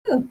you.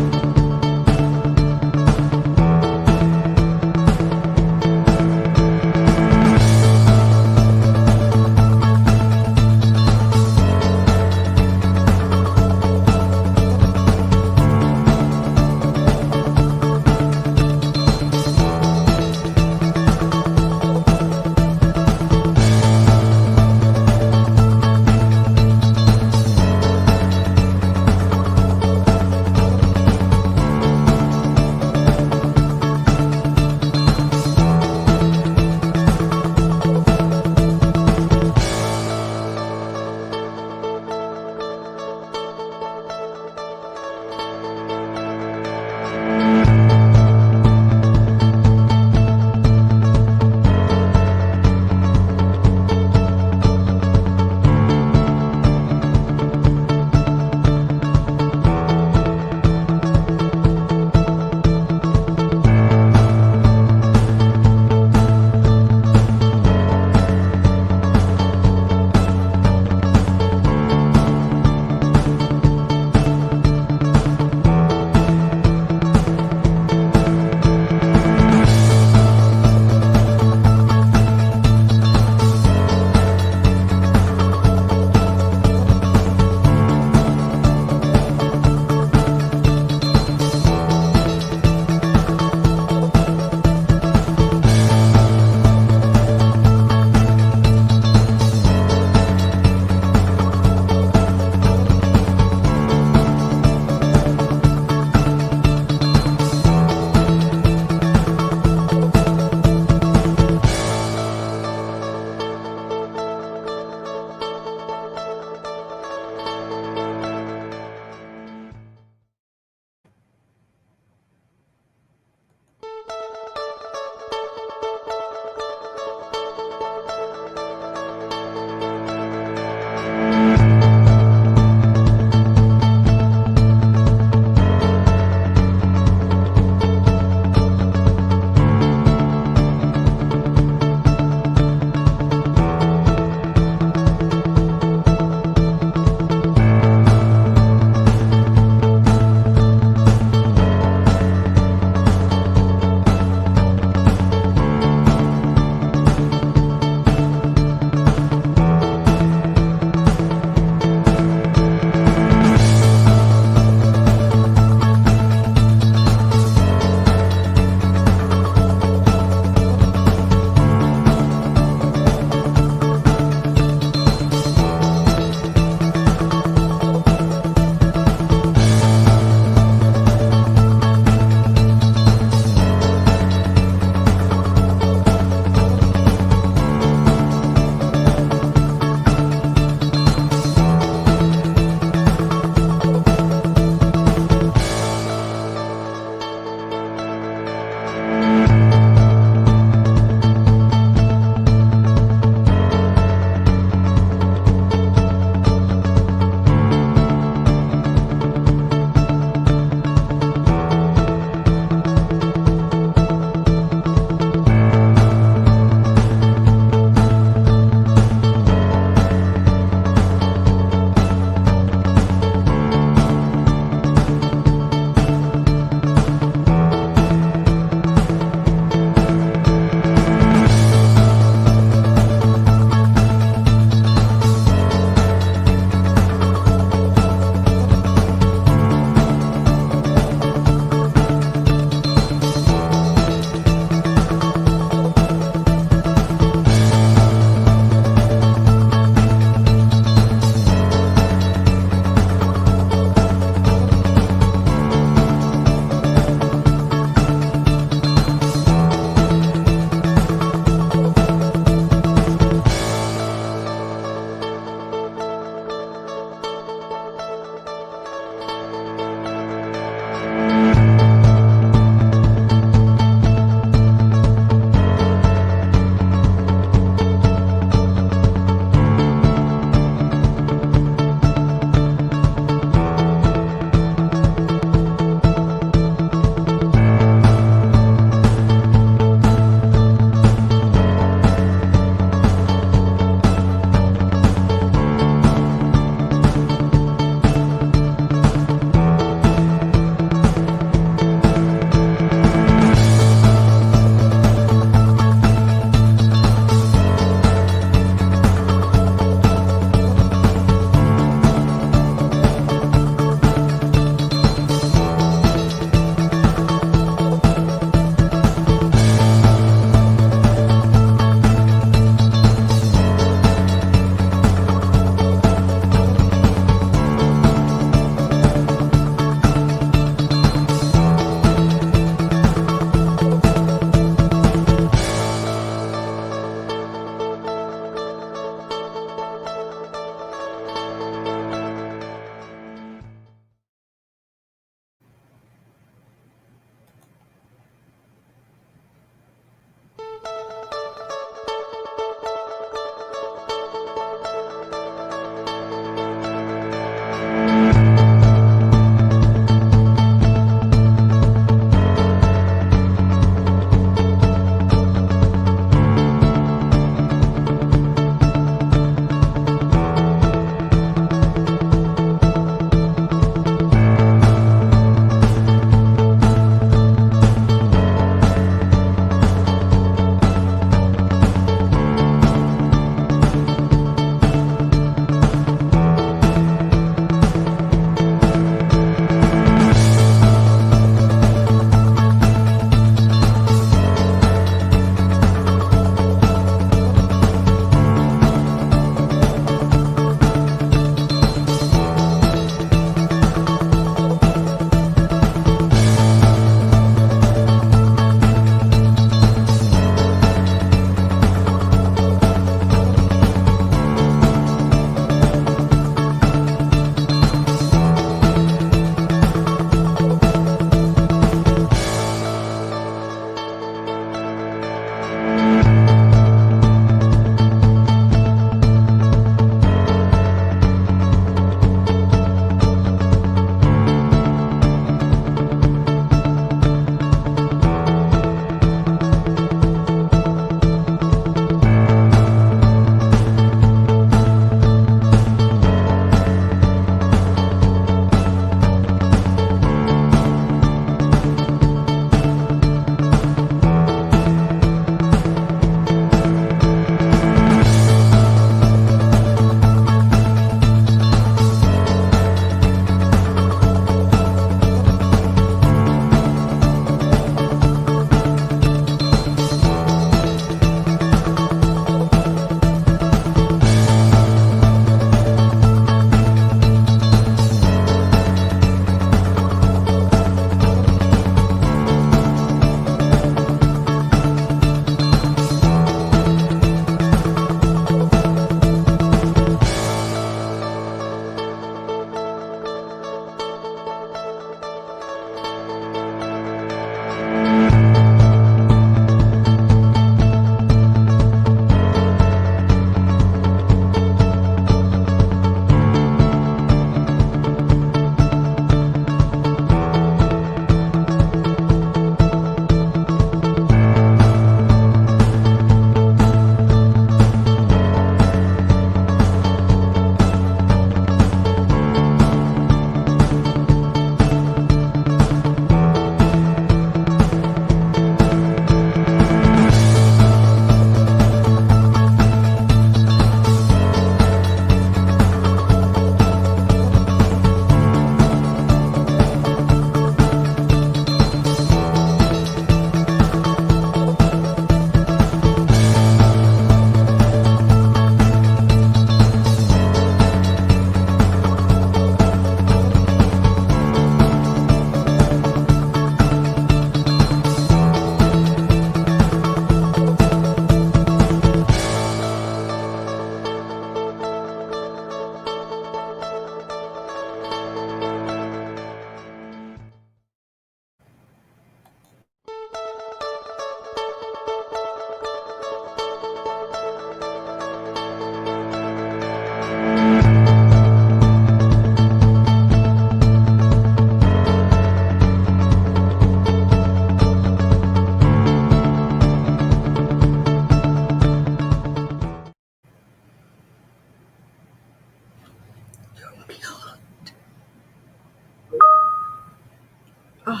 Well,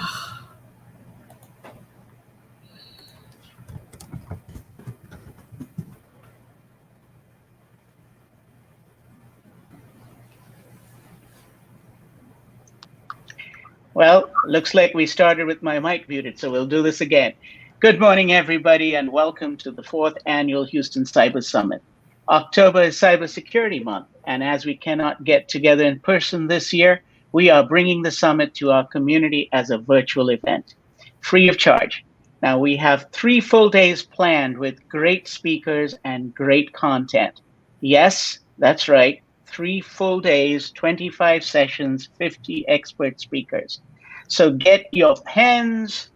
looks like we started with my mic muted, so we'll do this again. Good morning, everybody, and welcome to the 4th Annual Houston Cyber Summit. October is Cybersecurity Month, and as we cannot get together in person this year, we are bringing the summit to our community as a virtual event, free of charge. Now, we have 3 full days planned with great speakers and great content. Yes, that's right, 3 full days, 25 sessions, 50 expert speakers. So get your pens,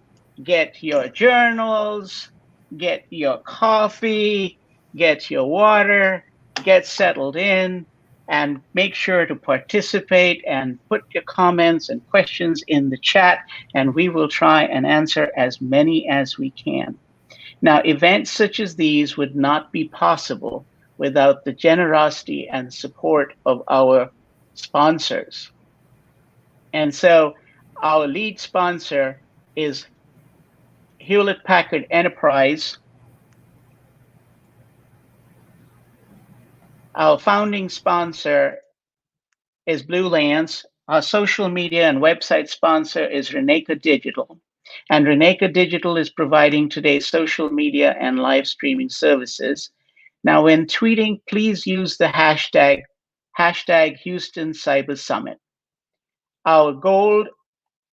get your journals, get your coffee, get your water, get settled in, and make sure to participate and put your comments and questions in the chat, and we will try and answer as many as we can. Now, events such as these would not be possible without the generosity and support of our sponsors. And so our lead sponsor is Hewlett-Packard Enterprise. Our founding sponsor is Blue Lance. Our social media and website sponsor is Reneka Digital. And Reneka Digital is providing today's social media and live streaming services. Now, when tweeting, please use the hashtag Houston Cyber Summit. Our gold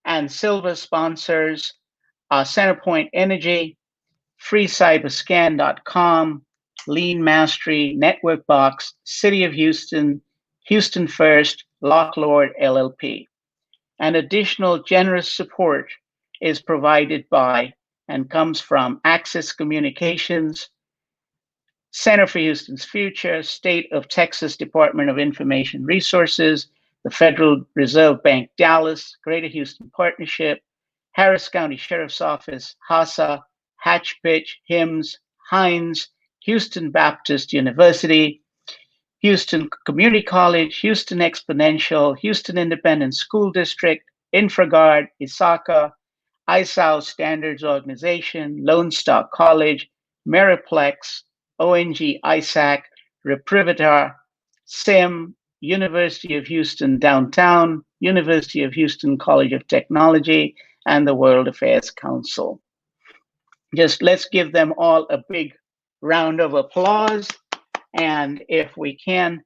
and silver sponsors are Centerpoint Energy, FreeCyberscan.com, Lean Mastery, Network Box, City of Houston, Houston First, Locklord LLP. And additional generous support is provided by and comes from Access Communications, Center for Houston's Future, State of Texas Department of Information Resources, the Federal Reserve Bank Dallas, Greater Houston Partnership, Harris County Sheriff's Office, HASA, Hatch Pitch, HIMSS, Hines, Houston Baptist University, Houston Community College, Houston Exponential, Houston Independent School District, InfraGard, ISACA, ISAO Standards Organization, Lone Star College, Meriplex, ONG ISAC, Reprivatar, SIM, University of Houston Downtown, University of Houston College of Technology, and the World Affairs Council. Just let's give them all a big round of applause. And if we can,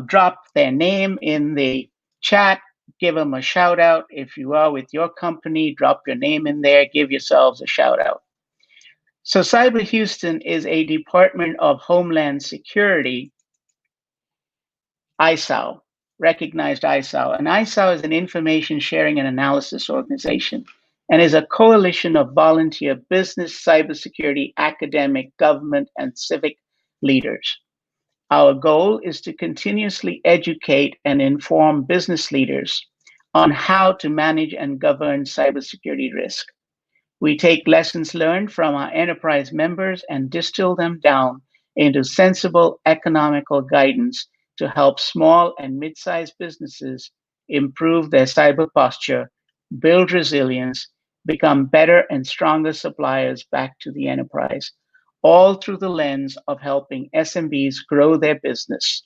drop their name in the chat, give them a shout out. If you are with your company, drop your name in there, give yourselves a shout out. So Cyber Houston is a Department of Homeland Security, ISAO, recognized ISAO. And ISAO is an information sharing and analysis organization and is a coalition of volunteer business, cybersecurity, academic, government, and civic leaders. Our goal is to continuously educate and inform business leaders on how to manage and govern cybersecurity risk. We take lessons learned from our enterprise members and distill them down into sensible economical guidance to help small and mid-sized businesses improve their cyber posture, build resilience, become better and stronger suppliers back to the enterprise, all through the lens of helping SMBs grow their business.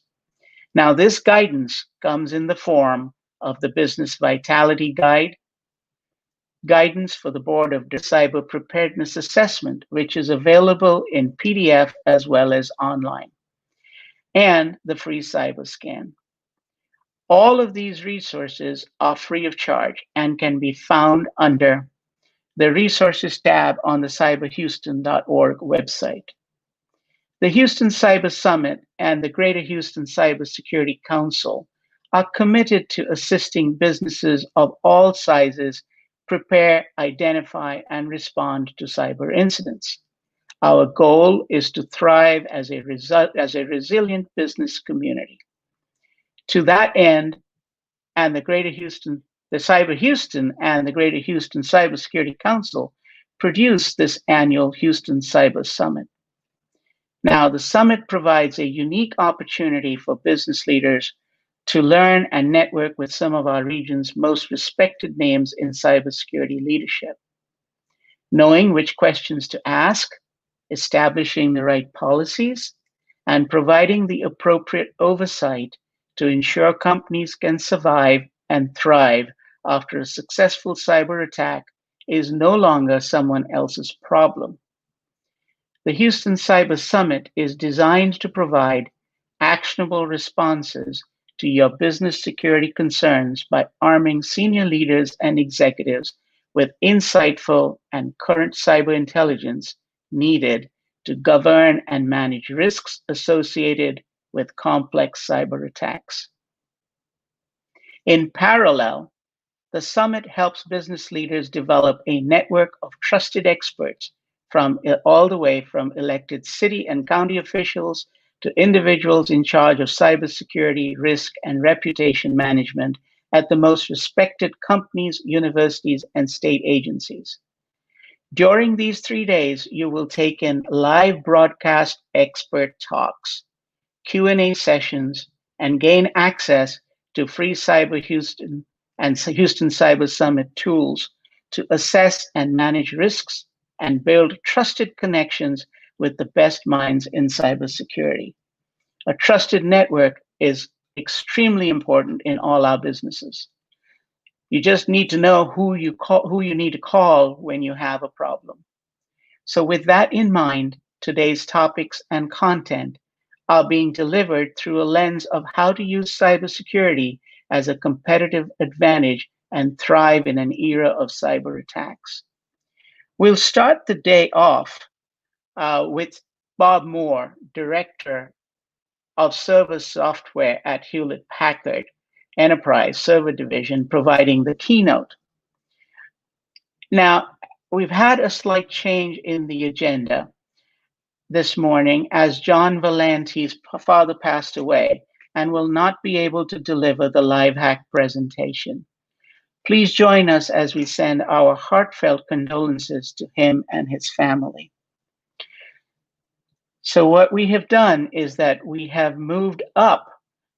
Now, this guidance comes in the form of the Business Vitality Guide, guidance for the Board of Cyber Preparedness Assessment, which is available in PDF as well as online, and the free cyber scan. All of these resources are free of charge and can be found under the Resources tab on the cyberhouston.org website. The Houston Cyber Summit and the Greater Houston Cybersecurity Council are committed to assisting businesses of all sizes prepare, identify, and respond to cyber incidents. Our goal is to thrive as a resilient business community. To that end, and the Cyber Houston and the Greater Houston Cybersecurity Council produced this annual Houston Cyber Summit. Now, the summit provides a unique opportunity for business leaders to learn and network with some of our region's most respected names in cybersecurity leadership. Knowing which questions to ask, establishing the right policies, and providing the appropriate oversight to ensure companies can survive and thrive after a successful cyber attack is no longer someone else's problem. The Houston Cyber Summit is designed to provide actionable responses to your business security concerns by arming senior leaders and executives with insightful and current cyber intelligence needed to govern and manage risks associated with complex cyber attacks. In parallel, the summit helps business leaders develop a network of trusted experts from all the way from elected city and county officials to individuals in charge of cybersecurity, risk, and reputation management at the most respected companies, universities, and state agencies. During these 3 days, you will take in live broadcast expert talks, Q&A sessions, and gain access to free Cyber Houston and Houston Cyber Summit tools to assess and manage risks and build trusted connections with the best minds in cybersecurity. A trusted network is extremely important in all our businesses. You just need to know who you need to call when you have a problem. So with that in mind, today's topics and content are being delivered through a lens of how to use cybersecurity as a competitive advantage and thrive in an era of cyber attacks. We'll start the day off with Bob Moore, Director of Server Software at Hewlett-Packard Enterprise Server Division, providing the keynote. Now, we've had a slight change in the agenda this morning as John Valante's father passed away and will not be able to deliver the live hack presentation. Please join us as we send our heartfelt condolences to him and his family. So what we have done is that we have moved up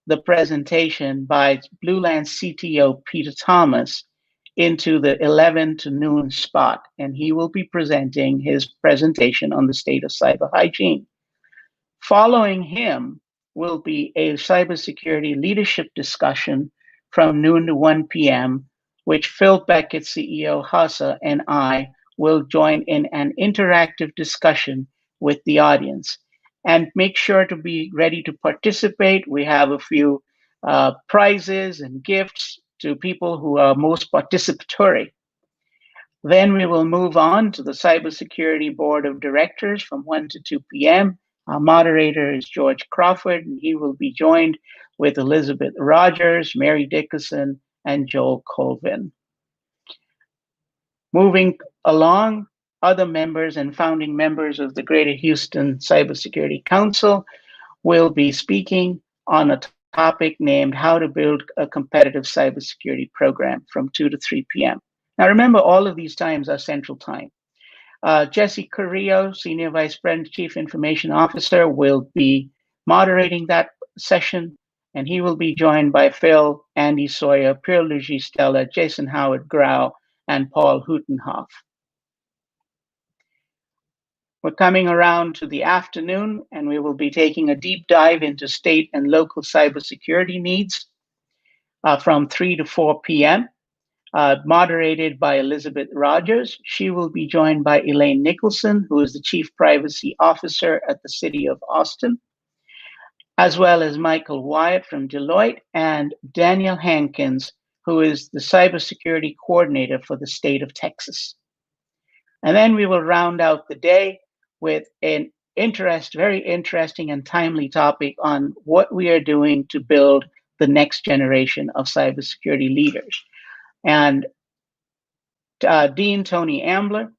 the presentation by Blue Lance CTO Peter Thomas into the 11 to noon spot, and he will be presenting his presentation on the state of cyber hygiene. Following him will be a cybersecurity leadership discussion from noon to 1 p.m., which Phil Beckett, CEO HASA, and I will join in an interactive discussion with the audience. And make sure to be ready to participate. We have a few prizes and gifts to people who are most participatory. Then we will move on to the Cybersecurity Board of Directors from 1 to 2 p.m. Our moderator is George Crawford, and he will be joined with Elizabeth Rogers, Mary Dickerson, and Joel Colvin. Moving along, other members and founding members of the Greater Houston Cybersecurity Council will be speaking on a topic named How to Build a Competitive Cybersecurity Program from 2 to 3 p.m. Now remember, all of these times are Central Time. Jesse Carrillo, Senior Vice President, Chief Information Officer, will be moderating that session, and he will be joined by Phil, Andy Sawyer, Pierre Luigi Stella, Jason Howard Grau, and Paul Hutenhoff. We're coming around to the afternoon, and we will be taking a deep dive into state and local cybersecurity needs from 3 to 4 p.m., moderated by Elizabeth Rogers. She will be joined by Elaine Nicholson, who is the Chief Privacy Officer at the City of Austin, as well as Michael Wyatt from Deloitte and Daniel Hankins, who is the Cybersecurity Coordinator for the state of Texas. And then we will round out the day with an very interesting and timely topic on what we are doing to build the next generation of cybersecurity leaders. And Dean Tony Ambler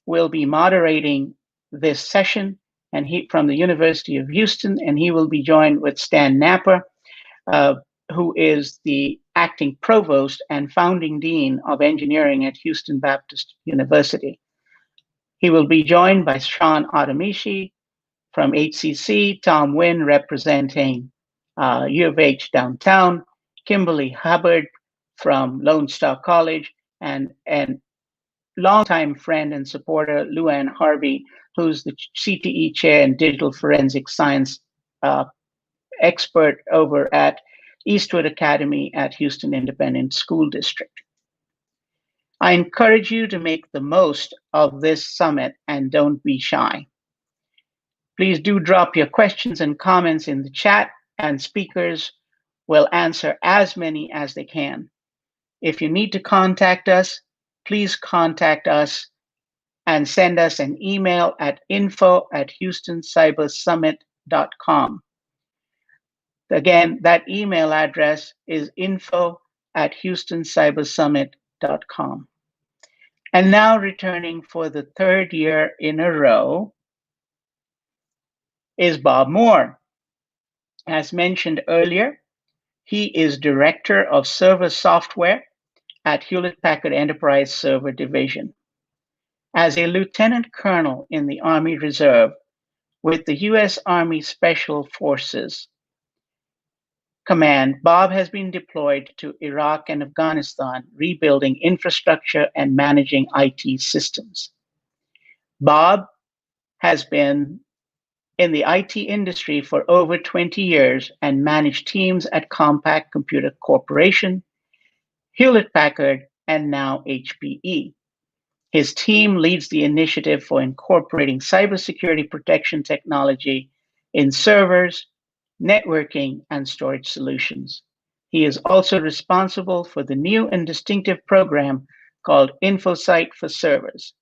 will be moderating this session, and he from the University of Houston, and he will be joined with Stan Napper, who is the acting provost and founding dean of engineering at Houston Baptist University. He will be joined by Sean Adamishi from HCC, Tom Wynn representing U of H downtown, Kimberly Hubbard from Lone Star College, and longtime friend and supporter, Luann Harvey, who's the CTE chair in digital forensic science expert over at Eastwood Academy at Houston Independent School District. I encourage you to make the most of this summit and don't be shy. Please do drop your questions and comments in the chat, and speakers will answer as many as they can. If you need to contact us, please contact us and send us an email at info@houstoncybersummit.com. Again, that email address is info@houstoncybersummit.com. And now returning for the third year in a row is Bob Moore. As mentioned earlier, he is Director of Server Software at Hewlett-Packard Enterprise Server Division. As a Lieutenant Colonel in the Army Reserve with the U.S. Army Special Forces Command, Bob has been deployed to Iraq and Afghanistan, rebuilding infrastructure and managing IT systems. Bob has been in the IT industry for over 20 years and managed teams at Compaq Computer Corporation, Hewlett-Packard, and now HPE. His team leads the initiative for incorporating cybersecurity protection technology in servers, networking, and storage solutions. He is also responsible for the new and distinctive program called InfoSight for Servers.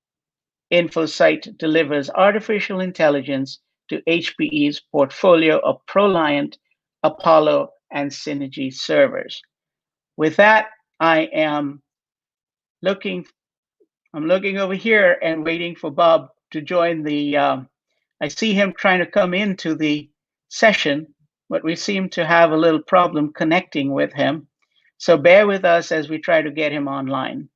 InfoSight delivers artificial intelligence to HPE's portfolio of ProLiant, Apollo, and Synergy servers. With that, I'm looking over here and waiting for Bob to join the, I see him trying to come into the session, but we seem to have a little problem connecting with him. So bear with us as we try to get him online.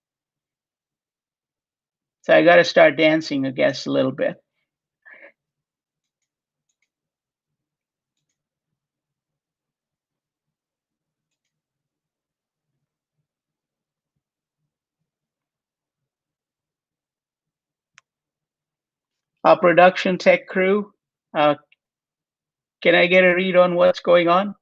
So I got to start dancing, I guess, a little bit. Our production tech crew, can I get a read on what's going on?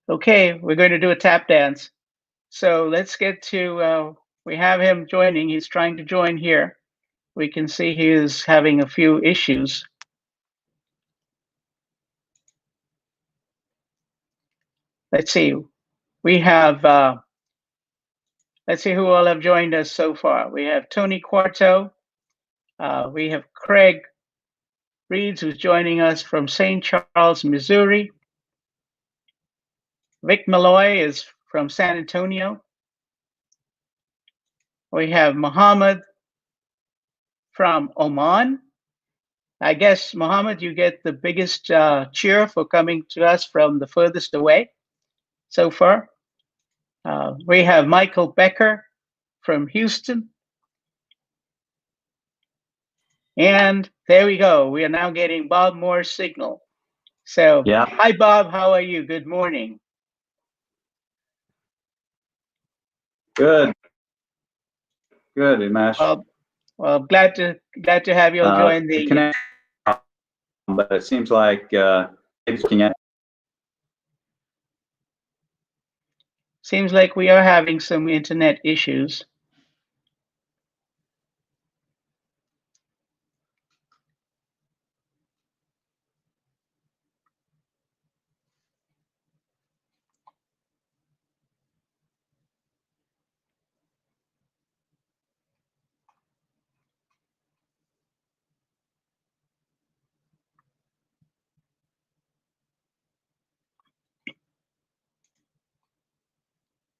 Okay, we're going to do a tap dance. So let's get to, we have him joining. He's trying to join here. We can see he is having a few issues. Let's see. We have, let's see who all have joined us so far. We have Tony Quarto. We have Craig Reeds, who's joining us from St. Charles, Missouri. Vic Malloy is from San Antonio. We have Mohammed from Oman. I guess, Mohammed, you get the biggest cheer for coming to us from the furthest away so far. We have Michael Becker from Houston. And there we go. We are now getting Bob Moore's signal. So, yeah. Hi, Bob. How are you? Good morning. Good. Good, Umesh. Well, glad to have you all join the connection, but it seems like seems like we are having some internet issues.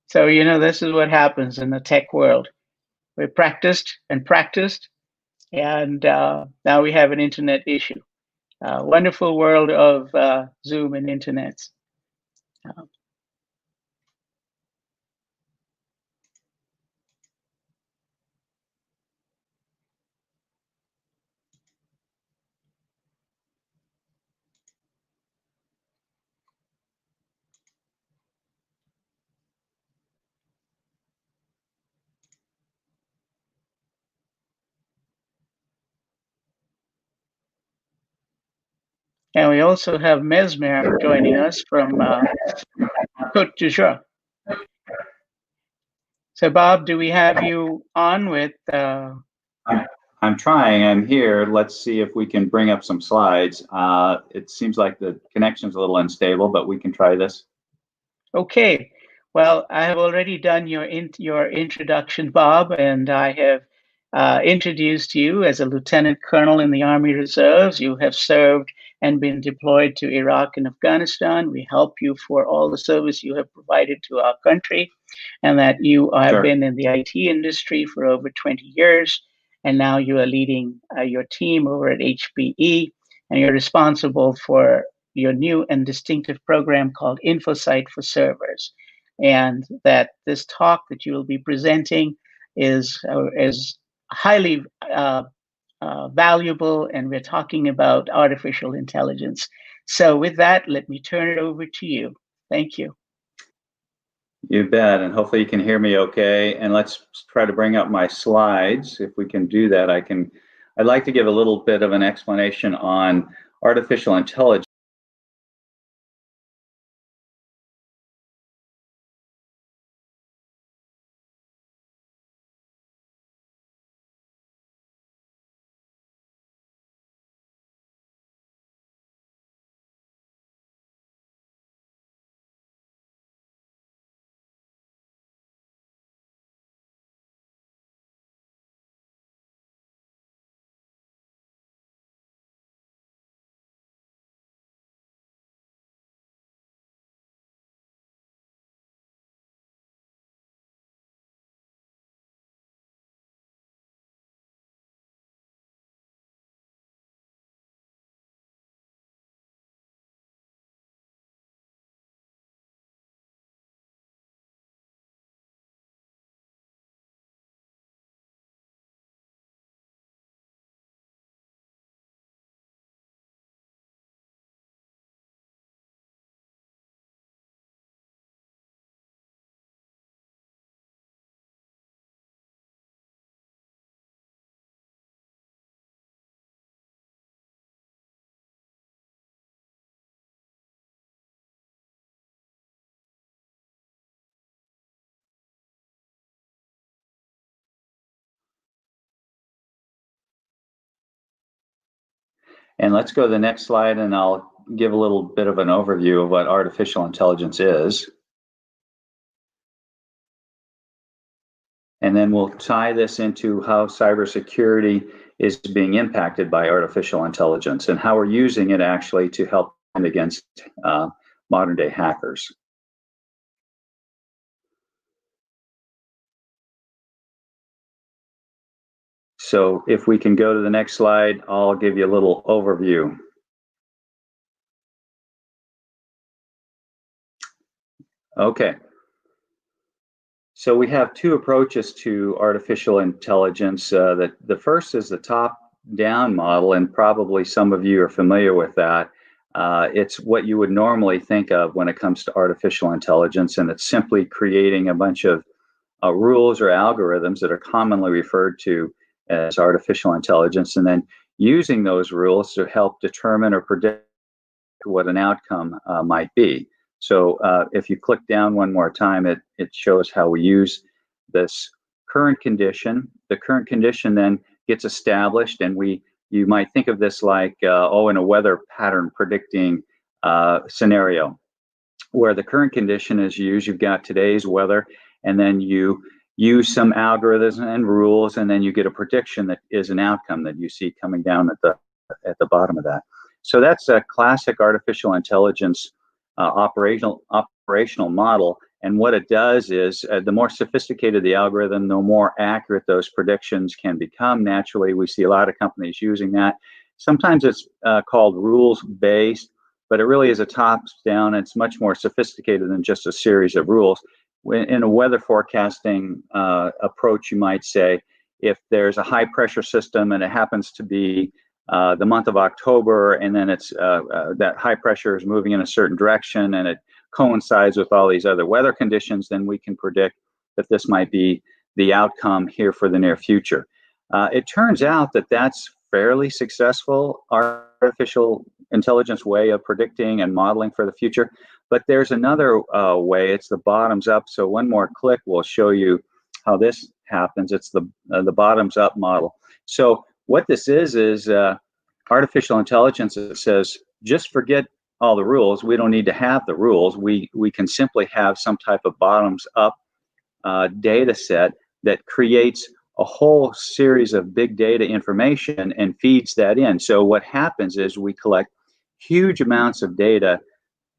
So, you know, this is what happens in the tech world. We practiced and practiced, and now we have an internet issue. wonderful world of Zoom and internet. And we also have Mesmer joining us from Côte d'Azur. So, Bob, do we have you on with? I'm trying. I'm here. Let's see if we can bring up some slides. It seems like the connection's a little unstable, but we can try this. Okay. Well, I have already done your introduction, Bob, and I have introduced you as a lieutenant colonel in the Army Reserves. You have served and been deployed to Iraq and Afghanistan. We help you for all the service you have provided to our country, and that you have been in the IT industry for over 20 years, and now you are leading your team over at HPE, and you're responsible for your new and distinctive program called InfoSight for Servers. And that this talk that you will be presenting is highly valuable, and we're talking about artificial intelligence. So with that, let me turn it over to you. Thank you. You bet, and hopefully you can hear me okay. And let's try to bring up my slides. If we can do that, I'd like to give a little bit of an explanation on artificial intelligence. And let's go to the next slide, and I'll give a little bit of an overview of what artificial intelligence is. And then we'll tie this into how cybersecurity is being impacted by artificial intelligence and how we're using it actually to help against modern day hackers. So if we can go to the next slide, I'll give you a little overview. Okay. So we have two approaches to artificial intelligence. The first is the top-down model, and probably some of you are familiar with that. It's what you would normally think of when it comes to artificial intelligence, and it's simply creating a bunch of rules or algorithms that are commonly referred to as artificial intelligence, and then using those rules to help determine or predict what an outcome might be. So if you click down one more time, it shows how we use this current condition. The current condition then gets established, and you might think of this like, in a weather pattern predicting scenario, where the current condition is used. You've got today's weather, and then you use some algorithms and rules, and then you get a prediction that is an outcome that you see coming down at the bottom of that. So that's a classic artificial intelligence operational model. And what it does is the more sophisticated the algorithm, the more accurate those predictions can become. Naturally, we see a lot of companies using that. Sometimes it's called rules-based, but it really is a top-down. It's much more sophisticated than just a series of rules. In a weather forecasting approach, you might say, if there's a high-pressure system and it happens to be the month of October, and then it's that high pressure is moving in a certain direction, and it coincides with all these other weather conditions, then we can predict that this might be the outcome here for the near future. It turns out that that's fairly successful artificial intelligence way of predicting and modeling for the future. But there's another way. It's the bottoms up. So one more click will show you how this happens. It's the bottoms up model. So what this is artificial intelligence that says, just forget all the rules. We don't need to have the rules. We can simply have some type of bottoms up data set that creates a whole series of big data information and feeds that in. So what happens is we collect huge amounts of data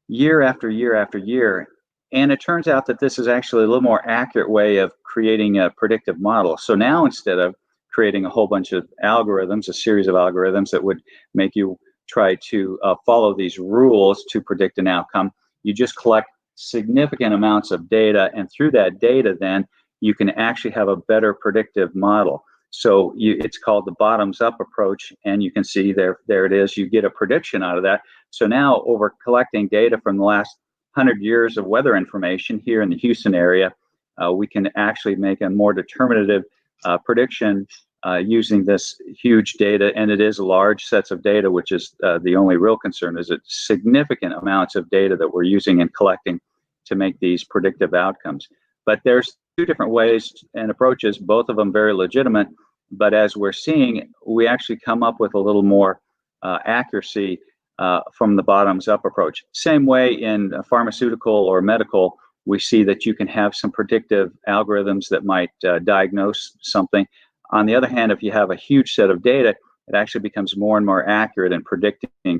year after year after year. And it turns out that this is actually a little more accurate way of creating a predictive model. So now, instead of creating a whole bunch of algorithms, a series of algorithms that would make you try to follow these rules to predict an outcome, you just collect significant amounts of data, and through that data then you can actually have a better predictive model. So it's called the bottoms up approach, and you can see there it is. You get a prediction out of that. So now, over collecting data from the last 100 years of weather information here in the Houston area, we can actually make a more determinative prediction using this huge data, and it is large sets of data, which is the only real concern. Is it significant amounts of data that we're using and collecting to make these predictive outcomes. But there's two different ways and approaches, both of them very legitimate. But as we're seeing, we actually come up with a little more accuracy from the bottoms up approach. Same way in pharmaceutical or medical, we see that you can have some predictive algorithms that might diagnose something. On the other hand, if you have a huge set of data, it actually becomes more and more accurate in predicting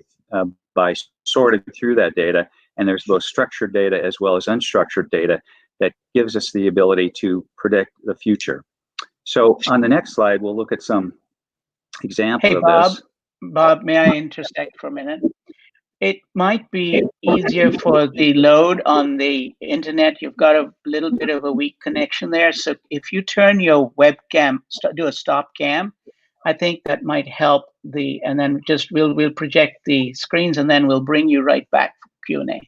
by sorting through that data. And there's both structured data as well as unstructured data that gives us the ability to predict the future. So on the next slide, we'll look at some examples of this. Bob, may I intersect for a minute? It might be easier for the load on the internet. You've got a little bit of a weak connection there. So if you turn your webcam, do a stop cam, I think that might help and then just we'll project the screens, and then we'll bring you right back for Q&A.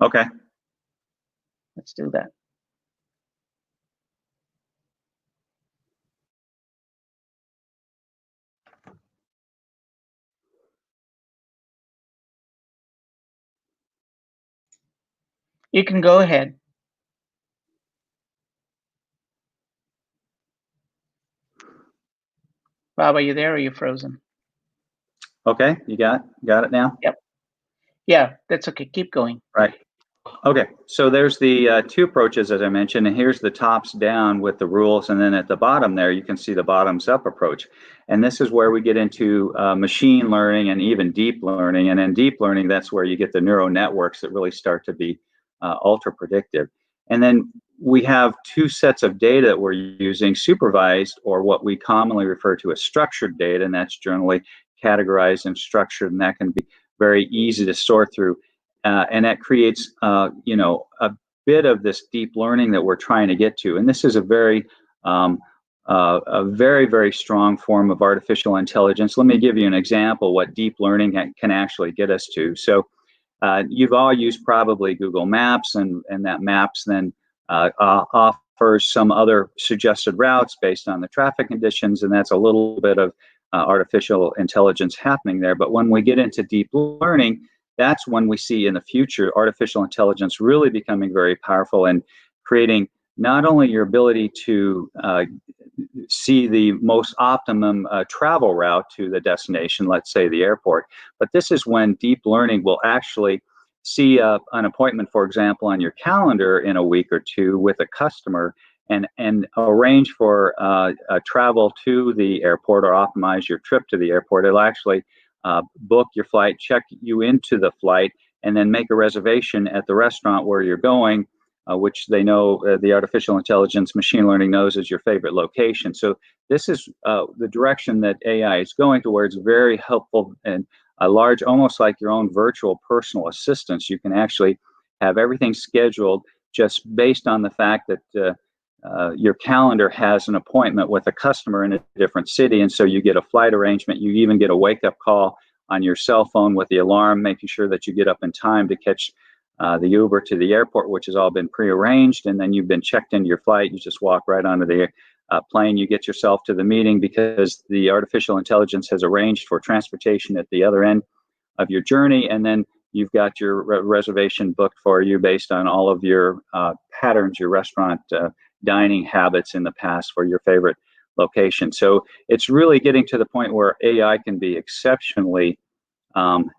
Okay. Let's do that. You can go ahead. Bob, are you there, or are you frozen? Okay, you got it now? Yep. Yeah, that's okay. Keep going. Right. Okay, so there's the two approaches, as I mentioned, and here's the tops down with the rules, and then at the bottom there, you can see the bottoms up approach. And this is where we get into machine learning and even deep learning. And in deep learning, that's where you get the neural networks that really start to be ultra predictive. And then we have two sets of data that we're using: supervised, or what we commonly refer to as structured data, and that's generally categorized and structured, and that can be very easy to sort through. And that creates, a bit of this deep learning that we're trying to get to. And this is a very strong form of artificial intelligence. Let me give you an example what deep learning can actually get us to. So you've all used probably Google Maps, and that Maps then offers some other suggested routes based on the traffic conditions, and that's a little bit of artificial intelligence happening there. But when we get into deep learning, that's when we see in the future artificial intelligence really becoming very powerful and creating not only your ability to see the most optimum travel route to the destination, let's say the airport, but this is when deep learning will actually see an appointment, for example, on your calendar in a week or two with a customer, and arrange for travel to the airport or optimize your trip to the airport. It'll actually book your flight, check you into the flight, and then make a reservation at the restaurant where you're going which they know the artificial intelligence machine learning knows is your favorite location. So this is the direction that AI is going towards, very helpful and a large, almost like your own virtual personal assistants. You can actually have everything scheduled just based on the fact that your calendar has an appointment with a customer in a different city, and so you get a flight arrangement. You even get a wake-up call on your cell phone with the alarm, making sure that you get up in time to catch the Uber to the airport, which has all been prearranged, and then you've been checked into your flight. You just walk right onto the plane. You get yourself to the meeting because the artificial intelligence has arranged for transportation at the other end of your journey, and then you've got your reservation booked for you based on all of your patterns, your restaurant dining habits in the past for your favorite location. So it's really getting to the point where AI can be exceptionally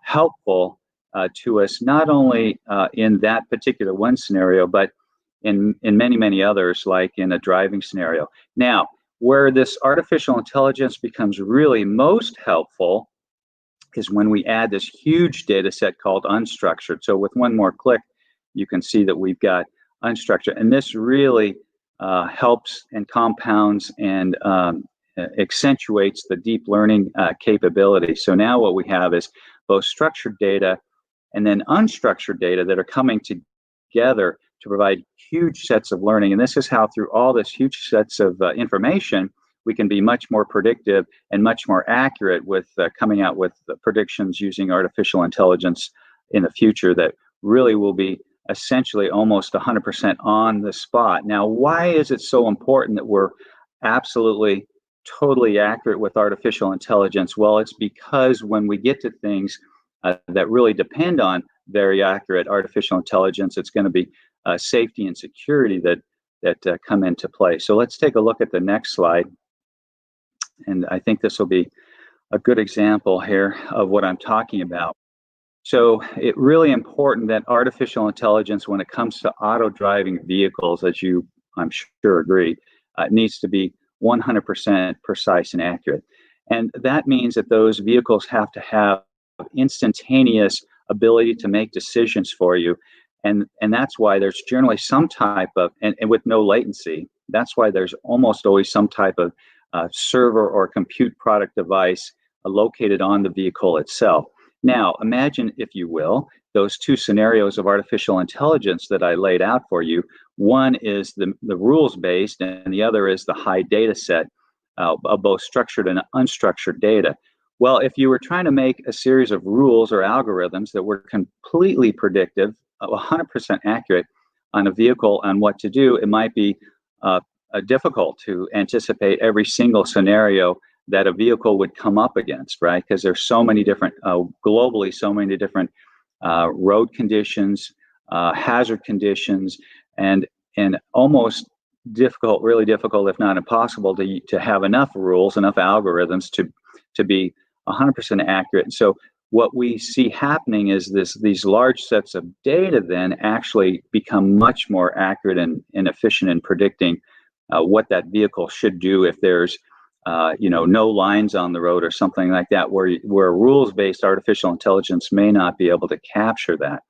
helpful to us, not only in that particular one scenario, but in many, many others, like in a driving scenario. Now, where this artificial intelligence becomes really most helpful is when we add this huge data set called unstructured. So with one more click, you can see that we've got unstructured, and this really helps and compounds and accentuates the deep learning capability. So now what we have is both structured data and then unstructured data that are coming together to provide huge sets of learning. And this is how, through all this huge sets of information, we can be much more predictive and much more accurate with coming out with predictions using artificial intelligence in the future that really will be essentially almost 100% on the spot. Now, why is it so important that we're absolutely totally accurate with artificial intelligence? Well, it's because when we get to things that really depend on very accurate artificial intelligence, it's going to be safety and security that come into play. So let's take a look at the next slide. And I think this will be a good example here of what I'm talking about. So it's really important that artificial intelligence, when it comes to auto-driving vehicles, as you, I'm sure, agree, needs to be 100% precise and accurate. And that means that those vehicles have to have instantaneous ability to make decisions for you. And that's why there's generally some type of, and with no latency, that's why there's almost always some type of server or compute product device located on the vehicle itself. Now, imagine, if you will, those two scenarios of artificial intelligence that I laid out for you. One is the rules-based, and the other is the high data set of both structured and unstructured data. Well, if you were trying to make a series of rules or algorithms that were completely predictive, 100% accurate on a vehicle on what to do, it might be difficult to anticipate every single scenario that a vehicle would come up against, right? Because there's so many different, globally, so many different road conditions, hazard conditions, and almost difficult, really difficult, if not impossible, to have enough rules, enough algorithms to be 100% accurate. And so what we see happening is these large sets of data then actually become much more accurate and efficient in predicting what that vehicle should do if there's no lines on the road or something like that, where rules-based artificial intelligence may not be able to capture that.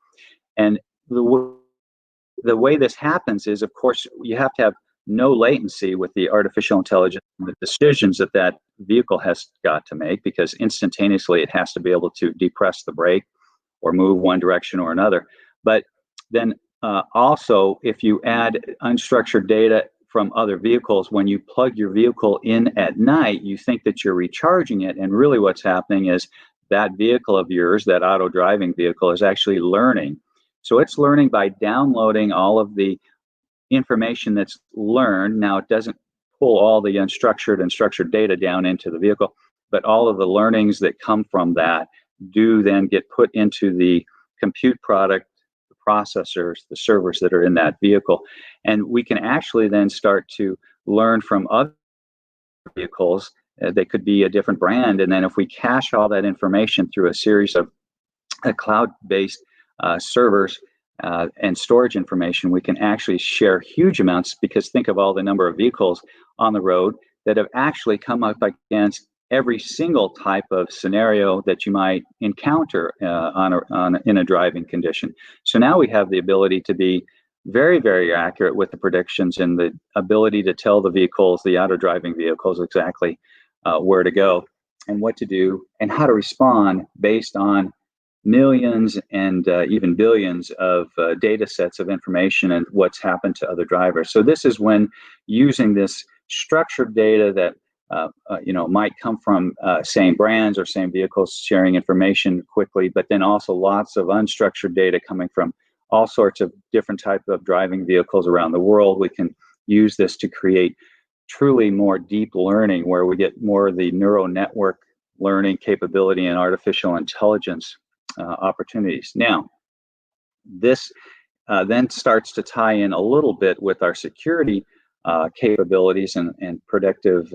And the way this happens is, of course, you have to have no latency with the artificial intelligence and the decisions that vehicle has got to make, because instantaneously it has to be able to depress the brake or move one direction or another. But then also, if you add unstructured data from other vehicles, when you plug your vehicle in at night, you think that you're recharging it, and really what's happening is that vehicle of yours, that auto driving vehicle, is actually learning. So it's learning by downloading all of the information that's learned. Now, it doesn't pull all the unstructured and structured data down into the vehicle, but all of the learnings that come from that do then get put into the compute product, processors, the servers that are in that vehicle. And we can actually then start to learn from other vehicles. They could be a different brand. And then if we cache all that information through a series of cloud-based servers and storage information, we can actually share huge amounts, because think of all the number of vehicles on the road that have actually come up against every single type of scenario that you might encounter in a driving condition. So now we have the ability to be very, very accurate with the predictions and the ability to tell the vehicles, the auto-driving vehicles, exactly where to go and what to do and how to respond based on millions and even billions of data sets of information and what's happened to other drivers. So this is when using this structured data that might come from same brands or same vehicles sharing information quickly, but then also lots of unstructured data coming from all sorts of different types of driving vehicles around the world. We can use this to create truly more deep learning where we get more of the neural network learning capability and artificial intelligence opportunities. Now, this then starts to tie in a little bit with our security capabilities and predictive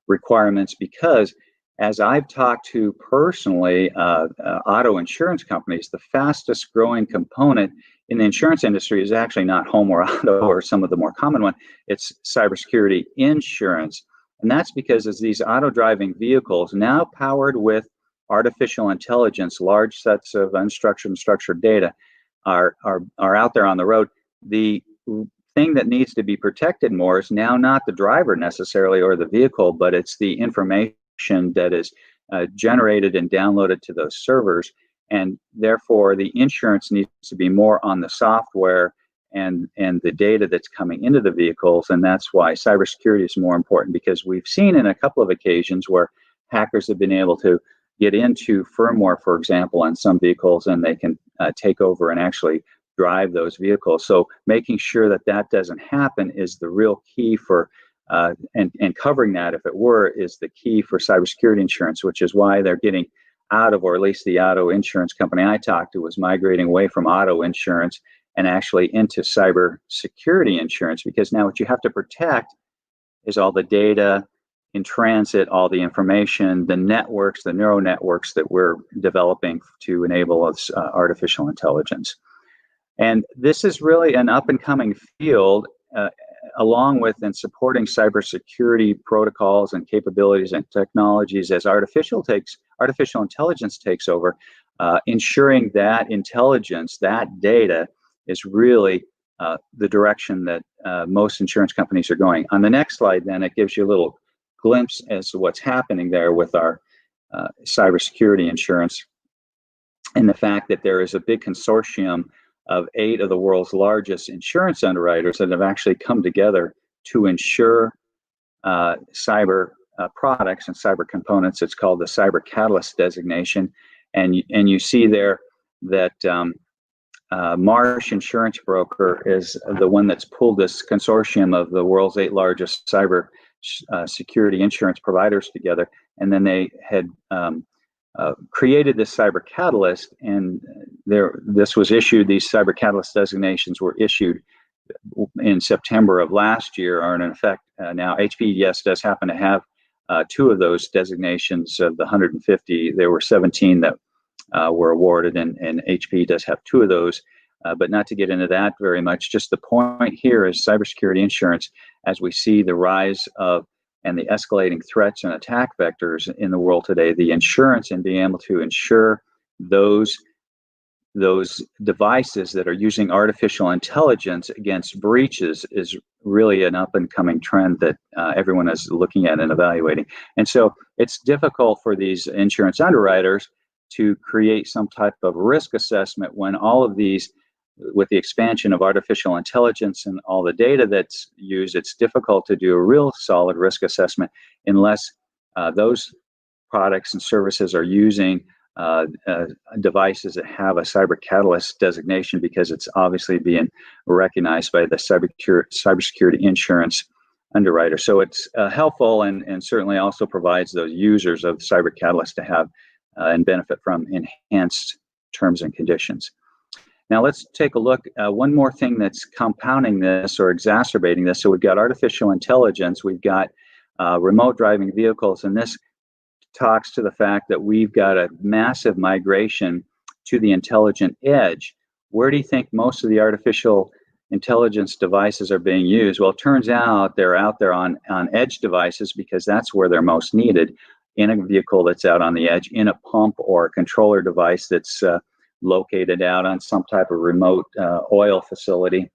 requirements, because as I've talked to personally auto insurance companies, the fastest growing component in the insurance industry is actually not home or auto or some of the more common one, it's cybersecurity insurance. And that's because as these auto driving vehicles now powered with artificial intelligence, large sets of unstructured and structured data are out there on the road, the thing that needs to be protected more is now not the driver necessarily or the vehicle, but it's the information that is generated and downloaded to those servers. And therefore, the insurance needs to be more on the software and the data that's coming into the vehicles. And that's why cybersecurity is more important, because we've seen in a couple of occasions where hackers have been able to get into firmware, for example, on some vehicles, and they can take over and actually drive those vehicles. So making sure that that doesn't happen is the real key for, and covering that, if it were, is the key for cybersecurity insurance, which is why they're getting out of, or at least the auto insurance company I talked to was migrating away from auto insurance and actually into cybersecurity insurance, because now what you have to protect is all the data in transit, all the information, the networks, the neural networks that we're developing to enable us, artificial intelligence. And this is really an up and coming field, along with and supporting cybersecurity protocols and capabilities and technologies as artificial intelligence takes over, ensuring that intelligence, that data is really the direction that most insurance companies are going. On the next slide, then, it gives you a little glimpse as to what's happening there with our cybersecurity insurance, and the fact that there is a big consortium of 8 of the world's largest insurance underwriters that have actually come together to insure cyber products and cyber components. It's called the Cyber Catalyst designation, and you see there that Marsh Insurance Broker is the one that's pulled this consortium of the world's 8 largest cyber security insurance providers together, and then they had created this Cyber Catalyst, and this was issued. These Cyber Catalyst designations were issued in September of last year, are in effect now. HP, yes, does happen to have 2 of those designations of the 150. There were 17 that were awarded, and HP does have 2 of those. But not to get into that very much, just the point here is cybersecurity insurance, as we see the rise of and the escalating threats and attack vectors in the world today, the insurance and being able to insure those devices that are using artificial intelligence against breaches is really an up and coming trend that everyone is looking at and evaluating. And so it's difficult for these insurance underwriters to create some type of risk assessment when all of these, with the expansion of artificial intelligence and all the data that's used, it's difficult to do a real solid risk assessment unless those products and services are using devices that have a Cyber Catalyst designation, because it's obviously being recognized by the cybersecurity insurance underwriter. So it's helpful and certainly also provides those users of Cyber Catalyst to have and benefit from enhanced terms and conditions. Now let's take a look. One more thing that's compounding this or exacerbating this. So we've got artificial intelligence, we've got remote driving vehicles, and this talks to the fact that we've got a massive migration to the intelligent edge. Where do you think most of the artificial intelligence devices are being used? Well, it turns out they're out there on edge devices, because that's where they're most needed, in a vehicle that's out on the edge, in a pump or a controller device that's located out on some type of remote oil facility.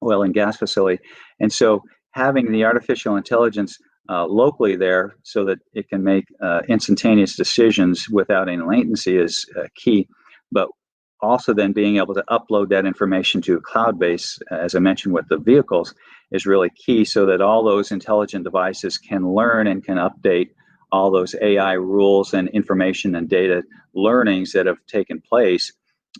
oil and gas facility. And so having the artificial intelligence locally there so that it can make instantaneous decisions without any latency is key. But also then being able to upload that information to a cloud base, as I mentioned with the vehicles, is really key so that all those intelligent devices can learn and can update all those AI rules and information and data learnings that have taken place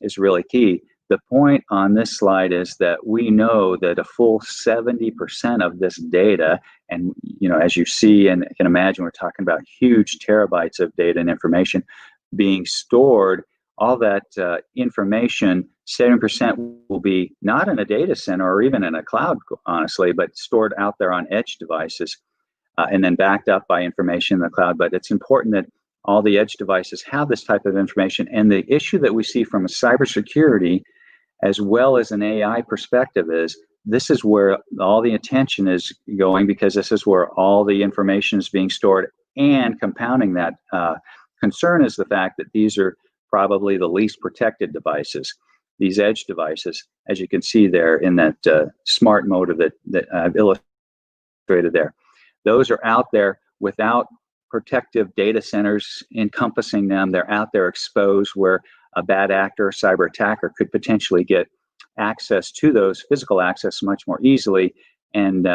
is really key. The point on this slide is that we know that a full 70% of this data, and as you see and can imagine, we're talking about huge terabytes of data and information being stored. All that information, 70% will be not in a data center or even in a cloud, honestly, but stored out there on edge devices and then backed up by information in the cloud. But it's important that all the edge devices have this type of information. And the issue that we see from a cybersecurity as well as an AI perspective is this is where all the attention is going, because this is where all the information is being stored. And compounding that concern is the fact that these are probably the least protected devices, these edge devices, as you can see there in that smart mode that I've illustrated there. Those are out there without protective data centers encompassing them. They're out there exposed where a bad actor, cyber attacker, could potentially get access to those, physical access, much more easily, and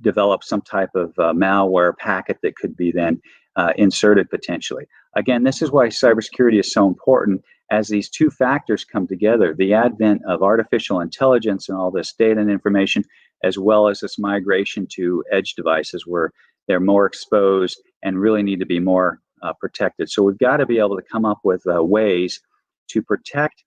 develop some type of malware packet that could be then inserted potentially. Again, this is why cybersecurity is so important, as these two factors come together: the advent of artificial intelligence and all this data and information, as well as this migration to edge devices where they're more exposed and really need to be more protected. So we've got to be able to come up with ways to protect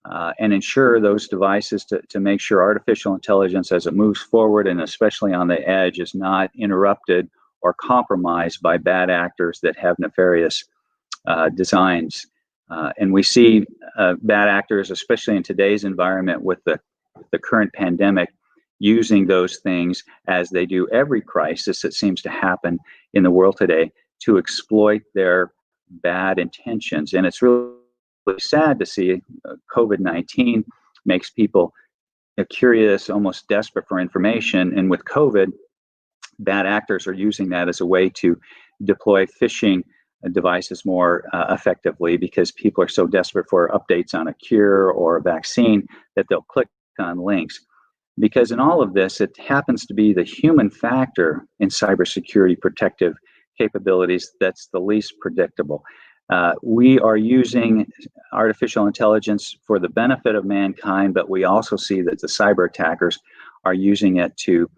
and ensure those devices to make sure artificial intelligence, as it moves forward, and especially on the edge, is not interrupted or compromised by bad actors that have nefarious designs. And we see bad actors, especially in today's environment with the current pandemic, using those things, as they do every crisis that seems to happen in the world today, to exploit their bad intentions. And it's really sad to see COVID-19 makes people curious, almost desperate for information. And with COVID, bad actors are using that as a way to deploy phishing devices more effectively, because people are so desperate for updates on a cure or a vaccine that they'll click on links. Because in all of this, it happens to be the human factor in cybersecurity protective capabilities that's the least predictable. We are using artificial intelligence for the benefit of mankind, but we also see that the cyber attackers are using it to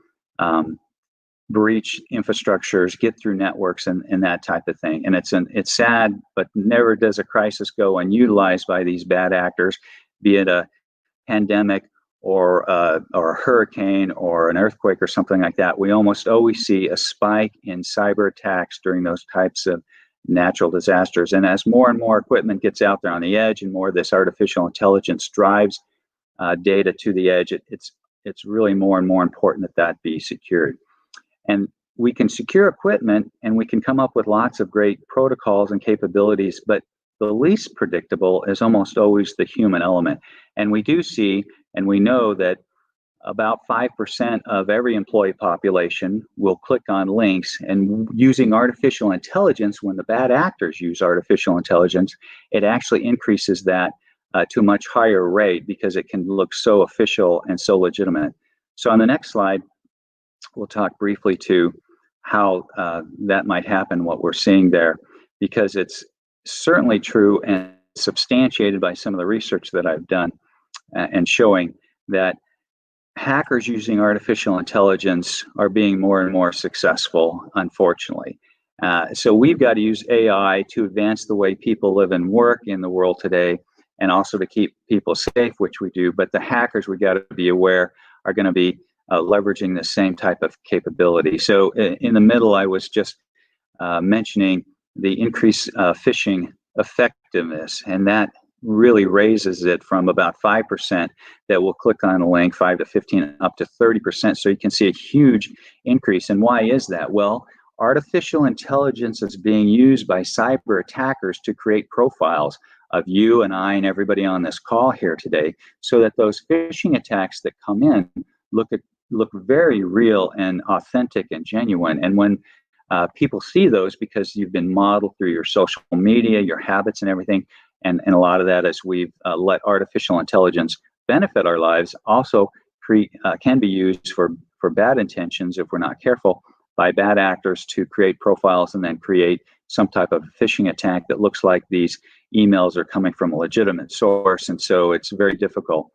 breach infrastructures, get through networks, and that type of thing. And it's sad, but never does a crisis go unutilized by these bad actors, be it a pandemic or a hurricane or an earthquake or something like that. We almost always see a spike in cyber attacks during those types of natural disasters. And as more and more equipment gets out there on the edge, and more of this artificial intelligence drives data to the edge, it's really more and more important that be secured. And we can secure equipment, and we can come up with lots of great protocols and capabilities, but the least predictable is almost always the human element. And we do see, and we know that about 5% of every employee population will click on links, and using artificial intelligence, when the bad actors use artificial intelligence, it actually increases that to a much higher rate, because it can look so official and so legitimate. So on the next slide, we'll talk briefly to how that might happen, what we're seeing there, because it's certainly true and substantiated by some of the research that I've done and showing that hackers using artificial intelligence are being more and more successful, unfortunately. So we've got to use AI to advance the way people live and work in the world today, and also to keep people safe, which we do. But the hackers, we got to be aware, are going to be leveraging the same type of capability. So in the middle, I was just mentioning the increased phishing effectiveness, and that really raises it from about 5% that will click on a link, 5 to 15, up to 30%. So you can see a huge increase. And why is that? Well, artificial intelligence is being used by cyber attackers to create profiles of you and I and everybody on this call here today, so that those phishing attacks that come in look very real and authentic and genuine. And when people see those, because you've been modeled through your social media, your habits and everything, and a lot of that, as we've let artificial intelligence benefit our lives, also can be used for bad intentions if we're not careful, by bad actors to create profiles and then create some type of phishing attack that looks like these emails are coming from a legitimate source. And so it's very difficult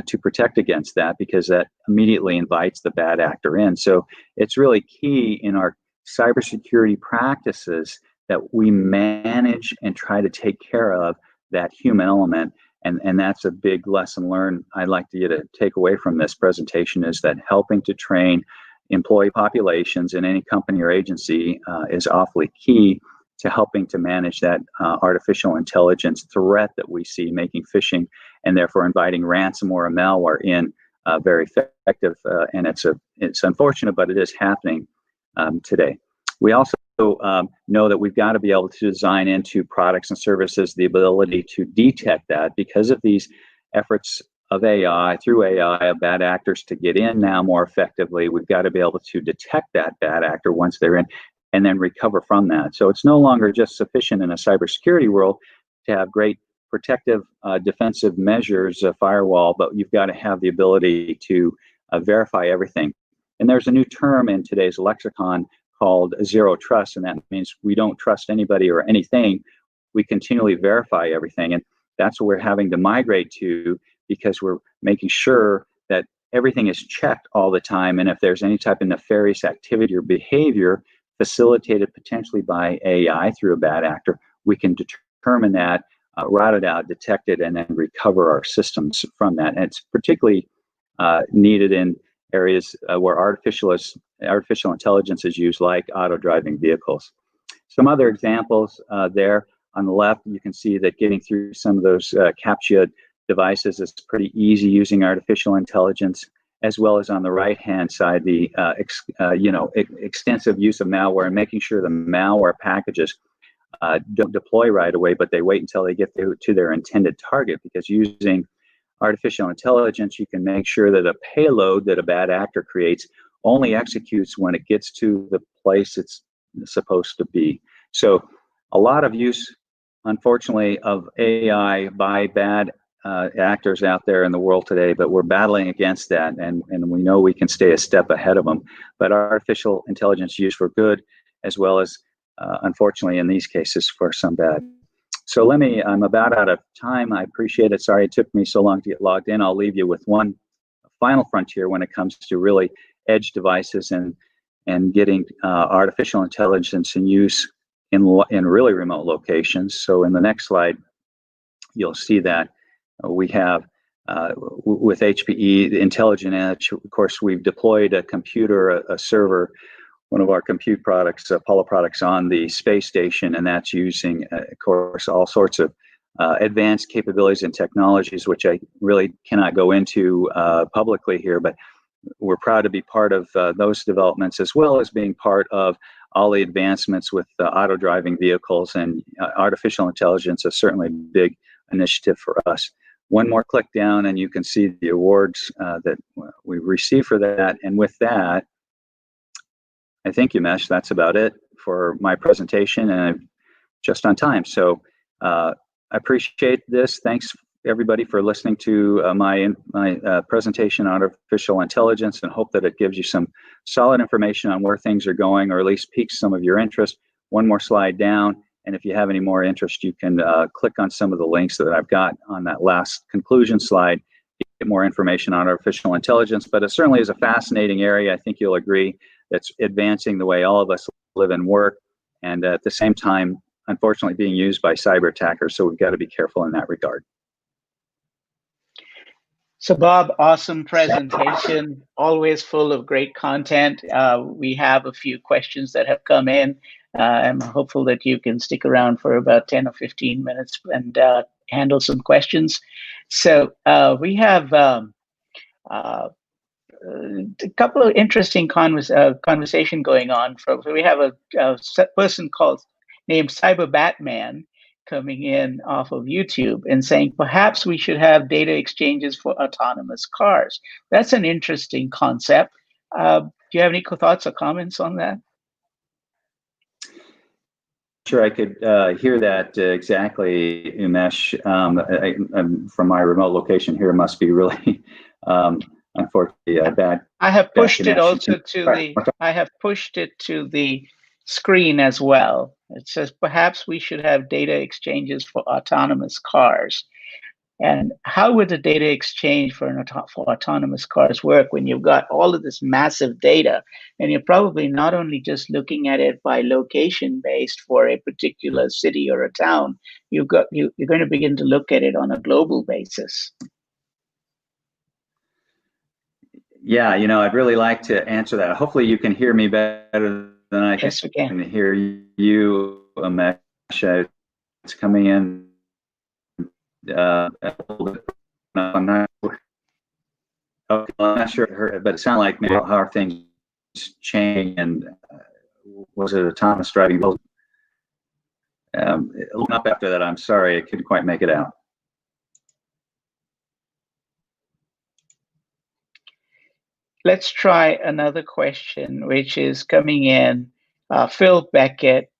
to protect against that, because that immediately invites the bad actor in. So it's really key in our cybersecurity practices that we manage and try to take care of that human element. And that's a big lesson learned I'd like you to take away from this presentation, is that helping to train employee populations in any company or agency is awfully key to helping to manage that artificial intelligence threat that we see making phishing and therefore inviting ransomware or malware in very effective. And it's unfortunate, but it is happening today. We also know that we've got to be able to design into products and services the ability to detect that, because of these efforts of AI, through AI, of bad actors to get in now more effectively. We've got to be able to detect that bad actor once they're in, and then recover from that. So it's no longer just sufficient in a cybersecurity world to have great protective defensive measures, a firewall, but you've got to have the ability to verify everything. And there's a new term in today's lexicon called zero trust, and that means we don't trust anybody or anything. We continually verify everything, and that's what we're having to migrate to, because we're making sure that everything is checked all the time. And if there's any type of nefarious activity or behavior facilitated potentially by AI through a bad actor, we can determine that, route it out, detect it, and then recover our systems from that. And it's particularly needed in areas where artificial intelligence is used, like auto-driving vehicles. Some other examples there on the left, you can see that getting through some of those CAPTCHA devices is pretty easy using artificial intelligence, as well as on the right-hand side, the extensive use of malware and making sure the malware packages don't deploy right away, but they wait until they get to their intended target, because using artificial intelligence, you can make sure that a payload that a bad actor creates only executes when it gets to the place it's supposed to be. So a lot of use, unfortunately, of AI by bad actors out there in the world today, but we're battling against that, and we know we can stay a step ahead of them. But artificial intelligence used for good, as well as unfortunately in these cases for some bad. So I'm about out of time. I appreciate it. Sorry it took me so long to get logged in. I'll leave you with one final frontier when it comes to really edge devices and getting artificial intelligence in use in really remote locations. So in the next slide, you'll see that we have with HPE, the Intelligent Edge. Of course, we've deployed a computer, a server, one of our compute products, Apollo products, on the space station, and that's using, of course, all sorts of advanced capabilities and technologies, which I really cannot go into publicly here, but we're proud to be part of those developments, as well as being part of all the advancements with auto-driving vehicles, and artificial intelligence is certainly a big initiative for us. One more click down and you can see the awards that we received for that. And with that, I think, Umesh, that's about it for my presentation, and I'm just on time. So I appreciate this. Thanks, everybody, for listening to my presentation on artificial intelligence, and hope that it gives you some solid information on where things are going, or at least piques some of your interest. One more slide down, and if you have any more interest, you can click on some of the links that I've got on that last conclusion slide to get more information on artificial intelligence. But it certainly is a fascinating area. I think you'll agree that's advancing the way all of us live and work, and at the same time, unfortunately, being used by cyber attackers. So we've got to be careful in that regard. So Bob, awesome presentation, always full of great content. We have a few questions that have come in. I'm hopeful that you can stick around for about 10 or 15 minutes and handle some questions. So we have a couple of interesting conversation going on. We have a person named Cyber Batman, coming in off of YouTube and saying perhaps we should have data exchanges for autonomous cars. That's an interesting concept. Do you have any thoughts or comments on that? Sure, I could hear that exactly, Umesh. From my remote location here, must be really, unfortunately, bad. I have pushed it also to the. I have pushed it to the screen as well. It says perhaps we should have data exchanges for autonomous cars. And how would the data exchange for autonomous cars work when you've got all of this massive data and you're probably not only just looking at it by location based for a particular city or a town, you're going to begin to look at it on a global basis. Yeah, I'd really like to answer that. Hopefully you can hear me better than I can hear you, Umesh. It's coming in a little bit. I'm not sure, but it sounded like maybe how are things changing, and was it autonomous driving? Up after that, I'm sorry, I couldn't quite make it out. Let's try another question, which is coming in. Phil Beckett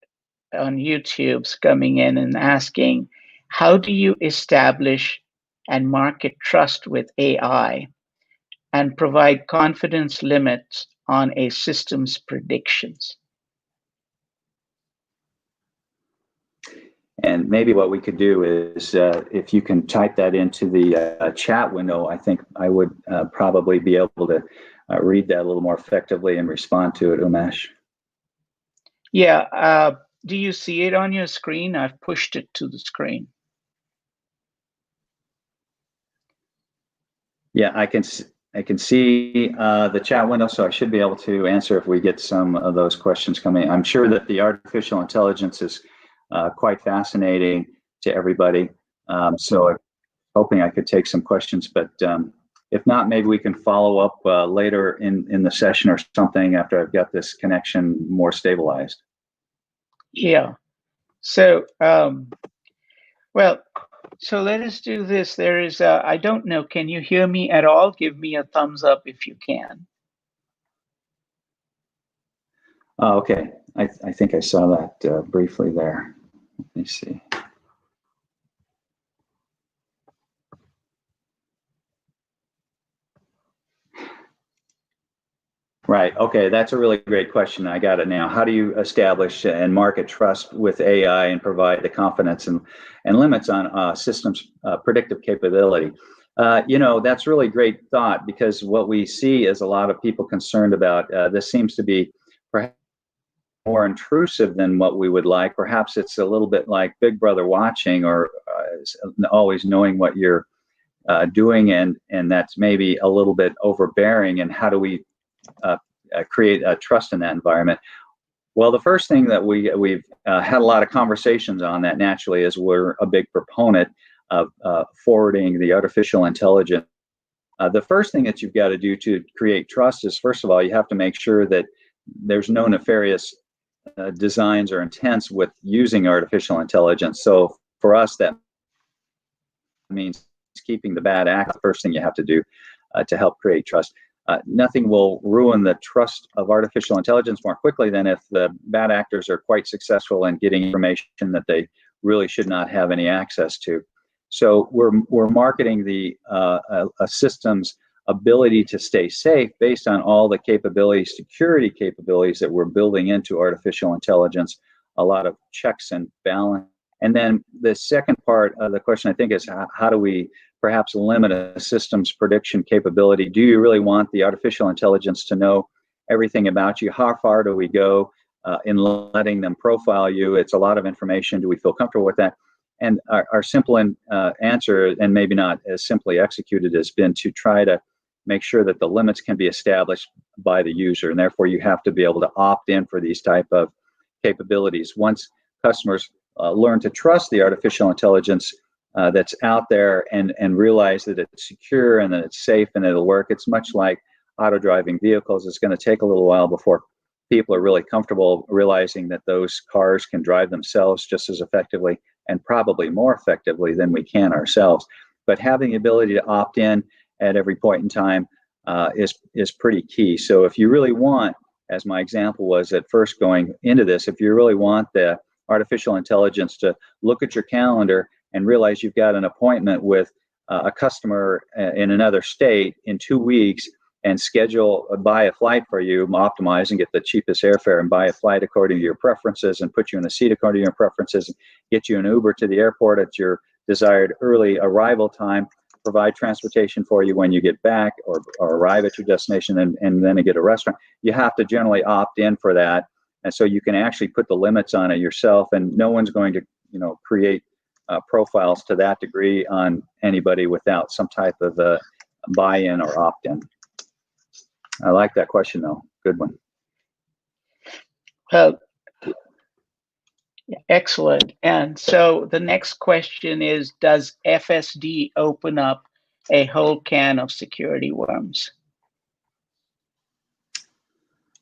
on YouTube's coming in and asking, how do you establish and market trust with AI and provide confidence limits on a system's predictions? And maybe what we could do is, if you can type that into the chat window, I think I would probably be able to read that a little more effectively and respond to it, Umesh. Yeah. Do you see it on your screen? I've pushed it to the screen. Yeah, I can see the chat window, so I should be able to answer if we get some of those questions coming. I'm sure that the artificial intelligence is quite fascinating to everybody. So I'm hoping I could take some questions, but if not, maybe we can follow up later in the session or something after I've got this connection more stabilized. Yeah. So, well, so let us do this. There is, I don't know, can you hear me at all? Give me a thumbs up if you can. Oh, okay. I think I saw that briefly there. Let me see. Right. Okay. That's a really great question. I got it now. How do you establish and market trust with AI and provide the confidence and limits on systems predictive capability? That's really great thought, because what we see is a lot of people concerned about this seems to be perhaps more intrusive than what we would like. Perhaps it's a little bit like Big Brother watching, or always knowing what you're doing, and that's maybe a little bit overbearing. And how do we create trust in that environment? Well, the first thing that we've had a lot of conversations on that naturally is we're a big proponent of forwarding the artificial intelligence. The first thing that you've got to do to create trust is, first of all, you have to make sure that there's no nefarious designs or intents with using artificial intelligence. So for us, that means keeping the bad act the first thing you have to do to help create trust. Nothing will ruin the trust of artificial intelligence more quickly than if the bad actors are quite successful in getting information that they really should not have any access to. So we're marketing the a system's ability to stay safe based on all the capabilities, security capabilities that we're building into artificial intelligence, a lot of checks and balance. And then the second part of the question, I think, is how do we perhaps limit a system's prediction capability? Do you really want the artificial intelligence to know everything about you? How far do we go in letting them profile you? It's a lot of information. Do we feel comfortable with that? And our simple answer, and maybe not as simply executed, has been to try to make sure that the limits can be established by the user, and therefore you have to be able to opt in for these type of capabilities. Once customers learn to trust the artificial intelligence that's out there and realize that it's secure and that it's safe and it'll work, it's much like auto-driving vehicles. It's going to take a little while before people are really comfortable realizing that those cars can drive themselves just as effectively and probably more effectively than we can ourselves. But having the ability to opt in at every point in time is pretty key. So if you really want, as my example was at first going into this, if you really want the artificial intelligence to look at your calendar and realize you've got an appointment with a customer in another state in 2 weeks, and buy a flight for you, optimize and get the cheapest airfare and buy a flight according to your preferences and put you in a seat according to your preferences, get you an Uber to the airport at your desired early arrival time, provide transportation for you when you get back or arrive at your destination, and then get a restaurant. You have to generally opt in for that. And so you can actually put the limits on it yourself, and no one's going to, create profiles to that degree on anybody without some type of buy-in or opt-in. I like that question, though. Good one. Well, excellent. And so the next question is, does FSD open up a whole can of security worms?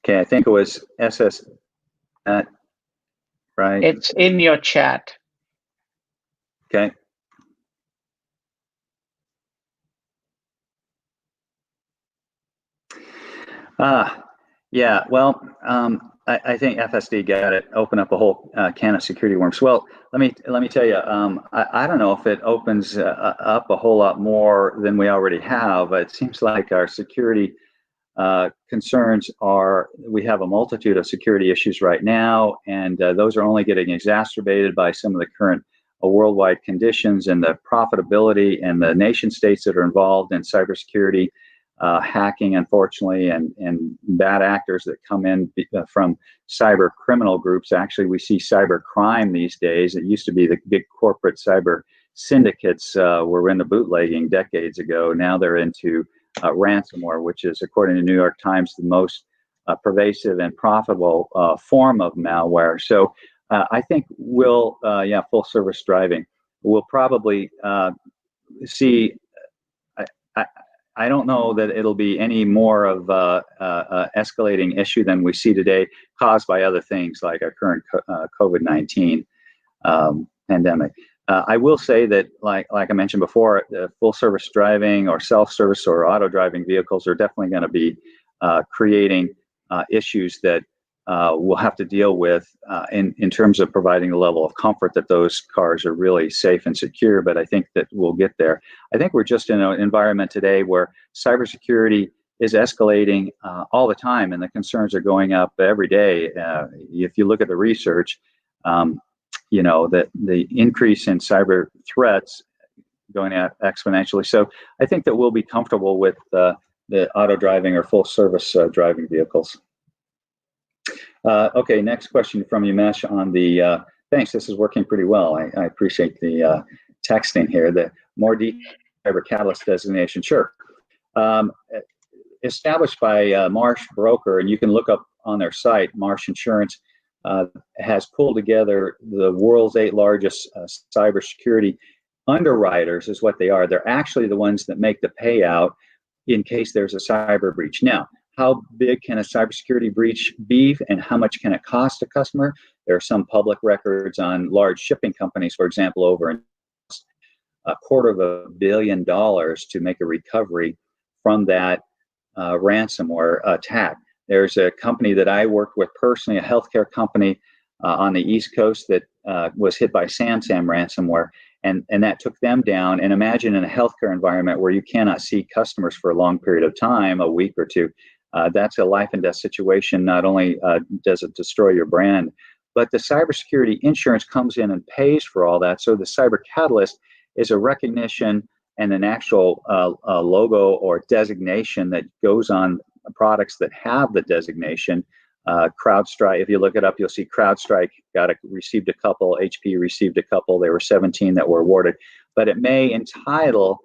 Okay, I think it was SS, right? It's in your chat. Okay. Yeah, well, I think FSD got it. Open up a whole can of security worms. Well, let me tell you, I don't know if it opens up a whole lot more than we already have. It seems like our security concerns we have a multitude of security issues right now, and those are only getting exacerbated by some of the current worldwide conditions and the profitability and the nation states that are involved in cybersecurity. Hacking, unfortunately, and bad actors that come in from cyber criminal groups. Actually, we see cyber crime these days. It used to be the big corporate cyber syndicates were into bootlegging decades ago. Now they're into ransomware, which is, according to New York Times, the most pervasive and profitable form of malware. So I think full service driving. We'll probably see. I don't know that it'll be any more of a escalating issue than we see today, caused by other things like our current COVID-19 pandemic. I will say that, like I mentioned before, full service driving or self-service or auto driving vehicles are definitely going to be creating issues that we'll have to deal with in terms of providing the level of comfort that those cars are really safe and secure. But I think that we'll get there. I think we're just in an environment today where cybersecurity is escalating all the time, and the concerns are going up every day. If you look at the research, that the increase in cyber threats going out exponentially. So I think that we'll be comfortable with the auto driving or full service driving vehicles. Okay, next question from Umesh on the, thanks, this is working pretty well. I appreciate the texting here. The more detailed cyber catalyst designation, sure. Established by Marsh Broker, and you can look up on their site, Marsh Insurance has pulled together the world's 8 largest cybersecurity underwriters is what they are. They're actually the ones that make the payout in case there's a cyber breach. Now, how big can a cybersecurity breach be, and how much can it cost a customer? There are some public records on large shipping companies, for example, over $250 million to make a recovery from that ransomware attack. There's a company that I worked with personally, a healthcare company on the East Coast that was hit by SamSam ransomware, and that took them down. And imagine in a healthcare environment where you cannot see customers for a long period of time, a week or two. That's a life and death situation. Not only does it destroy your brand, but the cybersecurity insurance comes in and pays for all that. So the cyber catalyst is a recognition and an actual logo or designation that goes on products that have the designation. CrowdStrike, if you look it up, you'll see CrowdStrike received a couple, HP received a couple. There were 17 that were awarded, but it may entitle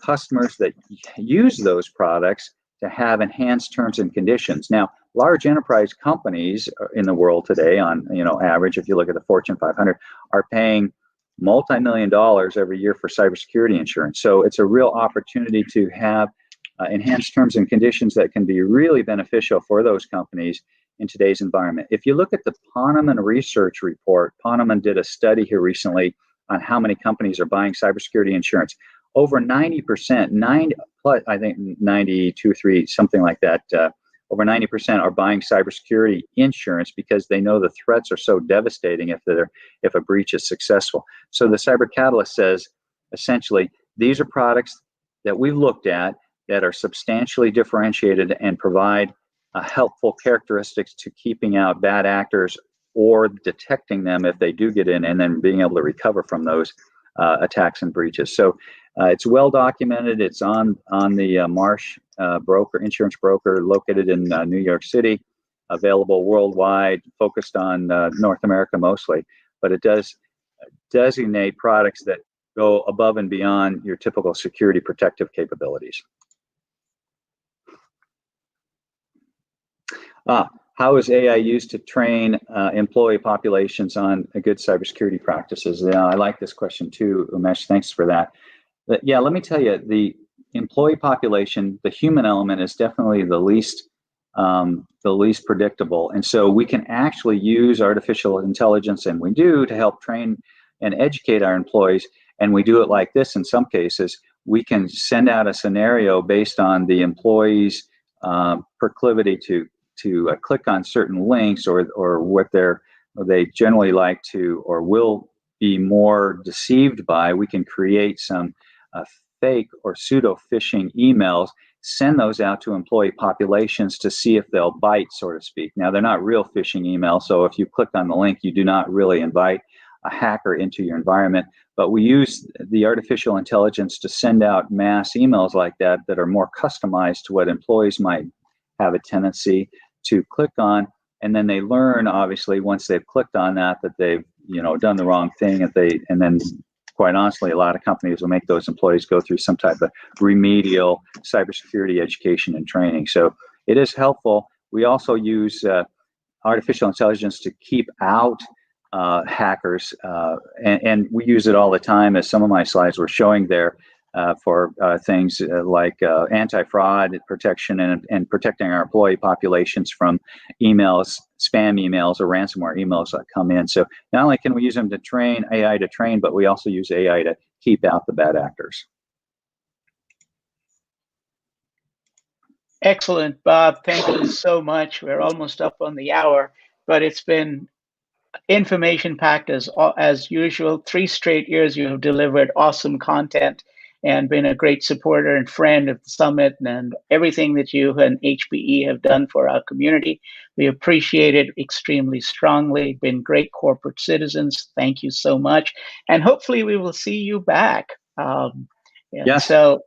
customers that use those products to have enhanced terms and conditions. Now, large enterprise companies in the world today, on average, if you look at the Fortune 500, are paying multi-million dollars every year for cybersecurity insurance. So it's a real opportunity to have enhanced terms and conditions that can be really beneficial for those companies in today's environment. If you look at the Ponemon research report, Ponemon did a study here recently on how many companies are buying cybersecurity insurance. Over 90%, I think 92, 3, something like that. Over 90% are buying cybersecurity insurance because they know the threats are so devastating if a breach is successful. So the Cyber Catalyst says, essentially, these are products that we've looked at that are substantially differentiated and provide helpful characteristics to keeping out bad actors or detecting them if they do get in, and then being able to recover from those attacks and breaches. So it's well documented. It's on the Marsh insurance broker located in New York City, available worldwide, focused on North America mostly, but it does designate products that go above and beyond your typical security protective capabilities. How is AI used to train employee populations on good cybersecurity practices? I like this question too, Umesh. Thanks for that. But yeah, let me tell you, the employee population, the human element, is definitely the least predictable, and so we can actually use artificial intelligence, and we do, to help train and educate our employees. And we do it like this in some cases. We can send out a scenario based on the employee's proclivity to click on certain links, or what they generally like to or will be more deceived by. We can create some fake or pseudo phishing emails, send those out to employee populations to see if they'll bite, so to speak. Now, they're not real phishing emails, so if you click on the link, you do not really invite a hacker into your environment. But we use the artificial intelligence to send out mass emails like that are more customized to what employees might have a tendency to click on, and then they learn, obviously, once they've clicked on that they've done the wrong thing. And then, quite honestly, a lot of companies will make those employees go through some type of remedial cybersecurity education and training. So it is helpful. We also use artificial intelligence to keep out hackers, and we use it all the time, as some of my slides were showing there, for things like anti-fraud protection and protecting our employee populations from emails, spam emails, or ransomware emails that come in. So not only can we use them to train, AI to train, but we also use AI to keep out the bad actors. Excellent, Bob. Thank you so much. We're almost up on the hour, but it's been information packed as usual. 3 straight years you have delivered awesome content and been a great supporter and friend of the summit and everything that you and HPE have done for our community. We appreciate it extremely strongly. Been great corporate citizens. Thank you so much, and hopefully we will see you back. Yes. So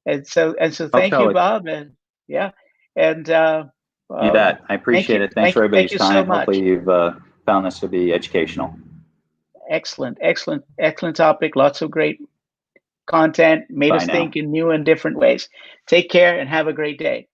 thank you, Bob. And yeah, and you bet. I appreciate it. Thanks for everybody's time. So hopefully you've found this to be educational. Excellent topic. Lots of great content. Made us think in new and different ways. Take care and have a great day.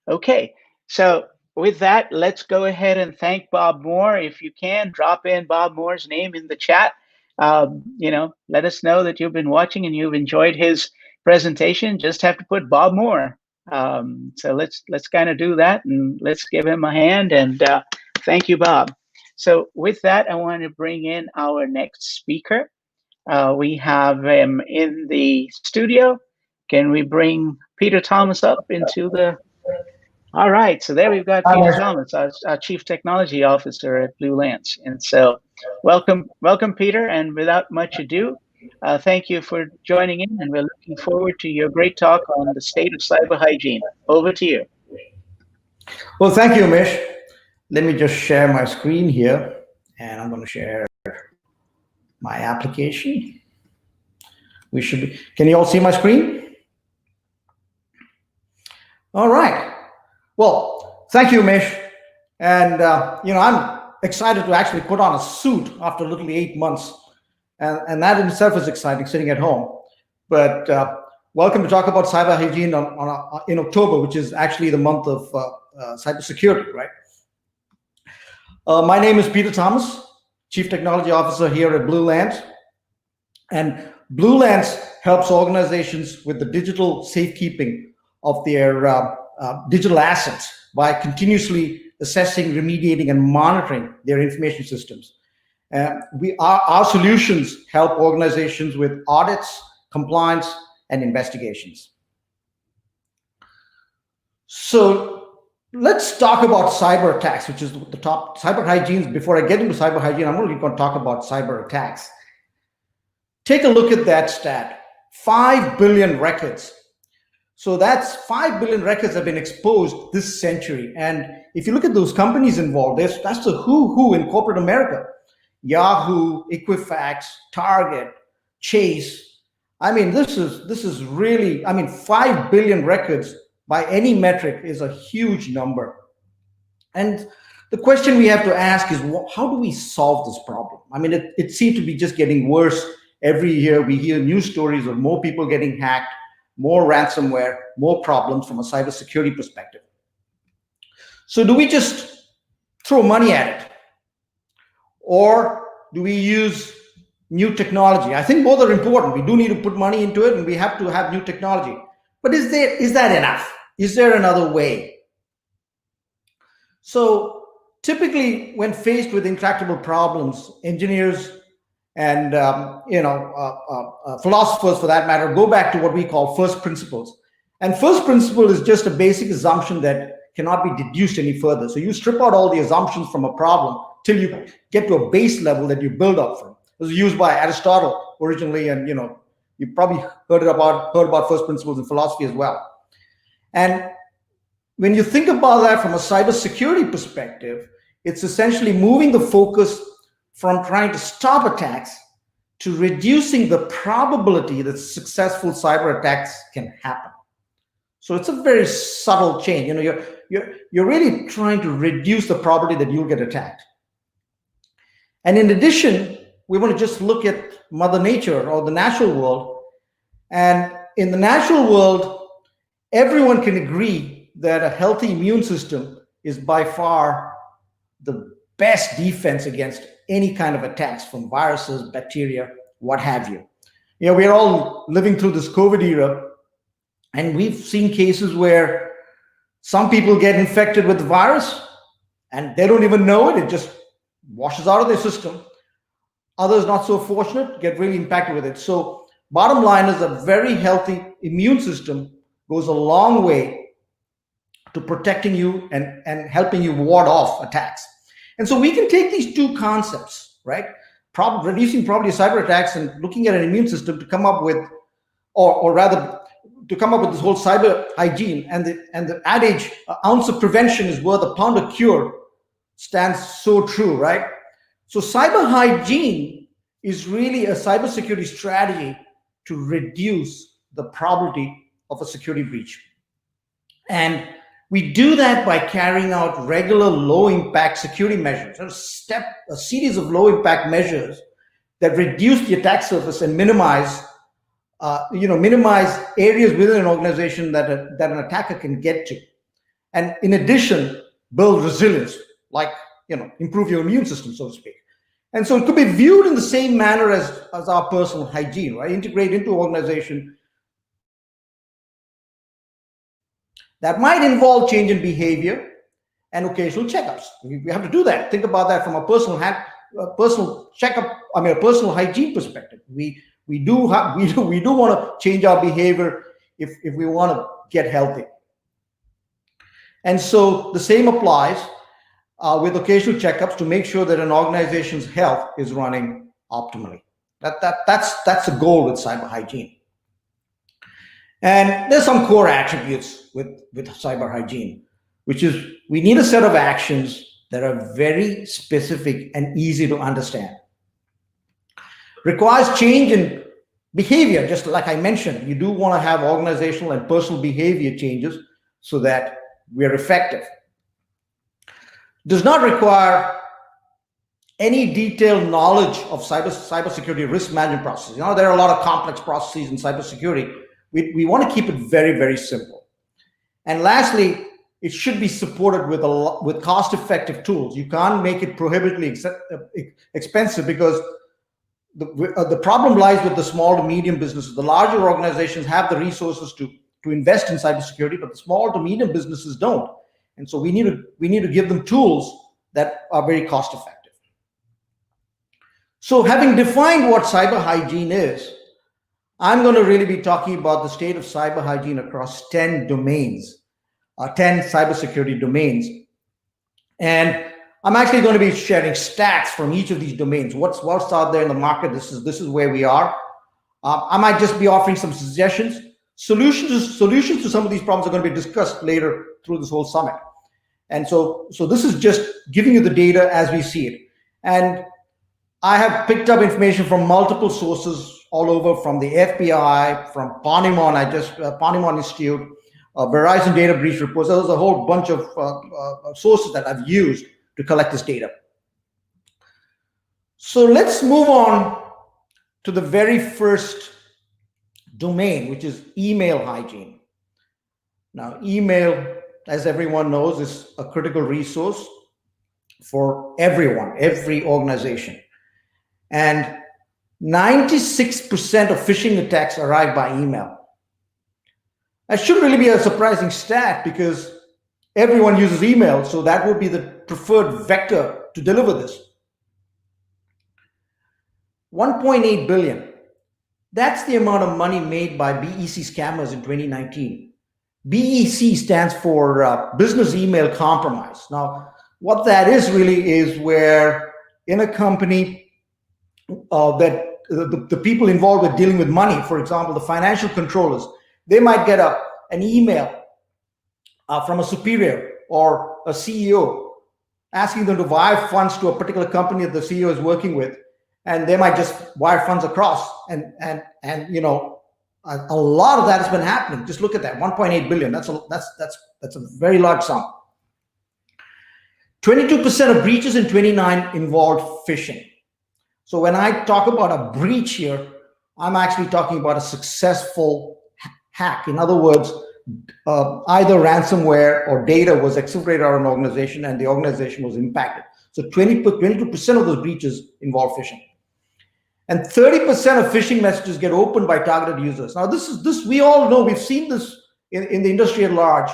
Okay, so with that, let's go ahead and thank Bob Moore. If you can, drop in Bob Moore's name in the chat. Let us know that you've been watching and you've enjoyed his presentation. Just have to put Bob Moore. So let's kind of do that, and let's give him a hand, and thank you, Bob. So with that, I want to bring in our next speaker. We have him in the studio. Can we bring Peter Thomas up into the... All right, so there we've got Peter Thomas, our Chief Technology Officer at Blue Lance. And so welcome, Peter, and without much ado, thank you for joining in, and we're looking forward to your great talk on the state of cyber hygiene. Over to you. Well, thank you, Umesh. Let me just share my screen here, and I'm going to share my application. We should be... Can you all see my screen? All right. Well, thank you, Umesh. And I'm excited to actually put on a suit after literally 8 months. And that in itself is exciting, sitting at home. But welcome to talk about cyber hygiene in October, which is actually the month of cybersecurity, right? My name is Peter Thomas, Chief Technology Officer here at Blue Lance. And Blue Lance helps organizations with the digital safekeeping of their digital assets by continuously assessing, remediating, and monitoring their information systems. Our solutions help organizations with audits, compliance, and investigations. So let's talk about cyber attacks, which is the top. Cyber hygiene. Before I get into cyber hygiene, I'm only going to talk about cyber attacks. Take a look at that stat: 5 billion records. So that's 5 billion records have been exposed this century. And if you look at those companies involved, that's the who in corporate America: Yahoo, Equifax, Target, Chase. I mean, this is really, I mean, 5 billion records by any metric is a huge number. And the question we have to ask is, how do we solve this problem? I mean, it seems to be just getting worse every year. We hear news stories of more people getting hacked, more ransomware, more problems from a cybersecurity perspective. So do we just throw money at it? Or do we use new technology? I think both are important. We do need to put money into it, and we have to have new technology. But is that enough? Is there another way? So typically, when faced with intractable problems, engineers and philosophers, for that matter, go back to what we call first principles. And first principle is just a basic assumption that cannot be deduced any further. So you strip out all the assumptions from a problem till you get to a base level that you build up from. It was used by Aristotle originally, and you probably heard about first principles in philosophy as well. And when you think about that from a cybersecurity perspective, it's essentially moving the focus from trying to stop attacks to reducing the probability that successful cyber attacks can happen. So it's a very subtle change. You're really trying to reduce the probability that you'll get attacked. And in addition, we want to just look at Mother Nature or the natural world. And in the natural world, everyone can agree that a healthy immune system is by far the best defense against any kind of attacks from viruses, bacteria, what have you. We're all living through this COVID era, and we've seen cases where some people get infected with the virus and they don't even know it. It just washes out of their system. Others, not so fortunate, get really impacted with it. So bottom line is, a very healthy immune system goes a long way to protecting you and helping you ward off attacks. And so we can take these two concepts, right? Reducing probability of cyber attacks and looking at an immune system to come up with, or rather, to come up with this whole cyber hygiene. And the adage, an ounce of prevention is worth a pound of cure, stands so true, right? So cyber hygiene is really a cybersecurity strategy to reduce the probability of a security breach. And we do that by carrying out regular low-impact security measures, a series of low-impact measures that reduce the attack surface and minimize areas within an organization that an attacker can get to. And in addition, build resilience, like improve your immune system, so to speak. And so it could be viewed in the same manner as our personal hygiene, right? Integrate into organization. That might involve change in behavior and occasional checkups. We have to do that. Think about that from a personal checkup. I mean, a personal hygiene perspective. We do want to change our behavior if we want to get healthy. And so the same applies with occasional checkups to make sure that an organization's health is running optimally. That's the goal with cyber hygiene. And there's some core attributes with cyber hygiene, which is we need a set of actions that are very specific and easy to understand. Requires change in behavior, just like I mentioned. You do want to have organizational and personal behavior changes so that we're effective. Does not require any detailed knowledge of cybersecurity risk management processes. There are a lot of complex processes in cybersecurity. We want to keep it very, very simple. And lastly, it should be supported with cost-effective tools. You can't make it prohibitively expensive, because the problem lies with the small to medium businesses. The larger organizations have the resources to invest in cybersecurity, but the small to medium businesses don't. And so we need to give them tools that are very cost effective. So having defined what cyber hygiene is, I'm going to really be talking about the state of cyber hygiene across 10 domains, 10 cybersecurity domains. And I'm actually going to be sharing stats from each of these domains. What's out there in the market? This is where we are. I might just be offering some suggestions. Solutions to some of these problems are going to be discussed later through this whole summit. And so this is just giving you the data as we see it. And I have picked up information from multiple sources all over, from the FBI, from Ponemon, Ponemon Institute, Verizon data breach reports. So there's a whole bunch of sources that I've used to collect this data. So let's move on to the very first domain, which is email hygiene. Now, email, as everyone knows, is a critical resource for everyone, every organization. And 96% of phishing attacks arrive by email. That shouldn't really be a surprising stat because everyone uses email, so that would be the preferred vector to deliver this. 1.8 billion. That's the amount of money made by BEC scammers in 2019. BEC stands for Business Email Compromise. Now, what that is really is where in a company that the people involved with dealing with money, for example, the financial controllers, they might get an email from a superior or a CEO asking them to wire funds to a particular company that the CEO is working with, and they might just wire funds across. And you know, a lot of that has been happening. Just look at that, 1.8 billion. That's a very large sum. 22% of breaches in 2019 involved phishing. So when I talk about a breach here, I'm actually talking about a successful hack. In other words, either ransomware or data was exfiltrated out of an organization and the organization was impacted. So 22% of those breaches involve phishing. And 30% of phishing messages get opened by targeted users. Now, this we all know, we've seen this in the industry at large.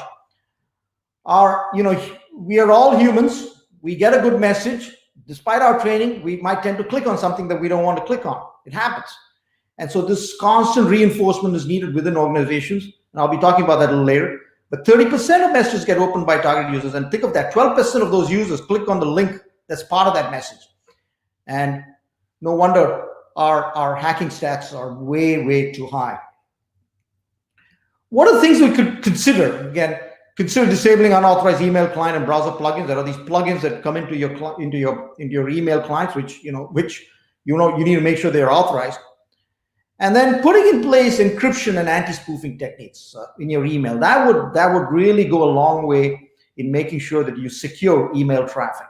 We are all humans. We get a good message. Despite our training, we might tend to click on something that we don't want to click on. It happens. And so this constant reinforcement is needed within organizations. And I'll be talking about that a little later. But 30% of messages get opened by target users. And think of that, 12% of those users click on the link that's part of that message. And no wonder our hacking stats are way, way too high. What are the things we could consider? Again, consider disabling unauthorized email client and browser plugins. There are these plugins that come into your email clients, which you need to make sure they are authorized. And then putting in place encryption and anti-spoofing techniques in your email. That would really go a long way in making sure that you secure email traffic.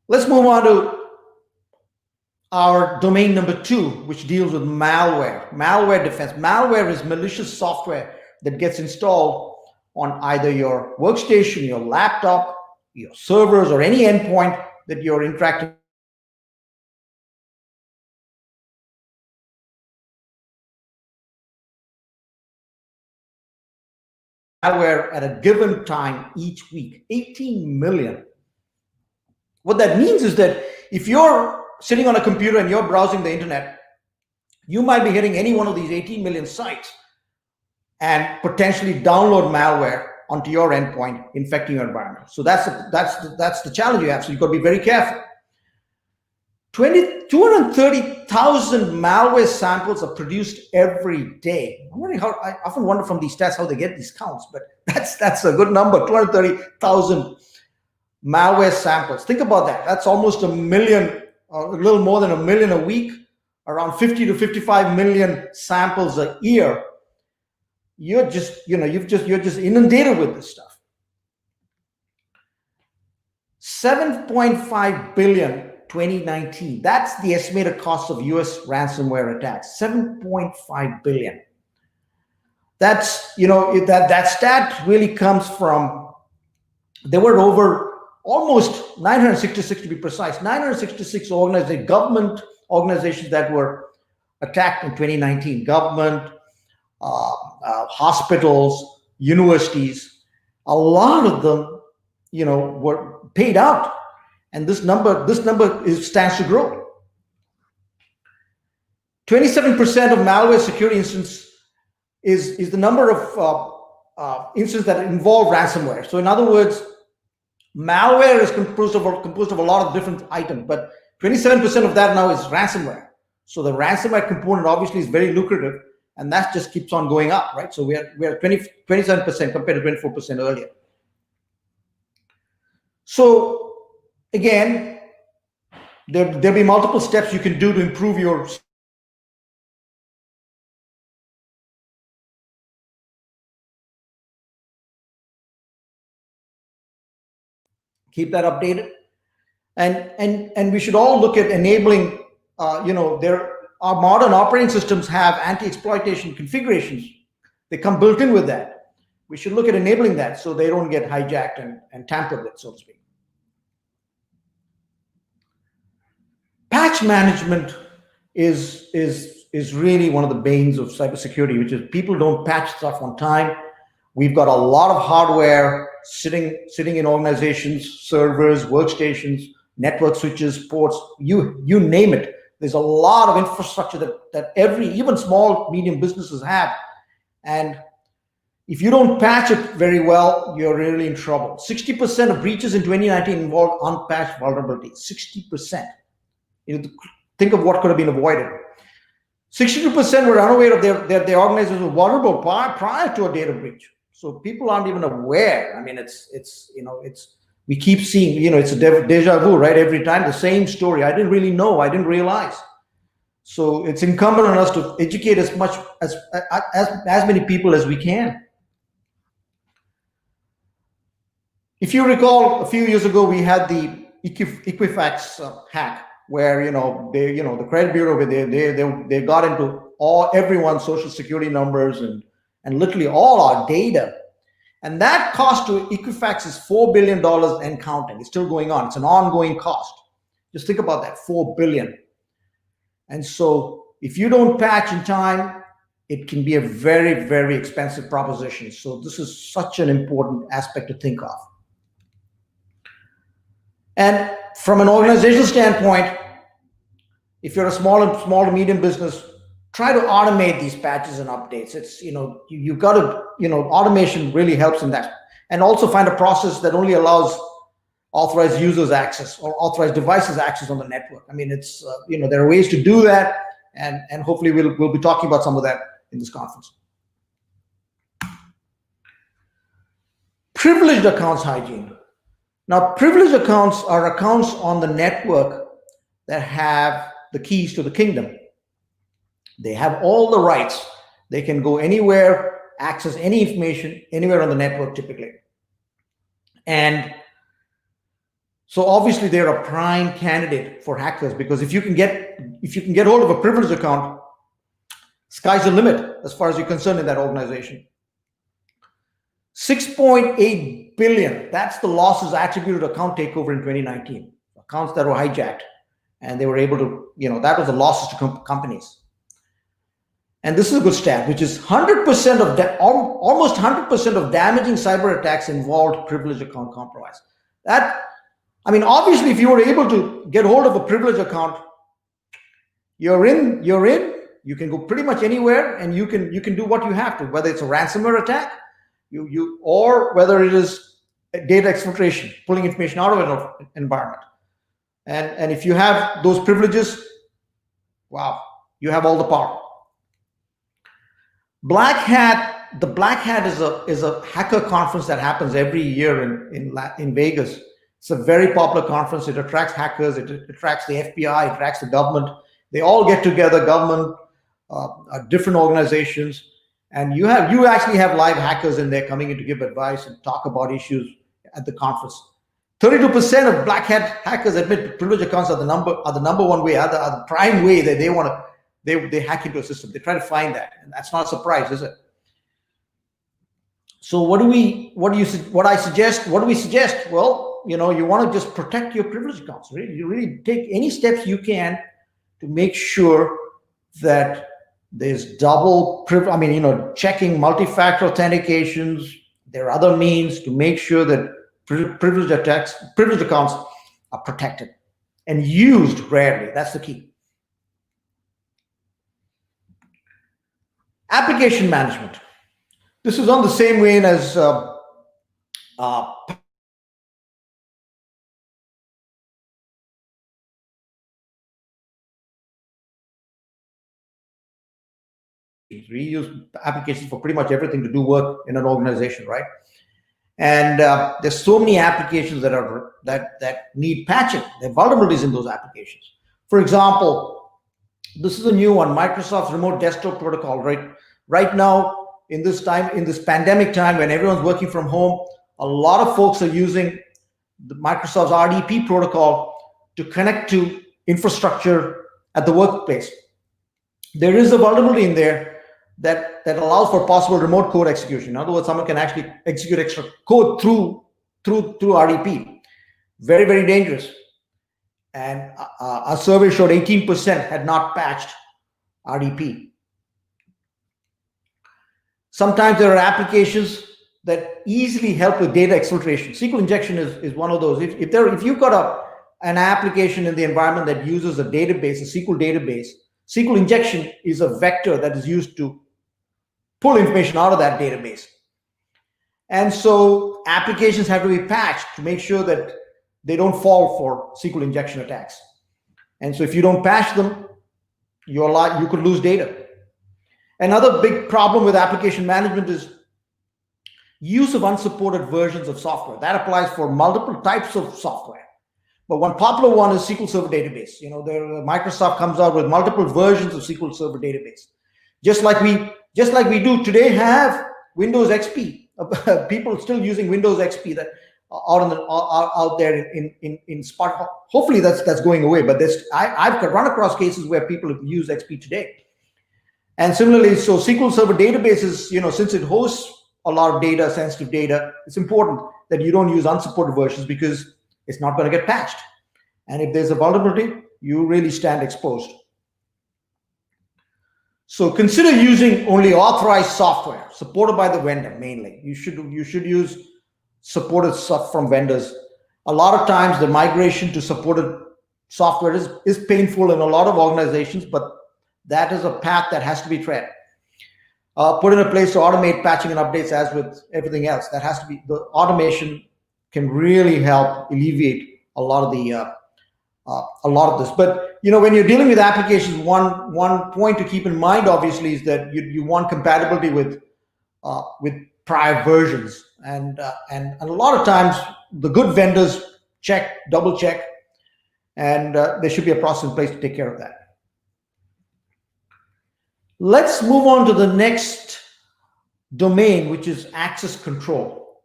Let's move on to our domain number 2, which deals with malware. Malware defense. Malware is malicious software that gets installed on either your workstation, your laptop, your servers, or any endpoint that you're interacting with. Malware at a given time each week, 18 million. What that means is that if you're sitting on a computer and you're browsing the internet, you might be hitting any one of these 18 million sites and potentially download malware onto your endpoint, infecting your environment. So that's the challenge you have. So you've got to be very careful. 230,000 malware samples are produced every day. I'm wondering I often wonder from these stats how they get these counts, but that's a good number, 230,000 malware samples. Think about that. That's almost a million, or a little more than a million a week, around 50 to 55 million samples a year. You're just inundated with this stuff. 7.5 billion 2019. That's the estimated cost of US ransomware attacks. 7.5 billion. That's, that stat really comes from, there were over almost 966 to be precise, 966 government organizations that were attacked in 2019. Government, hospitals, universities, a lot of them, were paid out, and this number stands to grow. 27% of malware security incidents is the number of incidents that involve ransomware. So in other words, malware is composed of a lot of different items, but 27% of that now is ransomware. So the ransomware component obviously is very lucrative, and that just keeps on going up, right? So we are 27% compared to 24% earlier. So again, there'll be multiple steps you can do to improve your keep that updated, and we should all look at enabling. Our modern operating systems have anti-exploitation configurations. They come built in with that. We should look at enabling that so they don't get hijacked and tampered with, so to speak. Patch management is really one of the banes of cybersecurity, which is people don't patch stuff on time. We've got a lot of hardware sitting in organizations, servers, workstations, network switches, ports, you name it. There's a lot of infrastructure that even small, medium businesses have. And if you don't patch it very well, you're really in trouble. 60% of breaches in 2019 involved unpatched vulnerabilities. 60%. Think of what could have been avoided. 62% were unaware of their organizations were vulnerable prior to a data breach. So people aren't even aware. I mean, we keep seeing, it's a deja vu, right? Every time the same story. I didn't really know. I didn't realize. So it's incumbent on us to educate as many people as we can. If you recall, a few years ago, we had the Equifax hack, where the credit bureau, they got into everyone's social security numbers and literally all our data. And that cost to Equifax is $4 billion and counting. It's still going on. It's an ongoing cost. Just think about that, $4 billion. And so if you don't patch in time, it can be a very, very expensive proposition. So this is such an important aspect to think of. And from an organizational standpoint, if you're a small to medium business, try to automate these patches and updates. It's, you've got to, automation really helps in that. And also find a process that only allows authorized users access or authorized devices access on the network. I mean, it's, there are ways to do that. And hopefully we'll be talking about some of that in this conference. Privileged accounts hygiene. Now, privileged accounts are accounts on the network that have the keys to the kingdom. They have all the rights. They can go anywhere, access any information, anywhere on the network typically. And so obviously they're a prime candidate for hackers, because if you can get hold of a privileged account, sky's the limit as far as you're concerned in that organization. 6.8 billion, that's the losses attributed to account takeover in 2019. Accounts that were hijacked, and they were able to, that was the losses to companies. And this is a good stat, which is 100% of almost 100% of damaging cyber attacks involved privileged account compromise. Obviously, if you were able to get hold of a privileged account, you're in. You can go pretty much anywhere, and you can do what you have to, whether it's a ransomware attack, or whether it is data exfiltration, pulling information out of an environment. And if you have those privileges, wow, you have all the power. The Black Hat is a hacker conference that happens every year in Vegas. It's a very popular conference. It attracts hackers. It attracts the FBI. It attracts the government. They all get together, government, different organizations, and you actually have live hackers in there coming in to give advice and talk about issues at the conference. 32% of Black Hat hackers admit privileged accounts are the number one way, are the prime way that they hack into a system. They try to find that, and that's not a surprise, is it? So what do we suggest? Well, you want to just protect your privileged accounts. Really, you really take any steps you can to make sure that There's checking multi-factor authentications. There are other means to make sure that privileged accounts are protected and used rarely. That's the key. Application management. This is on the same vein as we use applications for pretty much everything to do work in an organization, right? And there's so many applications that need patching. There are vulnerabilities in those applications. For example, this is a new one, Microsoft's remote desktop protocol. Right now, in this pandemic time, when everyone's working from home, a lot of folks are using the Microsoft's RDP protocol to connect to infrastructure at the workplace. There is a vulnerability in there that allows for possible remote code execution. In other words, someone can actually execute extra code through RDP. Very, very dangerous. And a survey showed 18% had not patched RDP. Sometimes there are applications that easily help with data exfiltration. SQL injection is one of those. If you've got an application in the environment that uses a database, a SQL database, SQL injection is a vector that is used to pull information out of that database. And so applications have to be patched to make sure that they don't fall for SQL injection attacks. And so if you don't patch them, you could lose data. Another big problem with application management is use of unsupported versions of software. That applies for multiple types of software. But one popular one is SQL Server Database. Microsoft comes out with multiple versions of SQL Server Database. Just like we do today have Windows XP. People still using Windows XP that out there in Spark. Hopefully that's going away. But I've run across cases where people have used XP today. And similarly, so SQL Server Databases, since it hosts a lot of data, sensitive data, it's important that you don't use unsupported versions because it's not going to get patched. And if there's a vulnerability, you really stand exposed. So consider using only authorized software supported by the vendor mainly. You should use supported stuff from vendors. A lot of times the migration to supported software is painful in a lot of organizations, but that is a path that has to be tread. Put in a place to automate patching and updates. As with everything else, that has to be, the automation can really help alleviate a lot of this. But when you're dealing with applications, one point to keep in mind obviously is that you want compatibility with prior versions, and a lot of times the good vendors double check, and there should be a process in place to take care of that. Let's move on to the next domain, which is access control.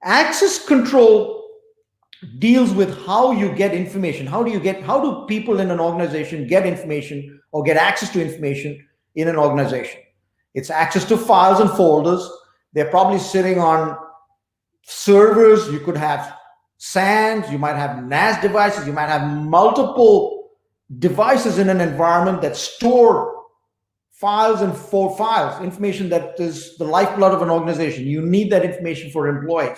Access control deals with how you get information. How do people in an organization get information or get access to information in an organization? It's access to files and folders. They're probably sitting on servers. You could have SANs, you might have NAS devices, you might have multiple devices in an environment that store files and files, information that is the lifeblood of an organization. You need that information for employees.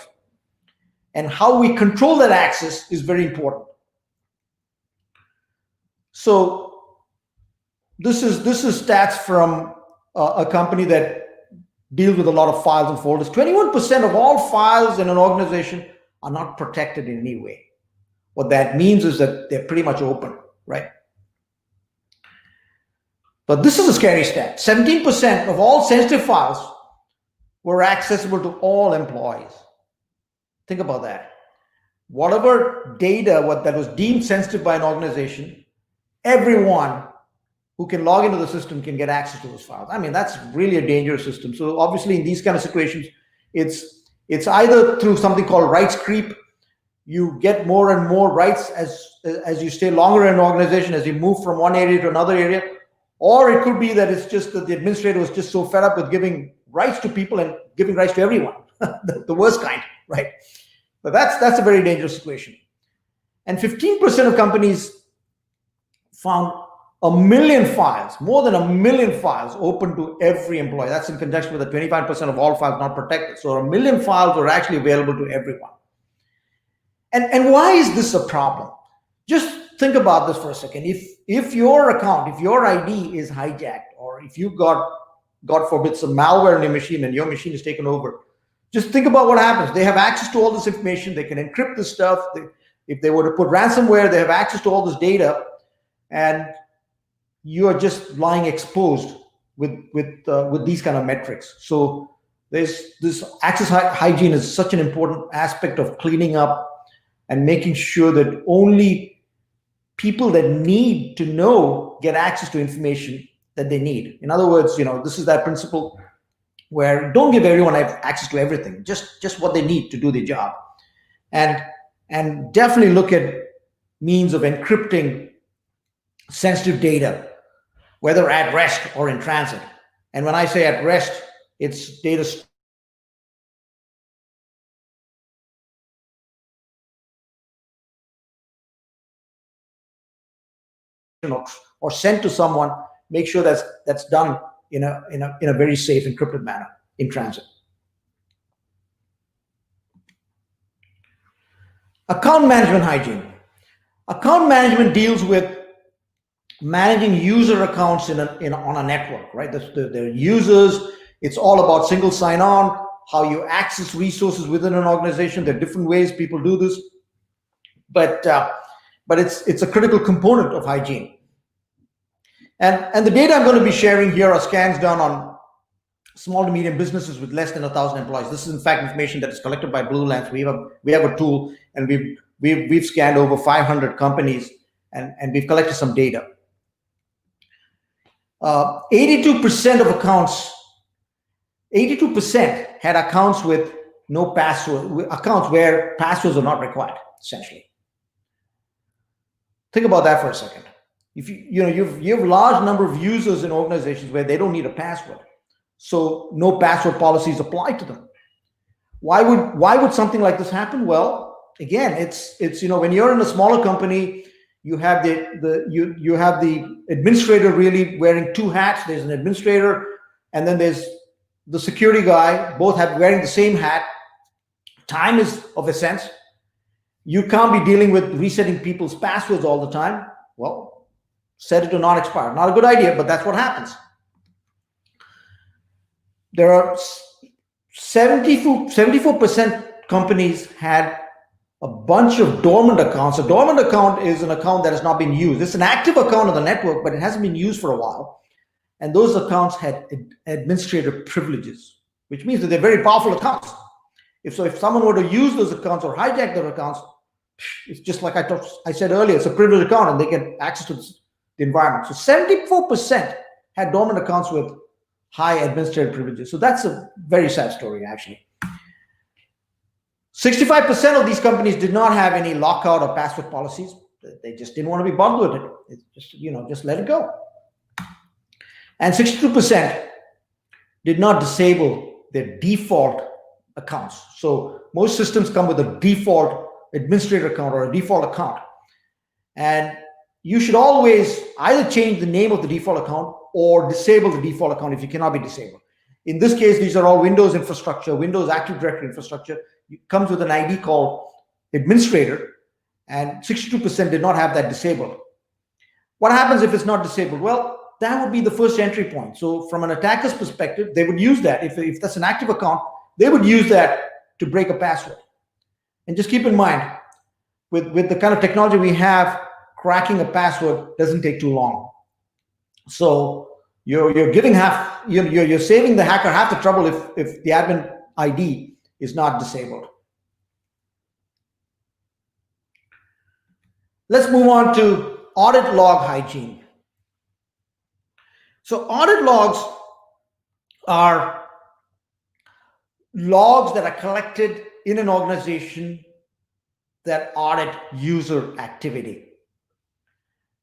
And how we control that access is very important. So this is stats from a company that deals with a lot of files and folders. 21% of all files in an organization are not protected in any way. What that means is that they're pretty much open, right? But this is a scary stat. 17% of all sensitive files were accessible to all employees. Think about that. Whatever data that was deemed sensitive by an organization, everyone who can log into the system can get access to those files. I mean, that's really a dangerous system. So obviously in these kind of situations, it's either through something called rights creep. You get more and more rights as you stay longer in an organization, as you move from one area to another area. Or it could be that it's just that the administrator was just so fed up with giving rights to people and giving rights to everyone, the worst kind, right? But that's a very dangerous situation. And 15% of companies found 1 million files, more than 1 million files open to every employee. That's in conjunction with the 25% of all files not protected. So 1 million files are actually available to everyone. And why is this a problem? Just think about this for a second. If your account, if your ID is hijacked, or if you got, God forbid, some malware in your machine and your machine is taken over, just think about what happens. They have access to all this information. They can encrypt this stuff. If they were to put ransomware, they have access to all this data, and you are just lying exposed with these kind of metrics. So this access hygiene is such an important aspect of cleaning up and making sure that only people that need to know get access to information that they need. In other words, this is that principle where don't give everyone access to everything, just what they need to do their job. And definitely look at means of encrypting sensitive data, whether at rest or in transit. And when I say at rest, it's data or sent to someone. Make sure that's done in a very safe, encrypted manner in transit. Account management hygiene. Account management deals with managing user accounts on a network, right? The users, it's all about single sign-on, how you access resources within an organization. There are different ways people do this, but it's a critical component of hygiene. And the data I'm going to be sharing here are scans done on small to medium businesses with less than 1,000 employees. This is in fact information that is collected by Blue Lens. We have a tool, and we've scanned over 500 companies, and we've collected some data. 82% of accounts, 82% had accounts with no password, accounts where passwords are not required, essentially. Think about that for a second. If you have a large number of users in organizations where they don't need a password, so no password policies apply to them. Why would something like this happen? Well, again, it's when you're in a smaller company, you have the administrator really wearing two hats. There's an administrator, and then there's the security guy, both wearing the same hat. Time is of essence. You can't be dealing with resetting people's passwords all the time. Well, set it to not expire. Not a good idea, but that's what happens. There are 74% companies had a bunch of dormant accounts. A dormant account is an account that has not been used. It's an active account on the network, but it hasn't been used for a while. And those accounts had administrator privileges, which means that they're very powerful accounts. If someone were to use those accounts or hijack their accounts, it's just like I said earlier, it's a privileged account and they get access to the environment. So 74% had dormant accounts with high administrative privileges. So that's a very sad story, actually. 65% of these companies did not have any lockout or password policies. They just didn't want to be bothered with it. It's just let it go. And 62% did not disable their default accounts. So most systems come with a default administrator account or a default account. And you should always either change the name of the default account or disable the default account if you cannot be disabled. In this case, these are all Windows infrastructure, Windows Active Directory infrastructure. It comes with an ID called administrator, and 62% did not have that disabled. What happens if it's not disabled? Well, that would be the first entry point. So from an attacker's perspective, they would use that. If that's an active account, they would use that to break a password. And just keep in mind, with the kind of technology we have, cracking a password doesn't take too long. So you're saving the hacker half the trouble if the admin ID is not disabled. Let's move on to audit log hygiene. So audit logs are logs that are collected in an organization that audit user activity.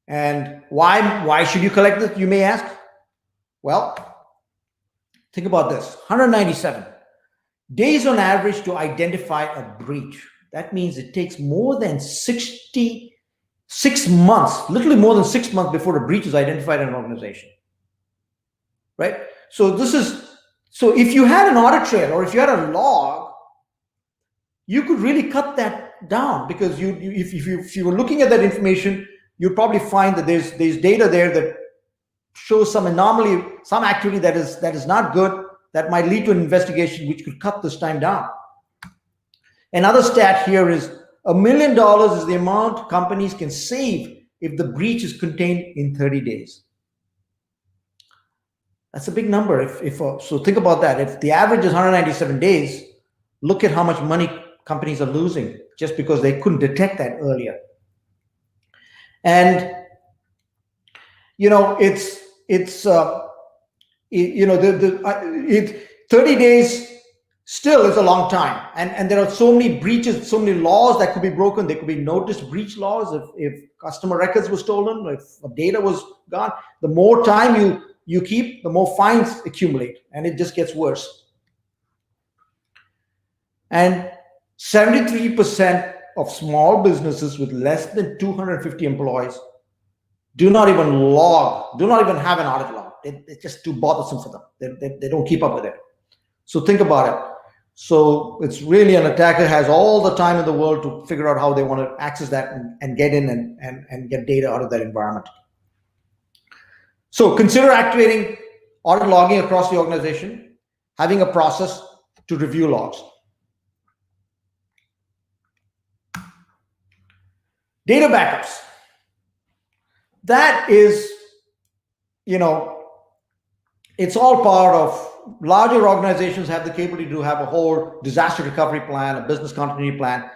And why should you collect this, you may ask? Well, think about this. 197 days on average to identify a breach. That means it takes more than 60 6 months, literally more than 6 months before a breach is identified in an organization, right? So if you had an audit trail or if you had a log, you could really cut that down, because if you were looking at that information, you'd probably find that there's data there that shows some anomaly, some activity that is not good, that might lead to an investigation, which could cut this time down. Another stat here is $1 million is the amount companies can save if the breach is contained in 30 days. That's a big number. So think about that. If the average is 197 days, look at how much money companies are losing just because they couldn't detect that earlier. And it's 30 days still is a long time, and there are so many breaches, so many laws that could be broken. There could be notice breach laws if customer records were stolen, if data was gone. The more time you keep, the more fines accumulate, and it just gets worse. And 73% of small businesses with less than 250 employees do not even have an audit log. It's just too bothersome for them. They don't keep up with it. So think about it. So it's really, an attacker has all the time in the world to figure out how they want to access that and get in and get data out of that environment. So consider activating audit logging across the organization, having a process to review logs. Data backups. That is, it's all part of, larger organizations have the capability to have a whole disaster recovery plan, a business continuity plan.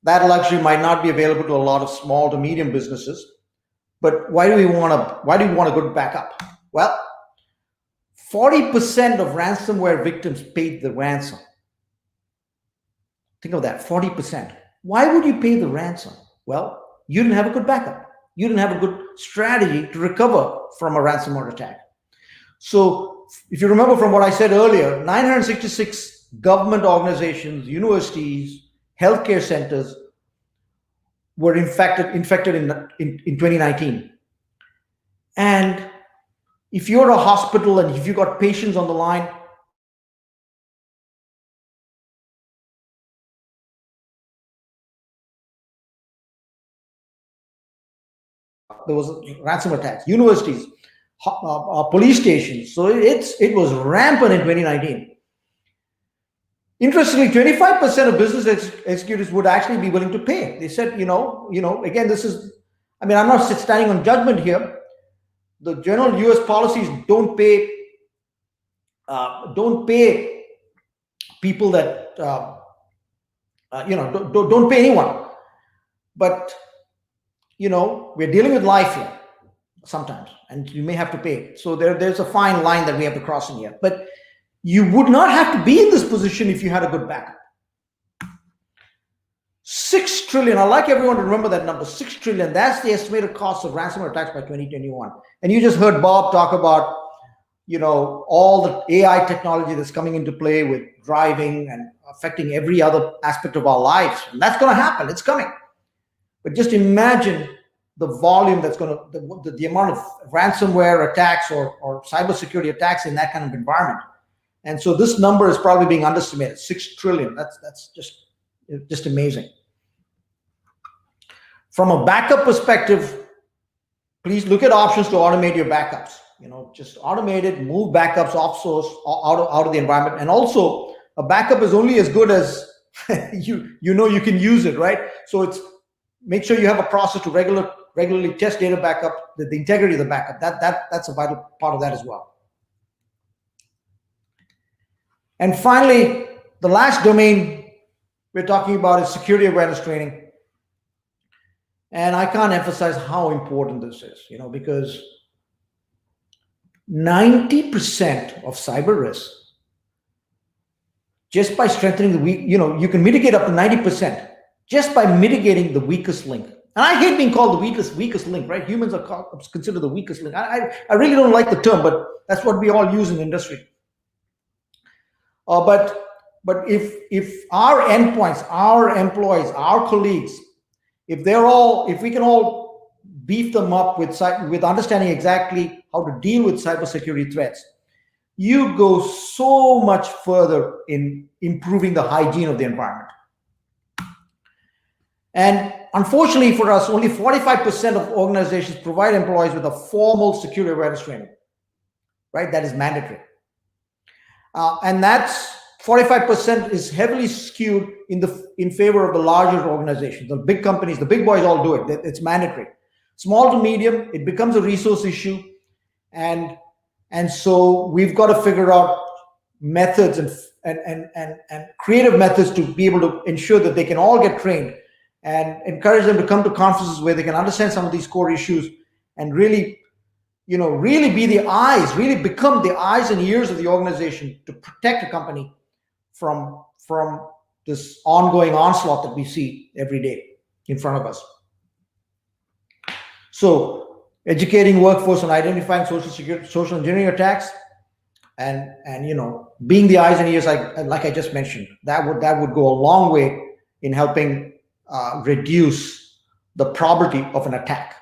That luxury might not be available to a lot of small to medium businesses. But why do we want a good backup? Well, 40% of ransomware victims paid the ransom. Think of that, 40%. Why would you pay the ransom? Well, you didn't have a good backup. You didn't have a good strategy to recover from a ransomware attack. So if you remember from what I said earlier, 966 government organizations, universities, healthcare centers were infected in 2019. And if you're a hospital and if you've got patients on the line, there was ransom attacks, universities, police stations. So it was rampant in 2019. Interestingly, 25% of business executives would actually be willing to pay. They said, again, this is, I'm not standing on judgment here. The general US policies don't pay people that, don't pay anyone. But, we're dealing with life here sometimes, and you may have to pay. So there's a fine line that we have to cross in here. But you would not have to be in this position if you had a good backup. 6 trillion, I'd like everyone to remember that number, 6 trillion. That's the estimated cost of ransomware attacks by 2021. And you just heard Bob talk about, all the AI technology that's coming into play with driving and affecting every other aspect of our lives. And that's going to happen. It's coming. But just imagine the volume that's going to, the amount of ransomware attacks or cybersecurity attacks in that kind of environment. And so this number is probably being underestimated, 6 trillion. That's just amazing. From a backup perspective, please look at options to automate your backups. Just automate it, move backups off source, out of the environment. And also, a backup is only as good as you can use it, right? So it's, make sure you have a process to regularly test data backup, the integrity of the backup. That's a vital part of that as well. And finally, the last domain we're talking about is security awareness training. And I can't emphasize how important this is, because 90% of cyber risks, just by strengthening the weak, you can mitigate up to 90% just by mitigating the weakest link. And I hate being called the weakest link, right? Humans are considered the weakest link. I really don't like the term, but that's what we all use in the industry. But if our endpoints, our employees, our colleagues if we can all beef them up with understanding exactly how to deal with cybersecurity threats, you go so much further in improving the hygiene of the environment. And unfortunately for us, only 45% of organizations provide employees with a formal security awareness training, right? That is mandatory. And that's 45% is heavily skewed in favor of the larger organizations. The big companies, the big boys all do it. It's mandatory. Small to medium, it becomes a resource issue. And so we've got to figure out methods and creative methods to be able to ensure that they can all get trained, and encourage them to come to conferences where they can understand some of these core issues and really be the eyes, really become the eyes and ears of the organization to protect a company from this ongoing onslaught that we see every day in front of us. So educating workforce on identifying social engineering attacks, and being the eyes and ears, like I just mentioned, that would go a long way in helping reduce the probability of an attack.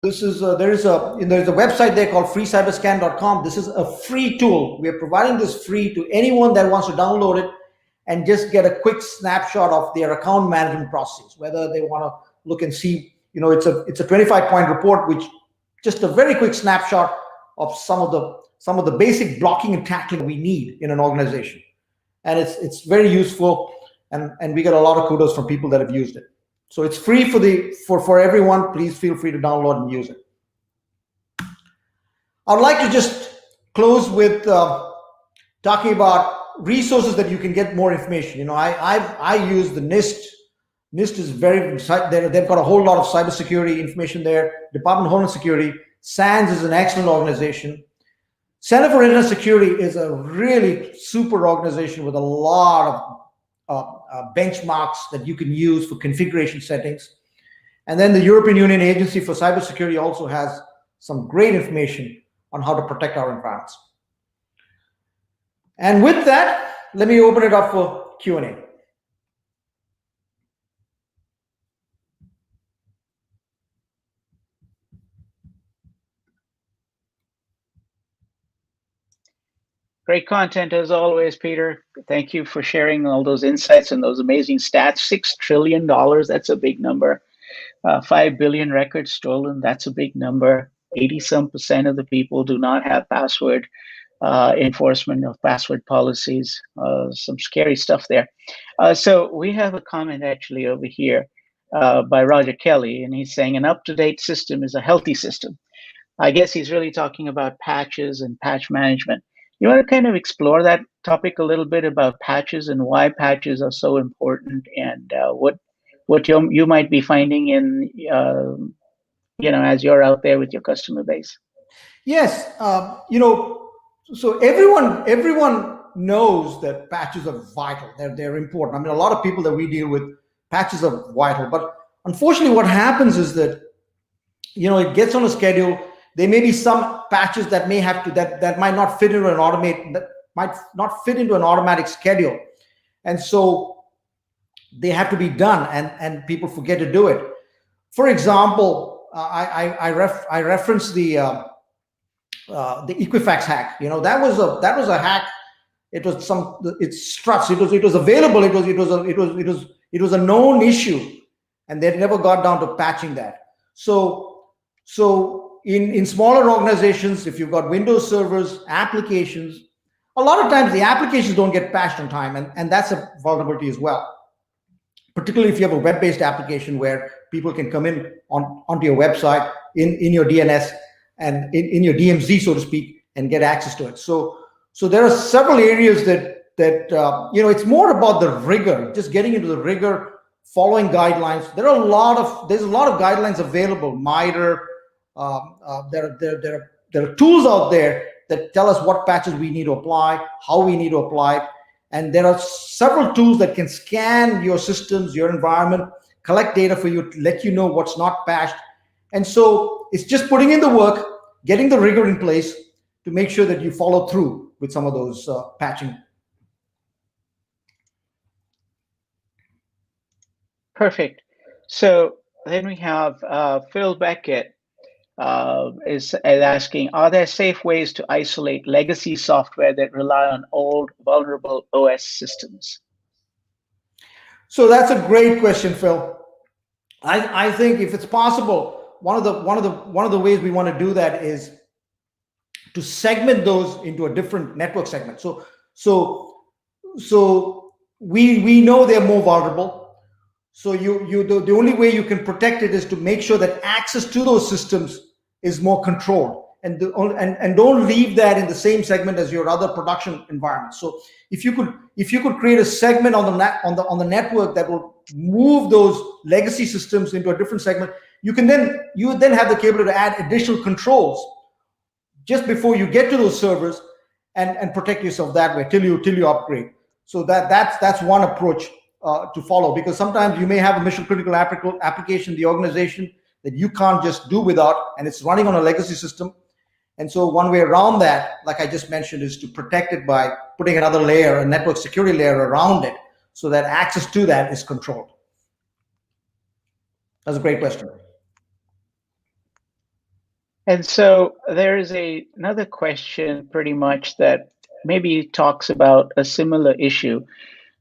There's a website there called freecyberscan.com. This is a free tool. We are providing this free to anyone that wants to download it and just get a quick snapshot of their account management process, whether they want to look and see, it's a 25-point report, which just a very quick snapshot of some of the basic blocking and tackling we need in an organization. And it's very useful, and we get a lot of kudos from people that have used it. So it's free for everyone. Please feel free to download and use it. I'd like to just close with talking about resources that you can get more information. I use the NIST. NIST is they've got a whole lot of cybersecurity information there. Department of Homeland Security. SANS is an excellent organization. Center for Internet Security is a really super organization with a lot of benchmarks that you can use for configuration settings. And then the European Union Agency for Cybersecurity also has some great information on how to protect our environments. And with that, let me open it up for Q&A. Great content as always, Peter. Thank you for sharing all those insights and those amazing stats. $6 trillion, that's a big number. 5 billion records stolen, that's a big number. 80-some% of the people do not have password enforcement of password policies. Some scary stuff there. So we have a comment actually over here by Roger Kelly, and he's saying an up-to-date system is a healthy system. I guess he's really talking about patches and patch management. You want to kind of explore that topic a little bit about patches and why patches are so important, and what you might be finding in as you're out there with your customer base. Yes, so everyone knows that patches are vital. They're important. I mean, a lot of people that we deal with, patches are vital. But unfortunately, what happens is that it gets on a schedule. There may be some patches that may have to that might not fit into an automatic schedule, and so they have to be done, and people forget to do it. For example, I referenced the Equifax hack. That was a hack. It's struts. It was available. It was a known issue, and they never got down to patching that. So in smaller organizations, if you've got Windows servers, applications, a lot of times the applications don't get patched on time, and that's a vulnerability as well. Particularly if you have a web-based application where people can come in onto your website in your DNS and in your DMZ, so to speak, and get access to it. So there are several areas that it's more about the rigor, just getting into the rigor, following guidelines. There's a lot of guidelines available. MITRE. There are tools out there that tell us what patches we need to apply, how we need to apply it. And there are several tools that can scan your systems, your environment, collect data for you, to let you know what's not patched. And so it's just putting in the work, getting the rigor in place, to make sure that you follow through with some of those patching. Perfect. So then we have Phil Beckett is asking, are there safe ways to isolate legacy software that rely on old vulnerable OS systems? So that's a great question, Phil. I think if it's possible, one of the ways we want to do that is to segment those into a different network segment. So we know they're more vulnerable. So the only way you can protect it is to make sure that access to those systems is more controlled, and don't leave that in the same segment as your other production environments. So if you could create a segment on the network that will move those legacy systems into a different segment, you would then have the capability to add additional controls just before you get to those servers, and protect yourself that way till you upgrade. So that's one approach to follow, because sometimes you may have a mission critical application in the organization that you can't just do without, and it's running on a legacy system. And so one way around that, like I just mentioned, is to protect it by putting another layer, a network security layer around it, so that access to that is controlled. That's a great question. And so there is another question pretty much that maybe talks about a similar issue.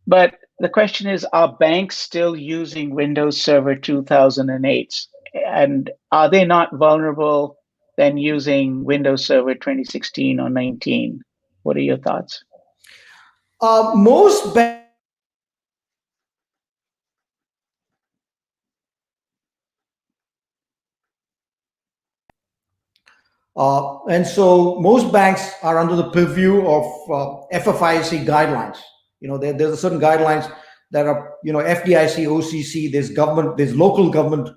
But the question is, are banks still using Windows Server 2008? And are they not vulnerable than using Windows Server 2016 or 19? What are your thoughts? Most banks and so most banks are under the purview of FFIEC guidelines. There's a certain guidelines that are, FDIC, OCC. There's local government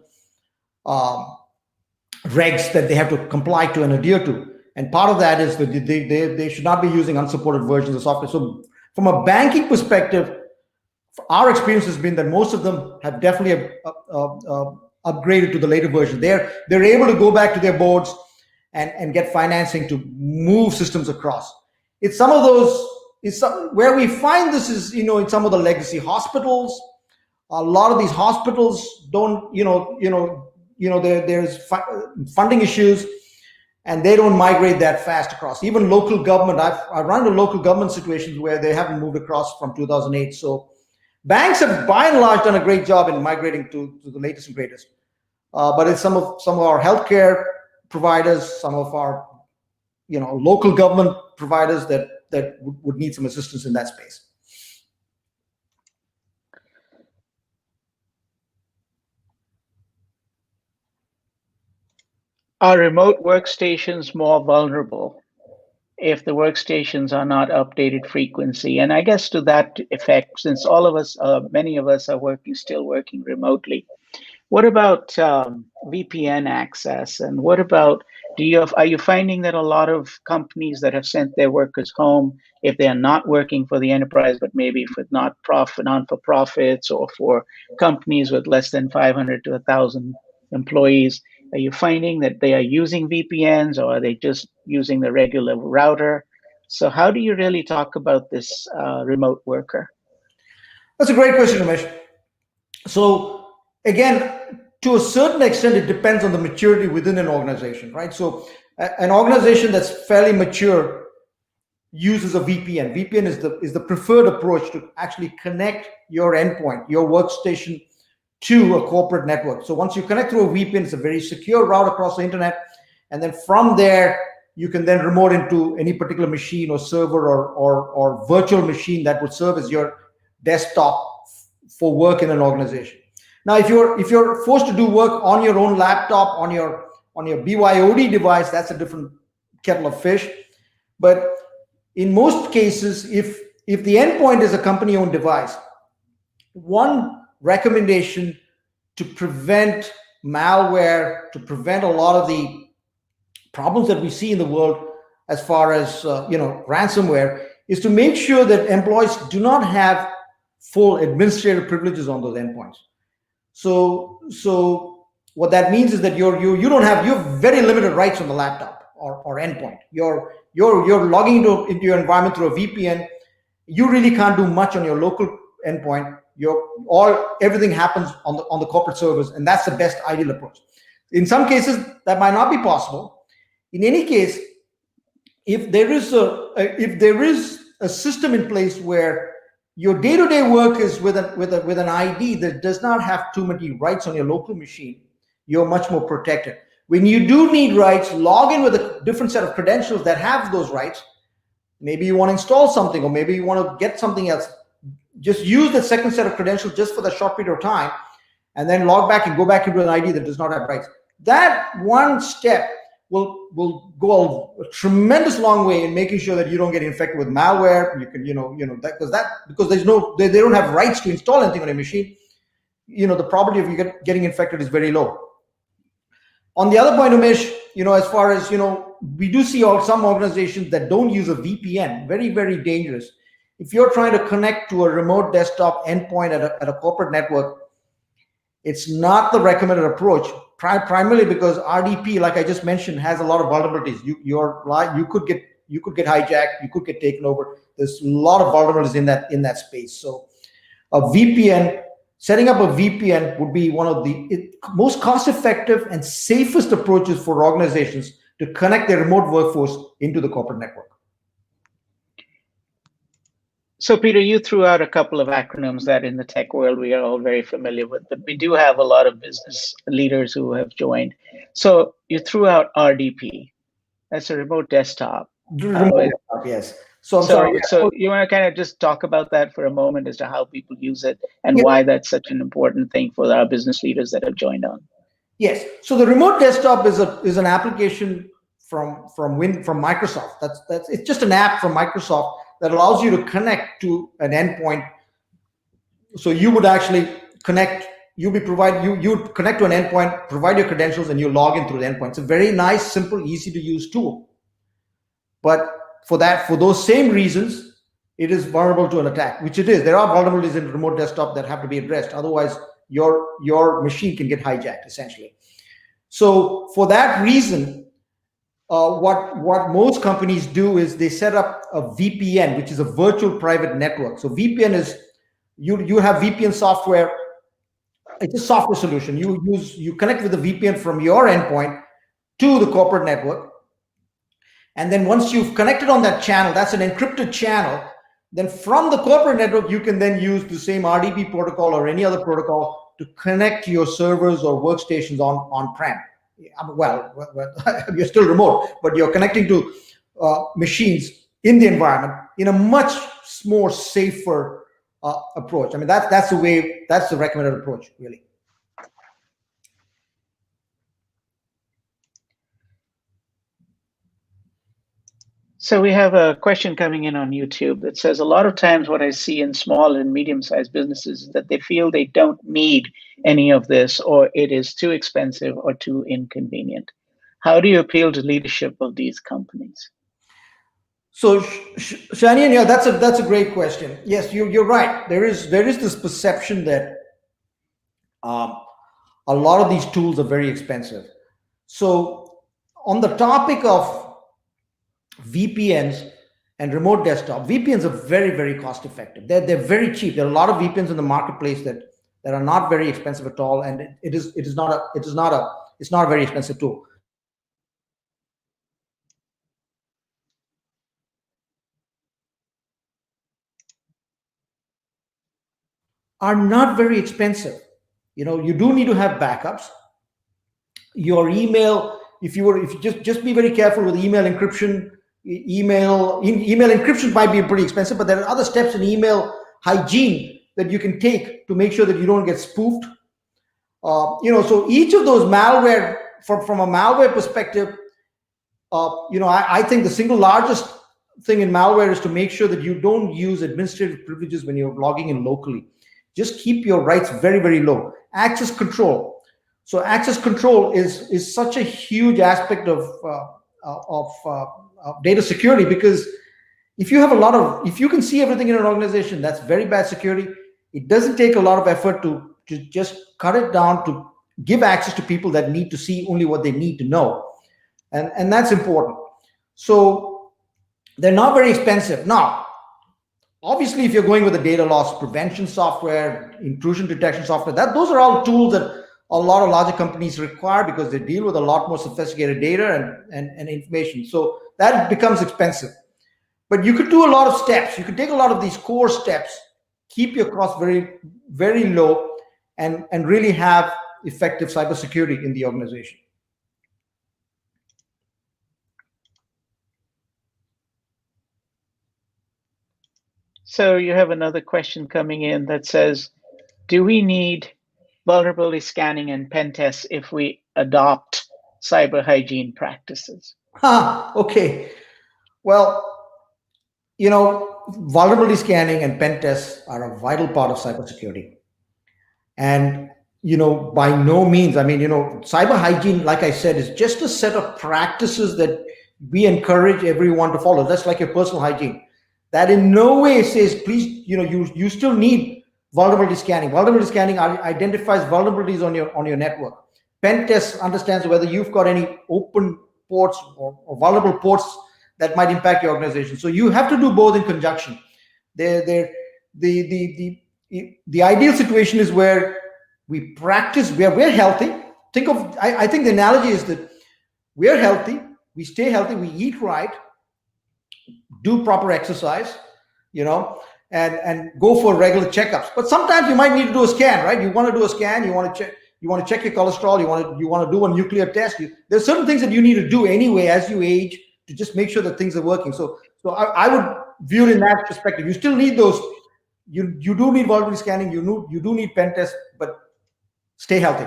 regs that they have to comply to and adhere to. And part of that is that they should not be using unsupported versions of software. So from a banking perspective, our experience has been that most of them have definitely upgraded to the later version. They're able to go back to their boards and get financing to move systems across. It's where we find this is, in some of the legacy hospitals. A lot of these hospitals don't, there's funding issues, and they don't migrate that fast across. Even local government, I've run into local government situations where they haven't moved across from 2008. So banks have, by and large, done a great job in migrating to the latest and greatest. But it's some of our healthcare providers, some of our, local government providers that would need some assistance in that space. Are remote workstations more vulnerable if the workstations are not updated frequency? And I guess to that effect, since many of us are still working remotely, what about VPN access? And what about, are you finding that a lot of companies that have sent their workers home, if they are not working for the enterprise, but maybe for non-for-profits or for companies with less than 500 to 1,000 employees, are you finding that they are using VPNs, or are they just using the regular router? So how do you really talk about this remote worker? That's a great question, Ramesh. So again, to a certain extent, it depends on the maturity within an organization, right? So an organization that's fairly mature uses a VPN. VPN is the preferred approach to actually connect your endpoint, your workstation, to a corporate network. So once you connect through a VPN, it's a very secure route across the internet. And then from there, you can then remote into any particular machine or server or virtual machine that would serve as your desktop for work in an organization. Now, if you're forced to do work on your own laptop, on your BYOD device, that's a different kettle of fish. But in most cases, if the endpoint is a company-owned device, one recommendation to prevent malware, to prevent a lot of the problems that we see in the world as far as ransomware, is to make sure that employees do not have full administrative privileges on those endpoints. So what that means is that you have very limited rights on the laptop, or endpoint. You're logging into your environment through a VPN. You really can't do much on your local endpoint. Everything happens on the corporate servers, and that's the best ideal approach. In some cases, that might not be possible. In any case, if there is a system in place where your day-to-day work is with an ID that does not have too many rights on your local machine, you're much more protected. When you do need rights, log in with a different set of credentials that have those rights. Maybe you want to install something, or maybe you want to get something else. Just use the second set of credentials just for the short period of time, and then log back and go back into an ID that does not have rights. That one step will go a tremendous long way in making sure that you don't get infected with malware. You can, because they don't have rights to install anything on a machine. The probability of you getting infected is very low. On the other point, Umesh, as far as we do see some organizations that don't use a VPN, very, very dangerous. If you're trying to connect to a remote desktop endpoint at a corporate network, it's not the recommended approach. Primarily because RDP, like I just mentioned, has a lot of vulnerabilities. You could get hijacked, you could get taken over. There's a lot of vulnerabilities in that space. So setting up a VPN would be one of the most cost-effective and safest approaches for organizations to connect their remote workforce into the corporate network. So, Peter, you threw out a couple of acronyms that in the tech world we are all very familiar with, but we do have a lot of business leaders who have joined. So you threw out RDP. That's a remote desktop. Yes. So you want to kind of just talk about that for a moment as to how people use it and why that's such an important thing for our business leaders that have joined on. Yes. So the remote desktop is an application from Microsoft. It's just an app from Microsoft that allows you to connect to an endpoint. So you would actually connect. You'd connect to an endpoint, provide your credentials, and you log in through the endpoint. It's a very nice, simple, easy to use tool. But for those same reasons, it is vulnerable to an attack, which it is. There are vulnerabilities in remote desktop that have to be addressed. Otherwise, your machine can get hijacked, essentially. So for that reason, what most companies do is they set up a VPN, which is a virtual private network. So VPN is you have VPN software. It's a software solution. You connect with the VPN from your endpoint to the corporate network. And then once you've connected on that channel, that's an encrypted channel, then from the corporate network, you can then use the same RDP protocol or any other protocol to connect to your servers or workstations on-prem. Well, you're still remote, but you're connecting to machines in the environment in a much more safer approach. I mean, that's the recommended approach, really. So we have a question coming in on YouTube that says, a lot of times what I see in small and medium-sized businesses is that they feel they don't need any of this, or it is too expensive or too inconvenient. How do you appeal to leadership of these companies? So, Shanian, that's a great question. Yes, you're right. There is this perception that a lot of these tools are very expensive. So, on the topic of VPNs and remote desktop, VPNs are very, very cost effective. They're very cheap. There are a lot of VPNs in the marketplace that are not very expensive at all, and it's not a very expensive tool. Are not very expensive. You do need to have backups. Your email, if you just be very careful with email encryption. Email encryption might be pretty expensive, but there are other steps in email hygiene that you can take to make sure that you don't get spoofed. So each of those malware, from a malware perspective, I think the single largest thing in malware is to make sure that you don't use administrative privileges when you're logging in locally. Just keep your rights very, very low. Access control. So access control is such a huge aspect of data security, because if you can see everything in an organization, that's very bad security. It doesn't take a lot of effort to just cut it down to give access to people that need to see only what they need to know. and that's important. So they're not very expensive. Now, obviously, if you're going with the data loss prevention software, intrusion detection software, those are all tools that a lot of larger companies require because they deal with a lot more sophisticated data and information. So that becomes expensive. But you could do a lot of steps. You could take a lot of these core steps, keep your costs very, very low, and really have effective cybersecurity in the organization. So you have another question coming in that says, do we need vulnerability scanning and pen tests if we adopt cyber hygiene practices? Okay. Well, vulnerability scanning and pen tests are a vital part of cybersecurity. And, by no means, cyber hygiene, like I said, is just a set of practices that we encourage everyone to follow. That's like your personal hygiene. That in no way says, please, you still need vulnerability scanning. Vulnerability scanning identifies vulnerabilities on your network. Pen test understands whether you've got any open ports or vulnerable ports that might impact your organization. So you have to do both in conjunction. The ideal situation is where we practice, where we're healthy. I think the analogy is that we're healthy, we stay healthy, we eat right, do proper exercise, and go for regular checkups. But sometimes you might need to do a scan, right? You want to do a scan, you want to check your cholesterol, you want to do a nuclear test. There's certain things that you need to do anyway as you age to just make sure that things are working. So I would view it in that perspective. You still need those. You do need vulnerability scanning. You do need pen tests, but stay healthy.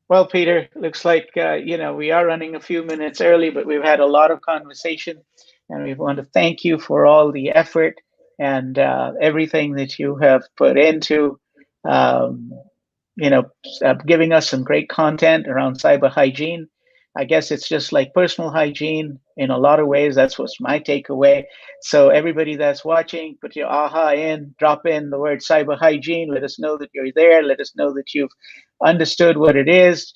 Well, Peter, looks like we are running a few minutes early, but we've had a lot of conversation, and we want to thank you for all the effort and everything that you have put into giving us some great content around cyber hygiene. I guess it's just like personal hygiene in a lot of ways. That's what's my takeaway. So everybody that's watching, put your aha in, drop in the word cyber hygiene. Let us know that you're there. Let us know that you've understood what it is.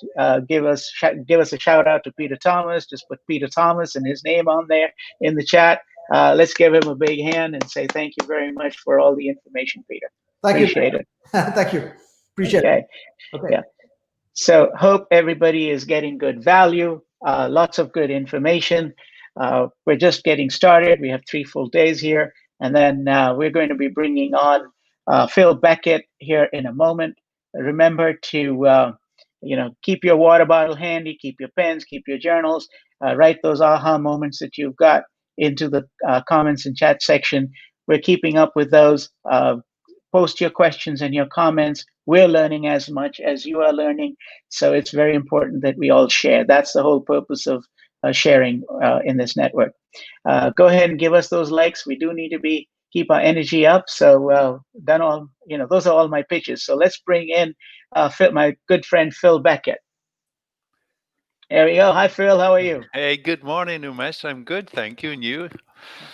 Give us a shout out to Peter Thomas. Just put Peter Thomas and his name on there in the chat. Let's give him a big hand and say thank you very much for all the information, Peter. Appreciate it. Thank you. Appreciate it. Okay. Yeah. So hope everybody is getting good value, lots of good information. We're just getting started. We have 3 full days here. And then we're going to be bringing on Phil Beckett here in a moment. Remember to, keep your water bottle handy, keep your pens, keep your journals, write those aha moments that you've got into the comments and chat section. We're keeping up with those. Post your questions and your comments. We're learning as much as you are learning. So it's very important that we all share. That's the whole purpose of sharing in this network. Go ahead and give us those likes. We do need to keep our energy up. So those are all my pitches. So let's bring in my good friend, Phil Beckett. There we go. Hi, Phil. How are you? Hey, good morning, Umesh. I'm good, thank you. And you?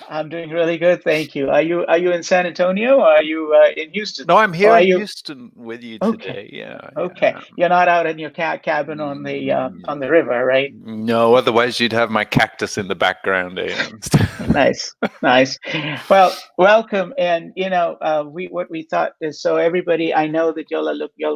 I'm doing really good, thank you. Are you in San Antonio or are you in Houston? No, I'm here in Houston with you today. Yeah. Okay. You're not out in your cabin on the river, right? No, otherwise you'd have my cactus in the background. Nice. Well, welcome. And what we thought is, so everybody, I know that y'all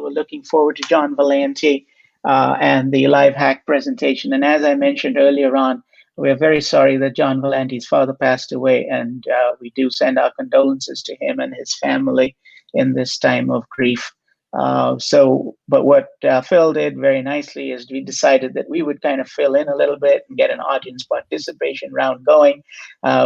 were looking forward to John Valenti and the live hack presentation. And as I mentioned earlier on, we're very sorry that John Valenti's father passed away, and we do send our condolences to him and his family in this time of grief. But what Phil did very nicely is we decided that we would kind of fill in a little bit and get an audience participation round going.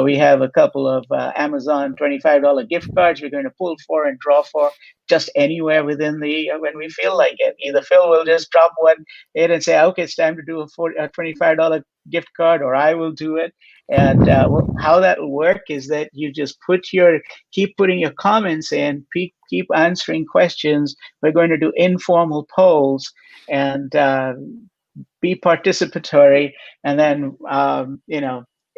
We have a couple of Amazon $25 gift cards we're going to pull for and draw for just anywhere within when we feel like it. Either Phil will just drop one in and say, okay, it's time to do a $25 gift card, or I will do it. And how that will work is that you just keep putting your comments in, keep answering questions. We're going to do informal polls and be participatory. And then,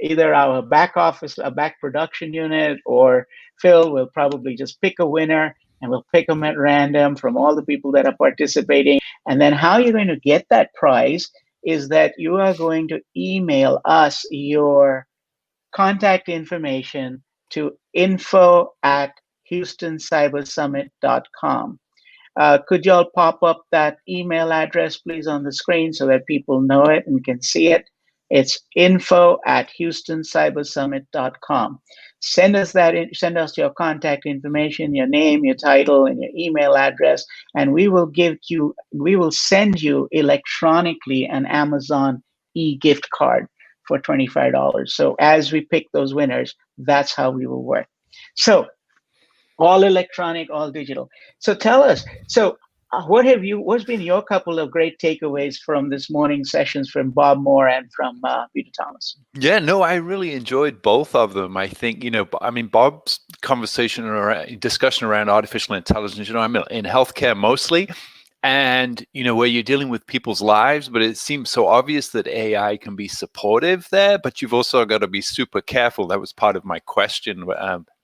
either our back office, a back production unit, or Phil will probably just pick a winner, and we'll pick them at random from all the people that are participating. And then how you're going to get that prize is that you are going to email us your contact information to info@houstoncybersummit.com. Could y'all pop up that email address, please, on the screen so that people know it and can see it? It's info@houstoncybersummit.com. Send us send us your contact information, your name, your title, and your email address, and we will send you electronically an Amazon e-gift card for $25. So as we pick those winners, that's how we will work. So all electronic, all digital. So tell us, what's been your couple of great takeaways from this morning's sessions from Bob Moore and from Peter Thomas? Yeah, no, I really enjoyed both of them. I think, Bob's discussion around artificial intelligence, I'm in healthcare mostly, and, where you're dealing with people's lives, but it seems so obvious that AI can be supportive there, but you've also got to be super careful. That was part of my question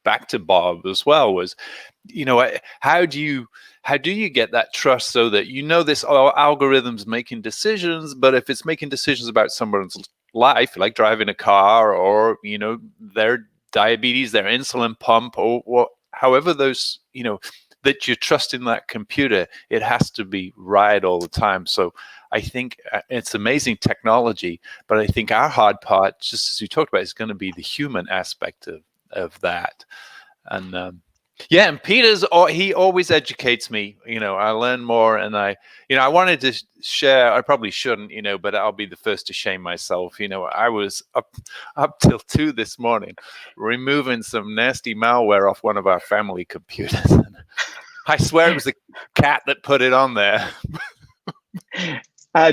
back to Bob as well, was, how do you get that trust so that this algorithm's making decisions, but if it's making decisions about someone's life, like driving a car or their diabetes, their insulin pump, or however those that you trust in that computer, it has to be right all the time. So I think it's amazing technology, but I think our hard part, just as you talked about, is going to be the human aspect of that. And and Peter's, he always educates me. I learn more, and I wanted to share. I probably shouldn't, but I'll be the first to shame myself. I was up till 2 this morning removing some nasty malware off one of our family computers. I swear it was the cat that put it on there.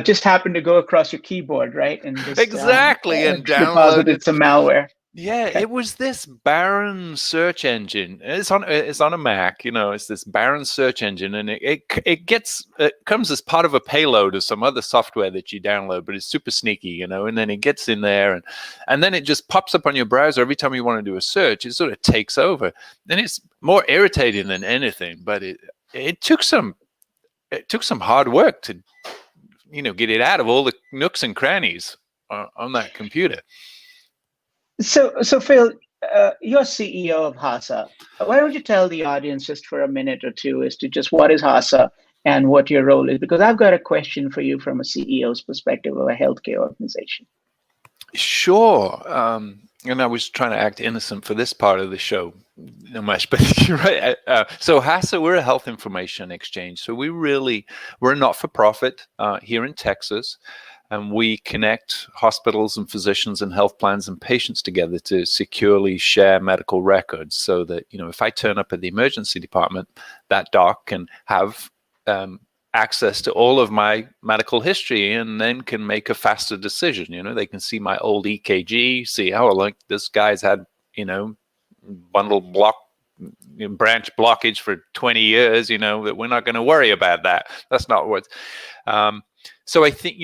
Just happened to go across your keyboard, right? And just, exactly, and deposited some malware. Yeah, it was this barren search engine. It's on a Mac, it's this barren search engine, and it comes as part of a payload of some other software that you download, but it's super sneaky, and then it gets in there, and then it just pops up on your browser every time you want to do a search. It sort of takes over, and it's more irritating than anything. But it took some hard work to get it out of all the nooks and crannies on that computer. So Phil, you're CEO of HASA. Why don't you tell the audience just for a minute or two as to just what is HASA and what your role is? Because I've got a question for you from a CEO's perspective of a healthcare organization. Sure. And I was trying to act innocent for this part of the show, Umesh, but you're right. So HASA, we're a health information exchange. So we're a not-for-profit here in Texas. And we connect hospitals and physicians and health plans and patients together to securely share medical records so that, if I turn up at the emergency department, that doc can have access to all of my medical history and then can make a faster decision. They can see my old EKG, see, this guy's had, branch blockage for 20 years, that we're not going to worry about that. That's not what... So I think,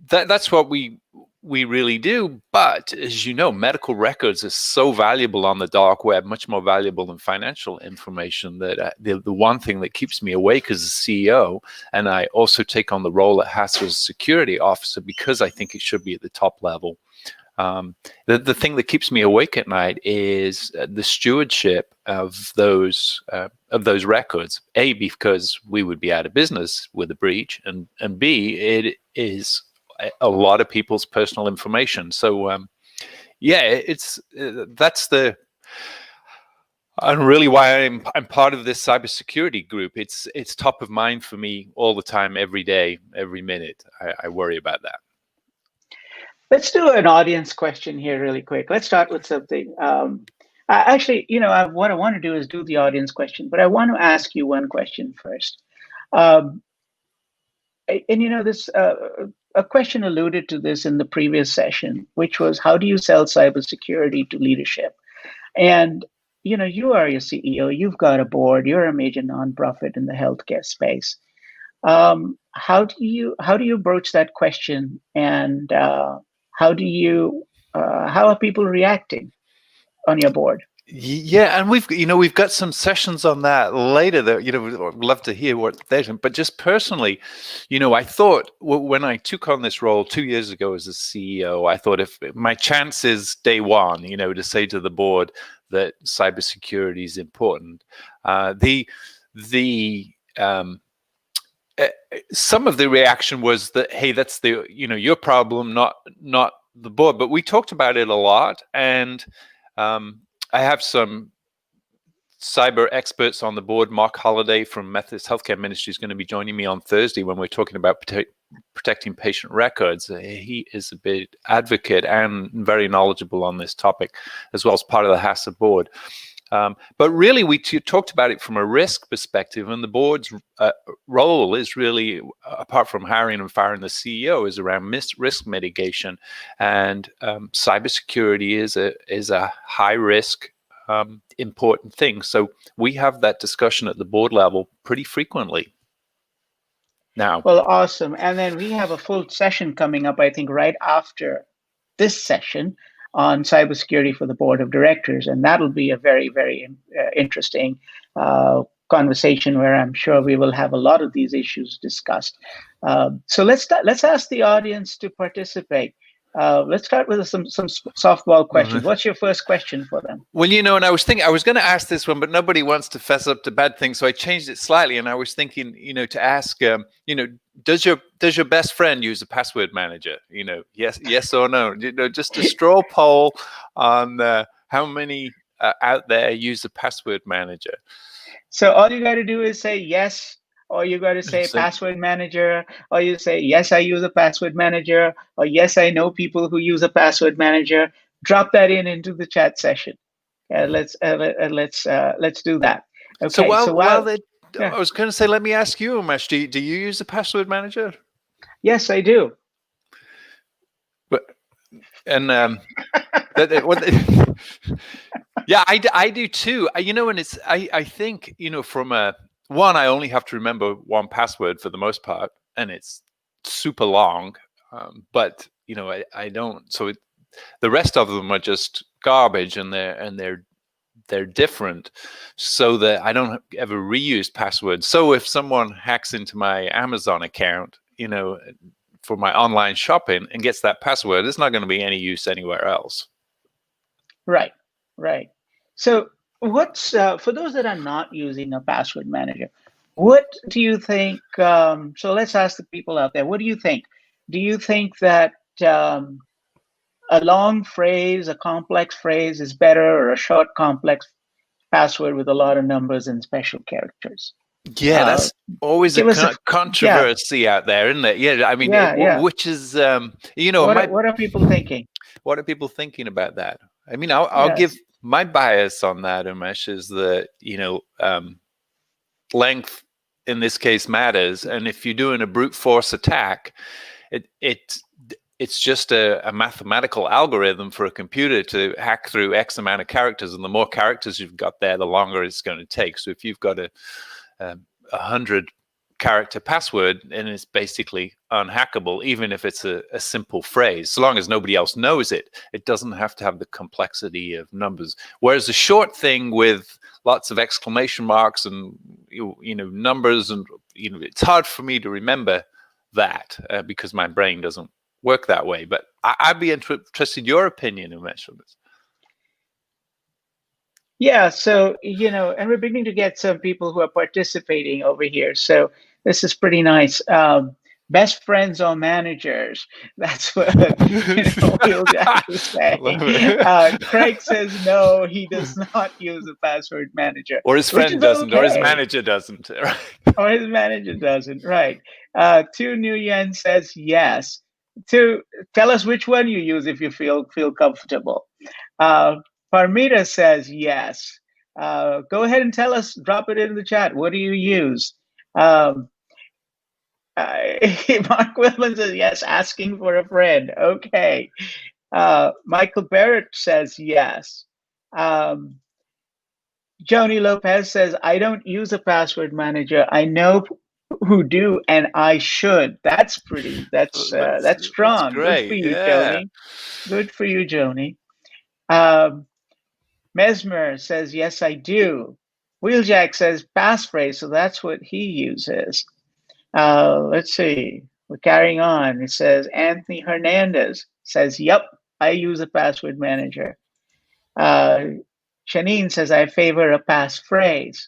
that's what we really do. But as you know, medical records are so valuable on the dark web, much more valuable than financial information, that the one thing that keeps me awake as a CEO, and I also take on the role at HASA as a security officer because I think it should be at the top level. The thing that keeps me awake at night is the stewardship of those records. A, because we would be out of business with a breach, and B, it is a lot of people's personal information. So that's and really why I'm part of this cybersecurity group. It's top of mind for me all the time, every day, every minute. I worry about that. Let's do an audience question here really quick. Let's start with something. Actually, what I want to do is do the audience question, but I want to ask you one question first. A question alluded to this in the previous session, which was, how do you sell cybersecurity to leadership? And, you are your CEO, you've got a board, you're a major nonprofit in the healthcare space. How do you broach that question? And how are people reacting on your board? Yeah, and we've got some sessions on that later that we'd love to hear what they're doing. But just personally, I thought when I took on this role 2 years ago as a CEO, I thought if my chances day one, to say to the board that cybersecurity is important, some of the reaction was that, hey, that's your problem, not the board. But we talked about it a lot, and I have some cyber experts on the board. Mark Holliday from Methodist Healthcare Ministry is going to be joining me on Thursday when we're talking about protecting patient records. He is a big advocate and very knowledgeable on this topic, as well as part of the HACCP board. But really, we talked about it from a risk perspective, and the board's role is really, apart from hiring and firing the CEO, is around risk mitigation. And cybersecurity is a high risk, important thing. So we have that discussion at the board level pretty frequently now. Well, awesome. And then we have a full session coming up, I think, right after this session on cybersecurity for the board of directors, and that'll be a very, very interesting conversation where I'm sure we will have a lot of these issues discussed. So let's ask the audience to participate. Let's start with some softball questions. What's your first question for them? Well, and I was thinking I was going to ask this one, but nobody wants to fess up to bad things, so I changed it slightly. And I was thinking, to ask, does your best friend use a password manager? Yes or no? Just a straw poll on how many out there use a password manager. So all you got to do is say yes, or you got to say password manager, or you say, yes, I use a password manager, or yes, I know people who use a password manager. Drop that into the chat session. Let's do that. Okay. So while I was going to say, let me ask you, Umesh, do you use a password manager? Yes, I do. Yeah, I do too. And it's I think from one, I only have to remember one password for the most part, and it's super long. But I don't. So the rest of them are just garbage, and they're different, so that I don't ever reuse passwords. So if someone hacks into my Amazon account, for my online shopping and gets that password, it's not going to be any use anywhere else. Right. So what's for those that are not using a password manager, what do you think? So let's ask the people out there, what do you think? Do you think that a long phrase, a complex phrase is better, or a short, complex password with a lot of numbers and special characters? Yeah, that's always a controversy out there, isn't it? Yeah, I mean, which is, what are people thinking? What are people thinking about that? I mean, I'll give my bias on that, Umesh, is that, length in this case matters. And if you're doing a brute force attack, it's just a mathematical algorithm for a computer to hack through X amount of characters. And the more characters you've got there, the longer it's going to take. So if you've got a 100-character password, and it's basically unhackable, even if it's a simple phrase, so long as nobody else knows it. It doesn't have to have the complexity of numbers. Whereas a short thing with lots of exclamation marks and numbers, and it's hard for me to remember that because my brain doesn't work that way. But I'd be interested in your opinion, Umesh, on this. Yeah, so, and we're beginning to get some people who are participating over here. So this is pretty nice. Best friends or managers. That's what we'll have to say. Craig says no, he does not use a password manager. Or his friend doesn't, or his manager doesn't. Right? Or his manager doesn't, right. Tu Nguyen says yes. Tell us which one you use if you feel comfortable. Parmita says yes. Go ahead and tell us, drop it in the chat. What do you use? Mark Whitman says yes, asking for a friend. Okay. Michael Barrett says yes. Joni Lopez says, I don't use a password manager. I know who do, and I should. That's strong. That's great. Good for you, Joni. Good for you, Joni. Mesmer says, yes, I do. Wheeljack says passphrase, so that's what he uses. Let's see. We're carrying on. It says Anthony Hernandez says, yep, I use a password manager. Shanine says, I favor a passphrase.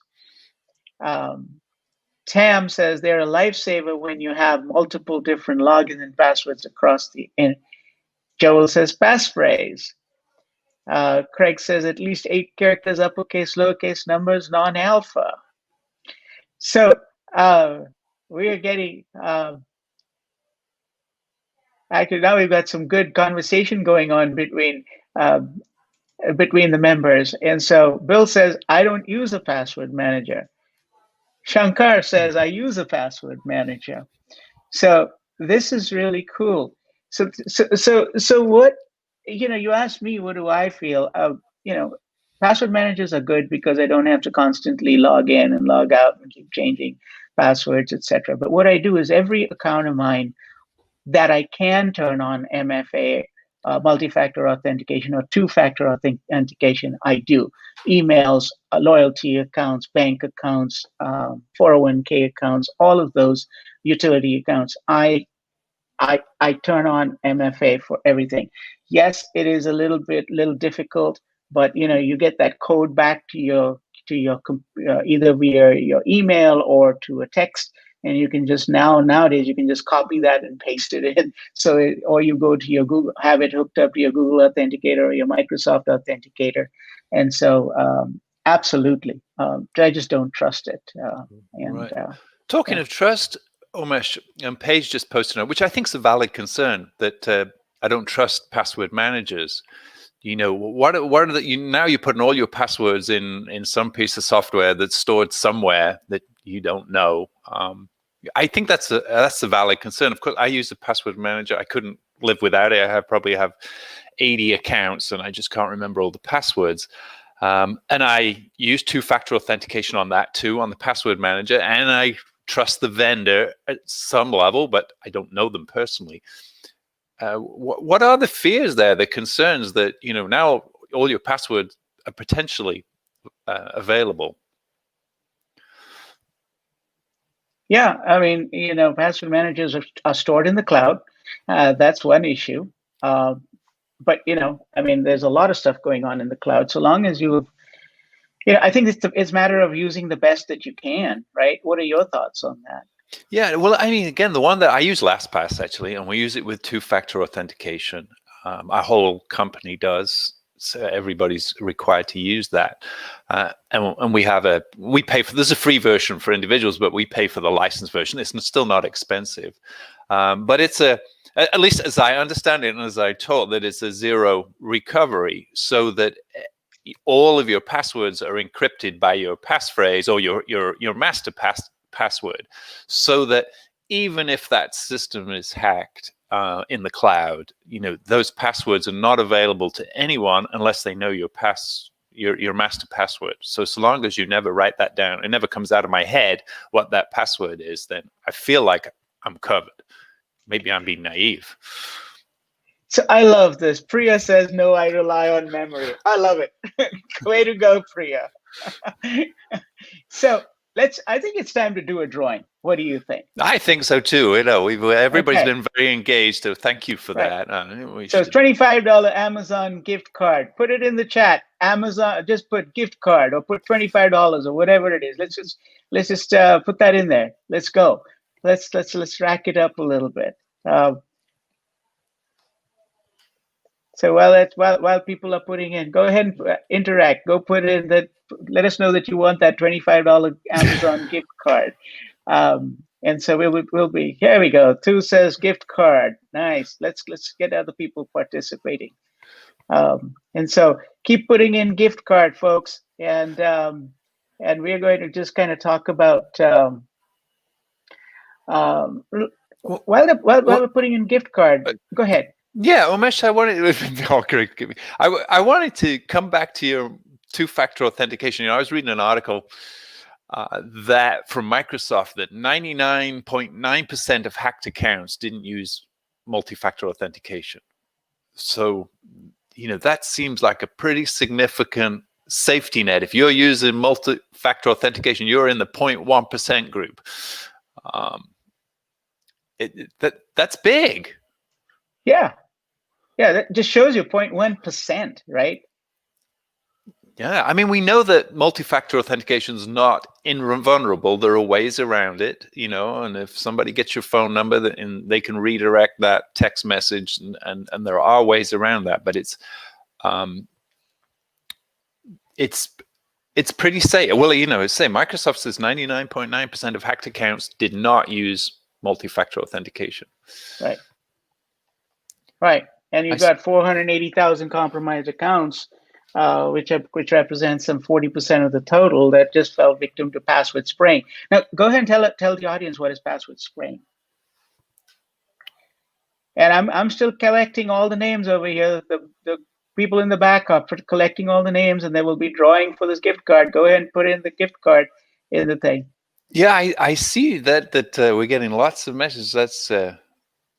Tam says they're a lifesaver when you have multiple different logins and passwords across the. And Joel says passphrase. Craig says at least 8 characters, uppercase, lowercase, numbers, non-alpha. So we are getting. Actually, now we've got some good conversation going on between the members. And so Bill says, I don't use a password manager. Shankar says, I use a password manager. So this is really cool. So what, you asked me, what do I feel? Password managers are good because I don't have to constantly log in and log out and keep changing passwords, etc. But what I do is every account of mine that I can turn on MFA, multi-factor authentication or two-factor authentication, I do. Emails, loyalty accounts, bank accounts, 401k accounts, all of those utility accounts, I turn on MFA for everything. Yes, it is a little difficult, but you get that code back to your either via your email or to a text, and you can just nowadays you can just copy that and paste it in. So or you go to your Google, have it hooked up to your Google Authenticator or your Microsoft Authenticator, and so absolutely, I just don't trust it. Right. Talking of trust, Umesh, Paige just posted on, which I think is a valid concern, that I don't trust password managers. What are the, now you're putting all your passwords in some piece of software that's stored somewhere that you don't know. I think that's a valid concern. Of course, I use a password manager. I couldn't live without it. I probably have 80 accounts and I just can't remember all the passwords. And I use two-factor authentication on that too, on the password manager, and I trust the vendor at some level, but I don't know them personally. What are the fears there, the concerns that, now all your passwords are potentially available? Yeah, I mean, password managers are stored in the cloud. That's one issue. But, I mean, there's a lot of stuff going on in the cloud. So long as I think it's a matter of using the best that you can, right? What are your thoughts on that? Yeah, well, I mean, again, the one that I use LastPass actually, and we use it with two-factor authentication. Our whole company does, so everybody's required to use that. And we pay for. There's a free version for individuals, but we pay for the licensed version. It's still not expensive, but it's at least as I understand it, and as I taught, that it's a zero recovery, so that all of your passwords are encrypted by your passphrase or your master password, so that even if that system is hacked in the cloud, those passwords are not available to anyone unless they know your master password. So long as you never write that down, it never comes out of my head what that password is, then I feel like I'm covered. Maybe I'm being naive. So I love this. Priya says, no, I rely on memory. I love it. Way to go, Priya. So I think it's time to do a drawing. What do you think? I think so too. Everybody's been very engaged, so thank you for that. So it's $25 Amazon gift card. Put it in the chat. Amazon, just put gift card or put $25 or whatever it is. Let's just put that in there. Let's go. Let's rack it up a little bit. So while people are putting in, go ahead and interact. Go put in that. Let us know that you want that $25 Amazon gift card. And so we'll be, here we go. Tu says gift card. Nice. Let's get other people participating. And so keep putting in gift card, folks. And we're going to just kind of talk about while we're putting in gift card. Go ahead. Yeah, Umesh, I wanted to come back to your two-factor authentication. I was reading an article that from Microsoft that 99.9% of hacked accounts didn't use multi-factor authentication. So, that seems like a pretty significant safety net. If you're using multi-factor authentication, you're in the 0.1% group. That's big. Yeah, that just shows you 0.1%, right? Yeah, I mean, we know that multi-factor authentication is not invulnerable. There are ways around it, and if somebody gets your phone number, they can redirect that text message, and there are ways around that. But it's pretty safe. Well, Microsoft says 99.9% of hacked accounts did not use multi-factor authentication. Right, and you've got 480,000 compromised accounts. Which represents some 40% of the total that just fell victim to password spraying. Now, go ahead and tell the audience what is password spraying. And I'm still collecting all the names over here. The people in the back are collecting all the names, and they will be drawing for this gift card. Go ahead and put in the gift card in the thing. Yeah, I see that we're getting lots of messages. That's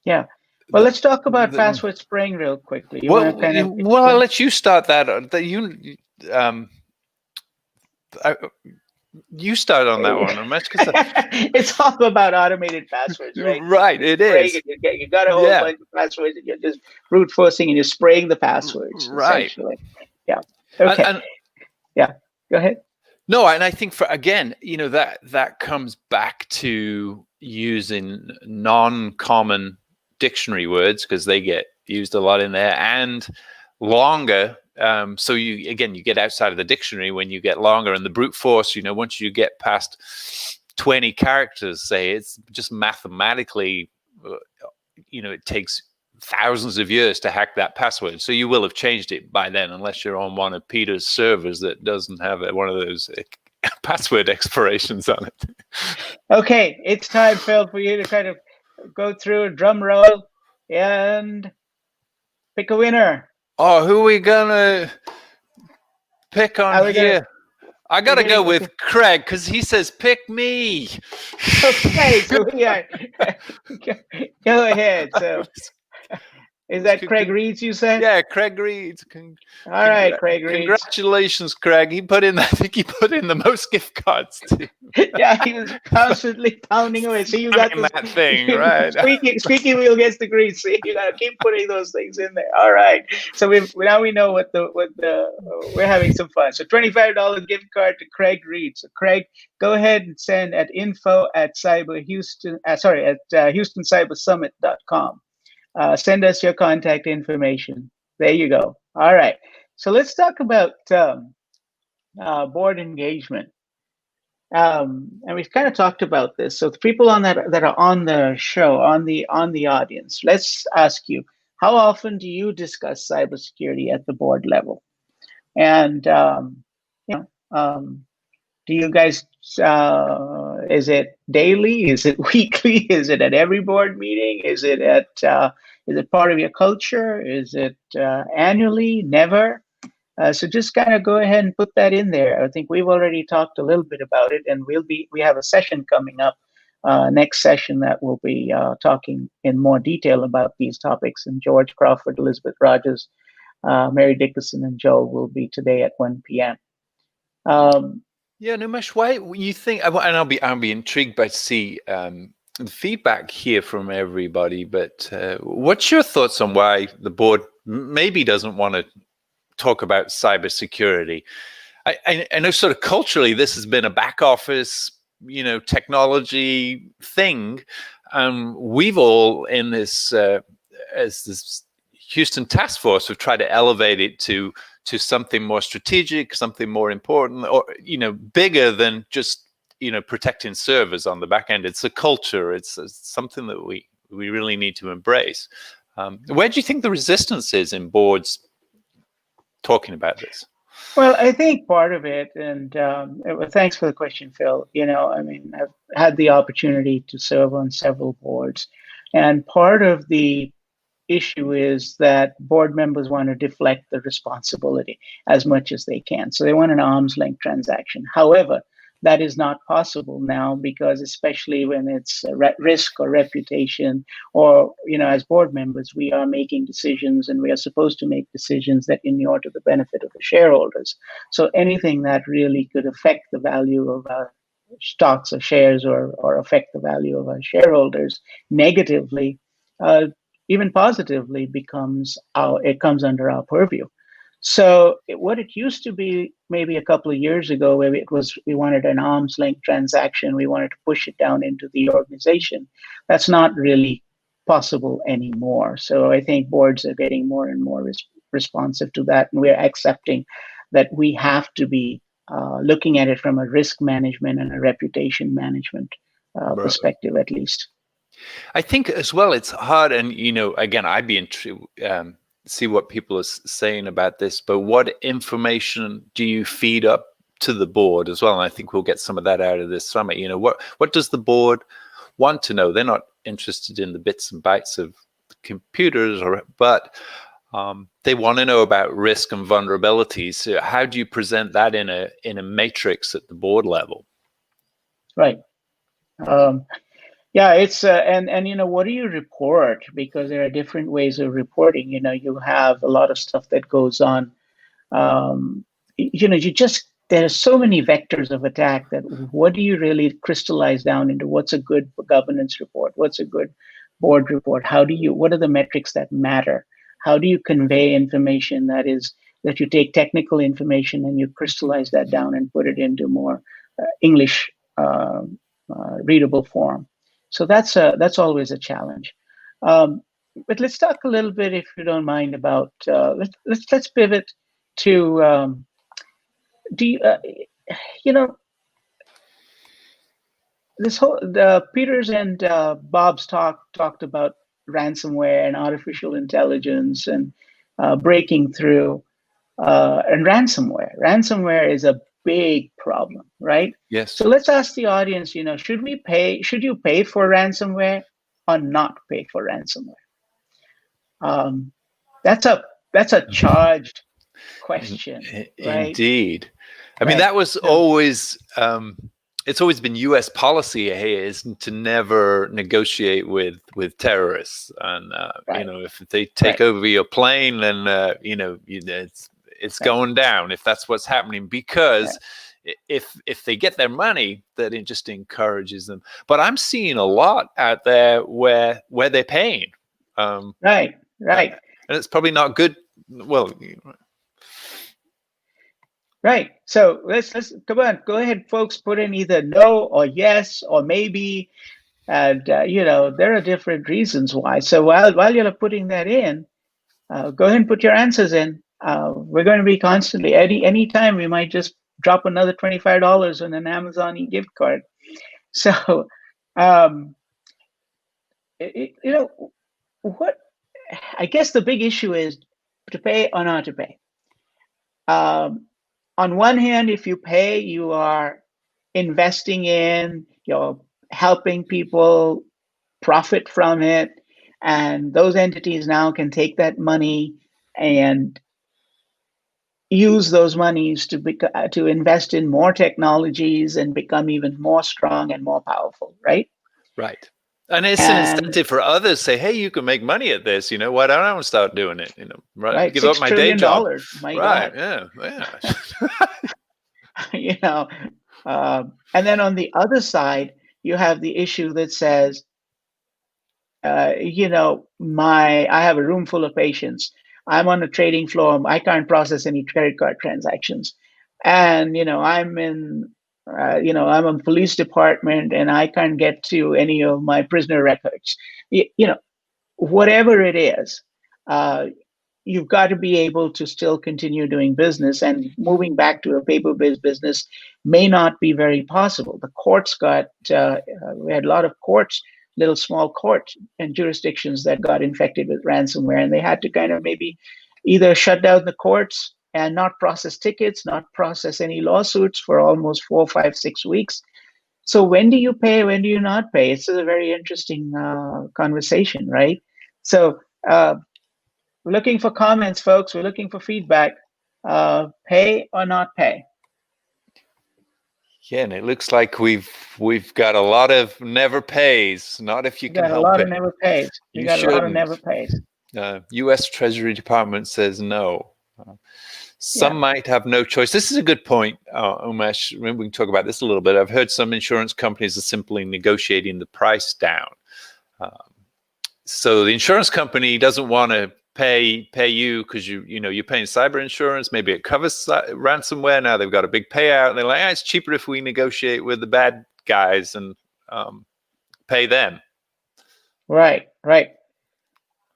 yeah. Well, let's talk about password spraying real quickly. I'll let you start that. You start on that one, Ramesh. It's all about automated passwords, right? Right, it is. You got a whole bunch of passwords, and you're just brute forcing, and you're spraying the passwords. Right. Yeah. Okay. Yeah. Go ahead. No, and I think that comes back to using non-common dictionary words, because they get used a lot in there, and longer. So you get outside of the dictionary when you get longer, and the brute force, once you get past 20 characters, say, it's just mathematically, it takes thousands of years to hack that password. So you will have changed it by then, unless you're on one of Peter's servers that doesn't have one of those password expirations on it. Okay, it's time, Phil, for you to kind of go through a drum roll and pick a winner. Oh, who are we gonna pick on here? I gotta go with Craig, because he says pick me. Okay, so go ahead. So is that Craig Reeds, you said? Yeah, Craig Reeds. All right, Craig Reeds. Congratulations, Craig. I think he put in the most gift cards too. Yeah, he was constantly pounding away. So you got that thing, right? Squeaky wheel gets the grease. So you gotta keep putting those things in there. All right. So now we know we're having some fun. So $25 gift card to Craig Reeds. So Craig, go ahead and send at HoustonCyberSummit.com. Send us your contact information. There you go. All right. So let's talk about board engagement. And we've kind of talked about this. So the people that are on the show, on the audience, let's ask you, how often do you discuss cybersecurity at the board level? And do you guys? Is it daily? Is it weekly? Is it at every board meeting? Is it is it part of your culture? Is it annually? Never? So just kind of go ahead and put that in there. I think we've already talked a little bit about it, and we have a session coming up, next session, that will be talking in more detail about these topics. And George Crawford, Elizabeth Rogers, Mary Dickerson, and Joel will be today at 1 p.m. Yeah, Nimesh, why you think? And I'll be intrigued by to see the feedback here from everybody. But what's your thoughts on why the board maybe doesn't want to talk about cybersecurity? I know sort of culturally this has been a back office, technology thing. We've all in this as this Houston task force have tried to elevate it to something more strategic, something more important, or bigger than just protecting servers on the back end. It's a culture. It's something that we really need to embrace. Where do you think the resistance is in boards talking about this? Well, I think part of it, and thanks for the question, Phil. I've had the opportunity to serve on several boards, and part of the issue is that board members want to deflect the responsibility as much as they can. So they want an arm's length transaction. However, that is not possible now, because especially when it's risk or reputation, or as board members, we are making decisions, and we are supposed to make decisions that inure to the benefit of the shareholders. So anything that really could affect the value of our stocks or shares, or affect the value of our shareholders negatively, even positively, it comes under our purview. So what it used to be maybe a couple of years ago, where we wanted an arm's length transaction, we wanted to push it down into the organization, that's not really possible anymore. So I think boards are getting more and more responsive to that, and we're accepting that we have to be looking at it from a risk management and a reputation management perspective, at least. I think as well, it's hard, and again, I'd be intrigued. See what people are saying about this, but what information do you feed up to the board as well? And I think we'll get some of that out of this summit. What does the board want to know? They're not interested in the bits and bytes of computers, but they want to know about risk and vulnerabilities. So how do you present that in a matrix at the board level? Right. Yeah, it's and what do you report? Because there are different ways of reporting. You have a lot of stuff that goes on. There are so many vectors of attack that what do you really crystallize down into? What's a good governance report? What's a good board report? What are the metrics that matter? How do you convey information that you take technical information and you crystallize that down and put it into more English readable form? So that's always a challenge. But let's talk a little bit, if you don't mind, about let's pivot to this whole Peters and Bob's talked about ransomware and artificial intelligence and breaking through and ransomware. Ransomware is a big problem, right? Yes. So let's ask the audience, should you pay for ransomware or not pay for ransomware? That's a charged question, right? Indeed. I mean, that was always, it's always been US policy here, is to never negotiate with terrorists. And, if they take over your plane, then, it's going down if that's what's happening, because if they get their money, that it just encourages them. But I'm seeing a lot out there where they're paying. Right. And it's probably not good. Well, right. So let's come on. Go ahead, folks. Put in either no or yes or maybe, and there are different reasons why. So while you're putting that in, go ahead and put your answers in. We're going to be constantly, any time we might just drop another $25 on an Amazon gift card. So, what I guess the big issue is to pay or not to pay. On one hand, if you pay, you are investing you're helping people profit from it, and those entities now can take that money and use those monies to invest in more technologies and become even more strong and more powerful, right? Right. And it's an incentive for others to say, hey, you can make money at this, why don't I start doing it? Right. Give up my day job. My right. God. Yeah. And then on the other side, you have the issue that says, I have a room full of patients. I'm on a trading floor. I can't process any credit card transactions. And, I'm in, I'm a police department and I can't get to any of my prisoner records. Whatever it is, you've got to be able to still continue doing business, and moving back to a paper-based business may not be very possible. The courts we had a lot of courts, little small courts and jurisdictions that got infected with ransomware, and they had to kind of maybe either shut down the courts and not process tickets, not process any lawsuits for almost 4, 5, 6 weeks. So when do you pay? When do you not pay? It's a very interesting conversation, right? So we're looking for comments, folks. We're looking for feedback. Pay or not pay? Yeah, and it looks like we've got a lot of never pays. Not if you We can got a help lot it. of never pays. We You got a lot of shouldn't. never pays. U.S. Treasury Department says no. Some Yeah. might have no choice. This is a good point, Umesh. Maybe we can talk about this a little bit. I've heard some insurance companies are simply negotiating the price down. So the insurance company doesn't want to pay you because you're paying cyber insurance. Maybe it covers ransomware. Now they've got a big payout. And they're like, it's cheaper if we negotiate with the bad guys and pay them. Right.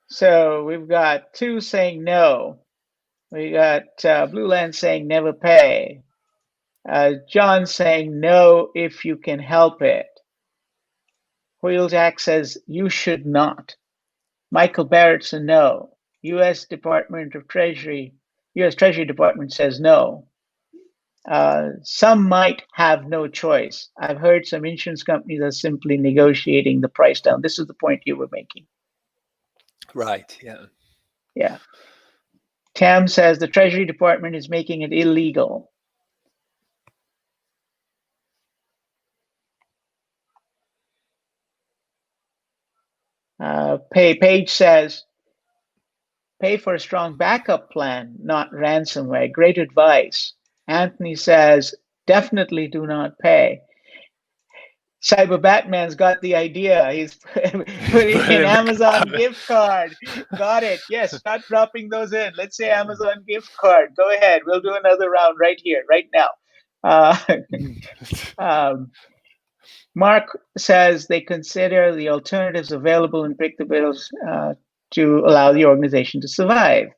So we've got 2 saying no. We got Blue Land saying never pay. John saying no if you can help it. Wheeljack says you should not. Michael Barrett's a no. U.S. Treasury Department says no. Some might have no choice. I've heard some insurance companies are simply negotiating the price down. This is the point you were making. Right. Yeah. Yeah. Tam says the Treasury Department is making it illegal. Paige says, pay for a strong backup plan, not ransomware. Great advice. Anthony says, definitely do not pay. Cyber Batman's got the idea. He's putting an Amazon gift card. Got it. Yes, start dropping those in. Let's say Amazon gift card. Go ahead. We'll do another round right here, right now. Mark says they consider the alternatives available and pick the bills to allow the organization to survive.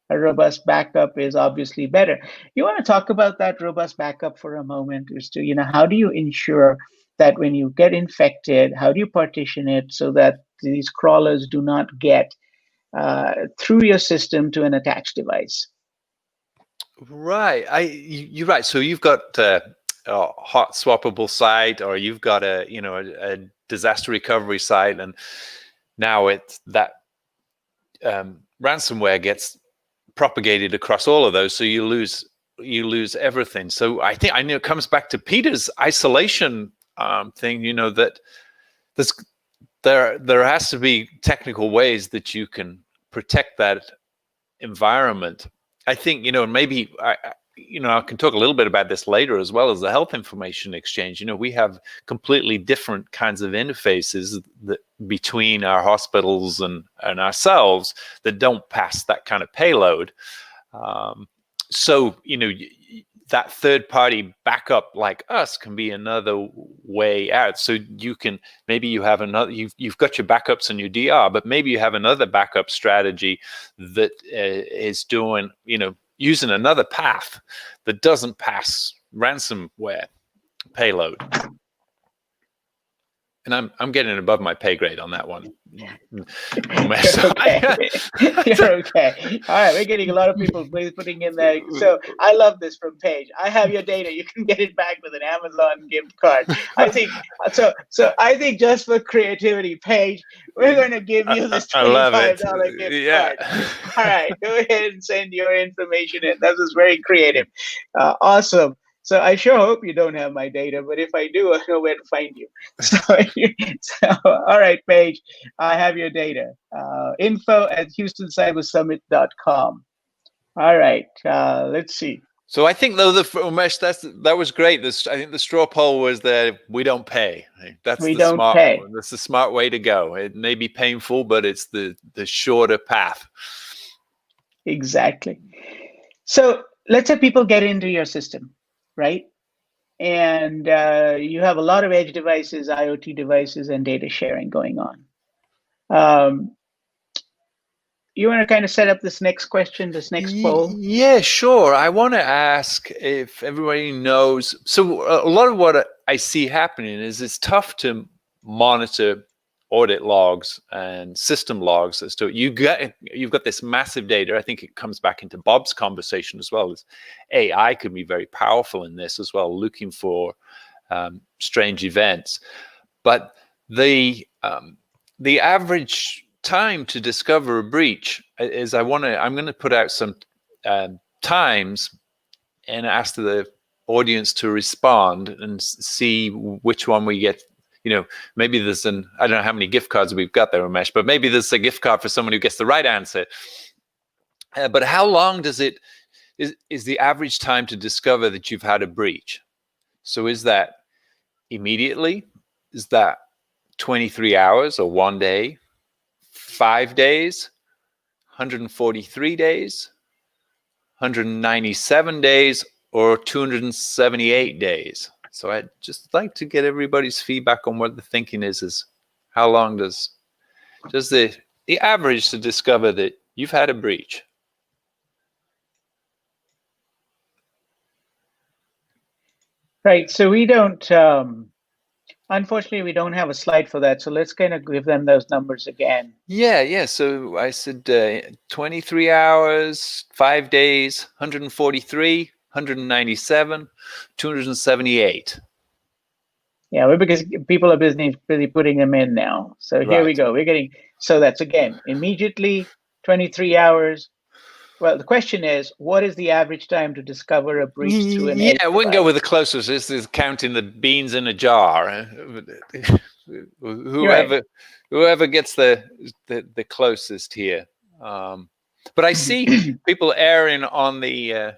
A robust backup is obviously better. You want to talk about that robust backup for a moment as to, how do you ensure that when you get infected, how do you partition it so that these crawlers do not get through your system to an attached device? Right. You're right. So you've got a hot swappable site, or you've got a disaster recovery site, and now it's that ransomware gets propagated across all of those, so you lose everything. So I know it comes back to Peter's isolation thing. That there has to be technical ways that you can protect that environment. I think and maybe I can talk a little bit about this later, as well as the health information exchange. We have completely different kinds of interfaces between our hospitals and ourselves that don't pass that kind of payload. So that third party backup like us can be another way out. So maybe you have another, you've got your backups and your DR, but maybe you have another backup strategy that is doing, using another path that doesn't pass ransomware payload. And I'm getting above my pay grade on that one. You're okay. You're okay. All right, we're getting a lot of people putting in there. So I love this from Paige. I have your data. You can get it back with an Amazon gift card. I think so. So I think just for creativity, Paige, we're going to give you this $25 gift card. All right, go ahead and send your information in. That was very creative. Awesome. So I sure hope you don't have my data, but if I do, I know where to find you. So all right, Paige, I have your data. info@houstoncybersummit.com. All right, let's see. So I think though, Umesh, that was great. I think the straw poll was that we don't pay. That's the smart way to go. It may be painful, but it's the shorter path. Exactly. So let's say people get into your system, right? And you have a lot of edge devices, IoT devices, and data sharing going on. You want to kind of set up this next question, this next poll? Yeah, sure. I want to ask if everybody knows. So a lot of what I see happening is it's tough to monitor audit logs and system logs as to you've got this massive data. I think it comes back into Bob's conversation as well. As AI can be very powerful in this as well, looking for strange events. But the average time to discover a breach is I'm going to put out some times and ask the audience to respond and see which one we get. Maybe there's I don't know how many gift cards we've got there, Umesh, but maybe there's a gift card for someone who gets the right answer. But how long is the average time to discover that you've had a breach? So is that immediately? Is that 23 hours or 1 day, 5 days, 143 days, 197 days, or 278 days? So I'd just like to get everybody's feedback on what the thinking is how long does the average to discover that you've had a breach? Right. So we don't, unfortunately, we don't have a slide for that. So let's kind of give them those numbers again. Yeah. So I said 23 hours, 5 days, 143, 197, 278. Yeah, because people are busy putting them in now. So here we go. We're getting, so that's again, immediately 23 hours. Well, the question is, what is the average time to discover a breach through an edge we can go device? with the closest. This is counting the beans in a jar. Whoever gets the closest here. But I see people erring on the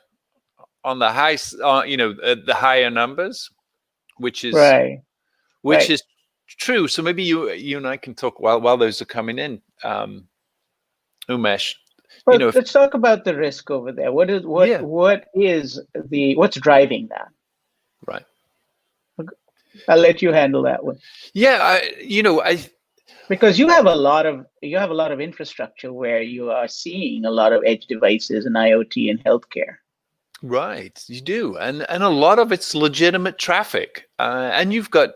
high, the higher numbers, which is is true. So maybe you and I can talk while those are coming in, Umesh. Well, let's talk about the risk over there. What's driving that? Right. I'll let you handle that one. Yeah, because you have a lot of infrastructure where you are seeing a lot of edge devices and IoT and healthcare. Right, you do, and a lot of it's legitimate traffic, and you've got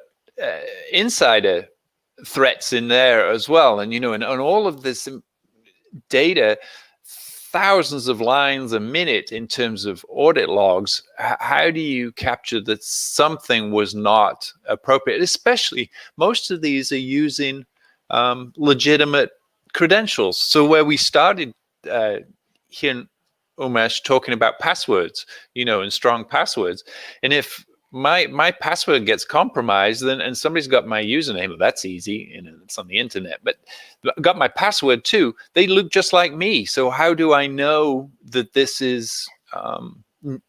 insider threats in there as well, and and all of this data, thousands of lines a minute in terms of audit logs. How do you capture that something was not appropriate? Especially, most of these are using legitimate credentials. So where we started here, Umesh, talking about passwords, and strong passwords, and if my password gets compromised, then and somebody's got my username, well, that's easy, it's on the internet, but got my password too, they look just like me. So how do I know that this is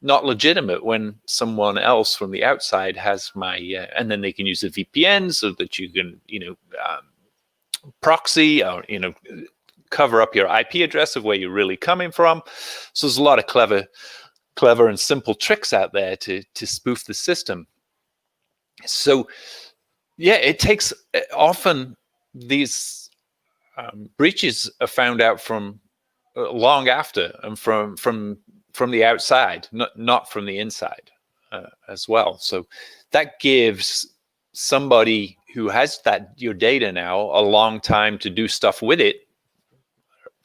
not legitimate when someone else from the outside has my and then they can use a VPN so that you can proxy or cover up your IP address of where you're really coming from. So there's a lot of clever and simple tricks out there to spoof the system. So yeah, it takes often these breaches are found out from long after and from the outside, not from the inside as well. So that gives somebody who has your data now a long time to do stuff with it,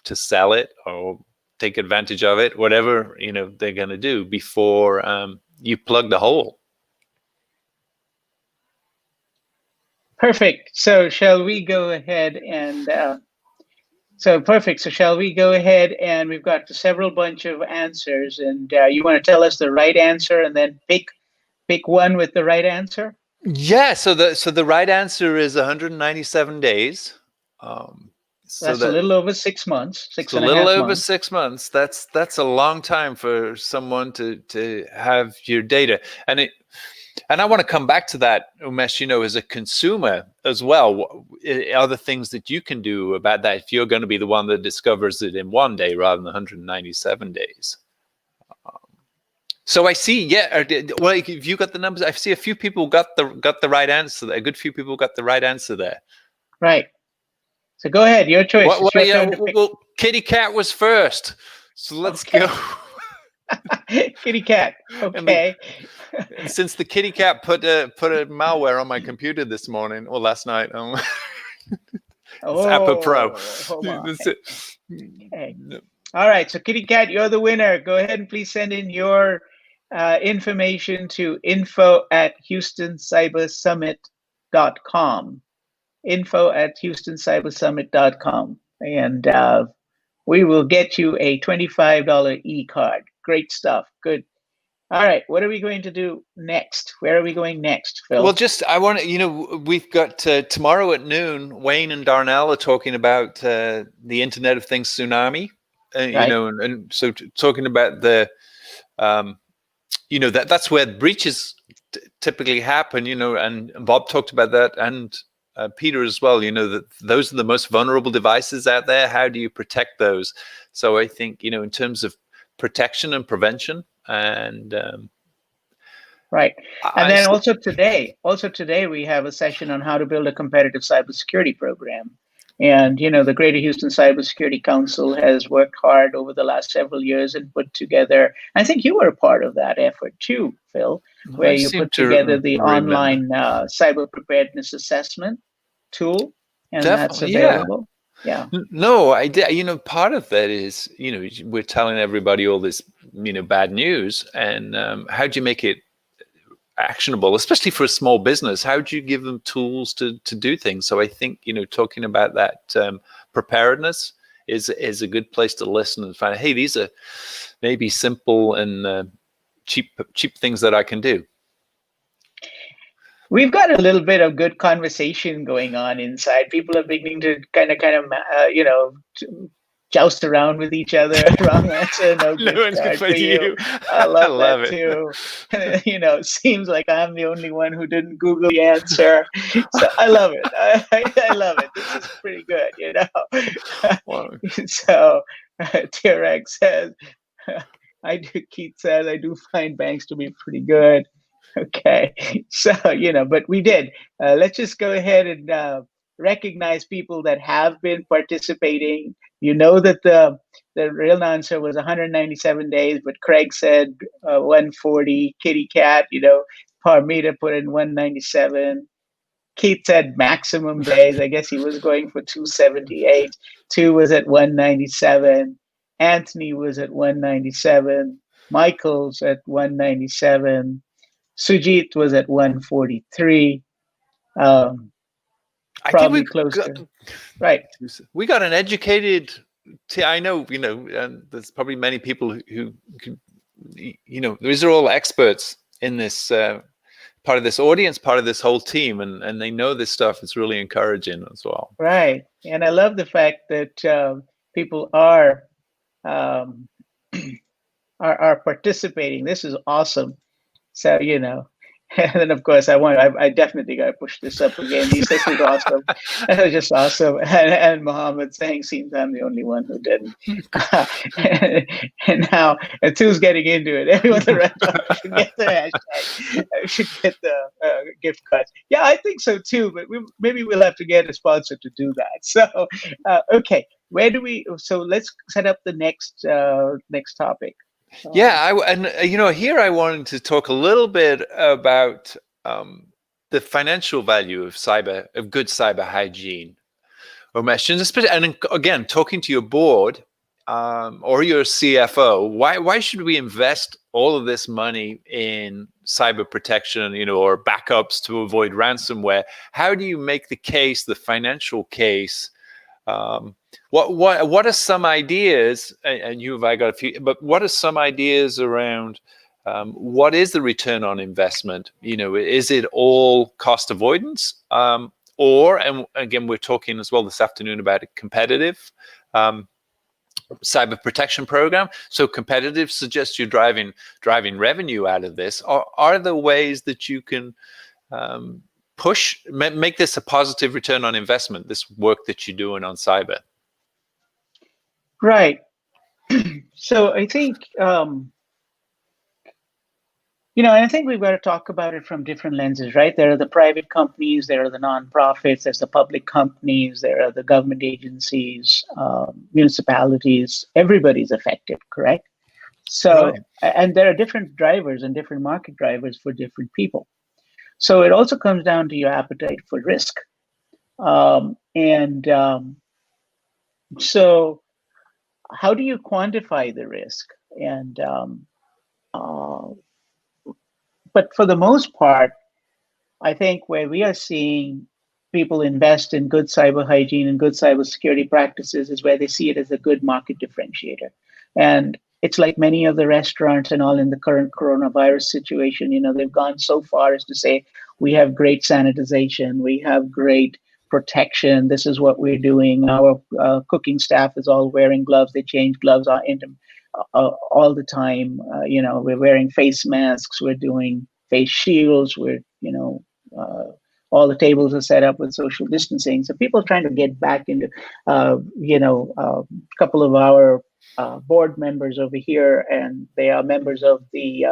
to sell it or take advantage of it, whatever they're going to do before you plug the hole. Perfect. So shall we go ahead and perfect. So shall we go ahead, and we've got several bunch of answers, and you want to tell us the right answer and then pick one with the right answer? Yeah. So the right answer is 197 days. So that's a little over 6 months. A little over 6 months. That's a long time for someone to have your data. And I want to come back to that, Umesh, as a consumer as well. Other things that you can do about that if you're going to be the one that discovers it in 1 day rather than 197 days. So I see, well, if you got the numbers, I see a few people got the right answer there. A good few people got the right answer there. Right. So go ahead, your choice. Well, Kitty Cat was first, so let's go. Kitty Cat. Okay. And since the Kitty Cat put a malware on my computer this morning or last night, it's Apple Pro. That's it. Okay. All right. So Kitty Cat, you're the winner. Go ahead and please send in your information to info@houstoncybersummit.com. info@houstoncybersummit.com, and we will get you a $25 e-card. Great stuff. Good. All right, what are we going to do next? Where are we going next, Phil? Well, I want to, we've got tomorrow at noon, Wayne and Darnell are talking about the Internet of Things tsunami, Right. and so talking about the, that's where breaches typically happen, and Bob talked about that, and Peter as well, that those are the most vulnerable devices out there. How do you protect those? So I think, in terms of protection and prevention, and right. And then also today we have a session on how to build a competitive cybersecurity program. And, the Greater Houston Cybersecurity Council has worked hard over the last several years and put together, I think you were a part of that effort too, Phil, where you put together the online cyber preparedness assessment tool, and that's available. Yeah. No, I did. Part of that is, we're telling everybody all this, bad news, and how do you make it actionable, especially for a small business? How do you give them tools to do things? So I think, talking about that preparedness is a good place to listen and find, hey, these are maybe simple and cheap things that I can do. We've got a little bit of good conversation going on inside. People are beginning to kind of joust around with each other. Wrong answer, no good card for you. I love that too. Seems like I'm the only one who didn't Google the answer. So I love it. I love it. This is pretty good, Wow. So T-Rex says, Keith says, I do find banks to be pretty good. Okay, so but we did. Let's just go ahead and recognize people that have been participating. That the real answer was 197 days, but Craig said 140. Kitty Cat, Parmita put in 197. Keith said maximum days. I guess he was going for 278. 2 was at 197. Anthony was at 197. Michael's at 197. Sujit was at 143. Probably close to right. We got an educated. I know, there's probably many people who these are all experts in this part of this audience, part of this whole team, and they know this stuff. It's really encouraging as well. Right, and I love the fact that people are participating. This is awesome. So, and then of course I definitely got to push this up again. This is awesome. That was just awesome. And Mohammed saying, seems I'm the only one who didn't. And now, and Tu's getting into it. Everyone around should get the hashtag. Should get the gift card. Yeah, I think so too, but maybe we'll have to get a sponsor to do that. So, okay, so let's set up the next topic. Yeah, here I wanted to talk a little bit about the financial value of good cyber hygiene, Umesh, and again, talking to your board or your CFO. Why should we invest all of this money in cyber protection, or backups to avoid ransomware? How do you make the case, the financial case? What are some ideas, and I got a few, but what are some ideas around what is the return on investment? Is it all cost avoidance? And again, we're talking as well this afternoon about a competitive cyber protection program. So competitive suggests you're driving revenue out of this. Are there ways that you can make this a positive return on investment, this work that you're doing on cyber? Right. So I think, and I think we've got to talk about it from different lenses, right? There are the private companies, there are the nonprofits, there's the public companies, there are the government agencies, municipalities. Everybody's affected, correct? So, right. And there are different drivers and different market drivers for different people. So it also comes down to your appetite for risk. So how do you quantify the risk? And but for the most part, I think where we are seeing people invest in good cyber hygiene and good cybersecurity practices is where they see it as a good market differentiator. And it's like many of the restaurants and all in the current coronavirus situation, they've gone so far as to say, we have great sanitization, we have great protection. This is what we're doing. Our cooking staff is all wearing gloves. They change gloves all the time. We're wearing face masks. We're doing face shields. All the tables are set up with social distancing. So people are trying to get back into, a couple of our board members over here, and they are members of the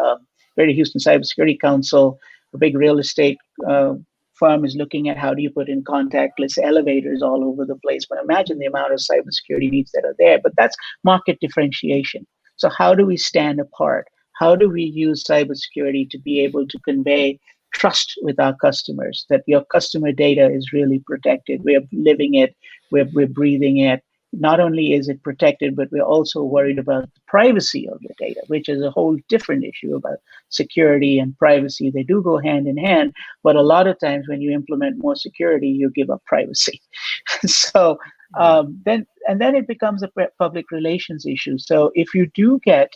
Greater Houston Cybersecurity Council, a big real estate firm is looking at how do you put in contactless elevators all over the place. But imagine the amount of cybersecurity needs that are there. But that's market differentiation. So how do we stand apart? How do we use cybersecurity to be able to convey trust with our customers, that your customer data is really protected? We're living it, we're breathing it. Not only is it protected, but we're also worried about the privacy of your data, which is a whole different issue about security and privacy. They do go hand in hand, but a lot of times when you implement more security, you give up privacy. So then it becomes a public relations issue. So if you do get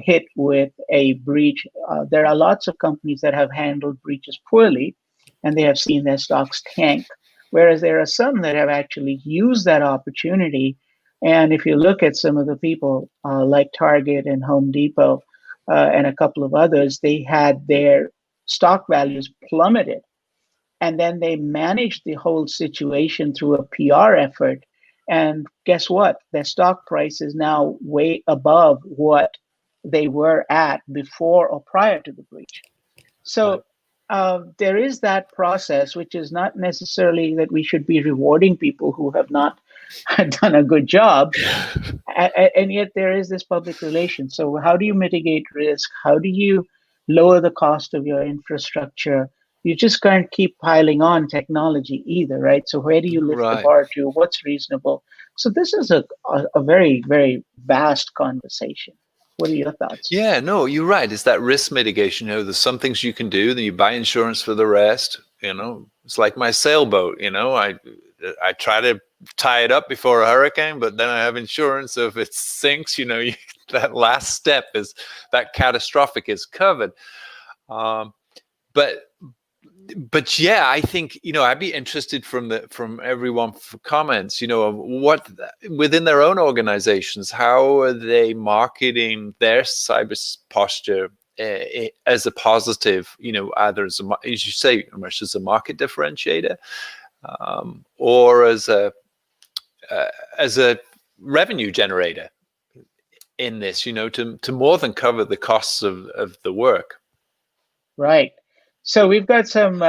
hit with a breach, there are lots of companies that have handled breaches poorly, and they have seen their stocks tank. Whereas there are some that have actually used that opportunity. And if you look at some of the people like Target and Home Depot and a couple of others, they had their stock values plummeted. And then they managed the whole situation through a PR effort. And guess what? Their stock price is now way above what they were at before or prior to the breach. So there is that process, which is not necessarily that we should be rewarding people who have not done a good job. And yet there is this public relations. So how do you mitigate risk? How do you lower the cost of your infrastructure? You just can't keep piling on technology either, right? So where do you lift the bar to? What's reasonable? So this is a very, very vast conversation. What are your thoughts? Yeah, no, you're right. It's that risk mitigation. There's some things you can do, then you buy insurance for the rest. It's like my sailboat. I try to tie it up before a hurricane, but then I have insurance. So if it sinks, that last step is that catastrophic is covered. But yeah, I think I'd be interested from everyone for comments. What within their own organizations, how are they marketing their cyber posture as a positive? Either as you say, Ramesh, as a market differentiator, or as a revenue generator in this. To more than cover the costs of the work. Right. So we've got some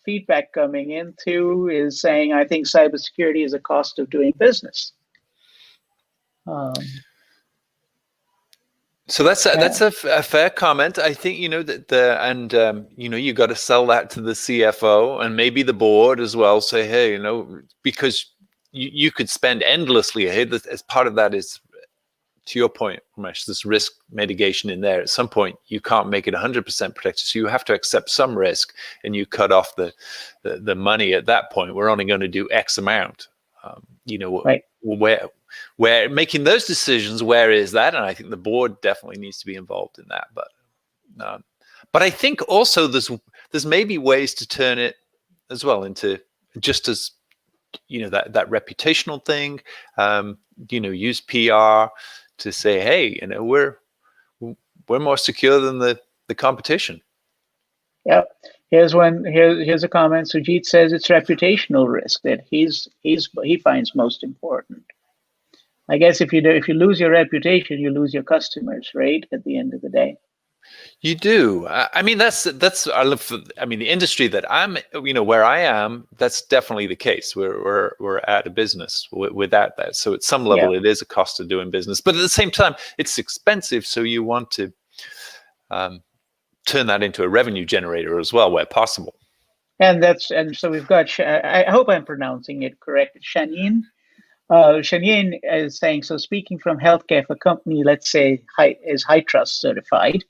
feedback coming in too, is saying, I think cybersecurity is a cost of doing business. So that's a fair comment. I think, that you got to sell that to the CFO and maybe the board as well. Say, hey, because you could spend endlessly ahead. As part of that is, to your point, Ramesh, this risk mitigation in there. At some point, you can't make it 100% protected, so you have to accept some risk, and you cut off the money at that point. We're only going to do X amount. Right. Where making those decisions, where is that? And I think the board definitely needs to be involved in that. But I think also there's maybe ways to turn it as well into just as that reputational thing. Use PR to say, hey, we're more secure than the competition. Yep. Here's a comment. Sujit says it's reputational risk that he finds most important. I guess if you lose your reputation, you lose your customers, right? At the end of the day. You do. I mean, that's the industry that I'm, where I am, that's definitely the case. We're out of business without that. So at some level, It is a cost of doing business, but at the same time, it's expensive. So you want to turn that into a revenue generator as well, where possible. And so we've got. I hope I'm pronouncing it correct. Shanine. Shanine is saying, so speaking from healthcare, if a company, let's say, is high trust certified,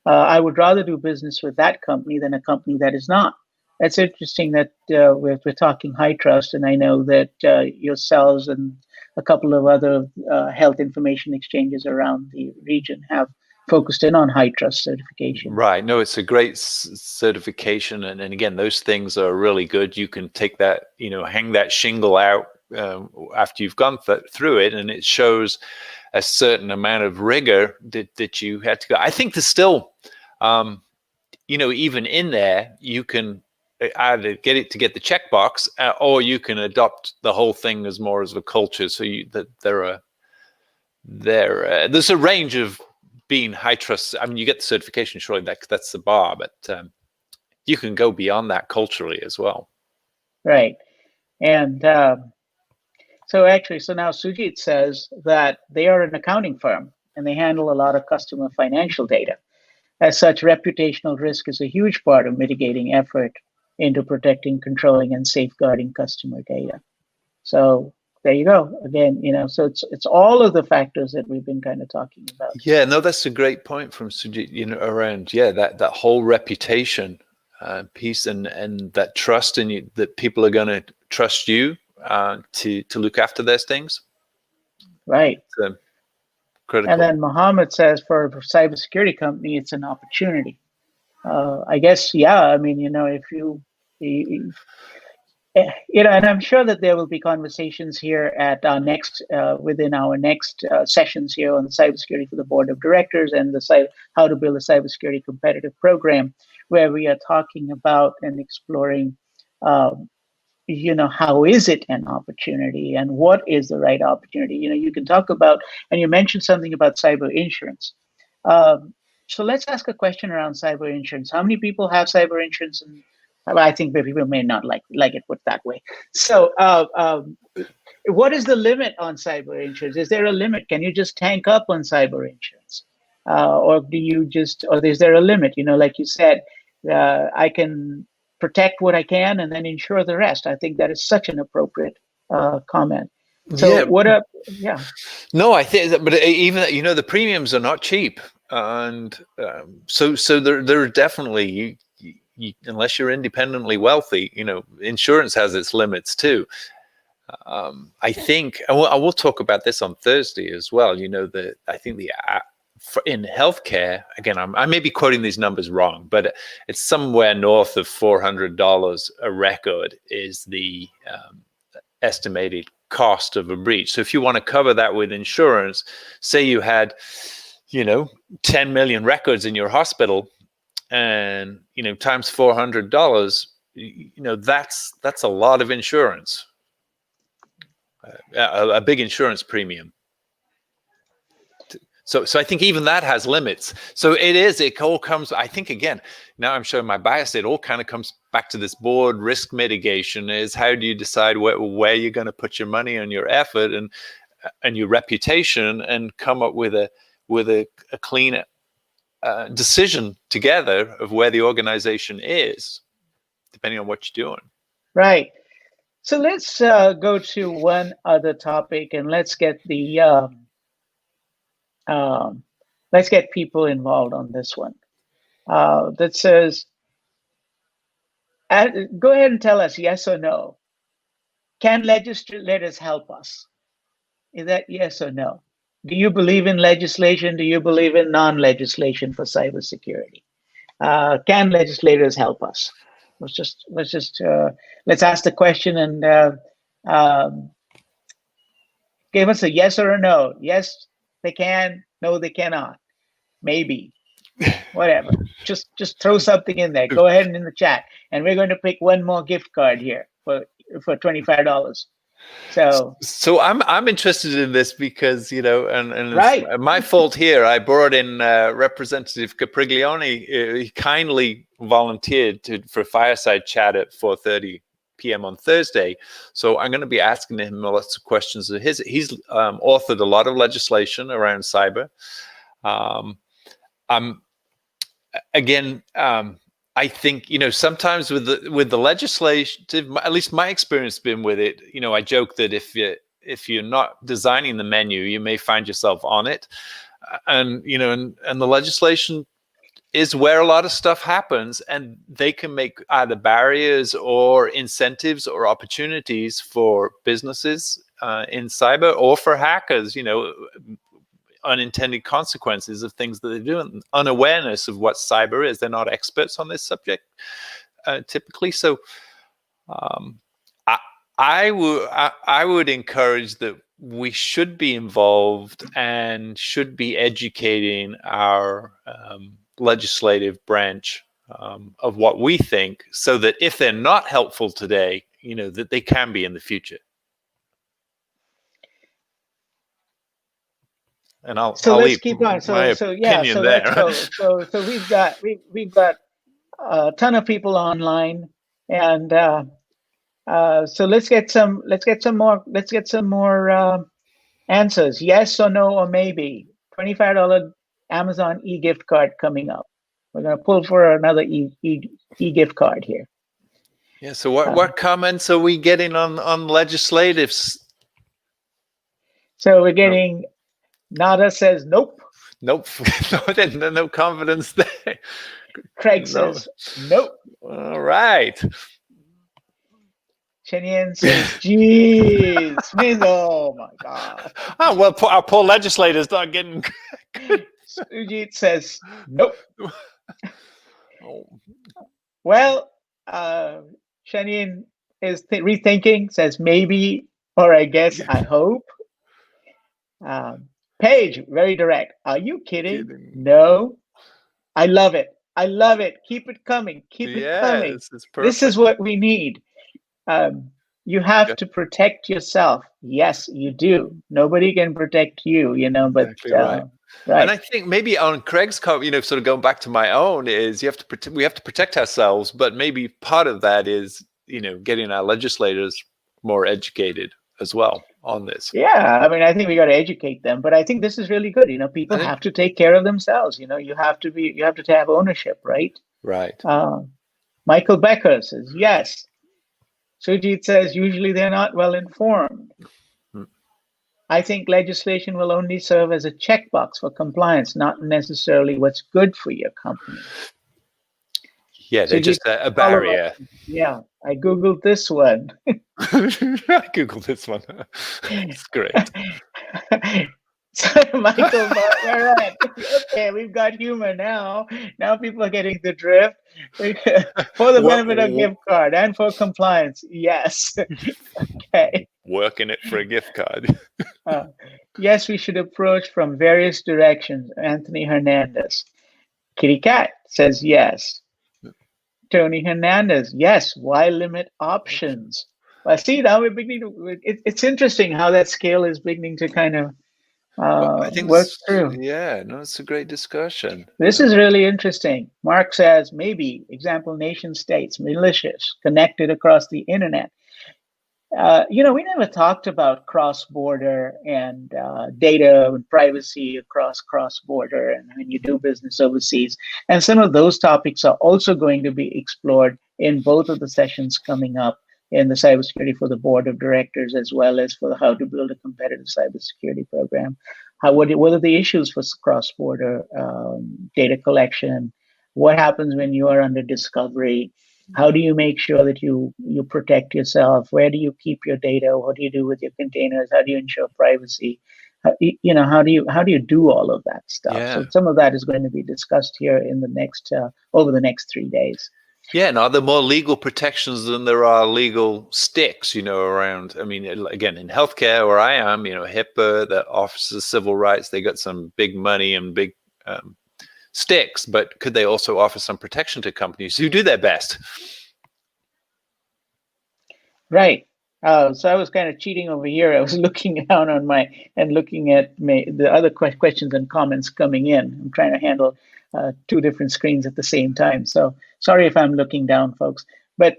I would rather do business with that company than a company that is not. That's interesting that we're talking high trust, and I know that yourselves and a couple of other health information exchanges around the region have focused in on high trust certification. Right. No, it's a great certification. And again, those things are really good. You can take that, hang that shingle out after you've gone through it, and it shows a certain amount of rigor that you had to go. I think there's still, even in there, you can either get the checkbox, or you can adopt the whole thing as more as a culture. So there's a range of being high trust. I mean, you get the certification, surely that's the bar, but you can go beyond that culturally as well. Right. And so now Sujit says that they are an accounting firm and they handle a lot of customer financial data. As such, reputational risk is a huge part of mitigating effort into protecting, controlling, and safeguarding customer data. So there you go. Again, so it's all of the factors that we've been kind of talking about. Yeah, no, that's a great point from Sujit, around, that whole reputation piece and that trust in you, that people are going to trust you to look after those things. Right. So, critical. And then Mohammed says for a cybersecurity company, it's an opportunity. I guess, yeah. I mean, if you and I'm sure that there will be conversations here at our next, within our next sessions here on the cybersecurity for the board of directors and how to build a cybersecurity competitive program, where we are talking about and exploring, how is it an opportunity and what is the right opportunity? You can talk about, and you mentioned something about cyber insurance. So let's ask a question around cyber insurance. How many people have cyber insurance? And I think that people may not like it put that way. So what is the limit on cyber insurance? Is there a limit? Can you just tank up on cyber insurance? Or is there a limit? Like you said, I can protect what I can and then insure the rest. I think that is such an appropriate comment. So yeah. No, I think, but even, the premiums are not cheap. And so there are definitely, unless you're independently wealthy, insurance has its limits too. I think, and I will talk about this on Thursday as well. I think in healthcare, again, I may be quoting these numbers wrong, but it's somewhere north of $400 a record is the estimated cost of a breach. So if you want to cover that with insurance, say you had, 10 million records in your hospital, and times $400, that's a lot of insurance, a big insurance premium. So I think even that has limits. So it all comes, I think, again, now I'm showing my bias, it all kind of comes back to this board risk mitigation. Is how do you decide where you're going to put your money and your effort and your reputation, and come up with a clean decision together of where the organization is, depending on what you're doing. Right. So let's go to one other topic, and let's get people involved on this one. That says, go ahead and tell us yes or no. Can legislators help us? Is that yes or no? Do you believe in legislation? Do you believe in non-legislation for cybersecurity? Can legislators help us? Let's ask the question and give us a yes or a no. Yes, they can. No, they cannot. Maybe. Whatever. Just throw something in there. Go ahead and in the chat, and we're going to pick one more gift card here for $25. So I'm interested in this because, and right. It's my fault here. I brought in Representative Capriglione. He kindly volunteered for fireside chat at 4:30 p.m. on Thursday. So I'm going to be asking him lots of questions of his. He's authored a lot of legislation around cyber. I think, sometimes with the legislative, at least my experience has been with it, I joke that if you're not designing the menu, you may find yourself on it. And, and the legislation is where a lot of stuff happens, and they can make either barriers or incentives or opportunities for businesses in cyber, or for hackers, unintended consequences of things that they do, and unawareness of what cyber is. They're not experts on this subject typically. So I would encourage that we should be involved and should be educating our legislative branch of what we think, so that if they're not helpful today, that they can be in the future. And let's keep on. So we've got a ton of people online, and so let's get some more answers. Yes or no or maybe. $25 Amazon e-gift card coming up. We're going to pull for another e-gift card here. Yeah. So what comments are we getting on legislatives? So we're getting Nada says nope. Nope. No confidence there. Craig says nope. All right. Chenian says, geez, oh my God. Oh, well, our poor legislators not getting. Sujit says, nope. Oh. Well, Chenian is rethinking, says maybe, or I guess, I hope. Paige, very direct. Are you kidding? No. I love it. I love it. Keep it coming. Keep it coming. This is what we need. You have to protect yourself. Yes, you do. Nobody can protect you, but exactly right. And I think maybe on Craig's comment, sort of going back to my own, is we have to protect ourselves, but maybe part of that is, getting our legislators more educated as well on this. Yeah, I mean, I think we got to educate them, but I think this is really good. People have to take care of themselves. You have to have ownership, right? Right. Michael Becker says yes. Sujit says usually they're not well informed. I think legislation will only serve as a checkbox for compliance, not necessarily what's good for your company. Yeah, they're just a barrier. Yeah, I Googled this one. I Googled this one. It's great. So, Michael, we're at. Okay, we've got humor now. Now people are getting the drift. For the benefit of gift card and for compliance, yes. Okay. Working it for a gift card. Yes, we should approach from various directions. Anthony Hernandez. Kitty Cat says yes. Tony Hernandez, yes. Why limit options? Well, see, now we're beginning to. It's interesting how that scale is beginning to kind of I think work through. Yeah, no, it's a great discussion. This is really interesting. Mark says maybe, example, nation states, militias connected across the internet. We never talked about cross-border and data and privacy across cross-border and when you do business overseas. And some of those topics are also going to be explored in both of the sessions coming up in the Cybersecurity for the Board of Directors, as well as for how to build a competitive cybersecurity program. What are the issues for cross-border data collection? What happens when you are under discovery? How do you make sure that you protect yourself? Where do you keep your data? What do you do with your containers? How do you ensure privacy? How do you do all of that stuff? Yeah. So some of that is going to be discussed here in the next over the next 3 days. Yeah, and are there more legal protections than there are legal sticks, around? I mean, again, in healthcare where I am, HIPAA, the Office of Civil Rights, they got some big money and big sticks, but could they also offer some protection to companies who do their best? Right. So I was kind of cheating over here. I was looking down looking at the other questions and comments coming in. I'm trying to handle 2 different screens at the same time. So sorry if I'm looking down, folks. But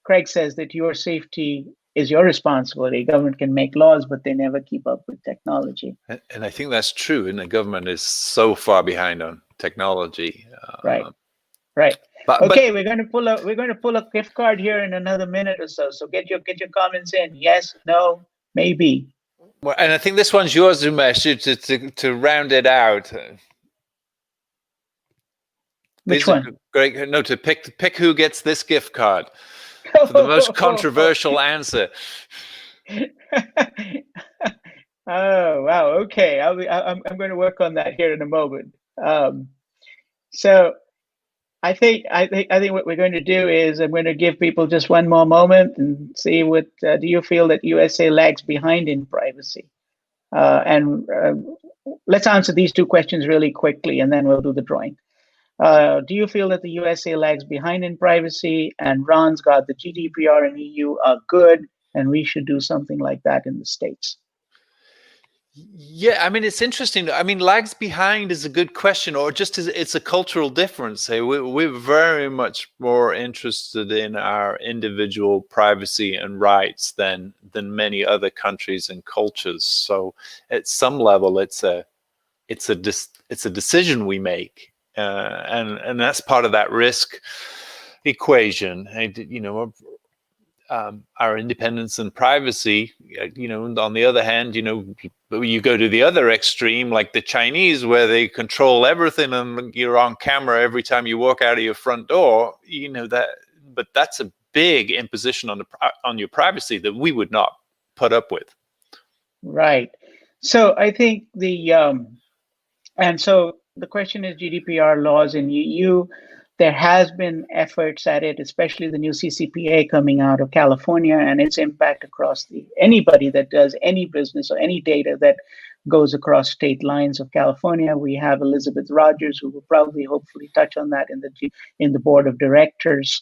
Craig says that your safety is your responsibility. Government can make laws, but they never keep up with technology. And I think that's true. And the government is so far behind on technology. Right. Okay, we're going to pull a gift card here in another minute or so. So get your comments in. Yes, no, maybe. Well, and I think this one's yours, Umesh, to round it out. Which These are one? great. No, to pick who gets this gift card for the most controversial answer. Oh wow. Okay, I'm going to work on that here in a moment. So I think what we're going to do is I'm going to give people just one more moment and see what do you feel that USA lags behind in privacy? And let's answer these two questions really quickly, and then we'll do the drawing. Do you feel that the USA lags behind in privacy? And Ron's got the GDPR and EU are good, and we should do something like that in the States. Yeah, I mean, it's interesting. I mean, lags behind is a good question, or just as it's a cultural difference. Hey, we're very much more interested in our individual privacy and rights than many other countries and cultures. So, at some level, it's a decision we make, and that's part of that risk equation. You know, our independence and privacy, you know, and on the other hand, you know, you go to the other extreme, like the Chinese, where they control everything and you're on camera every time you walk out of your front door, you know, but that's a big imposition on your privacy that we would not put up with. Right. So I think and so the question is GDPR laws in EU. There has been efforts at it, especially the new CCPA coming out of California and its impact across anybody that does any business or any data that goes across state lines of California. We have Elizabeth Rogers, who will probably hopefully touch on that in the board of directors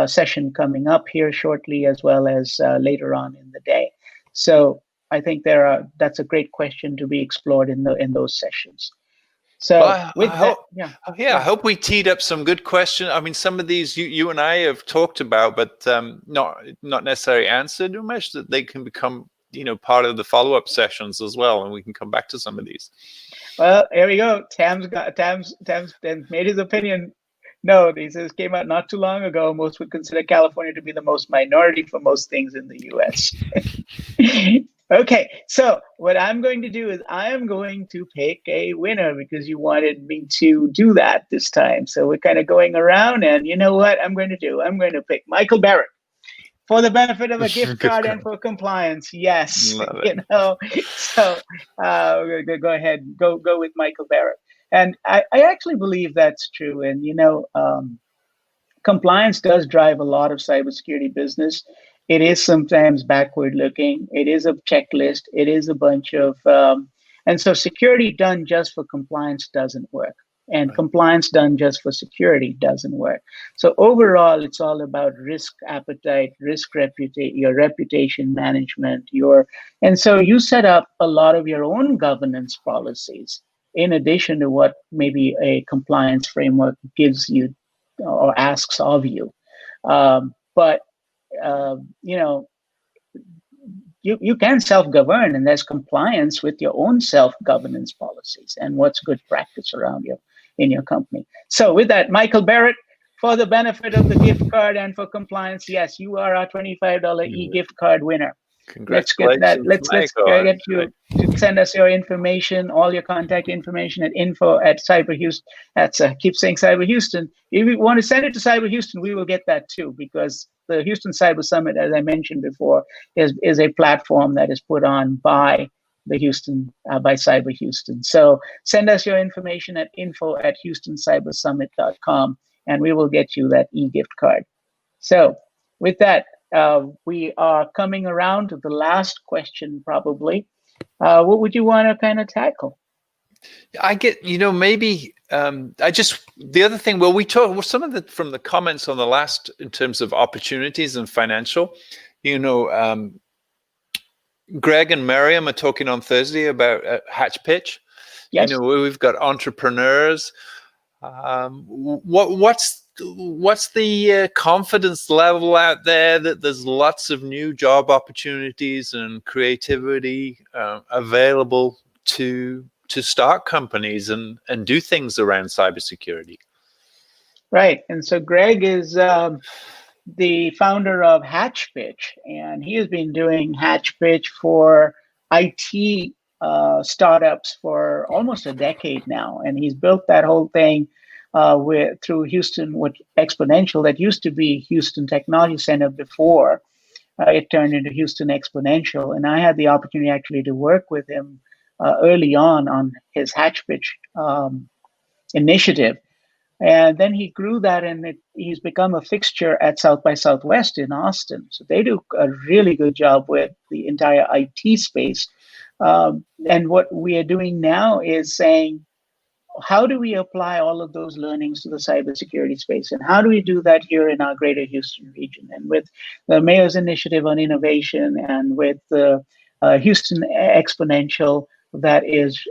session coming up here shortly, as well as later on in the day. So I think that's a great question to be explored in those sessions. So well, I hope we teed up some good questions. I mean, some of these you and I have talked about, but not necessarily answered, Umesh, that they can become, you know, part of the follow-up sessions as well, and we can come back to some of these. Well, here we go. Tam's made his opinion known. He says came out not too long ago. Most would consider California to be the most minority for most things in the U.S. Okay, so what I'm going to do is I am going to pick a winner because you wanted me to do that this time. So we're kind of going around, and you know what I'm going to do? I'm going to pick Michael Barrett for the benefit of a gift card and for compliance. Yes, you know. So go ahead, go with Michael Barrett. And I actually believe that's true. And you know, compliance does drive a lot of cybersecurity business. It is sometimes backward looking. It is a checklist. It is a bunch of, and so security done just for compliance doesn't work. And compliance done just for security doesn't work. So overall, it's all about risk appetite, your reputation management, and so you set up a lot of your own governance policies in addition to what maybe a compliance framework gives you or asks of you. But you know, you can self-govern, and there's compliance with your own self-governance policies and what's good practice around you in your company. So with that, Michael Barrett, for the benefit of the gift card and for compliance, yes, you are our $25 e-gift card winner. Let's get that. Let's get you to send us your information, all your contact information at info@cyberhouston. That's keep saying Cyber Houston. If you want to send it to Cyber Houston, we will get that too, because the Houston Cyber Summit, as I mentioned before, is a platform that is put on by the by Cyber Houston. So send us your information at info@houstoncybersummit.com, and we will get you that e-gift card. So with that, we are coming around to the last question, probably. What would you want to kind of tackle? I get, you know, maybe the other thing, well, we talked from the comments on the last in terms of opportunities and financial, you know, Greg and Miriam are talking on Thursday about Hatch Pitch. Yes. You know, we've got entrepreneurs. What's the confidence level out there that there's lots of new job opportunities and creativity available to start companies and do things around cybersecurity? Right. And so Greg is the founder of Hatch Pitch, and he has been doing Hatch Pitch for IT startups for almost a decade now. And he's built that whole thing through Houston with Exponential, that used to be Houston Technology Center before it turned into Houston Exponential. And I had the opportunity actually to work with him early on his Hatchpitch initiative. And then he grew that, and he's become a fixture at South by Southwest in Austin. So they do a really good job with the entire IT space. And what we are doing now is saying, how do we apply all of those learnings to the cybersecurity space? And how do we do that here in our greater Houston region? And with the Mayor's Initiative on Innovation and with the Houston Exponential, that is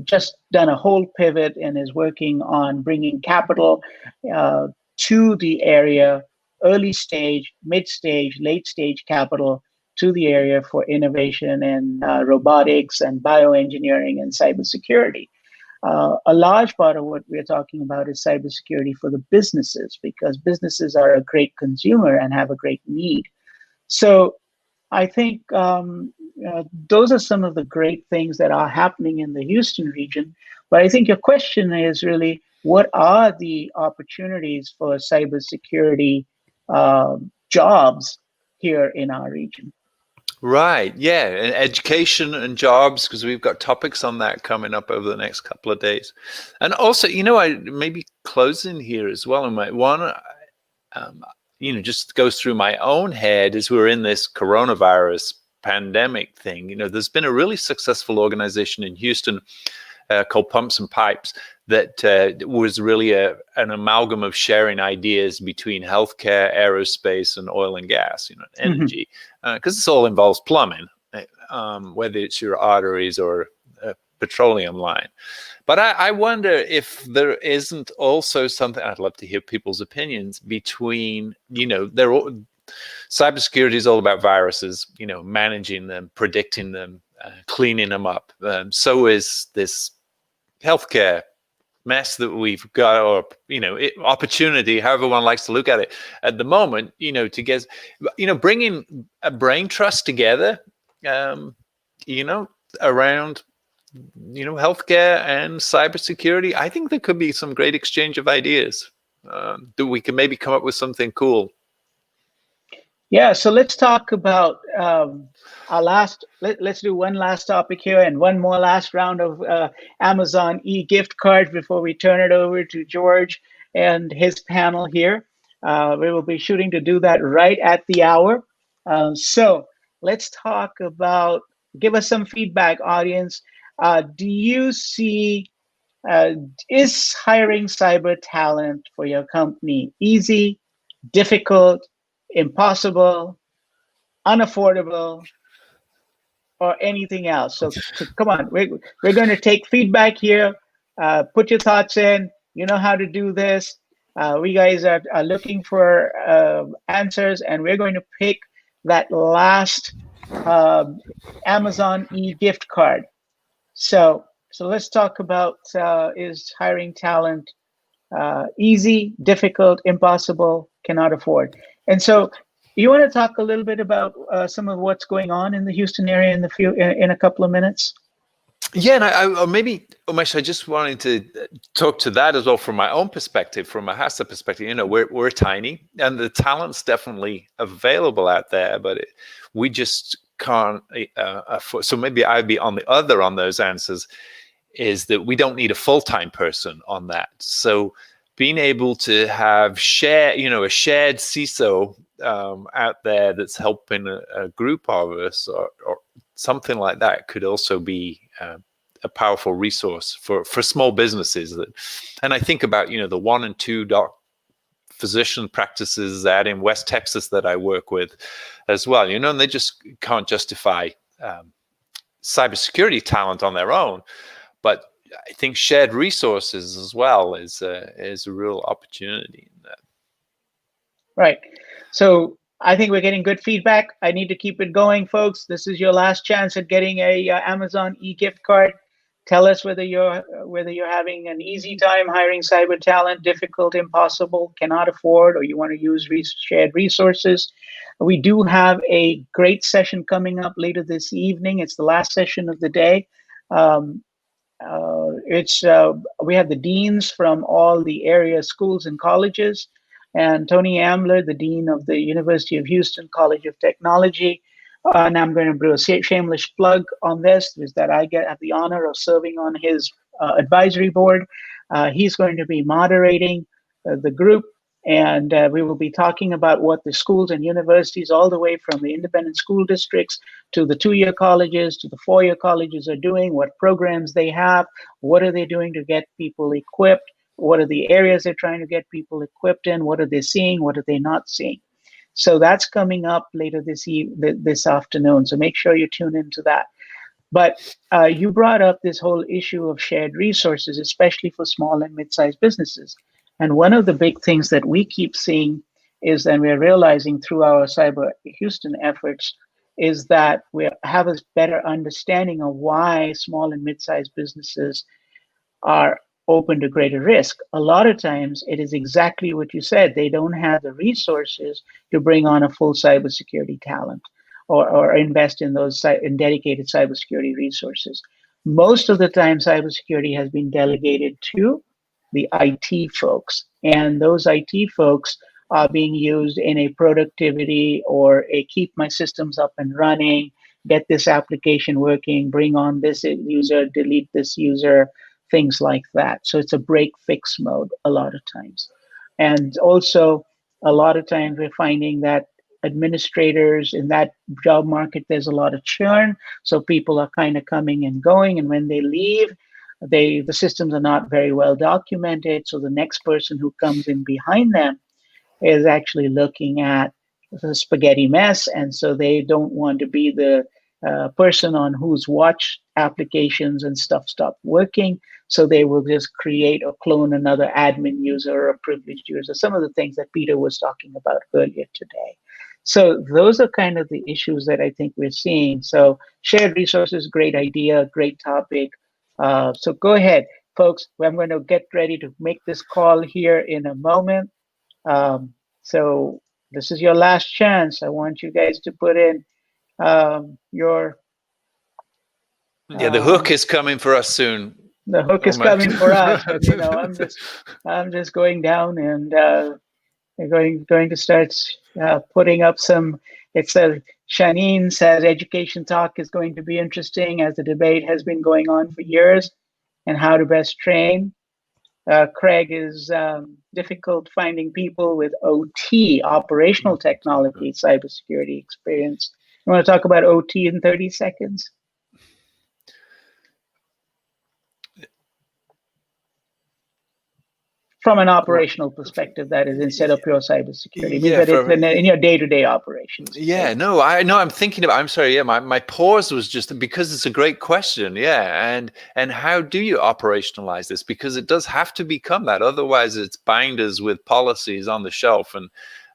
just done a whole pivot and is working on bringing capital to the area, early stage, mid stage, late stage capital to the area for innovation and robotics and bioengineering and cybersecurity. A large part of what we're talking about is cybersecurity for the businesses, because businesses are a great consumer and have a great need. So I think those are some of the great things that are happening in the Houston region. But I think your question is really, what are the opportunities for cybersecurity jobs here in our region? Right. Yeah. And education and jobs, because we've got topics on that coming up over the next couple of days. And also, I maybe close in here as well. And my one, just goes through my own head as we're in this coronavirus pandemic thing. There's been a really successful organization in Houston called Pumps and Pipes that was really an amalgam of sharing ideas between healthcare, aerospace, and oil and gas, energy, because this all involves plumbing, whether it's your arteries or a petroleum line. But I wonder if there isn't also something, I'd love to hear people's opinions, between, cybersecurity is all about viruses, managing them, predicting them, cleaning them up. So is this healthcare mess that we've got, or opportunity, however one likes to look at it at the moment, to get, bringing a brain trust together, around healthcare and cybersecurity. I think there could be some great exchange of ideas that we can maybe come up with something cool. Yeah, so let's talk about let's do one last topic here and one more last round of Amazon e-gift cards before we turn it over to George and his panel here. We will be shooting to do that right at the hour. So let's talk about, give us some feedback, audience. Do you see, is hiring cyber talent for your company easy, difficult, impossible, unaffordable, or anything else? So come on, we're going to take feedback here. Put your thoughts in. You know how to do this. We guys are looking for answers, and we're going to pick that last Amazon e-gift card. So let's talk about, is hiring talent easy, difficult, impossible, cannot afford? And so you want to talk a little bit about some of what's going on in the Houston area in a couple of minutes? Yeah, and maybe, Umesh, I just wanted to talk to that as well from my own perspective, from a HASA perspective. We're tiny, and the talent's definitely available out there, but we just can't afford. So maybe I'd be on those answers, is that we don't need a full-time person on that. So being able to have a shared CISO out there that's helping a group of us or something like that could also be a powerful resource for small businesses. And I think about, the 1 and 2 physician practices out in West Texas that I work with as well, and they just can't justify cybersecurity talent on their own. But I think shared resources as well is a real opportunity in that. Right. So I think we're getting good feedback. I need to keep it going, folks. This is your last chance at getting a Amazon e-gift card. Tell us whether you're having an easy time hiring cyber talent, difficult, impossible, cannot afford, or you want to use shared resources. We do have a great session coming up later this evening. It's the last session of the day. We have the deans from all the area schools and colleges, and Tony Ambler, the dean of the University of Houston College of Technology. And I'm going to do a shameless plug on this, is that I have the honor of serving on his advisory board. He's going to be moderating the group, and we will be talking about what the schools and universities, all the way from the independent school districts to the 2-year colleges to the 4-year colleges, are doing, what programs they have, what are they doing to get people equipped, what are the areas they're trying to get people equipped in, what are they seeing, what are they not seeing. So that's coming up later this afternoon. So make sure you tune into that. But you brought up this whole issue of shared resources, especially for small and mid-sized businesses. And one of the big things that we keep seeing is, and we're realizing through our Cyber Houston efforts, is that we have a better understanding of why small and mid-sized businesses are open to greater risk. A lot of times it is exactly what you said. They don't have the resources to bring on a full cybersecurity talent or invest in those in dedicated cybersecurity resources. Most of the time, cybersecurity has been delegated to the IT folks, and those IT folks are being used in a productivity or a keep my systems up and running, get this application working, bring on this user, delete this user, things like that. So it's a break fix mode a lot of times. And also a lot of times we're finding that administrators in that job market, there's a lot of churn. So people are kind of coming and going, and when they leave, the systems are not very well documented. So the next person who comes in behind them is actually looking at the spaghetti mess. And so they don't want to be the person on whose watch applications and stuff stop working. So they will just create or clone another admin user or a privileged user, some of the things that Peter was talking about earlier today. So those are kind of the issues that I think we're seeing. So shared resources, great idea, great topic. So go ahead, folks. I'm going to get ready to make this call here in a moment. So this is your last chance. I want you guys to put in your... Yeah, the hook is coming for us soon. The hook is coming for us. And, you know, I'm just going down and going to start putting up some. It says, Shanine says education talk is going to be interesting, as the debate has been going on for years, and how to best train. Craig is difficult finding people with OT, operational technology, cybersecurity experience. You want to talk about OT in 30 seconds? From an operational perspective, that is, instead of pure cybersecurity, means that it's in your day-to-day operations. Yeah, no, I'm thinking about. I'm sorry. Yeah, my pause was just because it's a great question. Yeah, and how do you operationalize this? Because it does have to become that. Otherwise, it's binders with policies on the shelf, and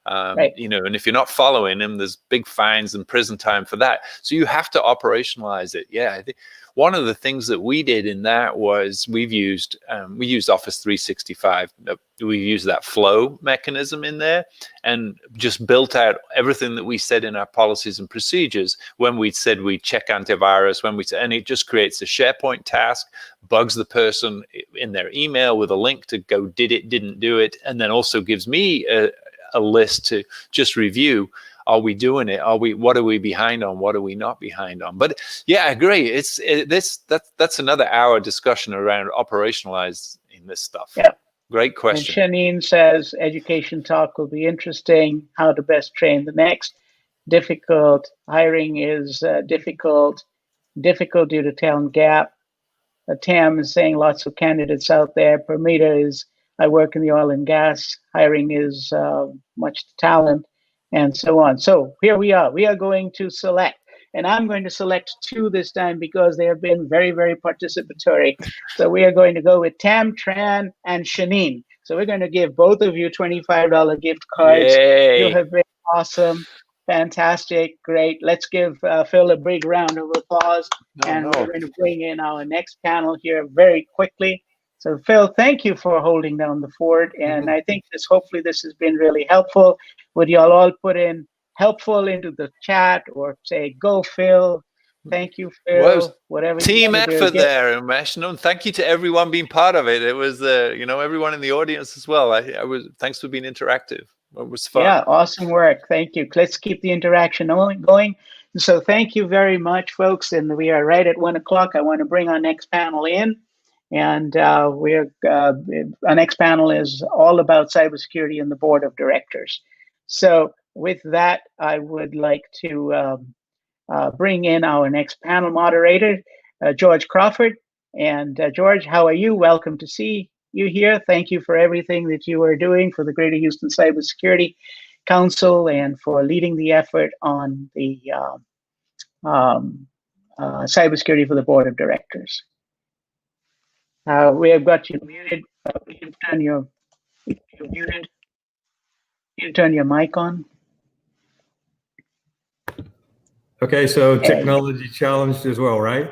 right. You know, and if you're not following them, there's big fines and prison time for that. So you have to operationalize it. Yeah, I think one of the things that we did in that was we used Office 365. We used that flow mechanism in there and just built out everything that we said in our policies and procedures. When we said we check antivirus, and it just creates a SharePoint task, bugs the person in their email with a link to go did it, didn't do it, and then also gives me a list to just review. Are we doing it? What are we behind on? What are we not behind on? But yeah, I agree. That's another hour discussion around operationalizing this stuff. Yeah. Great question. And Shanine says education talk will be interesting. How to best train the next. Difficult. Hiring is difficult due to talent gap. Tam is saying lots of candidates out there. Permita is, I work in the oil and gas. Hiring is much talent, and so on. So here we are. We are going to select, and I'm going to select 2 this time because they have been very, very participatory. So we are going to go with Tam, Tran, and Shanine. So we're going to give both of you $25 gift cards. Yay. You have been awesome. Fantastic. Great. Let's give Phil a big round of applause. We're going to bring in our next panel here very quickly. So Phil, thank you for holding down the fort. And I think hopefully this has been really helpful. Would y'all all put in helpful into the chat, or say, go Phil, Thank you, Well, Phil. Whatever you team gotta do. effort there, Umesh. No, and thank you to everyone being part of it. It was, everyone in the audience as well. Thanks for being interactive. It was fun. Yeah, awesome work. Thank you. Let's keep the interaction going. So thank you very much, folks. And we are right at 1 o'clock. I want to bring our next panel in. And our next panel is all about cybersecurity and the board of directors. So with that, I would like to bring in our next panel moderator, George Crawford. And George, how are you? Welcome to see you here. Thank you for everything that you are doing for the Greater Houston Cybersecurity Council and for leading the effort on the cybersecurity for the board of directors. We have got you muted. You can turn you're muted. You can turn your mic on. Okay, so technology challenged as well, right?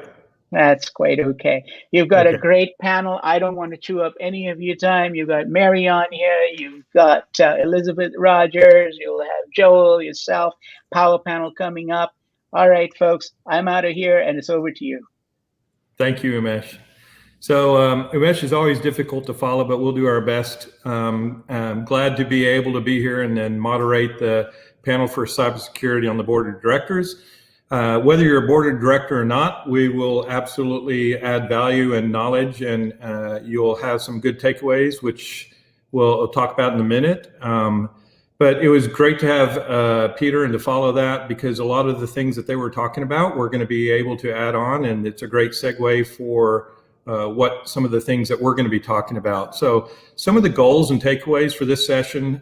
That's quite okay. You've got a great panel. I don't want to chew up any of your time. You've got Mary on here. You've got Elizabeth Rogers. You'll have Joel, yourself, power panel coming up. All right, folks, I'm out of here and it's over to you. Thank you, Umesh. So Umesh is always difficult to follow, but we'll do our best. I'm glad to be able to be here and then moderate the panel for cybersecurity on the board of directors. Whether you're a board of director or not, we will absolutely add value and knowledge, and you'll have some good takeaways, which we'll talk about in a minute. But it was great to have Peter and to follow that, because a lot of the things that they were talking about, we're going to be able to add on, and it's a great segue for what some of the things that we're going to be talking about. So some of the goals and takeaways for this session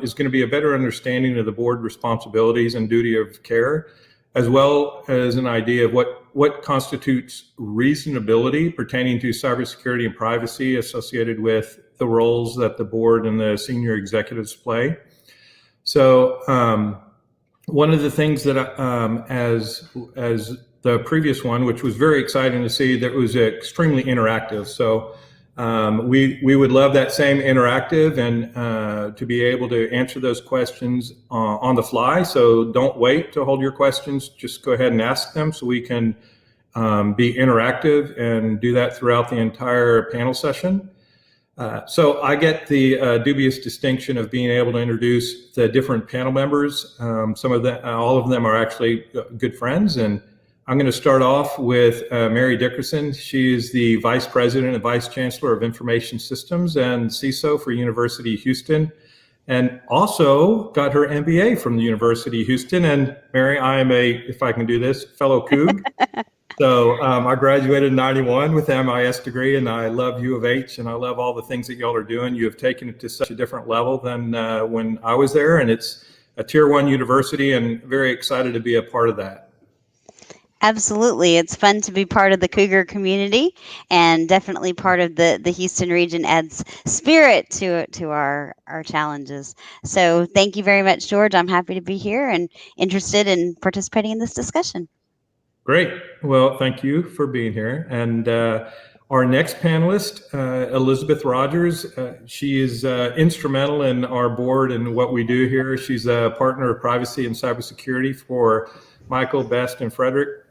is going to be a better understanding of the board responsibilities and duty of care, as well as an idea of what constitutes reasonability pertaining to cybersecurity and privacy associated with the roles that the board and the senior executives play. So one of the things that as the previous one, which was very exciting to see, that was extremely interactive. So we would love that same interactive and to be able to answer those questions on the fly. So don't wait to hold your questions. Just go ahead and ask them so we can be interactive and do that throughout the entire panel session. So I get the dubious distinction of being able to introduce the different panel members. All of them are actually good friends, and I'm going to start off with Mary Dickerson. She is the Vice President and Vice Chancellor of Information Systems and CISO for University of Houston, and also got her MBA from the University of Houston. And Mary, I am if I can do this, fellow Coug. So I graduated in '91 with an MIS degree, and I love U of H, and I love all the things that y'all are doing. You have taken it to such a different level than when I was there, and it's a Tier 1 university, and very excited to be a part of that. Absolutely. It's fun to be part of the Cougar community, and definitely part of the Houston region adds spirit to our challenges. So thank you very much, George. I'm happy to be here and interested in participating in this discussion. Great. Well, thank you for being here. And our next panelist, Elizabeth Rogers, she is instrumental in our board and what we do here. She's a partner of privacy and cybersecurity for Michael, Best, and Frederick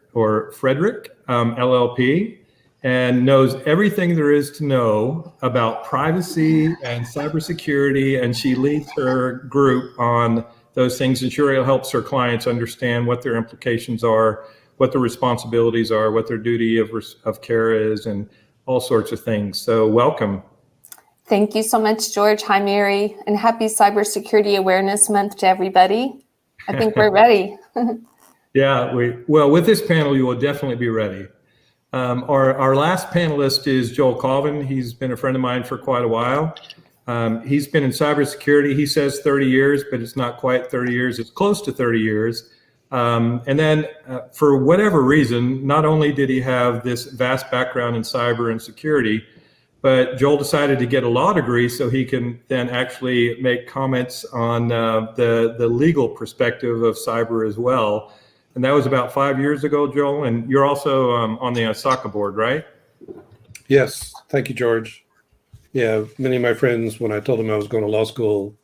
LLP, and knows everything there is to know about privacy and cybersecurity, and she leads her group on those things, and she really helps her clients understand what their implications are, what their responsibilities are, what their duty of care is, and all sorts of things. So welcome. Thank you so much, George. Hi, Mary, and happy Cybersecurity Awareness Month to everybody. I think we're ready. Yeah, well, with this panel, you will definitely be ready. Our last panelist is Joel Colvin. He's been a friend of mine for quite a while. He's been in cybersecurity, he says 30 years, but it's not quite 30 years. It's close to 30 years. And then for whatever reason, not only did he have this vast background in cyber and security, but Joel decided to get a law degree so he can then actually make comments on the legal perspective of cyber as well. And that was about 5 years ago, Joel. And you're also on the OSACA board, right? Yes. Thank you, George. Yeah, many of my friends, when I told them I was going to law school,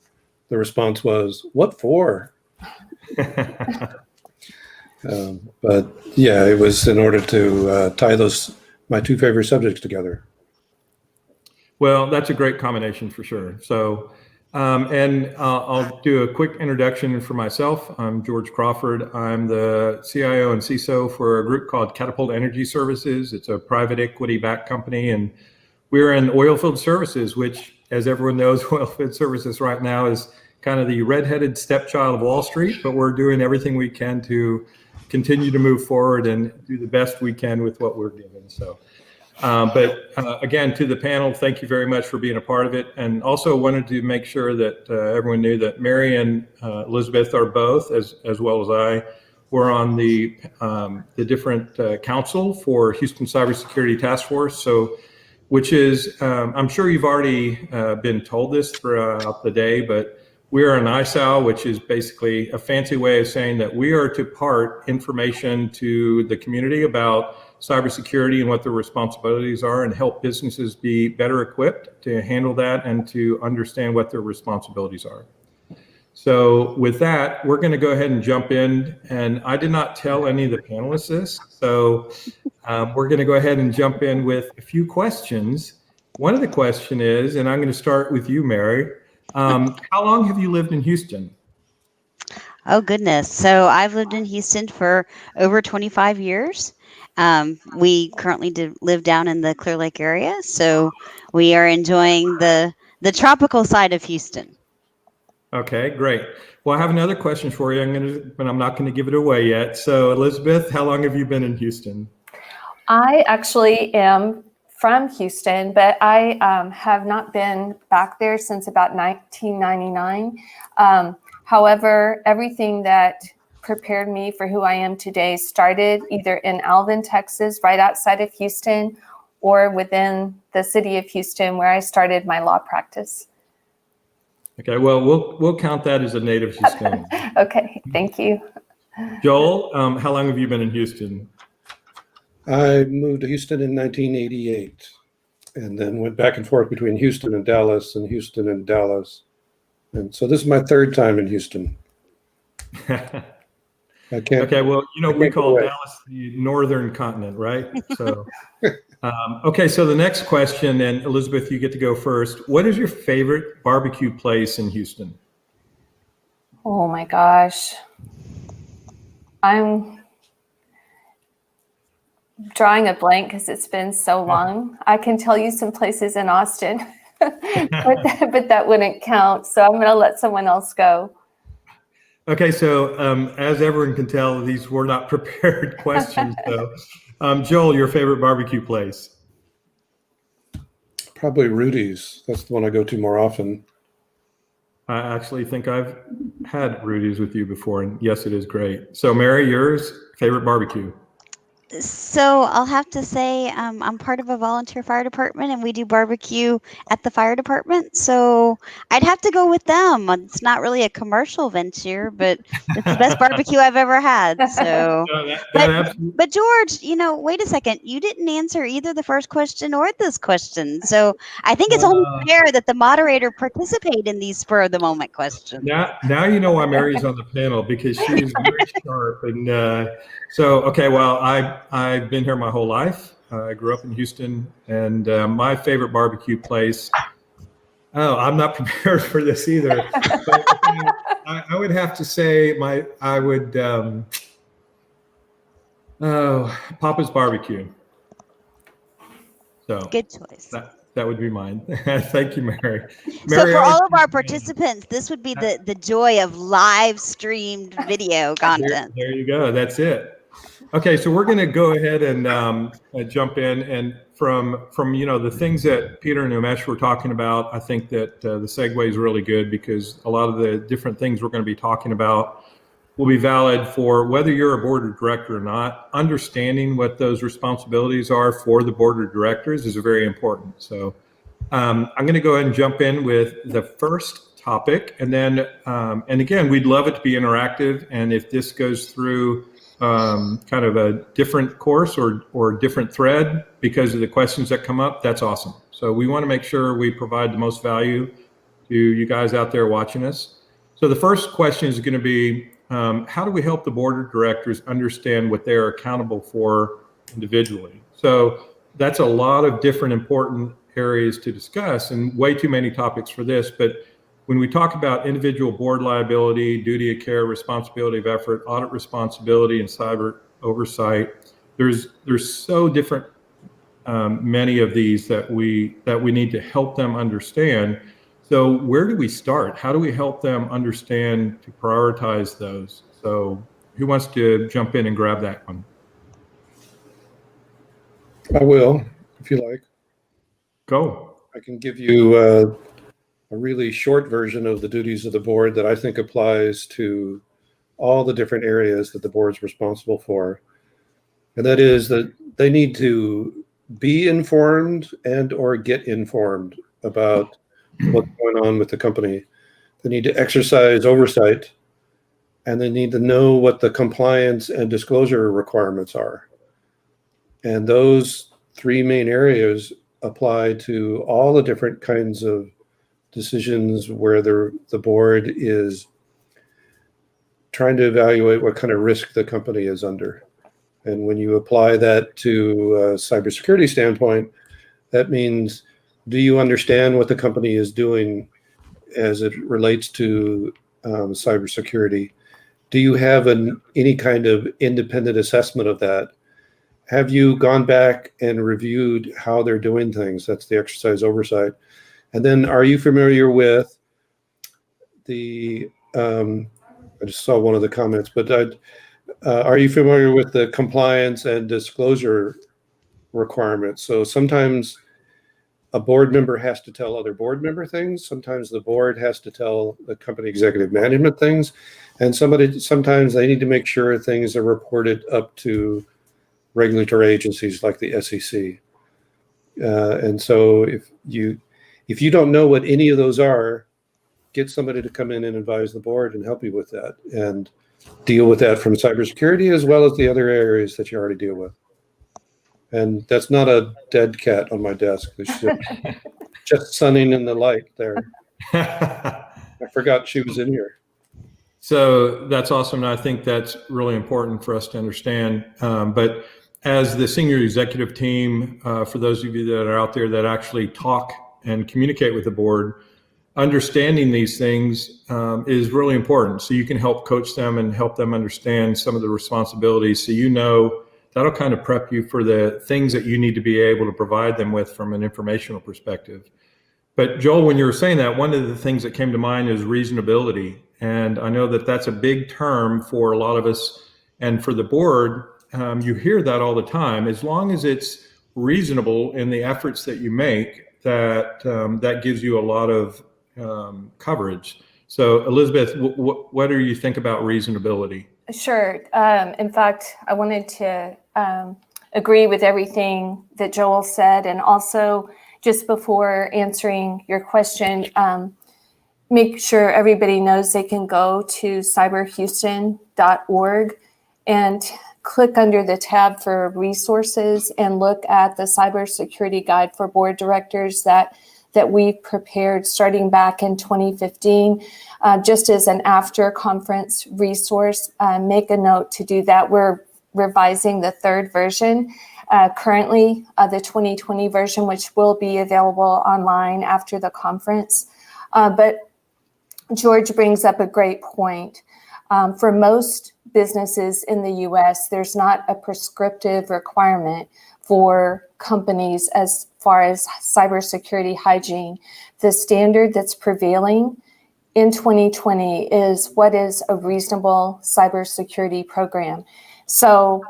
the response was, "What for?" But yeah, it was in order to tie my two favorite subjects together. Well, that's a great combination for sure. So, and I'll do a quick introduction for myself. I'm George Crawford. I'm the CIO and CISO for a group called Catapult Energy Services. It's a private equity-backed company, and we're in oilfield services, which, as everyone knows, oilfield services right now is kind of the redheaded stepchild of Wall Street, but we're doing everything we can to continue to move forward and do the best we can with what we're given. So. Again, to the panel, thank you very much for being a part of it. And also wanted to make sure that everyone knew that Mary and Elizabeth are both, as well as I, were on the different council for Houston Cybersecurity Task Force. So, which is, I'm sure you've already been told this throughout the day, but we are an ISAL, which is basically a fancy way of saying that we are to part information to the community about cybersecurity and what their responsibilities are, and help businesses be better equipped to handle that and to understand what their responsibilities are. So with that, we're going to go ahead and jump in. And I did not tell any of the panelists this, so we're going to go ahead and jump in with a few questions. One of the question is, and I'm going to start with you, Mary. How long have you lived in Houston? Oh, goodness. So I've lived in Houston for over 25 years. We currently live down in the Clear Lake area, so we are enjoying the tropical side of Houston. Okay, great. Well, I have another question for you. But I'm not going to give it away yet. So, Elizabeth, how long have you been in Houston? I actually am from Houston, but I have not been back there since about 1999. However, everything that prepared me for who I am today started either in Alvin, Texas, right outside of Houston, or within the city of Houston, where I started my law practice. Okay, well, we'll count that as a native Houstonian. Okay, thank you. Joel, how long have you been in Houston? I moved to Houston in 1988, and then went back and forth between Houston and Dallas, and Houston and Dallas. And so this is my third time in Houston. Okay, well, we call Dallas the northern continent, right? So, okay, so the next question, and Elizabeth, you get to go first. What is your favorite barbecue place in Houston? Oh my gosh. I'm drawing a blank because it's been so long. I can tell you some places in Austin, but that wouldn't count. So I'm going to let someone else go. Okay, so as everyone can tell, these were not prepared questions. So, Joel, your favorite barbecue place? Probably Rudy's. That's the one I go to more often. I actually think I've had Rudy's with you before, and yes, it is great. So, Mary, yours, favorite barbecue? So I'll have to say I'm part of a volunteer fire department, and we do barbecue at the fire department. So I'd have to go with them. It's not really a commercial venture, but it's the best barbecue I've ever had. So, but George, wait a second. You didn't answer either the first question or this question. So I think it's only fair that the moderator participate in these spur of the moment questions. Now you know why Mary's on the panel, because she's very sharp. And so, okay, well, I've been here my whole life. I grew up in Houston, and my favorite barbecue place. Oh, I'm not prepared for this either. But I would have to say Papa's Barbecue. So good choice. That would be mine. Thank you, Mary. So for all of our participants, this would be the joy of live streamed video content. There you go. That's it. Okay, so we're going to go ahead and jump in, and from the things that Peter and Umesh were talking about, I think that the segue is really good, because a lot of the different things we're going to be talking about will be valid for whether you're a board of director or not. Understanding what those responsibilities are for the board of directors is very important. So I'm going to go ahead and jump in with the first topic, and then and again, we'd love it to be interactive, and if this goes through kind of a different course or different thread because of the questions that come up, that's awesome. So we want to make sure we provide the most value to you guys out there watching us. So the first question is going to be, how do we help the board of directors understand what they're accountable for individually? So that's a lot of different important areas to discuss, and way too many topics for this. But when we talk about individual board liability, duty of care, responsibility of effort, audit responsibility, and cyber oversight, there's so different, many of these that we need to help them understand. So where do we start? How do we help them understand to prioritize those? So who wants to jump in and grab that one? I will, if you like. Go. I can give you a really short version of the duties of the board that I think applies to all the different areas that the board's responsible for. And that is that they need to be informed and or get informed about what's going on with the company. They need to exercise oversight, and they need to know what the compliance and disclosure requirements are. And those three main areas apply to all the different kinds of decisions where the board is trying to evaluate what kind of risk the company is under. And when you apply that to a cybersecurity standpoint, that means, do you understand what the company is doing as it relates to cybersecurity? Do you have any kind of independent assessment of that? Have you gone back and reviewed how they're doing things? That's the exercise oversight. And then, are you familiar with the, I just saw one of the comments, but are you familiar with the compliance and disclosure requirements? So sometimes a board member has to tell other board member things. Sometimes the board has to tell the company executive management things. And sometimes they need to make sure things are reported up to regulatory agencies like the SEC. And so if you don't know what any of those are, get somebody to come in and advise the board and help you with that and deal with that from cybersecurity as well as the other areas that you already deal with. And that's not a dead cat on my desk. It's just sunning in the light there. I forgot she was in here. So that's awesome. And I think that's really important for us to understand. But as the senior executive team, for those of you that are out there that actually talk and communicate with the board, understanding these things is really important. So you can help coach them and help them understand some of the responsibilities. So that'll kind of prep you for the things that you need to be able to provide them with from an informational perspective. But Joel, when you were saying that, one of the things that came to mind is reasonability. And I know that that's a big term for a lot of us. And for the board, you hear that all the time. As long as it's reasonable in the efforts that you make, that gives you a lot of coverage. So Elizabeth, what do you think about reasonability? Sure. In fact, I wanted to agree with everything that Joel said. And also, just before answering your question, make sure everybody knows they can go to cyberhouston.org and click under the tab for resources and look at the cybersecurity guide for board directors that we prepared starting back in 2015, just as an after conference resource. Make a note to do that. We're revising the third version, currently the 2020 version, which will be available online after the conference. But George brings up a great point. For most businesses in the US, there's not a prescriptive requirement for companies as far as cybersecurity hygiene. The standard that's prevailing in 2020 is what is a reasonable cybersecurity program. So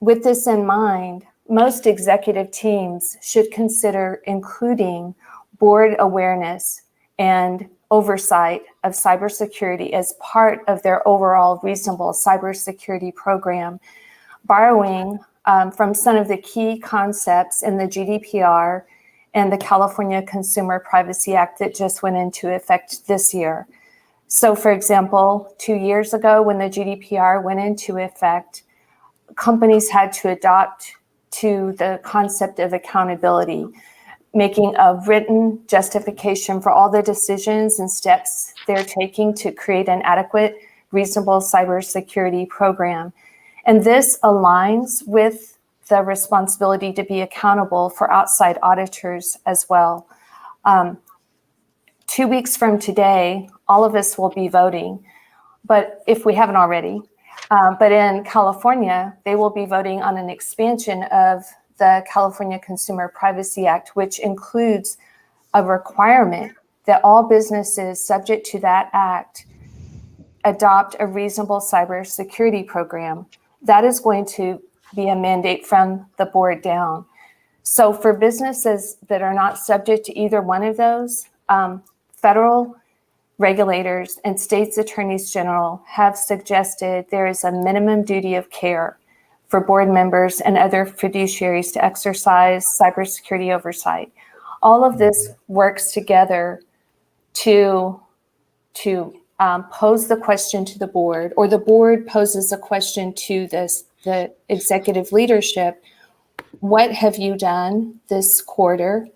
with this in mind, most executive teams should consider including board awareness and oversight of cybersecurity as part of their overall reasonable cybersecurity program, borrowing from some of the key concepts in the GDPR and the California Consumer Privacy Act that just went into effect this year. So, for example, 2 years ago when the GDPR went into effect, companies had to adopt to the concept of accountability, making a written justification for all the decisions and steps they're taking to create an adequate reasonable cybersecurity program. And this aligns with the responsibility to be accountable for outside auditors as well. 2 weeks from today, all of us will be voting, but if we haven't already, but in California, they will be voting on an expansion of the California Consumer Privacy Act, which includes a requirement that all businesses subject to that act adopt a reasonable cybersecurity program. That is going to be a mandate from the board down. So for businesses that are not subject to either one of those, federal regulators and states attorneys general have suggested there is a minimum duty of care for board members and other fiduciaries to exercise cybersecurity oversight. All of this works together to pose the question to the board, or the board poses a question to the executive leadership. What have you done this quarter?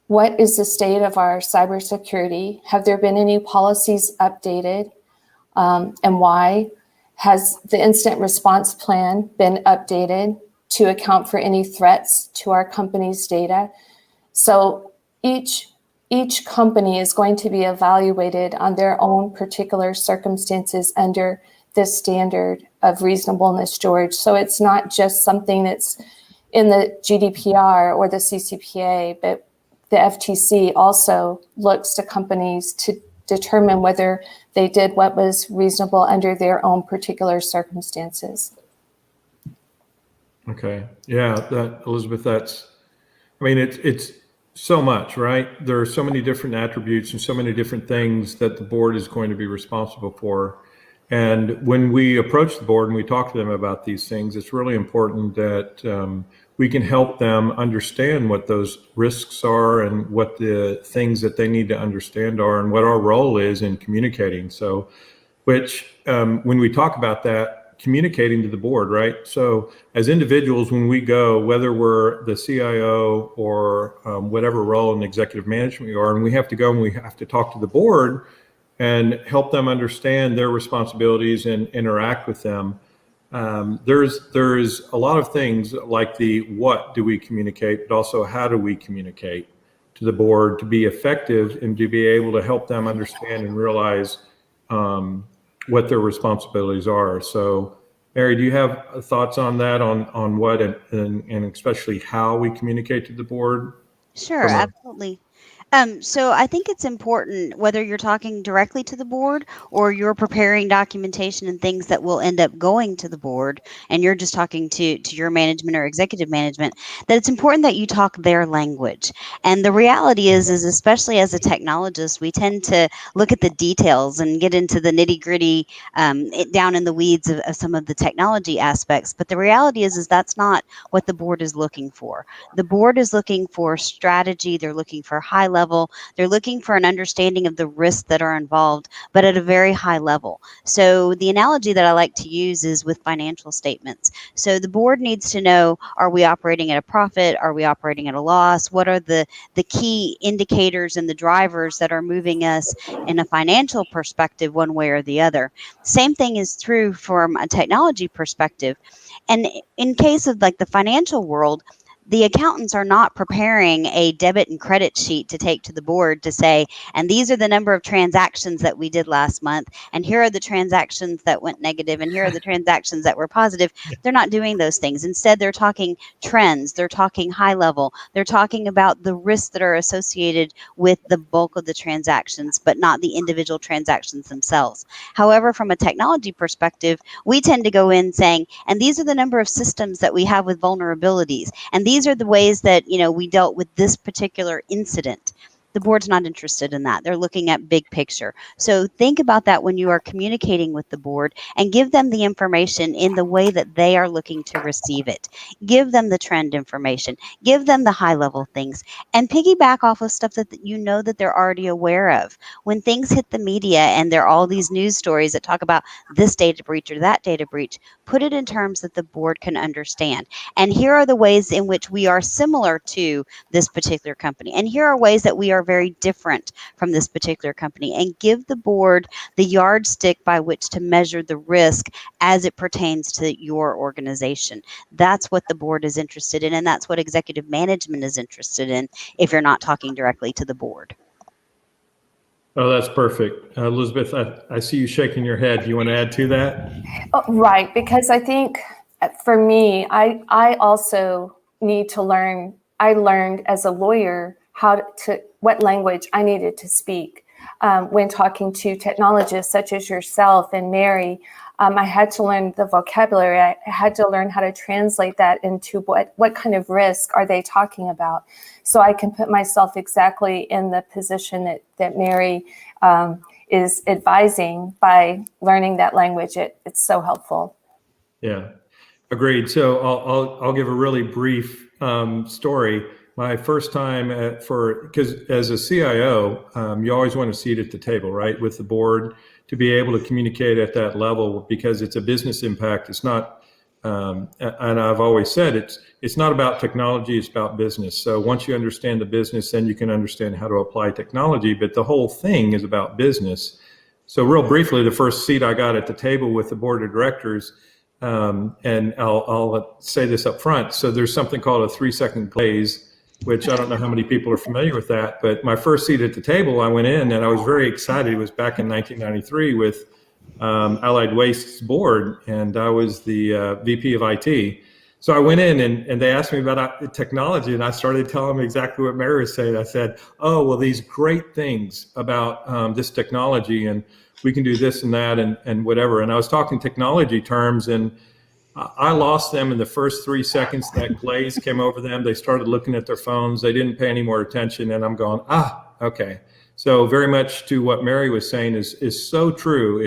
What is the state of our cybersecurity? Have there been any policies updated, and why? Has the incident response plan been updated to account for any threats to our company's data? So each company is going to be evaluated on their own particular circumstances under this standard of reasonableness, George. So it's not just something that's in the GDPR or the CCPA, but the FTC also looks to companies to determine whether they did what was reasonable under their own particular circumstances. Okay. Yeah, Elizabeth, it's so much, right? There are so many different attributes and so many different things that the board is going to be responsible for. And when we approach the board and we talk to them about these things, it's really important that we can help them understand what those risks are and what the things that they need to understand are and what our role is in communicating. So, when we talk about that, communicating to the board, right? So as individuals, when we go, whether we're the CIO or whatever role in executive management we are, and we have to go and we have to talk to the board and help them understand their responsibilities and interact with them. There's a lot of things like the what do we communicate, but also how do we communicate to the board to be effective and to be able to help them understand and realize what their responsibilities are. So, Mary, do you have thoughts on that, on what and especially how we communicate to the board? Sure, absolutely. So I think it's important, whether you're talking directly to the board or you're preparing documentation and things that will end up going to the board, and you're just talking to your management or executive management, that it's important that you talk their language. And the reality is especially as a technologist, we tend to look at the details and get into the nitty gritty, down in the weeds of some of the technology aspects. But the reality is that's not what the board is looking for. The board is looking for strategy. They're looking for high level. They're looking for an understanding of the risks that are involved, but at a very high level. So the analogy that I like to use is with financial statements. So the board needs to know, are we operating at a profit? Are we operating at a loss? What are the key indicators and the drivers that are moving us in a financial perspective one way or the other? Same thing is true from a technology perspective. And in case of like the financial world, the accountants are not preparing a debit and credit sheet to take to the board to say, and these are the number of transactions that we did last month, and here are the transactions that went negative, and here are the transactions that were positive. They're not doing those things. Instead, they're talking trends, they're talking high level, they're talking about the risks that are associated with the bulk of the transactions, but not the individual transactions themselves. However, from a technology perspective, we tend to go in saying, and these are the number of systems that we have with vulnerabilities, and these are the ways that, we dealt with this particular incident. The board's not interested in that. They're looking at big picture. So think about that when you are communicating with the board, and give them the information in the way that they are looking to receive it. Give them the trend information. Give them the high level things, and piggyback off of stuff that that they're already aware of. When things hit the media and there are all these news stories that talk about this data breach or that data breach, put it in terms that the board can understand. And here are the ways in which we are similar to this particular company. And here are ways that we are very different from this particular company, and give the board the yardstick by which to measure the risk as it pertains to your organization. That's what the board is interested in, and that's what executive management is interested in if you're not talking directly to the board. Oh, that's perfect. Elizabeth, I see you shaking your head. Do you want to add to that? Oh, right, because I think for me, I also need to learn. I learned as a lawyer what language I needed to speak when talking to technologists such as yourself and Mary. I had to learn the vocabulary. I had to learn how to translate that into what kind of risk are they talking about, so I can put myself exactly in the position that Mary is advising by learning that language. It's so helpful. Yeah, agreed. So I'll give a really brief story. My first time because as a CIO, you always want a seat at the table, right, with the board, to be able to communicate at that level, because it's a business impact. It's not, and I've always said it's not about technology, it's about business. So once you understand the business, then you can understand how to apply technology, but the whole thing is about business. So real briefly, the first seat I got at the table with the board of directors, and I'll say this up front. So there's something called a 3-second glaze, which I don't know how many people are familiar with that, but my first seat at the table, I went in and I was very excited. It was back in 1993 with Allied Waste's board, and I was the VP of IT. So I went in and they asked me about technology, and I started telling them exactly what Mary was saying. I said, oh, well, these great things about this technology, and we can do this and that and whatever. And I was talking technology terms, and I lost them in the first 3 seconds. That glaze came over them. They started looking at their phones. They didn't pay any more attention. And I'm going, okay. So very much to what Mary was saying is so true.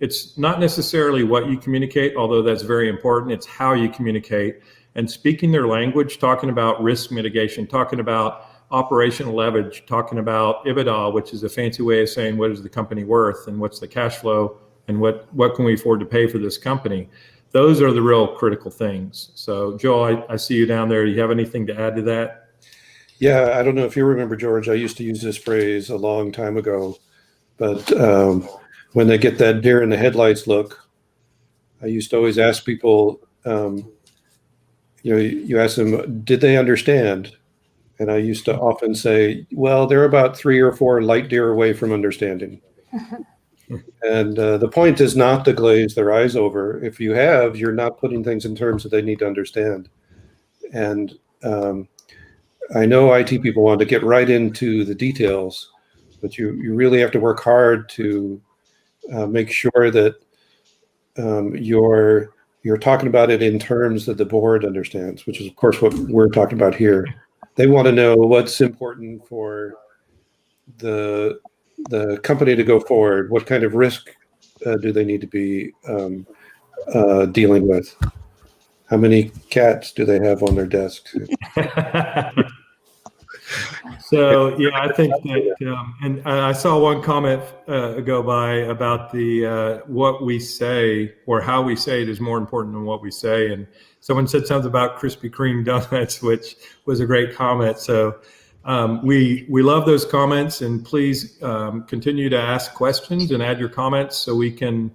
It's not necessarily what you communicate, although that's very important. It's how you communicate, and speaking their language, talking about risk mitigation, talking about operational leverage, talking about EBITDA, which is a fancy way of saying what is the company worth and what's the cash flow and what can we afford to pay for this company. Those are the real critical things. So, Joel, I see you down there. Do you have anything to add to that? Yeah, I don't know if you remember, George, I used to use this phrase a long time ago, but when they get that deer in the headlights look, I used to always ask people, you ask them, did they understand? And I used to often say, well, they're about 3 or 4 light deer away from understanding. And the point is not to glaze their eyes over. If you have, you're not putting things in terms that they need to understand. And I know IT people want to get right into the details, but you really have to work hard to make sure that you're talking about it in terms that the board understands, which is, of course, what we're talking about here. They want to know what's important for the company to go forward. What kind of risk do they need to be dealing with? How many cats do they have on their desks? So yeah, I think that, and I saw one comment go by about the what we say or how we say it is more important than what we say. And someone said something about Krispy Kreme donuts, which was a great comment. So we love those comments, and please continue to ask questions and add your comments so we can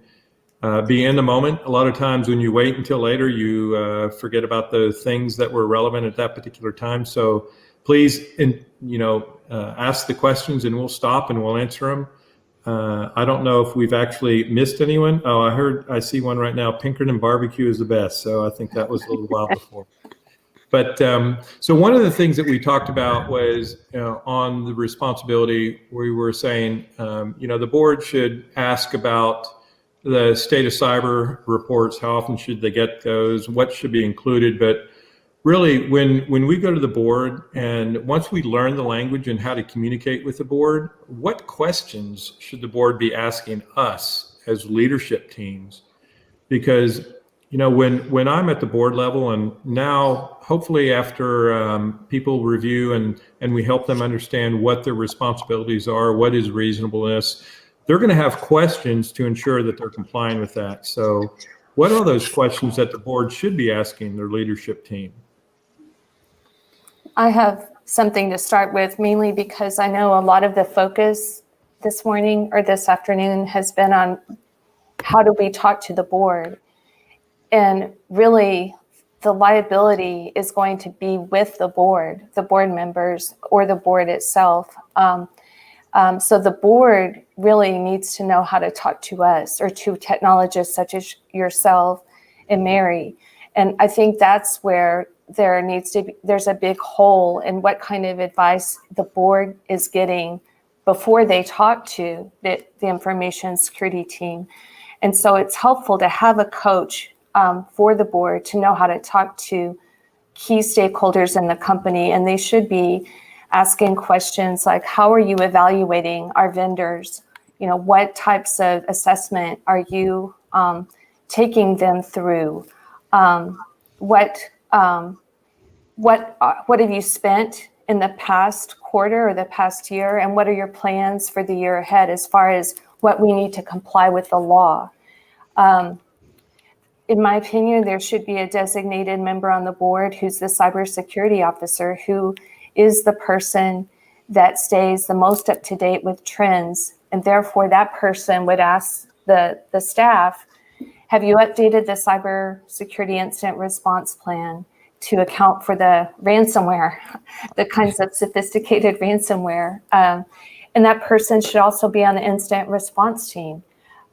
be in the moment. A lot of times when you wait until later, you forget about the things that were relevant at that particular time. So please, ask the questions, and we'll stop and we'll answer them. I don't know if we've actually missed anyone. Oh, I see one right now. Pinkerton barbecue is the best. So I think that was a little while before. But so one of the things that we talked about was on the responsibility, we were saying, the board should ask about the state of cyber reports. How often should they get those? What should be included? But really, when we go to the board, and once we learn the language and how to communicate with the board, what questions should the board be asking us as leadership teams? Because when I'm at the board level, and now hopefully after people review and we help them understand what their responsibilities are, what is reasonableness, they're going to have questions to ensure that they're complying with that. So what are those questions that the board should be asking their leadership team? I have something to start with, mainly because I know a lot of the focus this morning or this afternoon has been on how do we talk to the board. And really, the liability is going to be with the board members, or the board itself. So the board really needs to know how to talk to us, or to technologists such as yourself and Mary. And I think that's where there's a big hole in what kind of advice the board is getting before they talk to the information security team. And so it's helpful to have a coach for the board to know how to talk to key stakeholders in the company. And they should be asking questions like, how are you evaluating our vendors? You know, what types of assessment are you taking them through? What have you spent in the past quarter or the past year? And what are your plans for the year ahead as far as what we need to comply with the law? In my opinion, there should be a designated member on the board who's the cybersecurity officer, who is the person that stays the most up to date with trends. And therefore, that person would ask the staff, have you updated the cybersecurity incident response plan to account for the ransomware, the kinds of sophisticated ransomware? And that person should also be on the incident response team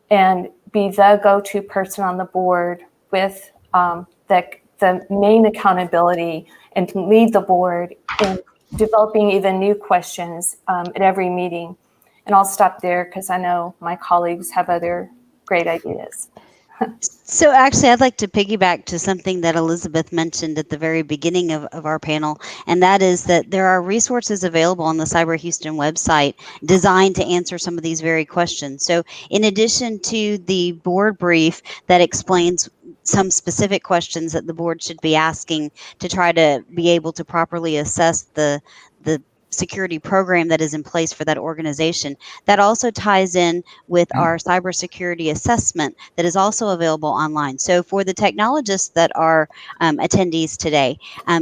and be the go-to person on the board with the main accountability, and lead the board in developing even new questions at every meeting. And I'll stop there because I know my colleagues have other great ideas. So actually, I'd like to piggyback to something that Elizabeth mentioned at the very beginning of our panel, and that is that there are resources available on the Cyber Houston website designed to answer some of these very questions. So in addition to the board brief that explains some specific questions that the board should be asking to try to be able to properly assess the security program that is in place for that organization, that also ties in with our cybersecurity assessment that is also available online. So for the technologists that are attendees today,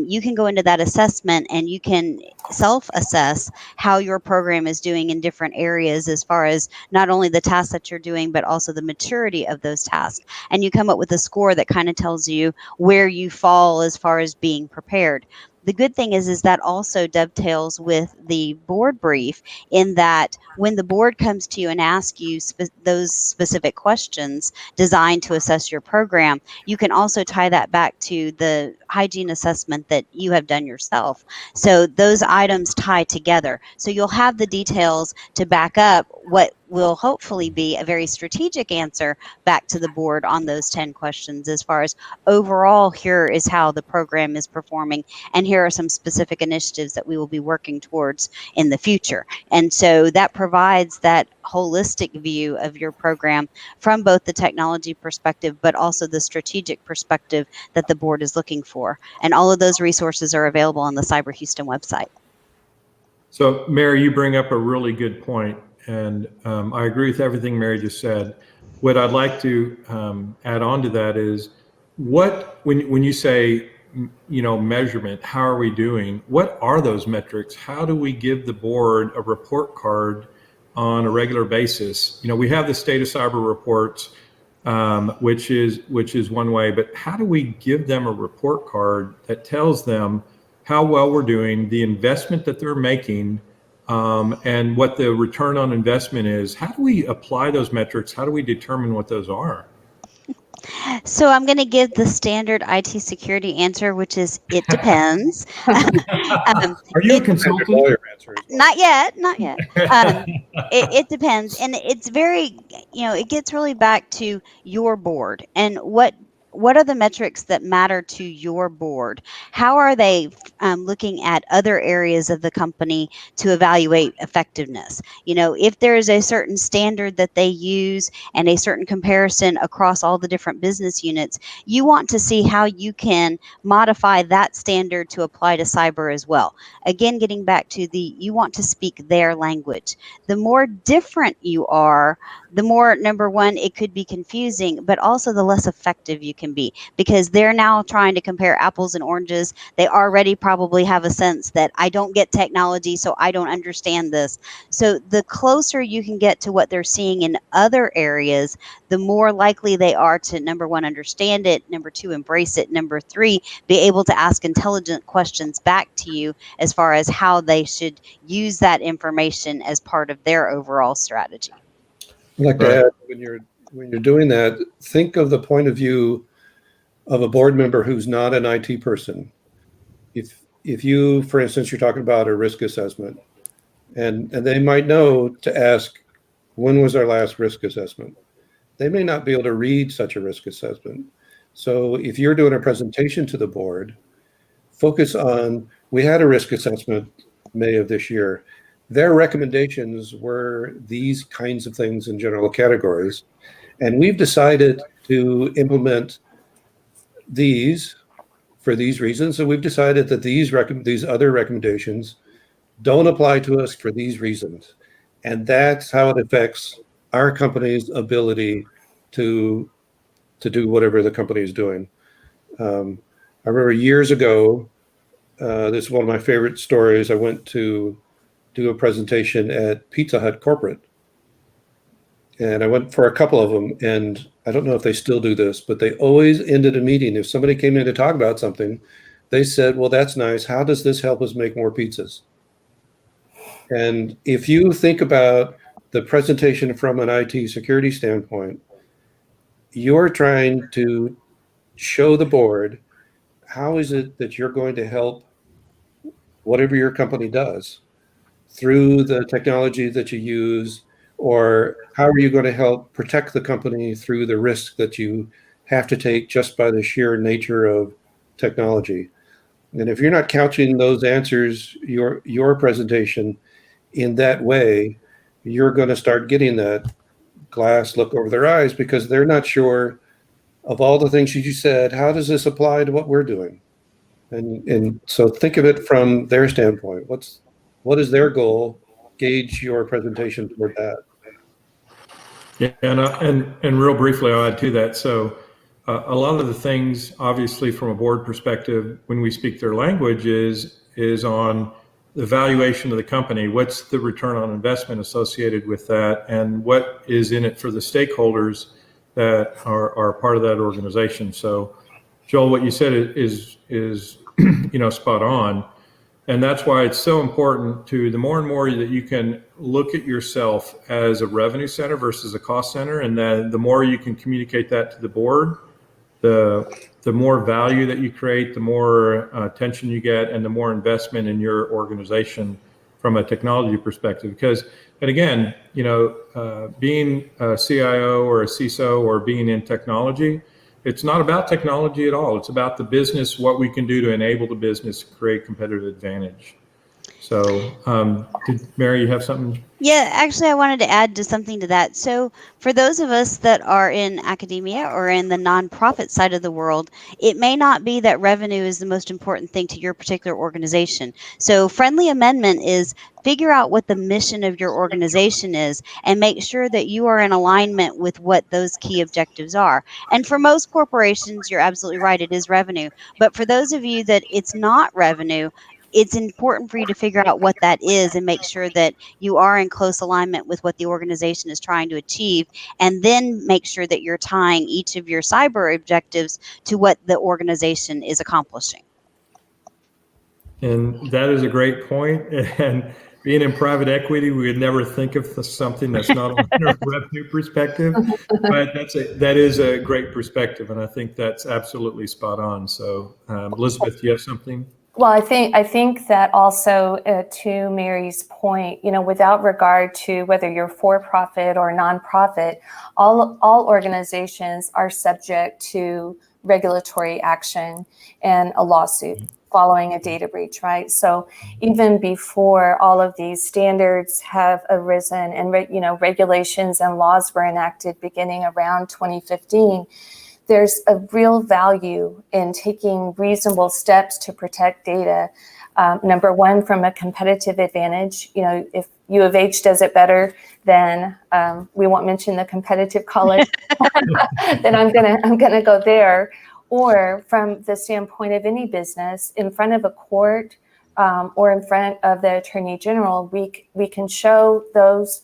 you can go into that assessment and you can self-assess how your program is doing in different areas, as far as not only the tasks that you're doing, but also the maturity of those tasks. And you come up with a score that kind of tells you where you fall as far as being prepared. The good thing is that also dovetails with the board brief, in that when the board comes to you and asks you those specific questions designed to assess your program, you can also tie that back to the hygiene assessment that you have done yourself. So those items tie together. So you'll have the details to back up what will hopefully be a very strategic answer back to the board on those 10 questions, as far as overall, here is how the program is performing, and here are some specific initiatives that we will be working towards in the future. And so that provides that holistic view of your program from both the technology perspective, but also the strategic perspective that the board is looking for. And all of those resources are available on the Cyber Houston website. So Mary, you bring up a really good point, and I agree with everything Mary just said. What I'd like to add on to that is, when you say, measurement, how are we doing? What are those metrics? How do we give the board a report card on a regular basis? We have the state of cyber reports, which is one way, but how do we give them a report card that tells them how well we're doing, the investment that they're making, and what the return on investment is? How do we apply those metrics? How do we determine what those are? So I'm going to give the standard IT security answer, which is it depends. Are you a consultant? Lawyer answer as well. Not yet. It depends. And it's very, it gets really back to your board and what are the metrics that matter to your board? How are they looking at other areas of the company to evaluate effectiveness? If there is a certain standard that they use and a certain comparison across all the different business units, you want to see how you can modify that standard to apply to cyber as well. Again, getting back to you want to speak their language. The more different you are, the more, number one, it could be confusing, but also the less effective you can be, because they're now trying to compare apples and oranges. They already probably have a sense that I don't get technology, so I don't understand this. So the closer you can get to what they're seeing in other areas, the more likely they are to, number one, understand it, number two, embrace it, number three, be able to ask intelligent questions back to you as far as how they should use that information as part of their overall strategy. I'd like to add, when you're doing that, think of the point of view of a board member who's not an IT person. If you, for instance, you're talking about a risk assessment, and they might know to ask, when was our last risk assessment? They may not be able to read such a risk assessment. So if you're doing a presentation to the board, focus on, we had a risk assessment May of this year. Their recommendations were these kinds of things in general categories. And we've decided to implement these for these reasons. So we've decided that these other recommendations don't apply to us for these reasons. And that's how it affects our company's ability to do whatever the company is doing. I remember years ago, this is one of my favorite stories. I went to do a presentation at Pizza Hut Corporate. And I went for a couple of them, and I don't know if they still do this, but they always ended a meeting. If somebody came in to talk about something, they said, well, that's nice. How does this help us make more pizzas? And if you think about the presentation from an IT security standpoint, you're trying to show the board, how is it that you're going to help whatever your company does through the technology that you use, or how are you going to help protect the company through the risk that you have to take just by the sheer nature of technology? And if you're not couching those answers, your presentation in that way, you're going to start getting that glass look over their eyes, because they're not sure of all the things you said, how does this apply to what we're doing? And so think of it from their standpoint. What is their goal? Gauge your presentation toward that. Yeah, and real briefly, I'll add to that. So a lot of the things, obviously, from a board perspective, when we speak their language, is on the valuation of the company. What's the return on investment associated with that, and what is in it for the stakeholders that are part of that organization? So, Joel, what you said is spot on. And that's why it's so important to, the more and more that you can look at yourself as a revenue center versus a cost center, and then the more you can communicate that to the board, the more value that you create, the more attention you get, and the more investment in your organization from a technology perspective. Because, and again, being a CIO or a CISO or being in technology, it's not about technology at all. It's about the business, what we can do to enable the business to create competitive advantage. So, Mary, you have something? Yeah, actually, I wanted to add something to that. So for those of us that are in academia or in the nonprofit side of the world, it may not be that revenue is the most important thing to your particular organization. So friendly amendment is figure out what the mission of your organization is and make sure that you are in alignment with what those key objectives are. And for most corporations, you're absolutely right, it is revenue. But for those of you that it's not revenue, it's important for you to figure out what that is and make sure that you are in close alignment with what the organization is trying to achieve, and then make sure that you're tying each of your cyber objectives to what the organization is accomplishing. And that is a great point. And being in private equity, we would never think of something that's not on a revenue perspective, but that is a great perspective, and I think that's absolutely spot on. So, Elizabeth, do you have something? Well, I think that also to Mary's point, without regard to whether you're for-profit or nonprofit, all organizations are subject to regulatory action and a lawsuit following a data breach, right? So even before all of these standards have arisen and regulations and laws were enacted beginning around 2015, there's a real value in taking reasonable steps to protect data Number one, from a competitive advantage, if U of H does it better, then we won't mention the competitive college, then I'm gonna go there. Or from the standpoint of any business, in front of a court or in front of the Attorney General, we can show those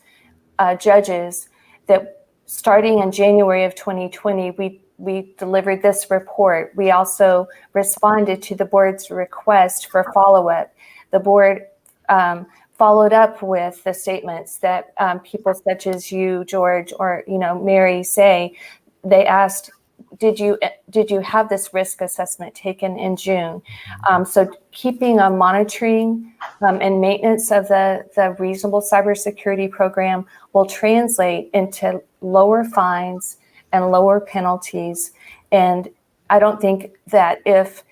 judges that starting in January of 2020, we delivered this report. We also responded to the board's request for follow-up. The board followed up with the statements that people such as you, George, or Mary say. They asked, did you have this risk assessment taken in June? So keeping on monitoring and maintenance of the reasonable cybersecurity program will translate into lower fines and lower penalties. And I don't think that if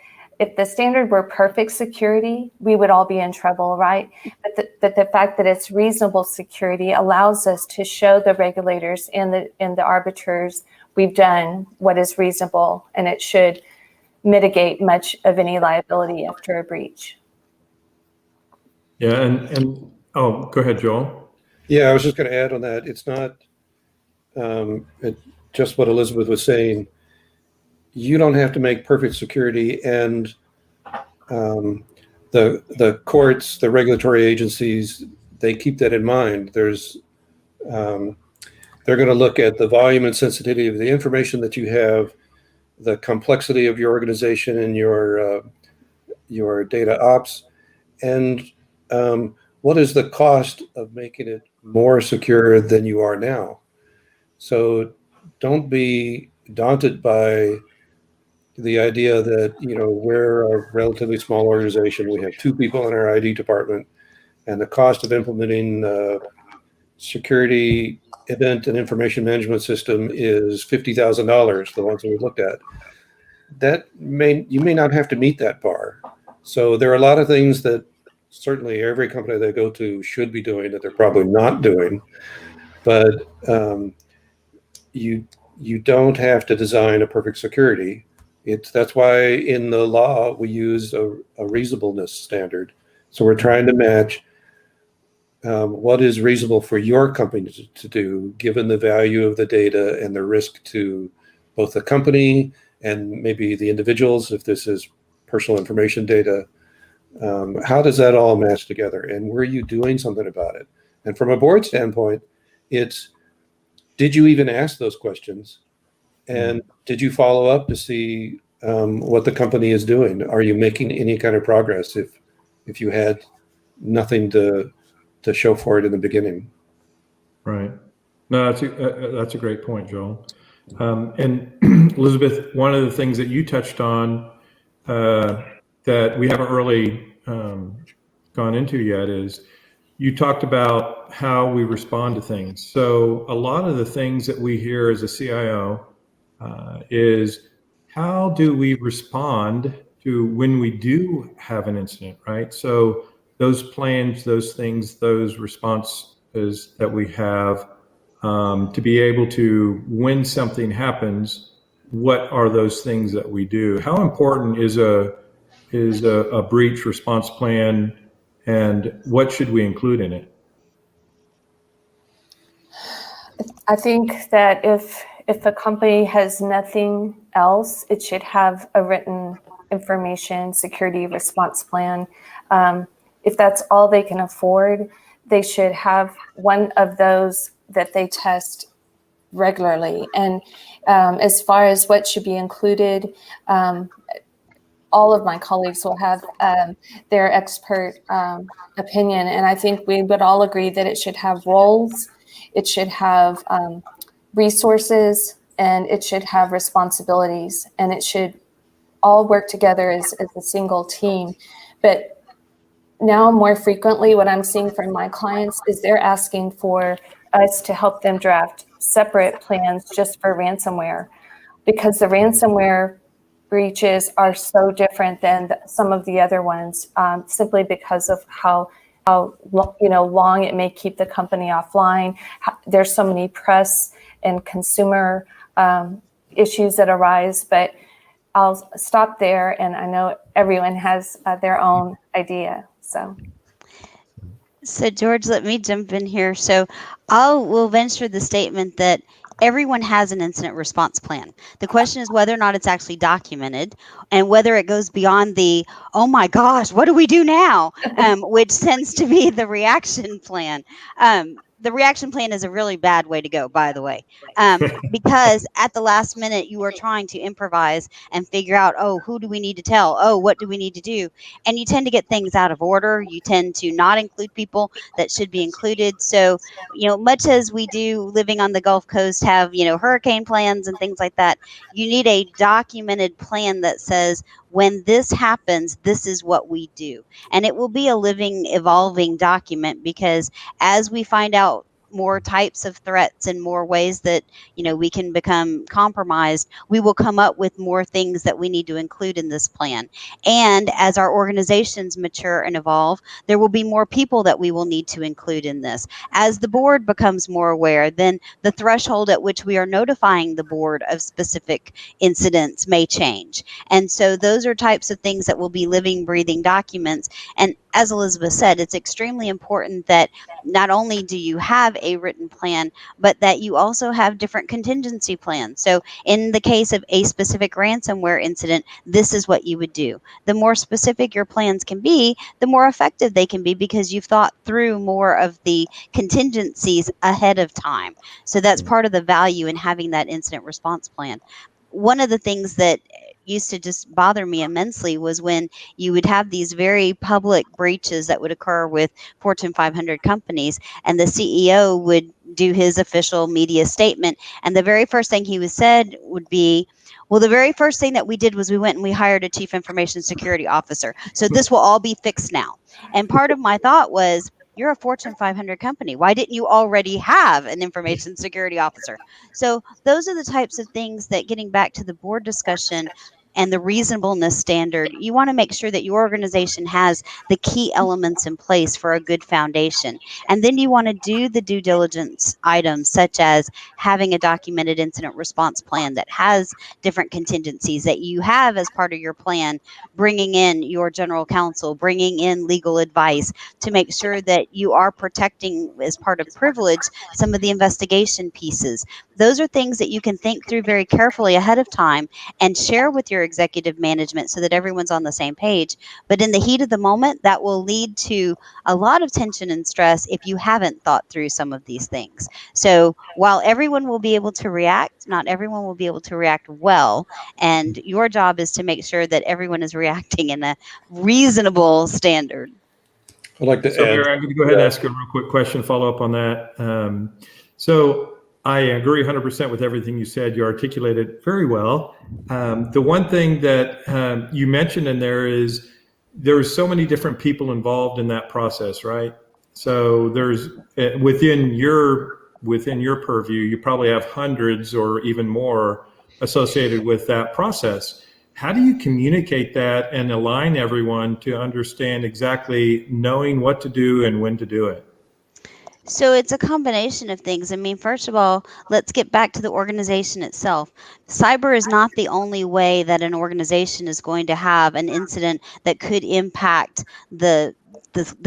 the standard were perfect security, we would all be in trouble, right? But the fact that it's reasonable security allows us to show the regulators and the arbiters we've done what is reasonable, and it should mitigate much of any liability after a breach. Yeah, and oh, go ahead, Joel. Yeah, I was just going to add on that. It's not just what Elizabeth was saying. You don't have to make perfect security, and the courts, the regulatory agencies, they keep that in mind. There's they're going to look at the volume and sensitivity of the information that you have, the complexity of your organization and your data ops, and what is the cost of making it more secure than you are now. So don't be daunted by the idea that, we're a relatively small organization. We have 2 people in our ID department, and the cost of implementing security event and information management system is $50,000, the ones that we looked at. You may not have to meet that bar. So there are a lot of things that certainly every company they go to should be doing that they're probably not doing. But you don't have to design a perfect security. That's why in the law we use a reasonableness standard. So we're trying to match what is reasonable for your company to do, given the value of the data and the risk to both the company and maybe the individuals, if this is personal information data. How does that all match together? And were you doing something about it? And from a board standpoint, it's, did you even ask those questions? And did you follow up to see what the company is doing? Are you making any kind of progress if you had nothing to show for it in the beginning? Right. No, that's a great point, Joel. And Elizabeth, one of the things that you touched on that we haven't really gone into yet is you talked about how we respond to things. So a lot of the things that we hear as a CIO is how do we respond to when we do have an incident, right? So those plans, those things, those responses that we have to be able to, when something happens, what are those things that we do? How important is a breach response plan, and what should we include in it? I think that if a company has nothing else, it should have a written information security response plan. If that's all they can afford, they should have one of those that they test regularly. And as far as what should be included, all of my colleagues will have their expert opinion. And I think we would all agree that it should have roles, it should have resources, and it should have responsibilities, and it should all work together as a single team. But now more frequently, what I'm seeing from my clients is they're asking for us to help them draft separate plans just for ransomware, because the ransomware breaches are so different than some of the other ones, simply because of how long it may keep the company offline. There's so many press and consumer issues that arise, but I'll stop there, and I know everyone has their own idea. So George, let me jump in here. So we'll venture the statement that everyone has an incident response plan. The question is whether or not it's actually documented, and whether it goes beyond the, oh my gosh, what do we do now? Which tends to be the reaction plan. The reaction plan is a really bad way to go, by the way, because at the last minute you are trying to improvise and figure out, oh, who do we need to tell? Oh, what do we need to do? And you tend to get things out of order. You tend to not include people that should be included. So, much as we do living on the Gulf Coast have, hurricane plans and things like that, you need a documented plan that says, when this happens, this is what we do. And it will be a living, evolving document, because as we find out more types of threats and more ways that we can become compromised, we will come up with more things that we need to include in this plan. And as our organizations mature and evolve, there will be more people that we will need to include in this. As the board becomes more aware, then the threshold at which we are notifying the board of specific incidents may change. And so those are types of things that will be living, breathing documents. And as Elizabeth said, it's extremely important that not only do you have a written plan, but that you also have different contingency plans. So in the case of a specific ransomware incident, this is what you would do. The more specific your plans can be, the more effective they can be, because you've thought through more of the contingencies ahead of time. So that's part of the value in having that incident response plan. One of the things that used to just bother me immensely was when you would have these very public breaches that would occur with Fortune 500 companies, and the CEO would do his official media statement, and the very first thing he was said would be, well, the very first thing that we did was we went and we hired a chief information security officer. So this will all be fixed now. And part of my thought was, you're a Fortune 500 company. Why didn't you already have an information security officer? So those are the types of things that, getting back to the board discussion and the reasonableness standard, you want to make sure that your organization has the key elements in place for a good foundation. And then you want to do the due diligence items, such as having a documented incident response plan that has different contingencies that you have as part of your plan, bringing in your general counsel, bringing in legal advice to make sure that you are protecting, as part of privilege, some of the investigation pieces. Those are things that you can think through very carefully ahead of time and share with your executive management so that everyone's on the same page. But in the heat of the moment, that will lead to a lot of tension and stress if you haven't thought through some of these things. So while everyone will be able to react, not everyone will be able to react well. And your job is to make sure that everyone is reacting in a reasonable standard. I'd like to So, add. Mayor, I'm going to go ahead and ask a real quick question, follow up on that. So I agree 100% with everything you said. You articulated very well. The one thing that you mentioned in there is there's so many different people involved in that process, right? So there's within your purview, you probably have hundreds or even more associated with that process. How do you communicate that and align everyone to understand exactly knowing what to do and when to do it? So it's a combination of things. I mean, first of all, let's get back to the organization itself. Cyber is not the only way that an organization is going to have an incident that could impact the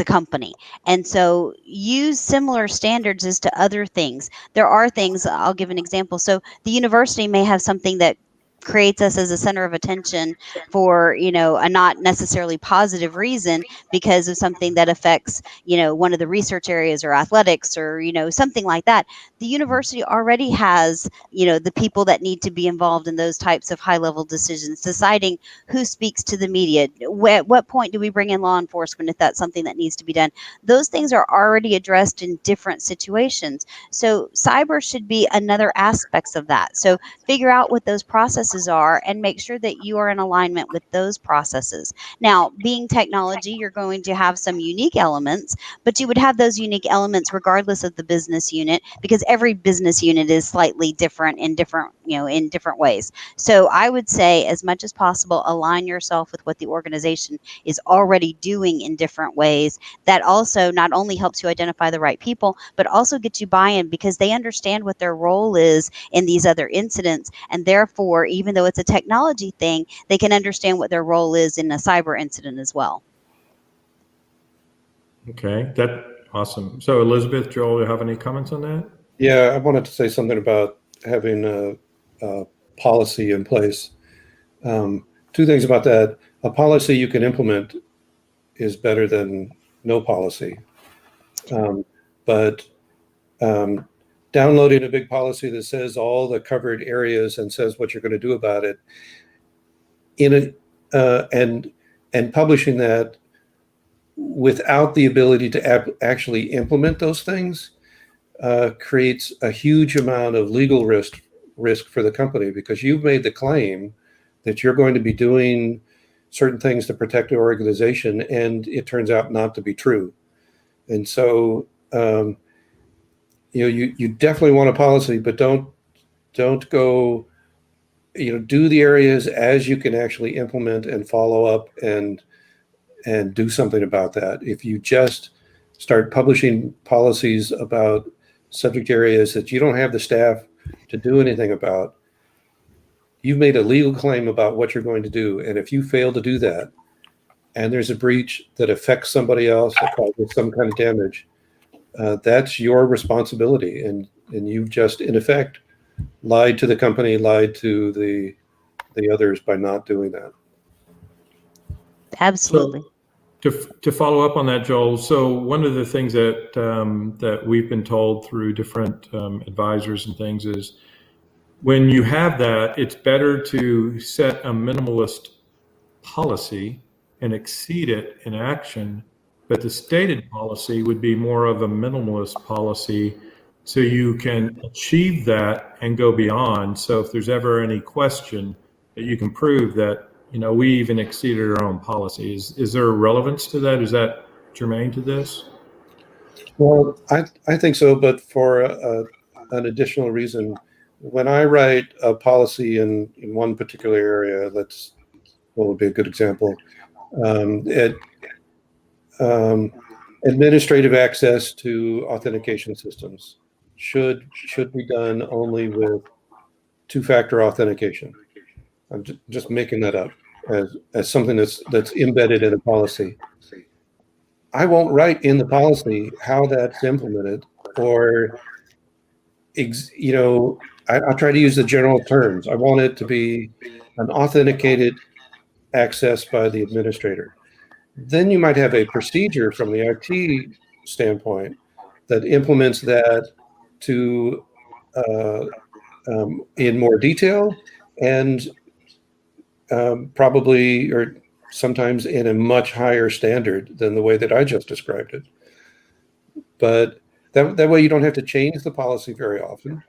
company. And so use similar standards as to other things. There are things, I'll give an example. So the university may have something that creates us as a center of attention for, a not necessarily positive reason, because of something that affects, one of the research areas or athletics or, something like that. The university already has, the people that need to be involved in those types of high level decisions, deciding who speaks to the media, at what point do we bring in law enforcement if that's something that needs to be done. Those things are already addressed in different situations. So cyber should be another aspects of that. So figure out what those processes are and make sure that you are in alignment with those processes. Now, being technology, you're going to have some unique elements, but you would have those unique elements regardless of the business unit, because every business unit is slightly different in different ways. So I would say, as much as possible, align yourself with what the organization is already doing in different ways. That also not only helps you identify the right people, but also gets you buy-in, because they understand what their role is in these other incidents, and therefore, even though it's a technology thing, they can understand what their role is in a cyber incident as well. Okay, that's awesome. So Elizabeth, Joel, do you have any comments on that? Yeah, I wanted to say something about having a policy in place. Two things about that. A policy you can implement is better than no policy. But downloading a big policy that says all the covered areas and says what you're going to do about it and publishing that without the ability to actually implement those things creates a huge amount of legal risk for the company, because you've made the claim that you're going to be doing certain things to protect your organization, and it turns out not to be true. And so, you definitely want a policy, but don't go, do the areas as you can actually implement and follow up and do something about that. If you just start publishing policies about subject areas that you don't have the staff to do anything about, you've made a legal claim about what you're going to do. And if you fail to do that, and there's a breach that affects somebody else, that causes some kind of damage, that's your responsibility. And you've just, in effect, lied to the company, lied to the others by not doing that. Absolutely. So, to follow up on that, Joel, so one of the things that we've been told through different advisors and things is, when you have that, it's better to set a minimalist policy and exceed it in action, but the stated policy would be more of a minimalist policy, so you can achieve that and go beyond. So if there's ever any question, that you can prove that, we even exceeded our own policies. Is there a relevance to that? Is that germane to this? Well, I think so, but for an additional reason. When I write a policy in one particular area, what would be a good example? Administrative access to authentication systems should be done only with two-factor authentication. I'm just making that up as something that's embedded in a policy. I won't write in the policy how that's implemented, or I'll try to use the general terms. I want it to be an authenticated access by the administrator. Then you might have a procedure from the IT standpoint that implements that to in more detail, and probably or sometimes in a much higher standard than the way that I just described it. But that way you don't have to change the policy very often,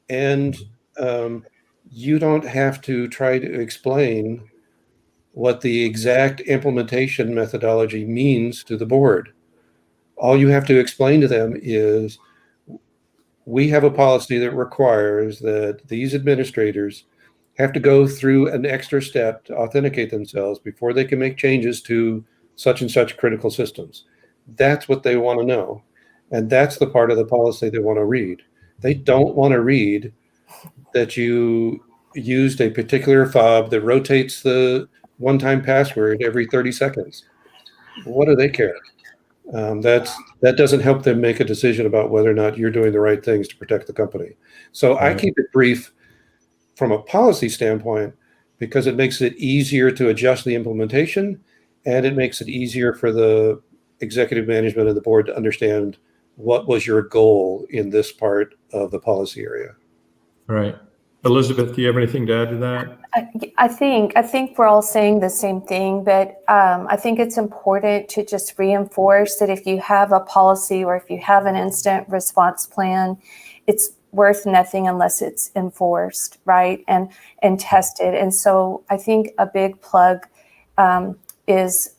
and you don't have to try to explain what the exact implementation methodology means to the board. All you have to explain to them is, we have a policy that requires that these administrators have to go through an extra step to authenticate themselves before they can make changes to such and such critical systems. That's what they want to know. And that's the part of the policy they want to read. They don't want to read that you used a particular fob that rotates the one-time password every 30 seconds. What do they care? That doesn't help them make a decision about whether or not you're doing the right things to protect the company. So I keep it brief from a policy standpoint, because it makes it easier to adjust the implementation, and it makes it easier for the executive management and the board to understand what was your goal in this part of the policy area. Right. Elizabeth, do you have anything to add to that? I think we're all saying the same thing, but I think it's important to just reinforce that if you have a policy or if you have an incident response plan, it's worth nothing unless it's enforced, right, and tested. And so I think a big plug is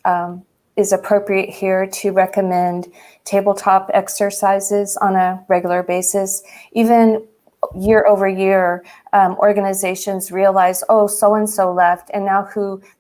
appropriate here to recommend tabletop exercises on a regular basis. Even year over year, organizations realize, oh, so-and-so left, and now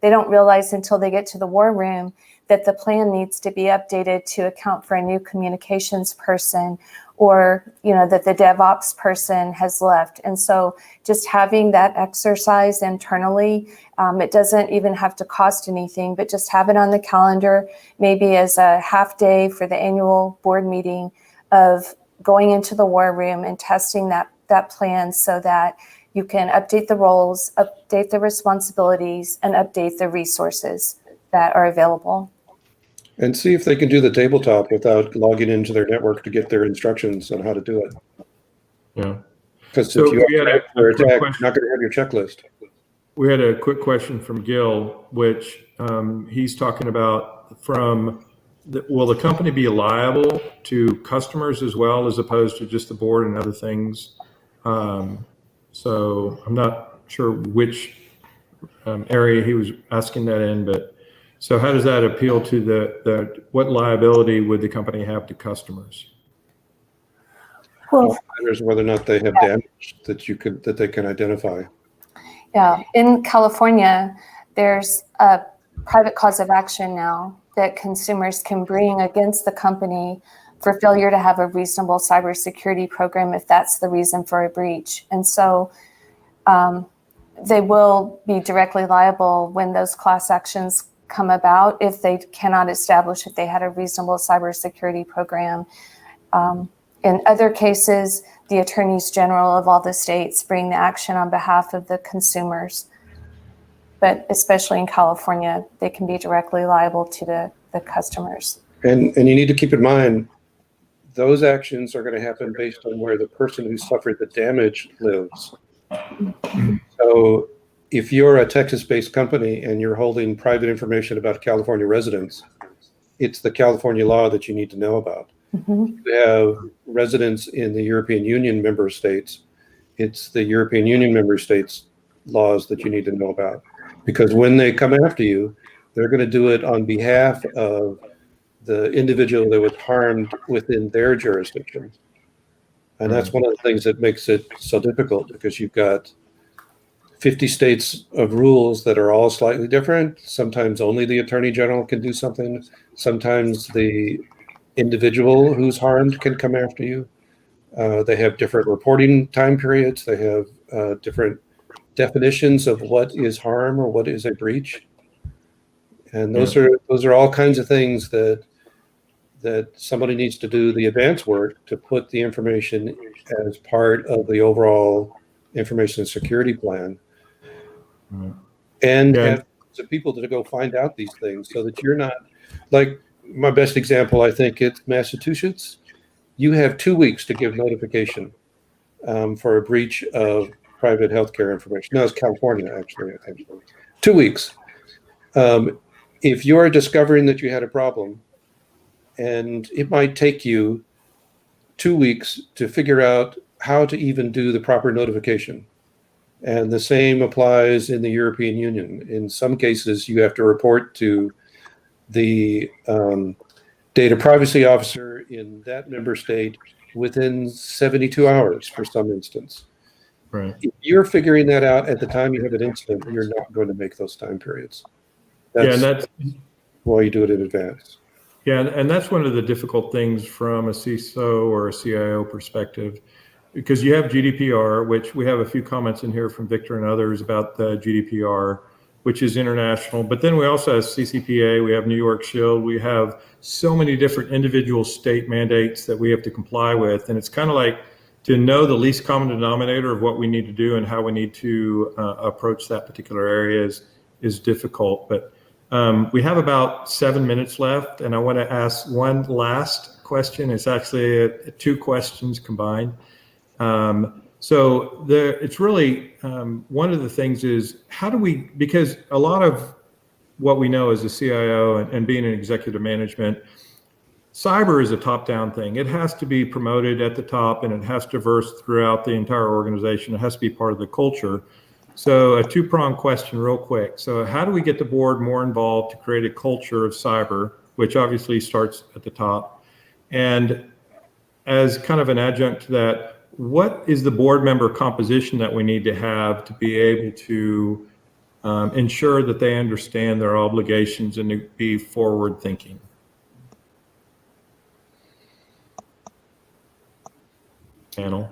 they don't realize until they get to the war room that the plan needs to be updated to account for a new communications person, or that the DevOps person has left. And so just having that exercise internally, it doesn't even have to cost anything, but just have it on the calendar, maybe as a half day for the annual board meeting, of going into the war room and testing that plan so that you can update the roles, update the responsibilities, and update the resources that are available. And see if they can do the tabletop without logging into their network to get their instructions on how to do it. Yeah. Because So if you we had have a quick attack, question. you're not going to have your checklist. We had a quick question from Gil, which he's talking about will the company be liable to customers as well, as opposed to just the board and other things? So I'm not sure which area he was asking that in, but so how does that appeal to what liability would the company have to customers? Well, It matters whether or not they have damage that they can identify. yeah, in California, there's a private cause of action now that consumers can bring against the company for failure to have a reasonable cybersecurity program if that's the reason for a breach. And so they will be directly liable when those class actions come about if they cannot establish if they had a reasonable cybersecurity program. In other cases, the attorneys general of all the states bring the action on behalf of the consumers. But especially in California, they can be directly liable to the customers. And you need to keep in mind, those actions are going to happen based on where the person who suffered the damage lives. So if you're a Texas-based company and you're holding private information about California residents, it's the California law that you need to know about. Mm-hmm. You have residents in the European Union member states, it's the European Union member states laws that you need to know about. Because when they come after you, they're going to do it on behalf of the individual that was harmed within their jurisdiction. And that's one of the things that makes it so difficult, because you've got 50 states of rules that are all slightly different. Sometimes only the attorney general can do something. Sometimes the individual who's harmed can come after you. They have different reporting time periods. They have different definitions of what is harm or what is a breach. And those are all kinds of things that somebody needs to do the advanced work to put the information as part of the overall information security plan. And have some people to go find out these things, so that you're not, like my best example, I think it's Massachusetts. You have 2 weeks to give notification for a breach of private healthcare information. No, it's California, actually, I think. 2 weeks. If you're discovering that you had a problem, and it might take you 2 weeks to figure out how to even do the proper notification. And the same applies in the European Union. In some cases, you have to report to the data privacy officer in that member state within 72 hours for some instance. Right. If you're figuring that out at the time you have an incident, you're not going to make those time periods. That's why you do it in advance. Yeah, and that's one of the difficult things from a CISO or a CIO perspective, because you have GDPR, which we have a few comments in here from Victor and others about the GDPR, which is international. But then we also have CCPA, we have New York Shield, we have so many different individual state mandates that we have to comply with. And it's kind of like, to know the least common denominator of what we need to do and how we need to approach that particular area is difficult. But we have about 7 minutes left, and I want to ask one last question. It's actually two questions combined. So it's really, one of the things is, how do we, because a lot of what we know as a CIO and being in executive management, cyber is a top-down thing. It has to be promoted at the top, and it has to verse throughout the entire organization. It has to be part of the culture. So a two-pronged question real quick. So how do we get the board more involved to create a culture of cyber, which obviously starts at the top? And as kind of an adjunct to that, what is the board member composition that we need to have to be able to ensure that they understand their obligations and to be forward thinking? panel.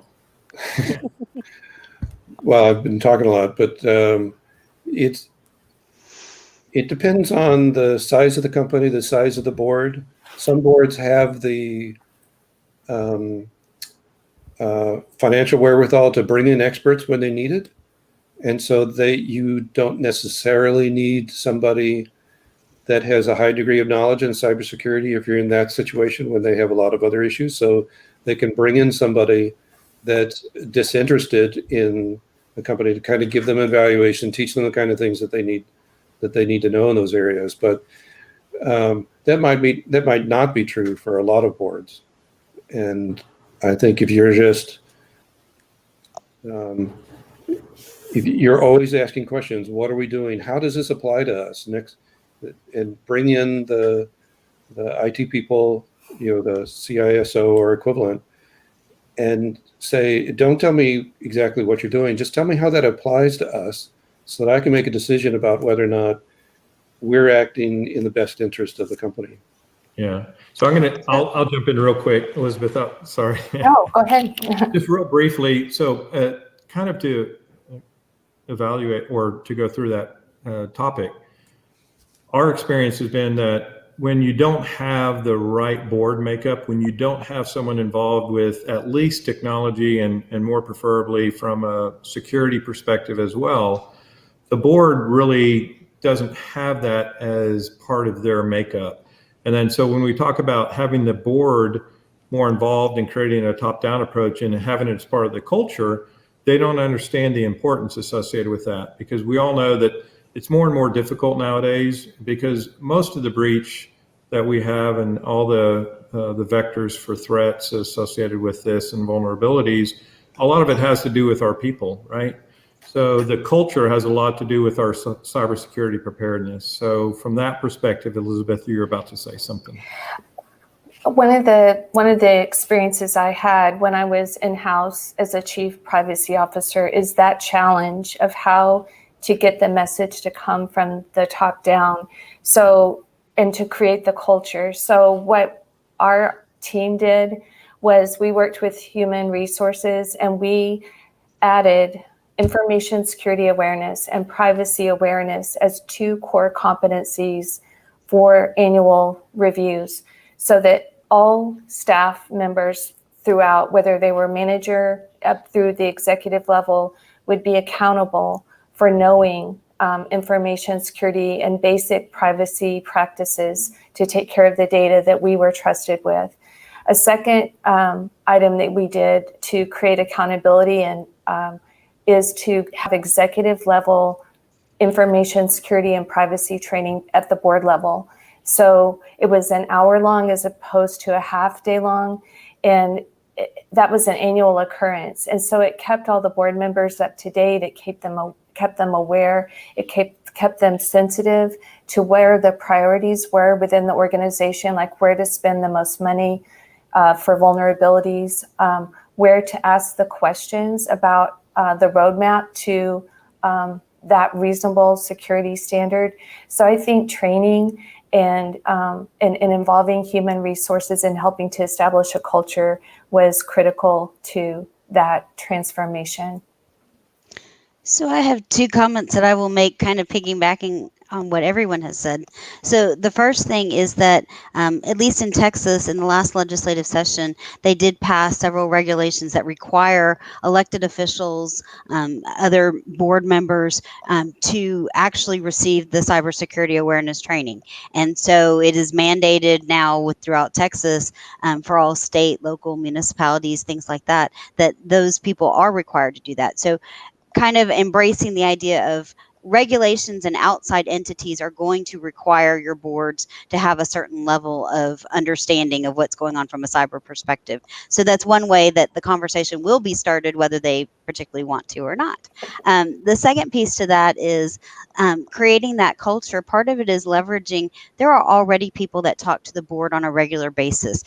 Well, I've been talking a lot, but it depends on the size of the company, the size of the board. Some boards have the financial wherewithal to bring in experts when they need it. And so you don't necessarily need somebody that has a high degree of knowledge in cybersecurity if you're in that situation when they have a lot of other issues. So they can bring in somebody that's disinterested in the company to kind of give them an evaluation, teach them the kind of things that they need to know in those areas. But that might not be true for a lot of boards. And I think if you're just if you're always asking questions, what are we doing? How does this apply to us next? And bring in the IT people, the CISO or equivalent, and say, don't tell me exactly what you're doing. Just tell me how that applies to us so that I can make a decision about whether or not we're acting in the best interest of the company. Yeah. So I'll jump in real quick, Elizabeth. Sorry. No, go ahead. Just real briefly. So kind of to evaluate or to go through that topic, our experience has been that when you don't have the right board makeup, when you don't have someone involved with at least technology and more preferably from a security perspective as well, the board really doesn't have that as part of their makeup. And then so when we talk about having the board more involved in creating a top-down approach and having it as part of the culture, they don't understand the importance associated with that, because we all know that it's more and more difficult nowadays, because most of the breach that we have and all the vectors for threats associated with this and vulnerabilities, a lot of it has to do with our people, right? So the culture has a lot to do with our cybersecurity preparedness. So from that perspective, Elizabeth, you're about to say something. One of the experiences I had when I was in-house as a chief privacy officer is that challenge of how to get the message to come from the top down. So, and to create the culture. So what our team did was we worked with human resources and we added information security awareness and privacy awareness as two core competencies for annual reviews, so that all staff members throughout, whether they were manager up through the executive level, would be accountable for knowing information security and basic privacy practices to take care of the data that we were trusted with. A second item that we did to create accountability and is to have executive level information security and privacy training at the board level. So it was an hour long as opposed to a half day long. And that was an annual occurrence. And so it kept all the board members up to date. It kept them aware. It kept them sensitive to where the priorities were within the organization, like where to spend the most money for vulnerabilities, where to ask the questions about the roadmap to that reasonable security standard. So I think training and involving human resources and helping to establish a culture was critical to that transformation. So I have two comments that I will make, kind of piggybacking on what everyone has said. So the first thing is that, at least in Texas, in the last legislative session, they did pass several regulations that require elected officials, other board members, to actually receive the cybersecurity awareness training. And so it is mandated now throughout Texas, for all state, local municipalities, things like that, that those people are required to do that. So kind of embracing the idea of regulations and outside entities are going to require your boards to have a certain level of understanding of what's going on from a cyber perspective. So that's one way that the conversation will be started, whether they particularly want to or not. The second piece to that is creating that culture. Part of it is leveraging, there are already people that talk to the board on a regular basis.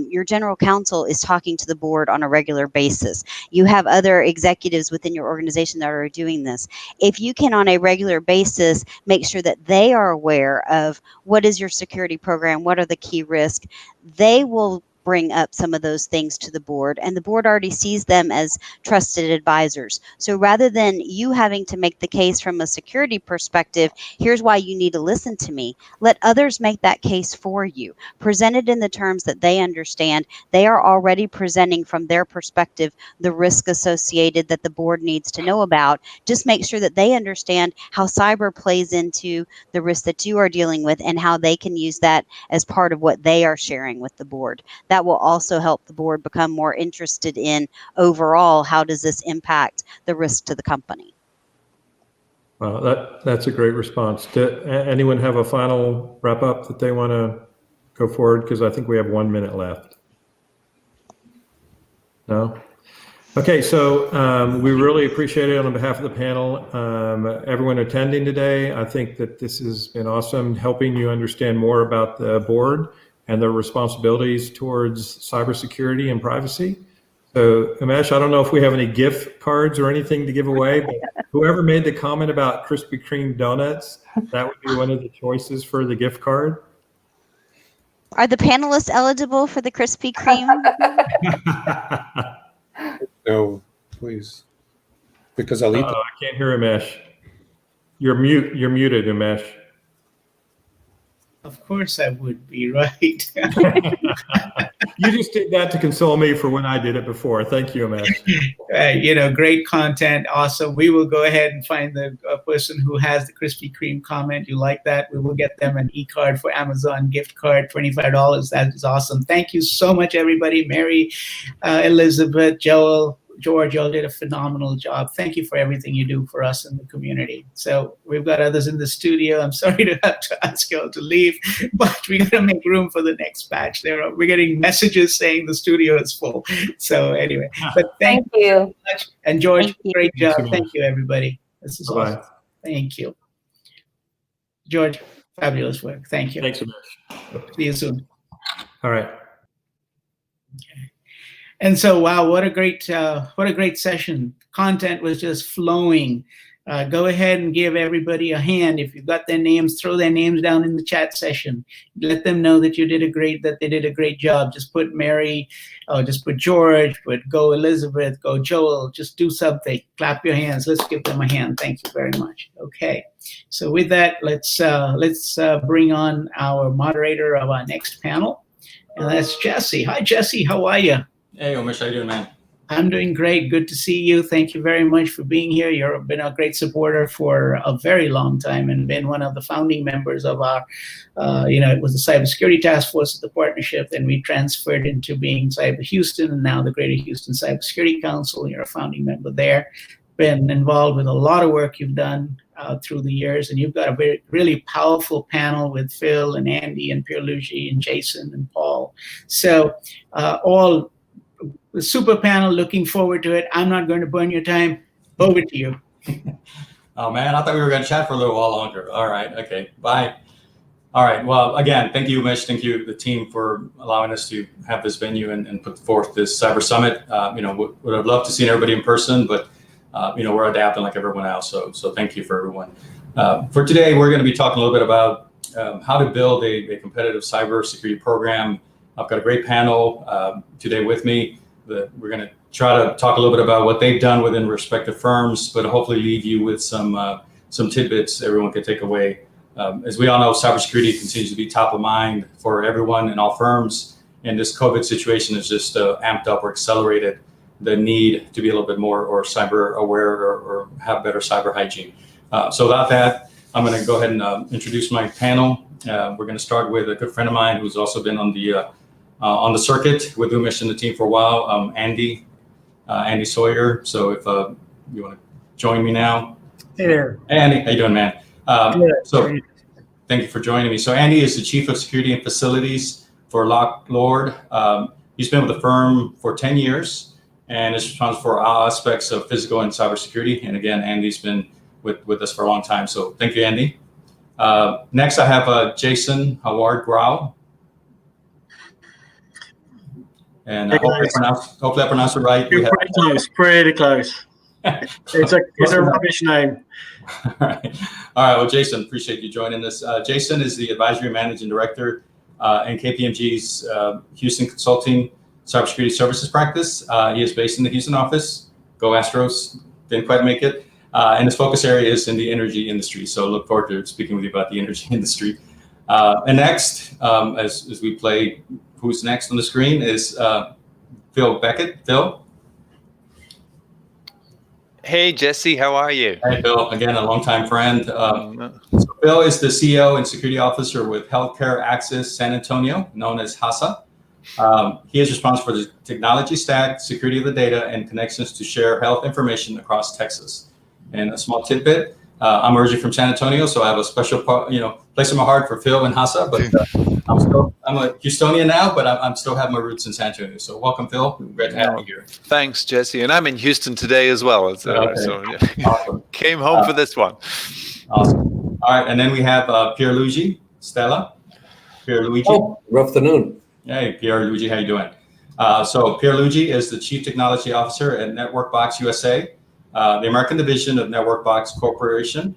Your general counsel is talking to the board on a regular basis. You have other executives within your organization that are doing this. If you can, on a regular basis, make sure that they are aware of what is your security program, what are the key risks, they will bring up some of those things to the board, and the board already sees them as trusted advisors. So rather than you having to make the case from a security perspective, here's why you need to listen to me, let others make that case for you. Present it in the terms that they understand. They are already presenting from their perspective the risk associated that the board needs to know about. Just make sure that they understand how cyber plays into the risk that you are dealing with and how they can use that as part of what they are sharing with the board. That will also help the board become more interested in overall, how does this impact the risk to the company? Well, that's a great response. Anyone have a final wrap up that they want to go forward? Because I think we have 1 minute left. No? Okay, so we really appreciate it on behalf of the panel, everyone attending today. I think that this has been awesome, helping you understand more about the board and their responsibilities towards cybersecurity and privacy. So, Umesh, I don't know if we have any gift cards or anything to give away, but whoever made the comment about Krispy Kreme donuts, that would be one of the choices for the gift card. Are the panelists eligible for the Krispy Kreme? No, please, because I'll eat them. I can't hear Umesh. You're muted, Umesh. Of course I would be, right? You just did that to console me for when I did it before. Thank you, Umesh. Great content. Awesome. We will go ahead and find the person who has the Krispy Kreme comment. You like that? We will get them an e-card for Amazon gift card, $25. That is awesome. Thank you so much, everybody. Mary, Elizabeth, Joel, George, y'all did a phenomenal job. Thank you for everything you do for us in the community. So we've got others in the studio. I'm sorry to have to ask y'all to leave, but we got to make room for the next batch. We're getting messages saying the studio is full. So anyway, but thank you so much. And George, great job. Thank you, everybody. This is awesome. Thank you. George, fabulous work. Thank you. Thanks so much. See you soon. All right. Okay. And so, wow, what a great session. Content was just flowing. Go ahead and give everybody a hand. If you've got their names, throw their names down in the chat session. Let them know that they did a great job. Just put Mary, just put George, go Elizabeth, go Joel. Just do something. Clap your hands. Let's give them a hand. Thank you very much. Okay. So with that, let's bring on our moderator of our next panel, and that's Jesse. Hi, Jesse. How are you? Hey, Umesh, how you doing, man? I'm doing great. Good to see you. Thank you very much for being here. You've been a great supporter for a very long time and been one of the founding members of our, it was the Cybersecurity Task Force of the partnership. Then we transferred into being Cyber Houston and now the Greater Houston Cybersecurity Council. You're a founding member there. Been involved with a lot of work you've done through the years, and you've got a really powerful panel with Phil and Andy and Pierluigi and Jason and Paul. So all the super panel, looking forward to it. I'm not going to burn your time. Over to you. Oh, man, I thought we were going to chat for a little while longer. All right. Okay. Bye. All right. Well, again, thank you, Umesh. Thank you, the team, for allowing us to have this venue and put forth this Cyber Summit. Would have loved to see everybody in person, but, we're adapting like everyone else. So thank you for everyone. For today, we're going to be talking a little bit about how to build a competitive cybersecurity program. I've got a great panel today with me. We're going to try to talk a little bit about what they've done within respective firms, but hopefully leave you with some tidbits everyone can take away. As we all know, cybersecurity continues to be top of mind for everyone in all firms, and this COVID situation has just amped up or accelerated the need to be a little bit more or cyber aware or have better cyber hygiene. So without that, I'm going to go ahead and introduce my panel. We're going to start with a good friend of mine who's also been on the circuit with Umesh and the team for a while, Andy Sawyer. So if you want to join me now. Hey there. Hey, Andy, how you doing, man? So thank you for joining me. So Andy is the Chief of Security and Facilities for Lock Lord. He's been with the firm for 10 years and is responsible for all aspects of physical and cybersecurity. And again, Andy's been with us for a long time. So thank you, Andy. Next, I have Jason Howard Grau. And hopefully I pronounced it right. You're pretty close. It's a rubbish name. All right. Well, Jason, appreciate you joining us. Jason is the Advisory Managing Director and KPMG's Houston Consulting Cybersecurity Services practice. He is based in the Houston office. Go Astros, didn't quite make it. And his focus area is in the energy industry. So look forward to speaking with you about the energy industry. And next, as we play who's next on the screen, is Phil Beckett. Phil? Hey, Jesse, how are you? Hey, Phil. Again, a longtime friend. So Phil is the CEO and Security Officer with Healthcare Access San Antonio, known as HASA. He is responsible for the technology stack, security of the data, and connections to share health information across Texas. And a small tidbit, I'm originally from San Antonio, so I have a special place in my heart for Phil and HASA, but I'm a Houstonian now, but I still have my roots in San Antonio. So welcome, Phil. Great to have you here. Thanks, Jesse. And I'm in Houston today as well. Okay. So Awesome. Came home for this one. Awesome. All right, and then we have Pierluigi Stella. Pierluigi. Oh, good afternoon. Hey, Pierluigi, how you doing? So Pierluigi is the Chief Technology Officer at NetworkBox USA, the American division of NetworkBox Corporation,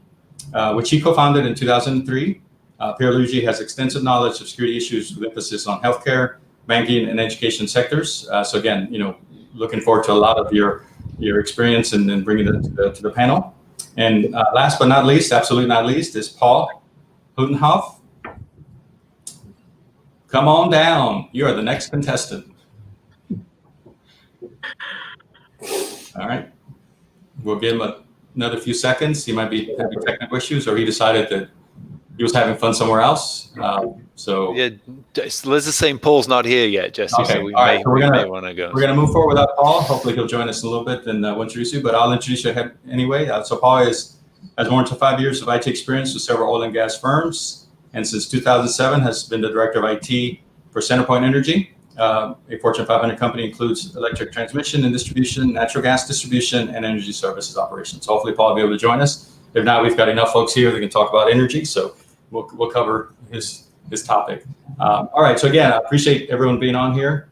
which he co-founded in 2003. Pierluigi has extensive knowledge of security issues with emphasis on healthcare, banking, and education sectors. So again, looking forward to a lot of your experience and bringing it to the panel. And last but not least, absolutely not least, is Paul Hudenhoff. Come on down. You are the next contestant. All right. We'll give him another few seconds. He might be having technical issues, or he decided that he was having fun somewhere else. Yeah, Liz is saying Paul's not here yet, Jesse. Okay. So we All may want to go. We're going to move forward without Paul. Hopefully he'll join us in a little bit, and we'll introduce you. But I'll introduce you anyway. So Paul has more than 5 years of IT experience with several oil and gas firms, and since 2007 has been the director of IT for Centerpoint Energy. A Fortune 500 company, includes electric transmission and distribution, natural gas distribution, and energy services operations. So hopefully Paul will be able to join us. If not, we've got enough folks here that can talk about energy, so we'll cover his topic. All right, so again, I appreciate everyone being on here.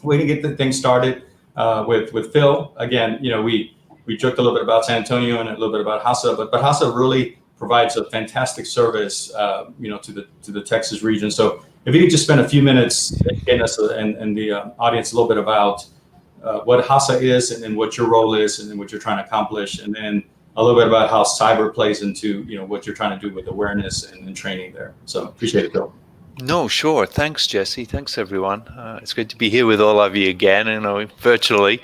We're gonna get the thing started with Phil. Again, we joked a little bit about San Antonio and a little bit about HASA, but HASA really provides a fantastic service, to the Texas region. So if you could just spend a few minutes getting us and the audience a little bit about what HASA is and what your role is and what you're trying to accomplish, and then a little bit about how cyber plays into what you're trying to do with awareness and training there. So appreciate it, Bill. No, sure. Thanks, Jesse. Thanks, everyone. It's good to be here with all of you again, virtually.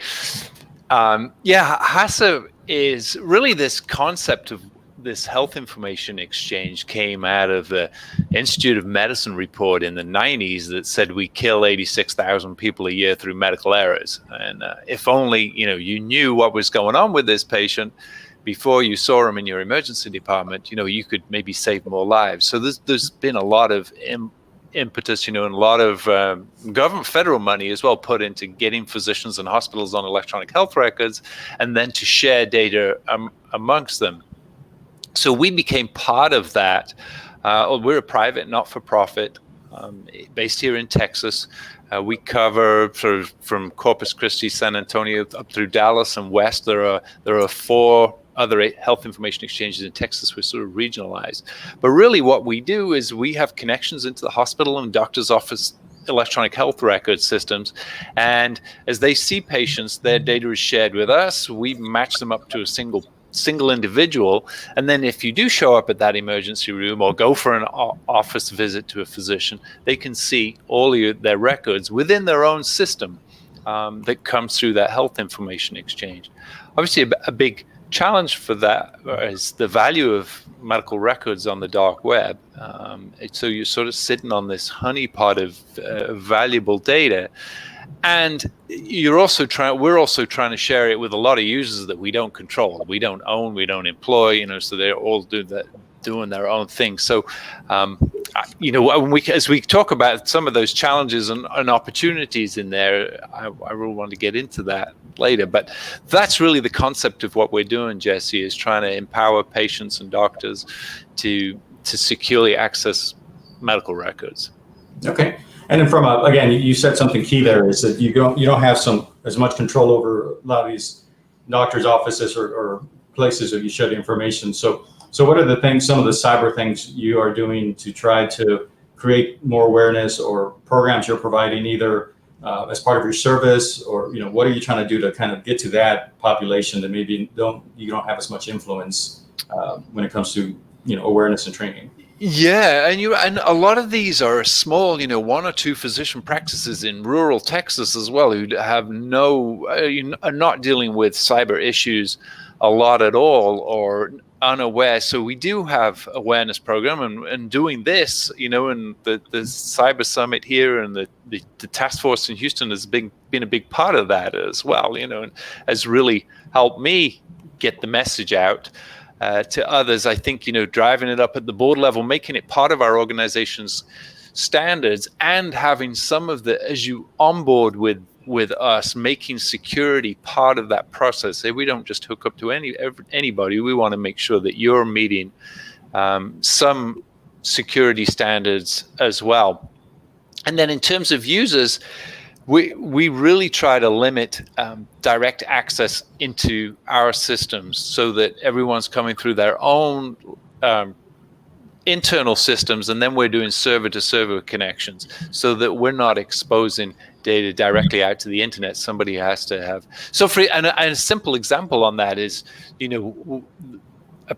HASA is really this concept of this health information exchange came out of the Institute of Medicine report in the 90s that said we kill 86,000 people a year through medical errors. And if only, you knew what was going on with this patient before you saw him in your emergency department, you could maybe save more lives. So there's been a lot of impetus, and a lot of government, federal money as well put into getting physicians and hospitals on electronic health records, and then to share data amongst them. So we became part of that. We're a private, not-for-profit, based here in Texas. We cover sort of from Corpus Christi, San Antonio, up through Dallas and west. There are 4 other health information exchanges in Texas. We're sort of regionalized. But really what we do is we have connections into the hospital and doctor's office electronic health record systems. And as they see patients, their data is shared with us. We match them up to a single individual, and then if you do show up at that emergency room or go for an office visit to a physician, they can see all their records within their own system that comes through that health information exchange. Obviously, a big challenge for that is the value of medical records on the dark web. So you're sort of sitting on this honeypot of valuable data. And we're also trying to share it with a lot of users that we don't control, we don't own, we don't employ, so they're all doing their own thing. So, as we talk about some of those challenges and opportunities in there, I really want to get into that later. But that's really the concept of what we're doing, Jesse, is trying to empower patients and doctors to securely access medical records. Okay. And then again, you said something key there, is that you don't have as much control over a lot of these doctors' offices or places that you share the information. So what are some of the cyber things you are doing to try to create more awareness, or programs you're providing either as part of your service, or what are you trying to do to kind of get to that population that maybe you don't have as much influence when it comes to awareness and training? Yeah, and a lot of these are small, 1 or 2 physician practices in rural Texas as well, who have are not dealing with cyber issues a lot at all, or unaware. So we do have awareness program, and doing this, and the Cyber Summit here and the task force in Houston has been a big part of that as well, and has really helped me get the message out to others. I think, driving it up at the board level, making it part of our organization's standards, and having some of as you onboard with us, making security part of that process. We don't just hook up to anybody. We want to make sure that you're meeting some security standards as well. And then in terms of users, we really try to limit direct access into our systems, so that everyone's coming through their own internal systems, and then we're doing server-to-server connections, so that we're not exposing data directly out to the internet. Somebody has to have. So and a simple example on that is, a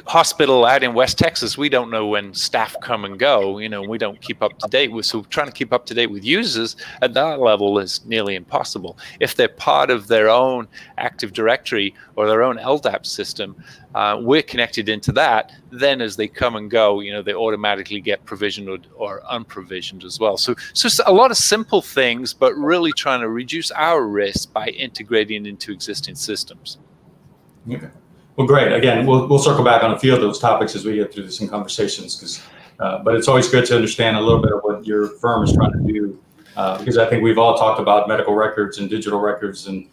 hospital out in West Texas, we don't know when staff come and go, we don't keep up to date with. So trying to keep up to date with users at that level is nearly impossible. If they're part of their own Active Directory or their own LDAP system, we're connected into that. Then as they come and go, they automatically get provisioned or unprovisioned as well. So a lot of simple things, but really trying to reduce our risk by integrating into existing systems. Okay. Well, great. Again, we'll circle back on a few of those topics as we get through this in conversations, but it's always good to understand a little bit of what your firm is trying to do, because I think we've all talked about medical records and digital records, and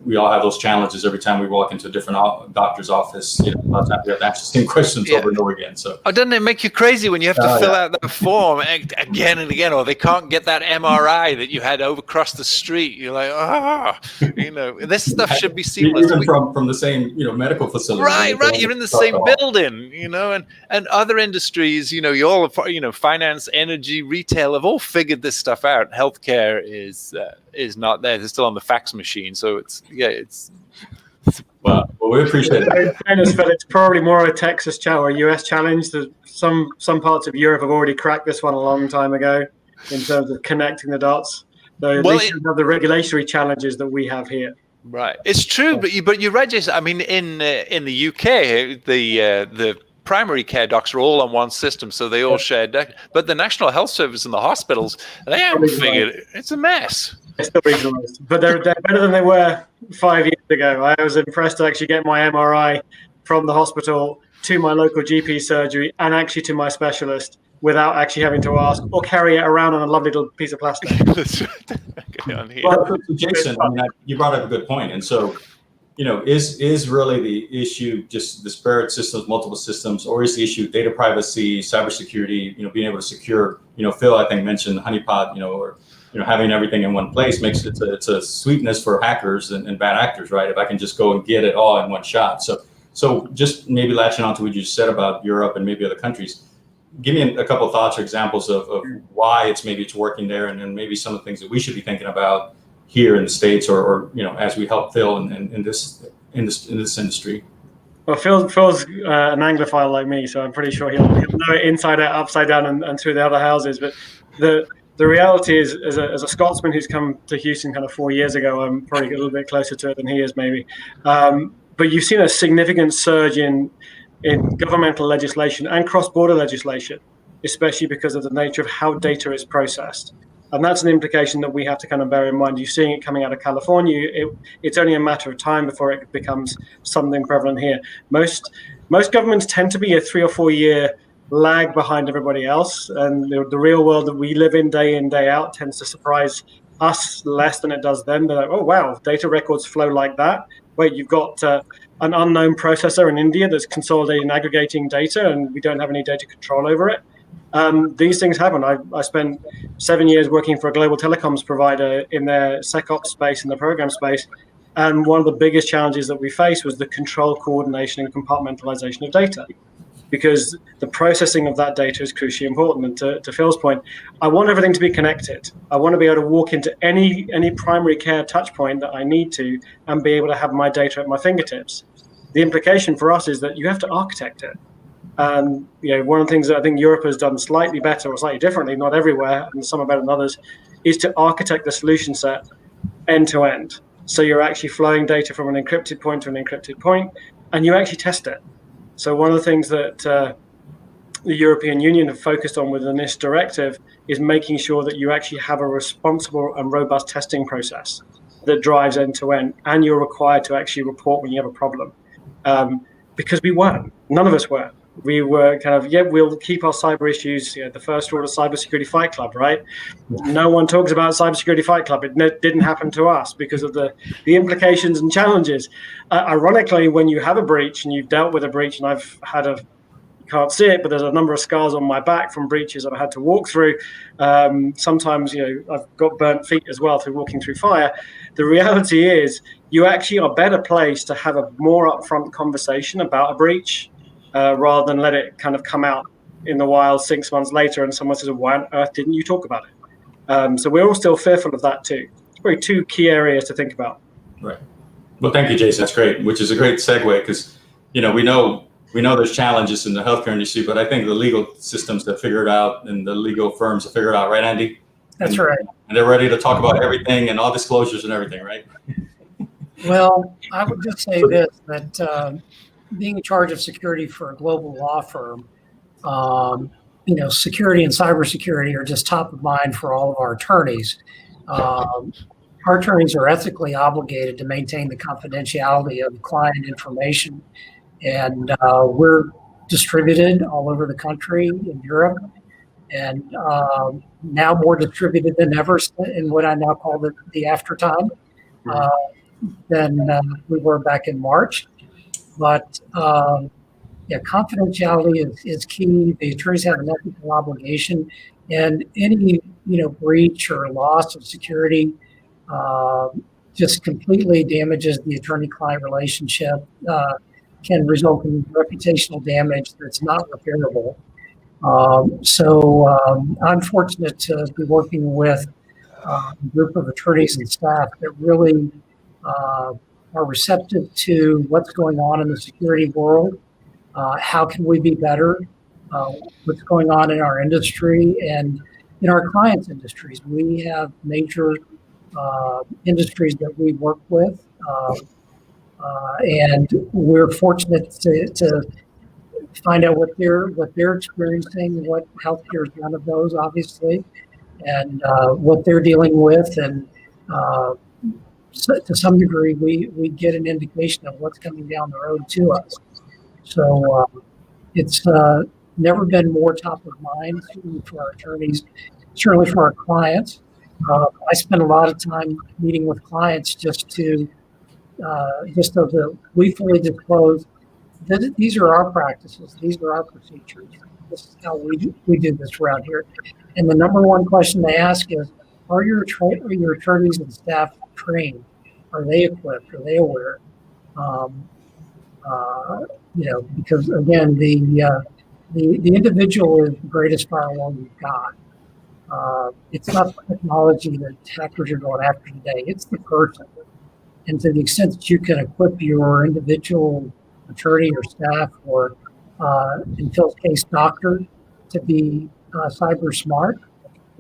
we all have those challenges every time we walk into a different doctor's office. A lot of times we have to answer the same questions over and over again. So, doesn't it make you crazy when you have to fill out that form again and again, or they can't get that MRI that you had over across the street? You're like, this stuff should be seamless. Even from the same, medical facility. Right. You're in the same building, and other industries, you all, finance, energy, retail have all figured this stuff out. Healthcare is not there. They're still on the fax machine. So well, we appreciate it. In fairness, Phil, it's probably more a Texas challenge or a US challenge. Some parts of Europe have already cracked this one a long time ago in terms of connecting the dots. So at least you have the regulatory challenges that we have here. Right, it's true, but you register. I mean, in the UK, the primary care docs are all on one system, so they all share data. But the National Health Service and the hospitals, they haven't figured it. It's a mess. They're still regionalized, but they're better than they were 5 years ago. I was impressed to actually get my MRI from the hospital to my local GP surgery and actually to my specialist without actually having to ask or carry it around on a lovely little piece of plastic. Well, Jason, you brought up a good point. And so, is really the issue just disparate systems, multiple systems, or is the issue data privacy, cybersecurity, being able to secure, Phil, I think, mentioned honeypot, or having everything in one place makes it's a sweetness for hackers and bad actors, right? If I can just go and get it all in one shot. So just maybe latching on to what you just said about Europe and maybe other countries, give me a couple of thoughts or examples of why it's working there, and then maybe some of the things that we should be thinking about here in the States, or as we help Phil in this industry. Well, Phil's an Anglophile like me, so I'm pretty sure he'll know it inside out, upside down, and through the other houses. But the reality is, as a Scotsman who's come to Houston kind of 4 years ago, I'm probably a little bit closer to it than he is, maybe. But you've seen a significant surge in governmental legislation and cross-border legislation, especially because of the nature of how data is processed. And that's an implication that we have to kind of bear in mind. You're seeing it coming out of California. It's only a matter of time before it becomes something prevalent here. Most governments tend to be a 3 or 4 year lag behind everybody else. And the real world that we live in, day out, tends to surprise us less than it does them. They're like, oh, wow, data records flow like that. Wait, you've got an unknown processor in India that's consolidating and aggregating data, and we don't have any data control over it. These things happen. I spent 7 years working for a global telecoms provider in their SecOps space, in the program space. And one of the biggest challenges that we faced was the control, coordination, and compartmentalization of data. because the processing of that data is crucially important. And to Phil's point, I want everything to be connected. I want to be able to walk into any primary care touch point that I need to and be able to have my data at my fingertips. The implication for us is that you have to architect it. And one of the things that I think Europe has done slightly better or slightly differently, not everywhere, and some are better than others, is to architect the solution set end to end. So you're actually flowing data from an encrypted point to an encrypted point, and you actually test it. So one of the things that the European Union have focused on within this directive is making sure that you actually have a responsible and robust testing process that drives end to end, and you're required to actually report when you have a problem. Because we weren't. None of us were. We were kind of, we'll keep our cyber issues, the first order cybersecurity fight club, right? No one talks about cybersecurity fight club. It didn't happen to us because of the implications and challenges. Ironically, when you have a breach and you've dealt with a breach, and I've had you can't see it, but there's a number of scars on my back from breaches I've had to walk through. Sometimes, I've got burnt feet as well through walking through fire. The reality is you actually are better placed to have a more upfront conversation about a breach rather than let it kind of come out in the wild 6 months later and someone says, why on earth didn't you talk about it? So we're all still fearful of that too. It's probably two key areas to think about. Right. Well, thank you, Jason. That's great, which is a great segue because, we know there's challenges in the healthcare industry, but I think the legal systems have figured out and the legal firms have figured out, right, Andy? That's right. And they're ready to talk about everything and all disclosures and everything, right? Well, I would just say this, that being in charge of security for a global law firm, security and cybersecurity are just top of mind for all of our attorneys. Our attorneys are ethically obligated to maintain the confidentiality of client information. And we're distributed all over the country in Europe, and now more distributed than ever in what I now call the after time than we were back in March. But confidentiality is key. The attorneys have an ethical obligation, and any breach or loss of security just completely damages the attorney-client relationship. Can result in reputational damage that's not repairable. So I'm fortunate to be working with a group of attorneys and staff that really are receptive to what's going on in the security world. How can we be better? What's going on in our industry and in our clients' industries. We have major industries that we work with. And we're fortunate to find out what they're experiencing, what healthcare is one of those, obviously, and what they're dealing with. And so to some degree, we get an indication of what's coming down the road to us. So it's never been more top of mind for our attorneys, certainly for our clients. I spend a lot of time meeting with clients just so that we fully disclose that these are our practices, these are our procedures. This is how we do this around here. And the number one question they ask is, are your attorneys and staff trained? Are they equipped? Are they aware? Because again, the individual is the greatest firewall you've got. It's not the technology that hackers are going after today. It's the person. And to the extent that you can equip your individual attorney or staff or, in Phil's case, doctor to be cyber smart,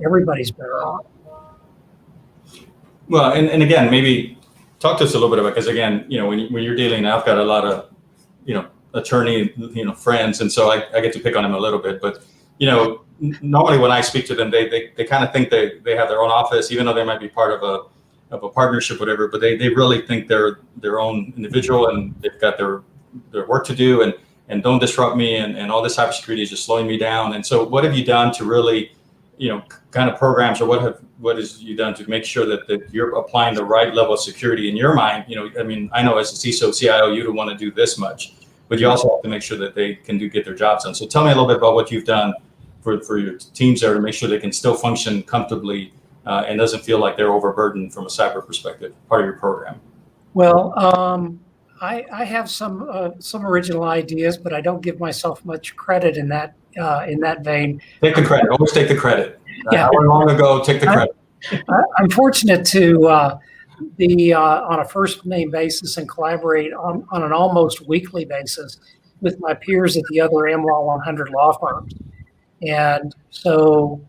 everybody's better off. Well, and again, maybe talk to us a little bit about, because again, when you're dealing, I've got a lot of, attorney, friends, and so I get to pick on them a little bit, but, normally when I speak to them, they kind of think they have their own office, even though they might be part of a partnership, whatever, but they really think they're their own individual and they've got their work to do and don't disrupt me and all this cybersecurity is just slowing me down. And so what have you done to really, kind of programs, or what has you done to make sure that you're applying the right level of security in your mind? I know as a CISO, CIO, you don't want to do this much, but you also have to make sure that they can get their jobs done. So tell me a little bit about what you've done for your teams there to make sure they can still function comfortably and doesn't feel like they're overburdened from a cyber perspective, part of your program. Well, I have some original ideas, but I don't give myself much credit in that vein. Take the credit. Always take the credit. Yeah. However long ago, take the credit. I'm fortunate to be on a first name basis and collaborate on an almost weekly basis with my peers at the other AmLaw 100 law firms. And so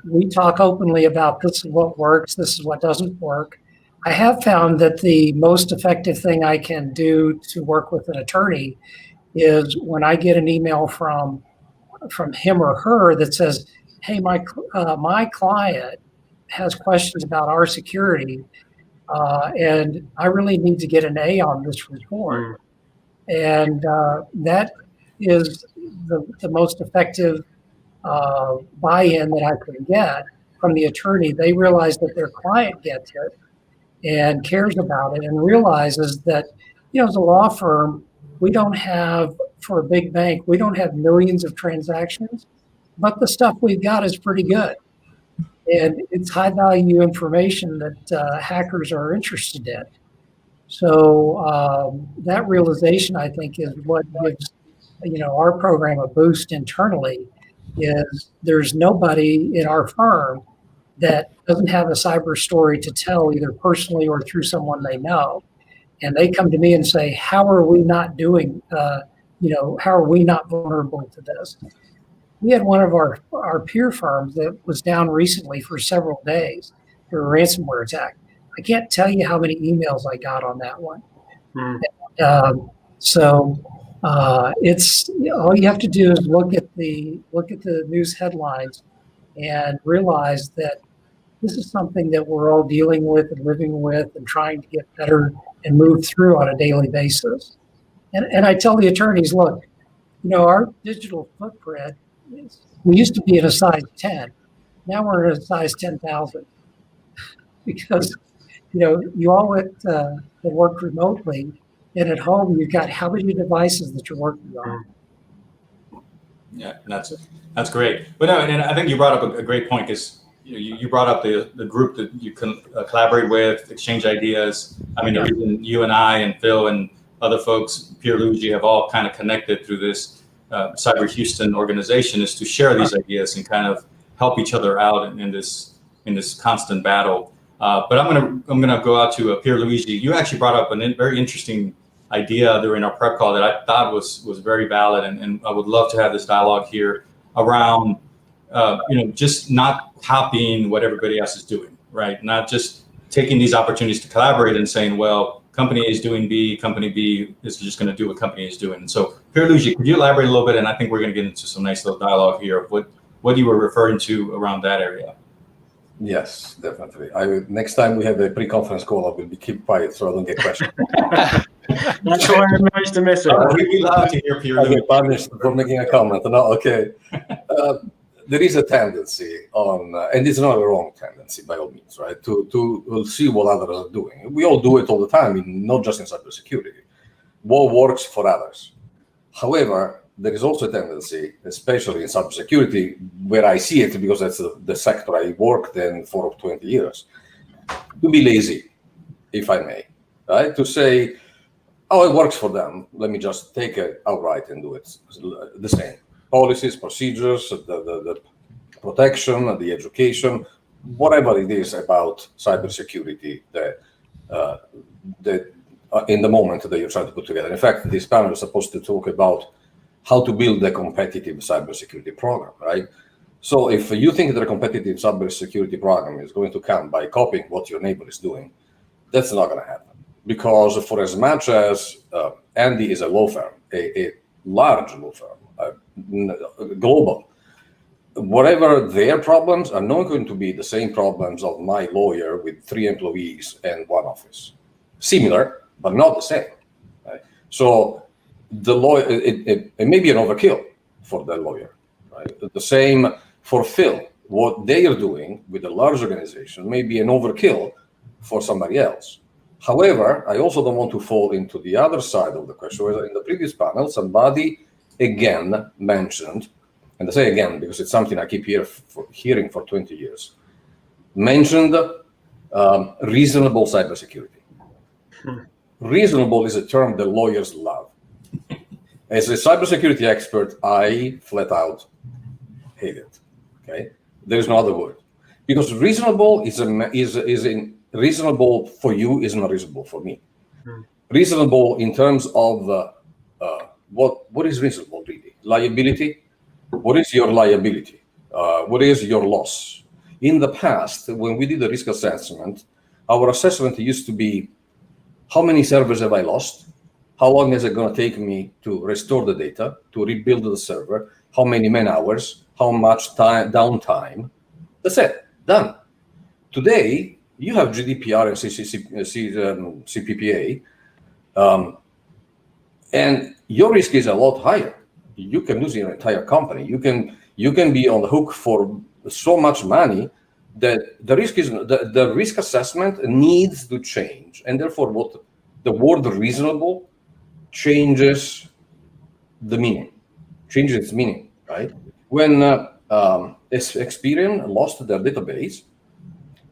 we talk openly about this is what works, this is what doesn't work. I have found that the most effective thing I can do to work with an attorney is when I get an email from him or her that says, hey, my client has questions about our security, and I really need to get an A on this report. And that is the most effective buy-in that I can get from the attorney. They realize that their client gets it and cares about it and realizes that, as a law firm, we don't have, for a big bank, we don't have millions of transactions, but the stuff we've got is pretty good. And it's high value information that hackers are interested in. So that realization, I think, is what gives, our program a boost internally. Is there's nobody in our firm that doesn't have a cyber story to tell, either personally or through someone they know. And they come to me and say, how are we not doing, how are we not vulnerable to this? We had one of our peer firms that was down recently for several days for a ransomware attack. I can't tell you how many emails I got on that one. It's all you have to do is look at the news headlines and realize that this is something that we're all dealing with and living with and trying to get better and move through on a daily basis. And I tell the attorneys, look, our digital footprint we used to be in a size 10. Now we're in a size 10,000 because, you all that work remotely and at home, you've got how many devices that you're working on. Yeah, that's great. But no, and I think you brought up a great point because you brought up the group that you can collaborate with, exchange ideas. I mean, the reason you and I and Phil and other folks, Pierre Luigi, have all kind of connected through this Cyber Houston organization is to share these ideas and kind of help each other out in this constant battle. But I'm gonna go out to Pierre Luigi. You actually brought up a very interesting idea during our prep call that I thought was very valid, and I would love to have this dialogue here around just not copying what everybody else is doing, right? Not just taking these opportunities to collaborate and saying, well, company A is doing B, company B is just going to do what company A is doing. And so, Pierre Luigi, could you elaborate a little bit? And I think we're going to get into some nice little dialogue here of what you were referring to around that area. Yes, definitely. Next time we have a pre-conference call, I will be keep quiet so I don't get questions. That's why I managed to miss it. We'd love to hear Pierre I Luigi. get punished for making a comment. No, okay. There is a tendency on, and it's not a wrong tendency by all means, right? To see what others are doing. We all do it all the time, not just in cybersecurity. What works for others. However, there is also a tendency, especially in cybersecurity, where I see it because that's the sector I worked in for 20 years, to be lazy, if I may, right? To say, oh, it works for them. Let me just take it outright and do it the same. Policies, procedures, the protection, the education, whatever it is about cybersecurity that in the moment that you're trying to put together. In fact, this panel is supposed to talk about how to build a competitive cybersecurity program, right? So if you think that a competitive cybersecurity program is going to come by copying what your neighbor is doing, that's not going to happen. Because for as much as Andy is a law firm, a large law firm, global, whatever their problems are not going to be the same problems of my lawyer with 3 employees and 1 office. Similar, but not the same. Right? So the lawyer, it may be an overkill for the lawyer. Right? The same for Phil. What they are doing with a large organization may be an overkill for somebody else. However, I also don't want to fall into the other side of the question. Where in the previous panel, somebody again mentioned, and I say again because it's something I keep hearing for 20 years, mentioned reasonable cybersecurity. reasonable is a term that lawyers love. As a cybersecurity expert, I flat out hate it. Okay, there is no other word, because reasonable reasonable for you is not reasonable for me. Reasonable in terms of what is reasonable really? Liability. What is your liability? What is your loss? In the past, when we did the risk assessment, our assessment used to be, how many servers have I lost? How long is it going to take me to restore the data, to rebuild the server? How many man hours? How much time downtime? That's it. Done. Today, you have GDPR and CPPA, and your risk is a lot higher. You can lose your entire company. You can be on the hook for so much money that the risk assessment needs to change, and therefore, what the word reasonable changes the meaning, changes its meaning, right? When Experian lost their database,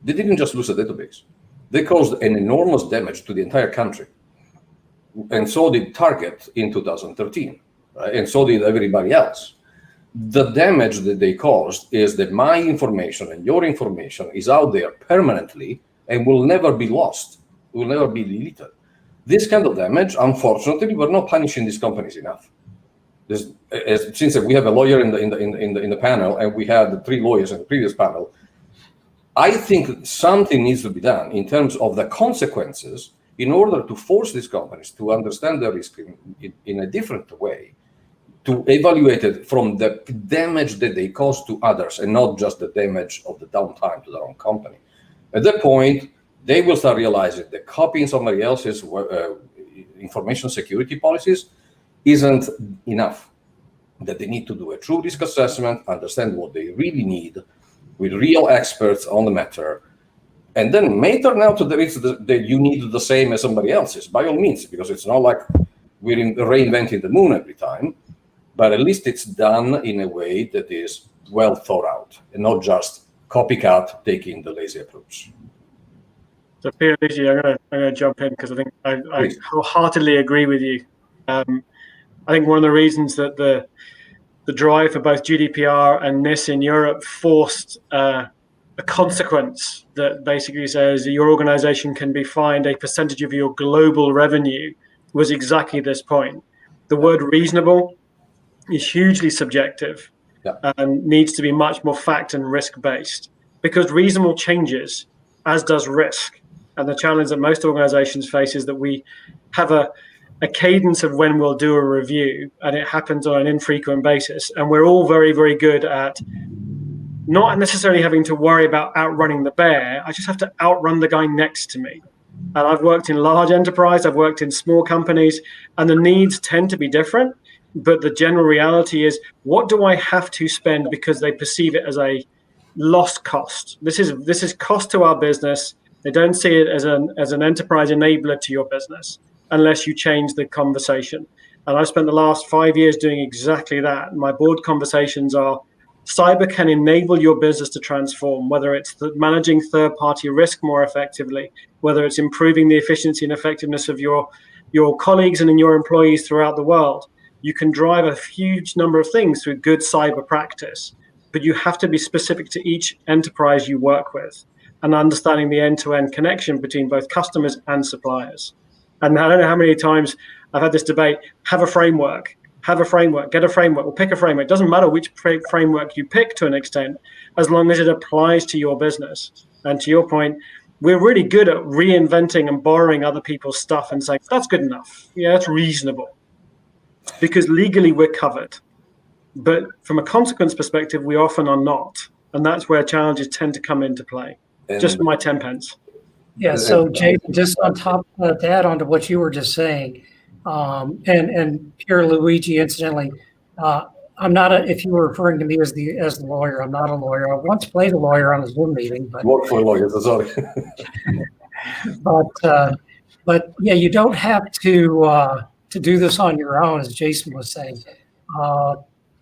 they didn't just lose a database. They caused an enormous damage to the entire country. And so did Target in 2013, right? And so did everybody else. The damage that they caused is that my information and your information is out there permanently and will never be lost, will never be deleted. This kind of damage, unfortunately, we're not punishing these companies enough. Since we have a lawyer in the panel, and we had 3 lawyers in the previous panel, I think something needs to be done in terms of the consequences in order to force these companies to understand the risk in a different way, to evaluate it from the damage that they cause to others and not just the damage of the downtime to their own company. At that point, they will start realizing that copying somebody else's information security policies isn't enough, that they need to do a true risk assessment, understand what they really need with real experts on the matter, and then may turn out to the risk that you need the same as somebody else's, by all means, because it's not like we're reinventing the moon every time, but at least it's done in a way that is well thought out and not just copycat taking the lazy approach. So Pierre, I'm going to jump in because I think I wholeheartedly agree with you. I think one of the reasons that the drive for both GDPR and NIS in Europe forced a consequence that basically says that your organization can be fined a percentage of your global revenue was exactly this point. The word reasonable is hugely subjective and needs to be much more fact and risk based, because reasonable changes, as does risk. And the challenge that most organizations face is that we have a cadence of when we'll do a review, and it happens on an infrequent basis. And we're all very, very good at not necessarily having to worry about outrunning the bear. I just have to outrun the guy next to me. And I've worked in large enterprise, I've worked in small companies, and the needs tend to be different. But the general reality is, what do I have to spend because they perceive it as a lost cost? This is cost to our business. They don't see it as an enterprise enabler to your business unless you change the conversation. And I've spent the last 5 years doing exactly that. My board conversations are, cyber can enable your business to transform, whether it's managing third-party risk more effectively, whether it's improving the efficiency and effectiveness of your colleagues and in your employees throughout the world. You can drive a huge number of things through good cyber practice, but you have to be specific to each enterprise you work with and understanding the end-to-end connection between both customers and suppliers. And I don't know how many times I've had this debate, have a framework, get a framework, or pick a framework. It doesn't matter which framework you pick to an extent, as long as it applies to your business. And to your point, we're really good at reinventing and borrowing other people's stuff and saying, that's good enough. Yeah, that's reasonable. Because legally we're covered. But from a consequence perspective, we often are not. And that's where challenges tend to come into play. Just my 10 pence. Yeah, so Jason, just on top to add on to what you were just saying, and Pierre Luigi, incidentally, I'm not if you were referring to me as the lawyer, I'm not a lawyer. I once played a lawyer on a Zoom meeting, but work for lawyers, sorry. but yeah, you don't have to do this on your own, as Jason was saying.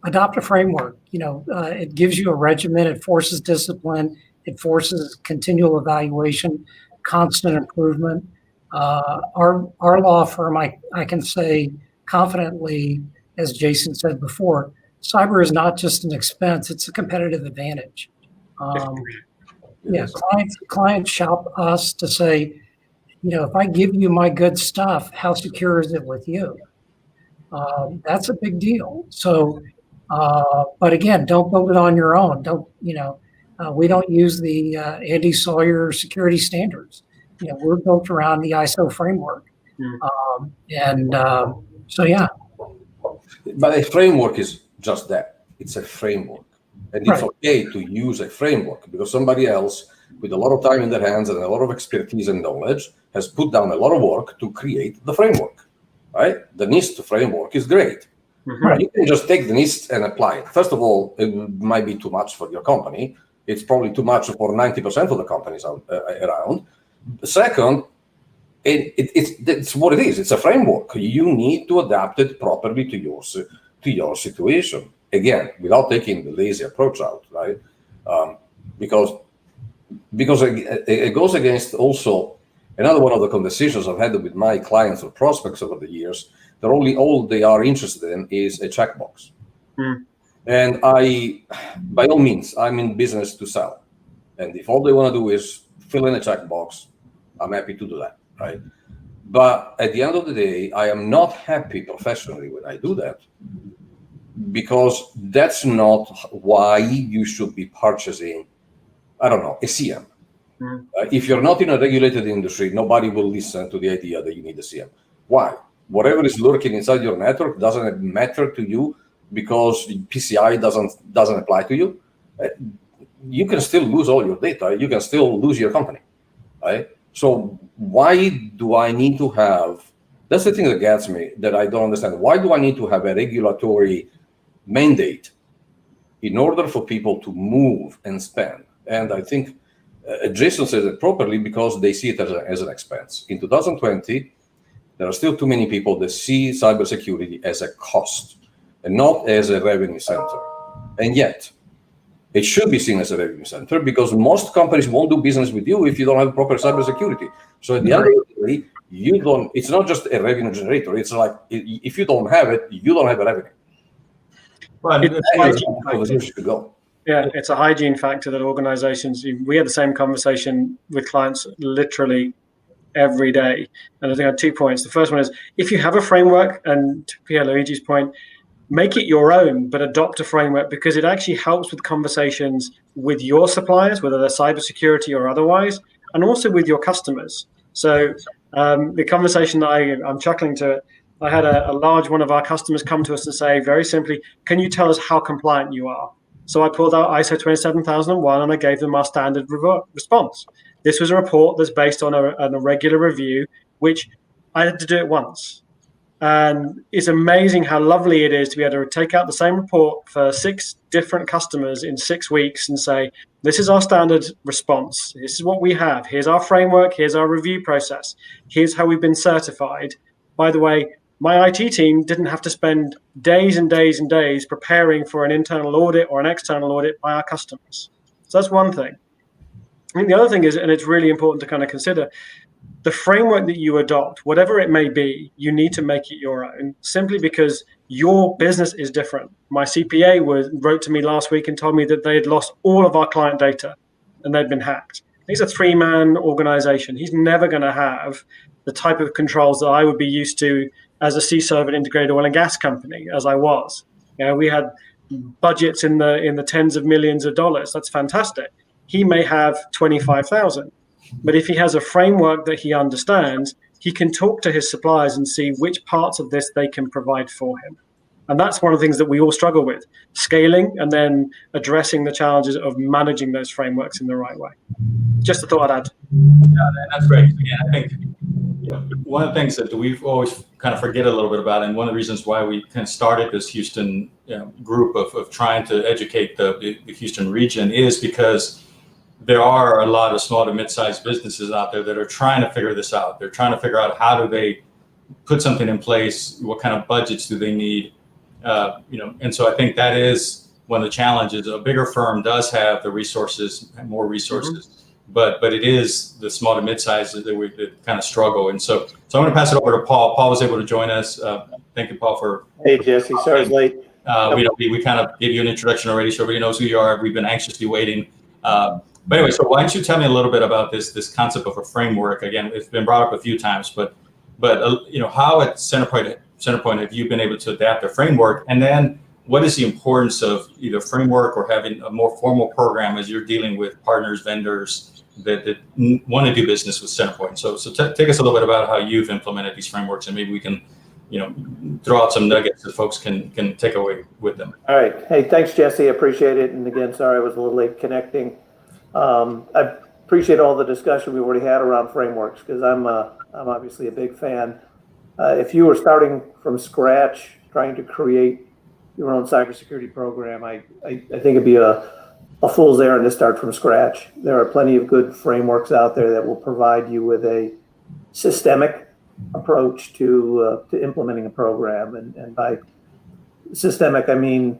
Adopt a framework. It gives you a regimen. It forces discipline. It forces continual evaluation, constant improvement. Our law firm, I can say confidently, as Jason said before, cyber is not just an expense; it's a competitive advantage. Yeah, clients shop us to say, if I give you my good stuff, how secure is it with you? That's a big deal. So, but again, don't build it on your own. We don't use the Andy Sawyer security standards. We're built around the ISO framework. So, yeah. But a framework is just that. It's a framework. And it's okay to use a framework because somebody else with a lot of time in their hands and a lot of expertise and knowledge has put down a lot of work to create the framework, right? The NIST framework is great. You can just take the NIST and apply it. First of all, it might be too much for your company. It's probably too much for 90% of the companies around. Second, it's what it is. It's a framework. You need to adapt it properly to your situation. Again, without taking the lazy approach out, right? Because it goes against also another one of the conversations I've had with my clients or prospects over the years. That all they are interested in is a checkbox. And by all means, I'm in business to sell. And if all they want to do is fill in a checkbox, I'm happy to do that, right? But at the end of the day, I am not happy professionally when I do that, because that's not why you should be purchasing, I don't know, a CM. If you're not in a regulated industry, nobody will listen to the idea that you need a CM. Why? Whatever is lurking inside your network doesn't matter to you because PCI doesn't apply to you. You can still lose all your data. You can still lose your company, right? So why do I need to have, that's the thing that gets me, that I don't understand. Why do I need to have a regulatory mandate in order for people to move and spend? And I think Jason said it properly because they see it as an expense. In 2020, there are still too many people that see cybersecurity as a cost and not as a revenue center. And yet, it should be seen as a revenue center because most companies won't do business with you if you don't have proper cybersecurity. So at the end of the day, it's not just a revenue generator. It's like, if you don't have it, you don't have a revenue. Well, Yeah, it's a hygiene factor that organizations, we had the same conversation with clients literally every day. And I think I had 2 points. The first one is, if you have a framework, and to Pierluigi's point, make it your own, but adopt a framework because it actually helps with conversations with your suppliers, whether they're cybersecurity or otherwise, and also with your customers. So the conversation that I'm chuckling to, I had a large one of our customers come to us and say, very simply, can you tell us how compliant you are? So I pulled out ISO 27001 and I gave them our standard response. This was a report that's based on a regular review, which I had to do it once. And it's amazing how lovely it is to be able to take out the same report for 6 different customers in 6 weeks and say, this is our standard response. This is what we have. Here's our framework. Here's our review process. Here's how we've been certified. By the way, my IT team didn't have to spend days and days and days preparing for an internal audit or an external audit by our customers. So that's one thing. I think the other thing is, and it's really important to kind of consider, the framework that you adopt, whatever it may be, you need to make it your own, simply because your business is different. My CPA wrote to me last week and told me that they had lost all of our client data and they'd been hacked. He's a 3-man organization. He's never going to have the type of controls that I would be used to as a CISO of an integrated oil and gas company, as I was. We had budgets in the tens of millions of dollars. That's fantastic. He may have 25,000. But if he has a framework that he understands, he can talk to his suppliers and see which parts of this they can provide for him. And that's one of the things that we all struggle with, scaling and then addressing the challenges of managing those frameworks in the right way. Just a thought I'd add. Yeah, that's great. Again, I think one of the things that we've always kind of forget a little bit about, and one of the reasons why we kind of started this Houston group of trying to educate the Houston region is because there are a lot of small to mid-sized businesses out there that are trying to figure this out. They're trying to figure out how do they put something in place, what kind of budgets do they need, and so I think that is one of the challenges. A bigger firm does have the resources, more resources, but it is the small to mid-sizes that kind of struggle. And so I'm going to pass it over to Paul. Paul was able to join us. Thank you, Paul, for. Hey, Jesse. Sorry I was late. We kind of gave you an introduction already, so everybody knows who you are. We've been anxiously waiting. But anyway, so why don't you tell me a little bit about this concept of a framework? Again, it's been brought up a few times, but how at Centerpoint have you been able to adapt a framework? And then what is the importance of either framework or having a more formal program as you're dealing with partners, vendors that want to do business with Centerpoint? So take us a little bit about how you've implemented these frameworks, and maybe we can throw out some nuggets that folks can take away with them. All right. Hey, thanks, Jesse. I appreciate it. And again, sorry I was a little late connecting. I appreciate all the discussion we already had around frameworks, because I'm obviously a big fan. If you were starting from scratch, trying to create your own cybersecurity program, I think it'd be a fool's errand to start from scratch. There are plenty of good frameworks out there that will provide you with a systemic approach to implementing a program. And by systemic, I mean,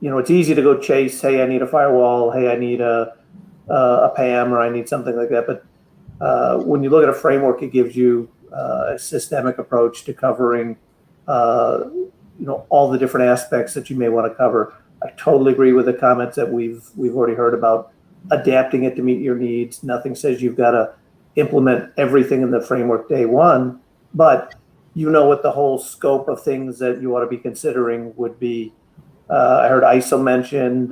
it's easy to go chase, hey, I need a firewall, hey, I need a PAM, or I need something like that. But when you look at a framework, it gives you a systemic approach to covering all the different aspects that you may want to cover. I totally agree with the comments that we've already heard about adapting it to meet your needs. Nothing says you've got to implement everything in the framework day one, but what the whole scope of things that you ought to be considering would be. I heard ISO mentioned,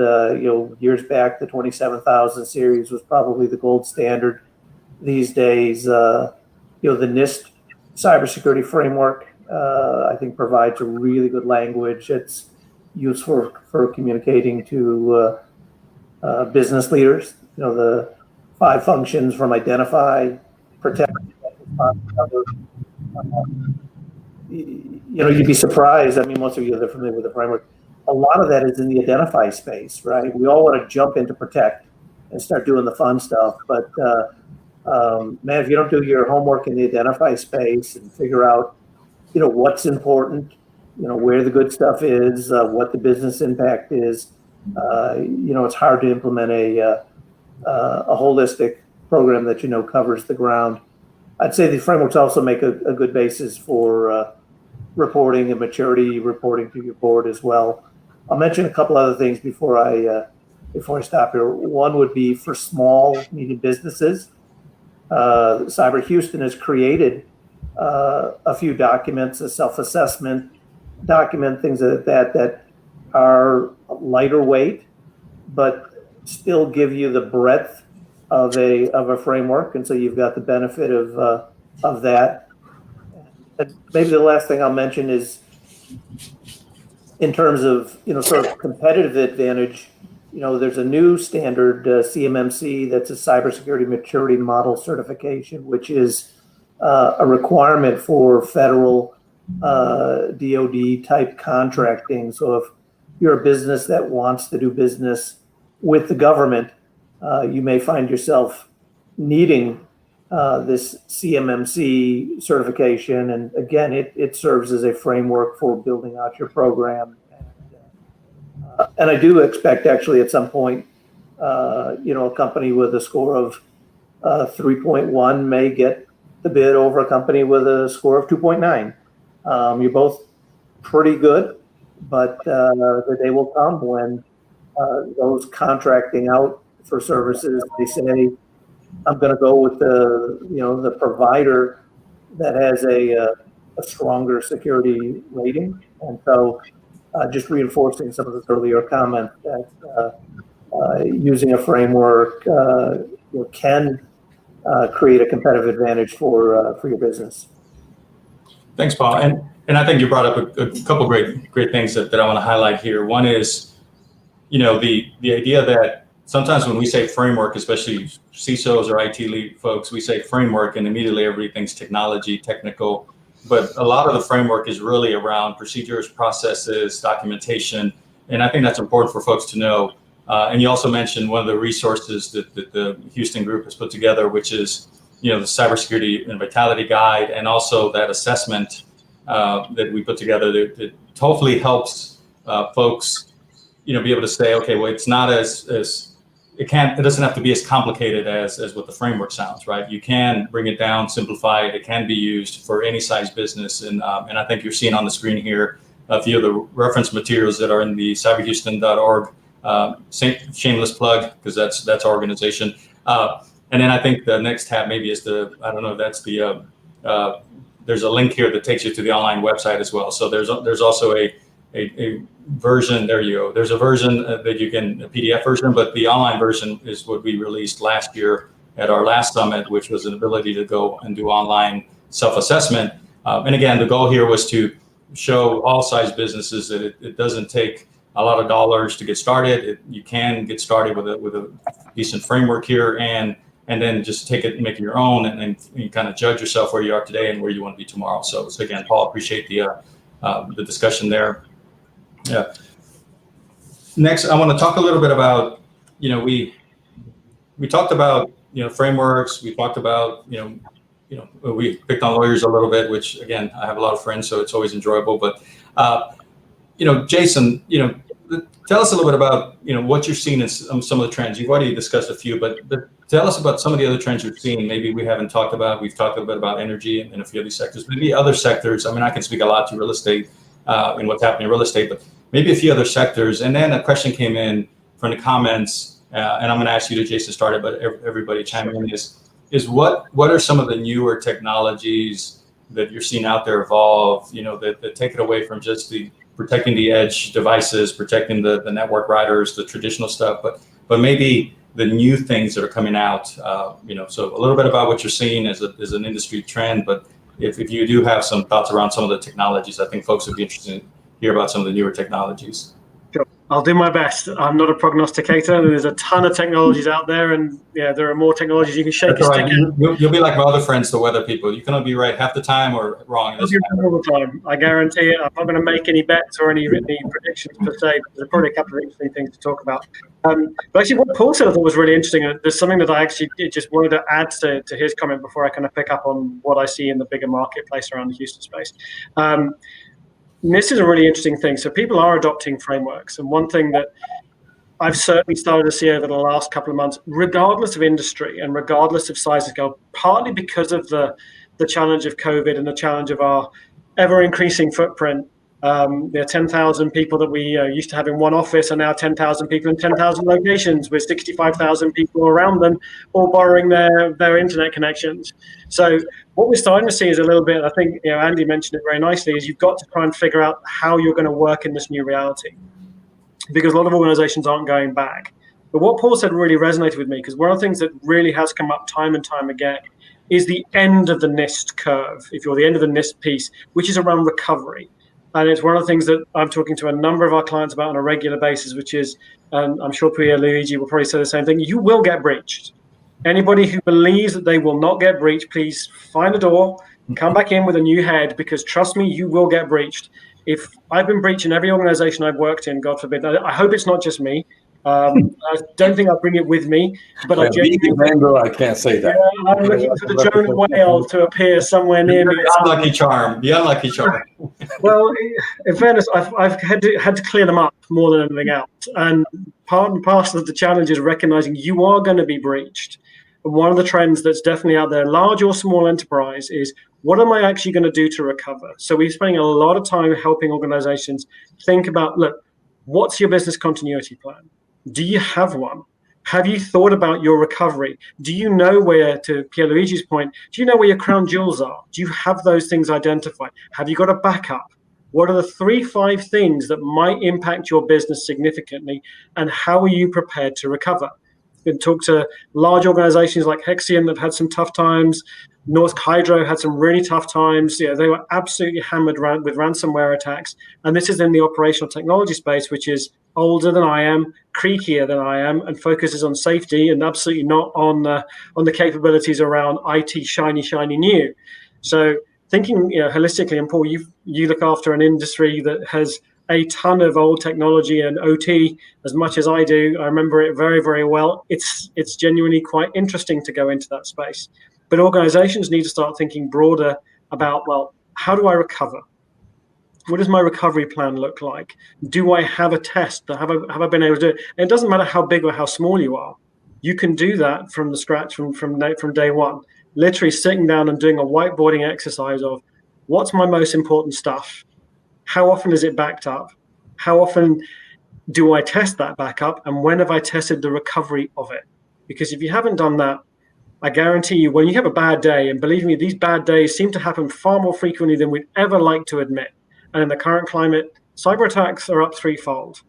years back, the 27,000 series was probably the gold standard. These days, the NIST cybersecurity framework, I think, provides a really good language. It's useful for communicating to business leaders. The 5 functions from identify, protect, cover. You'd be surprised. I mean, most of you are familiar with the framework. A lot of that is in the identify space, right? We all want to jump into protect and start doing the fun stuff, but man, if you don't do your homework in the identify space and figure out, what's important, where the good stuff is, what the business impact is, it's hard to implement a holistic program that covers the ground. I'd say the frameworks also make a good basis for reporting and maturity reporting to your board as well. I'll mention a couple other things before I stop here. One would be for small, medium businesses. Cyber Houston has created a few documents, a self-assessment document, things like that are lighter weight, but still give you the breadth of a framework, and so you've got the benefit of that. And maybe the last thing I'll mention is, in terms of sort of competitive advantage, there's a new standard, CMMC, that's a cybersecurity maturity model certification, which is a requirement for federal DoD type contracting. So if you're a business that wants to do business with the government, you may find yourself needing this CMMC certification. And again, it serves as a framework for building out your program. And I do expect, actually, at some point, a company with a score of 3.1 may get the bid over a company with a score of 2.9. You're both pretty good, but the day will come when those contracting out for services, they say, I'm going to go with the provider that has a stronger security rating. And so just reinforcing some of the earlier comments that using a framework can create a competitive advantage for your business. Thanks, Paul. And I think you brought up a couple great things that I want to highlight here. One is, the idea that sometimes when we say framework, especially CISOs or IT lead folks, we say framework and immediately everything's technology, technical. But a lot of the framework is really around procedures, processes, documentation. And I think that's important for folks to know. And you also mentioned one of the resources that the Houston group has put together, which is, the Cybersecurity and Vitality Guide, and also that assessment that we put together that hopefully helps folks, be able to say, okay, well, it's not as it doesn't have to be as complicated as what the framework sounds, right? You can bring it down, simplify it. It can be used for any size business. And I think you're seeing on the screen here a few of the reference materials that are in the cyberhouston.org. Shameless plug, because that's our organization. And then I think the next tab maybe is that's the, there's a link here that takes you to the online website as well. So there's also a version, there you go. There's a version that you can, a PDF version, but the online version is what we released last year at our last summit, which was an ability to go and do online self-assessment. And again, the goal here was to show all size businesses that it doesn't take a lot of dollars to get started. You can get started with a decent framework here, and then just take it and make it your own, and then you kind of judge yourself where you are today and where you want to be tomorrow. So again, Paul, appreciate the discussion there. Yeah. Next, I want to talk a little bit about, we talked about, frameworks. We talked about, we picked on lawyers a little bit, which again, I have a lot of friends, so it's always enjoyable. But, Jason, tell us a little bit about, what you're seeing in some of the trends. You've already discussed a few, but tell us about some of the other trends you're seeing. Maybe we haven't talked about. We've talked a bit about energy and a few of these sectors. Maybe other sectors. I mean, I can speak a lot to real estate and what's happening in real estate, but maybe a few other sectors. And then a question came in from the comments, and I'm going to ask you to, Jason, start it, but everybody chime in. Is what are some of the newer technologies that you're seeing out there evolve? That take it away from just the protecting the edge devices, protecting the network routers, the traditional stuff, but maybe the new things that are coming out. So a little bit about what you're seeing as an industry trend, but if you do have some thoughts around some of the technologies, I think folks would be interested in hear about some of the newer technologies. Sure. I'll do my best. I'm not a prognosticator. There's a ton of technologies out there, and there are more technologies you can shake a stick at. You'll be like my other friends, the weather people. You can only be right half the time or wrong. I'll be right all the time. I guarantee it. I'm not going to make any bets or any predictions per se. There's probably a couple of interesting things to talk about. But actually, what Paul said I thought was really interesting. There's something that I actually just wanted to add to his comment before I kind of pick up on what I see in the bigger marketplace around the Houston space. This is a really interesting thing. So people are adopting frameworks. And one thing that I've certainly started to see over the last couple of months, regardless of industry and regardless of size and scale, partly because of the challenge of COVID and the challenge of our ever-increasing footprint. 10,000 people that we used to have in one office are now 10,000 people in 10,000 locations with 65,000 people around them, all borrowing their internet connections. So what we're starting to see is a little bit, I think, Andy mentioned it very nicely, is you've got to try and figure out how you're going to work in this new reality, because a lot of organizations aren't going back. But what Paul said really resonated with me, because one of the things that really has come up time and time again is the end of the NIST curve, if you're the end of the NIST piece, which is around recovery. And it's one of the things that I'm talking to a number of our clients about on a regular basis, which is, I'm sure Luigi will probably say the same thing, you will get breached. Anybody who believes that they will not get breached, please find a door, come back in with a new head, because trust me, you will get breached. If I've been breached in every organization I've worked in, God forbid, I hope it's not just me. I don't think I'll bring it with me, but I can't say that. Yeah, I'm looking for the Jonah whale to appear somewhere near me. The unlucky charm. Well, in fairness, I've had to clear them up more than anything else. And part and parcel of the challenge is recognizing you are going to be breached. And one of the trends that's definitely out there, large or small enterprise, is what am I actually going to do to recover? So we're spending a lot of time helping organizations think about, look, what's your business continuity plan? Do you have one? Have you thought about your recovery? Do you know where, to Pierluigi's point, do you know where your crown jewels are? Do you have those things identified? Have you got a backup? What are the 3-5 things that might impact your business significantly? And how are you prepared to recover? Been talked to large organizations like Hexion that have had some tough times. Norsk Hydro had some really tough times. They were absolutely hammered with ransomware attacks. And this is in the operational technology space, which is older than I am, creakier than I am, and focuses on safety and absolutely not on the capabilities around IT shiny new. So thinking holistically, and Paul, you look after an industry that has a ton of old technology and OT as much as I do. I remember it very, very well. It's genuinely quite interesting to go into that space. But organizations need to start thinking broader about, well, how do I recover? What does my recovery plan look like? Do I have a test? Have I been able to do it? And it doesn't matter how big or how small you are. You can do that from the scratch from day one. Literally sitting down and doing a whiteboarding exercise of what's my most important stuff? How often is it backed up? How often do I test that backup? And when have I tested the recovery of it? Because if you haven't done that, I guarantee you, when you have a bad day, and believe me, these bad days seem to happen far more frequently than we'd ever like to admit. And in the current climate, cyber attacks are up threefold.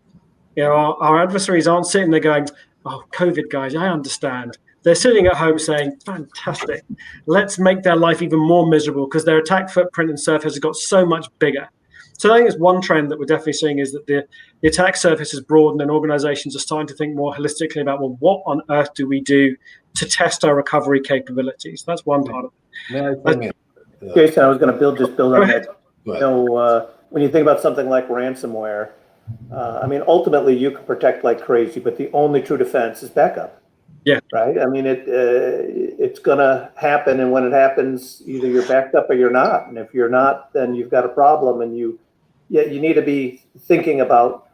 You know, our adversaries aren't sitting there going, "Oh, COVID, guys, I understand." They're sitting at home saying, "Fantastic. Let's make their life even more miserable," because their attack footprint and surface has got so much bigger. So I think it's one trend that we're definitely seeing is that the attack surface has broadened and organizations are starting to think more holistically about, well, what on earth do we do to test our recovery capabilities? That's one part of it. Jason, I was going to build on that. You know, when you think about something like ransomware, I mean, ultimately you can protect like crazy, but the only true defense is backup. Yeah. Right. I mean, it's going to happen, and when it happens, either you're backed up or you're not. And if you're not, then you've got a problem, and you need to be thinking about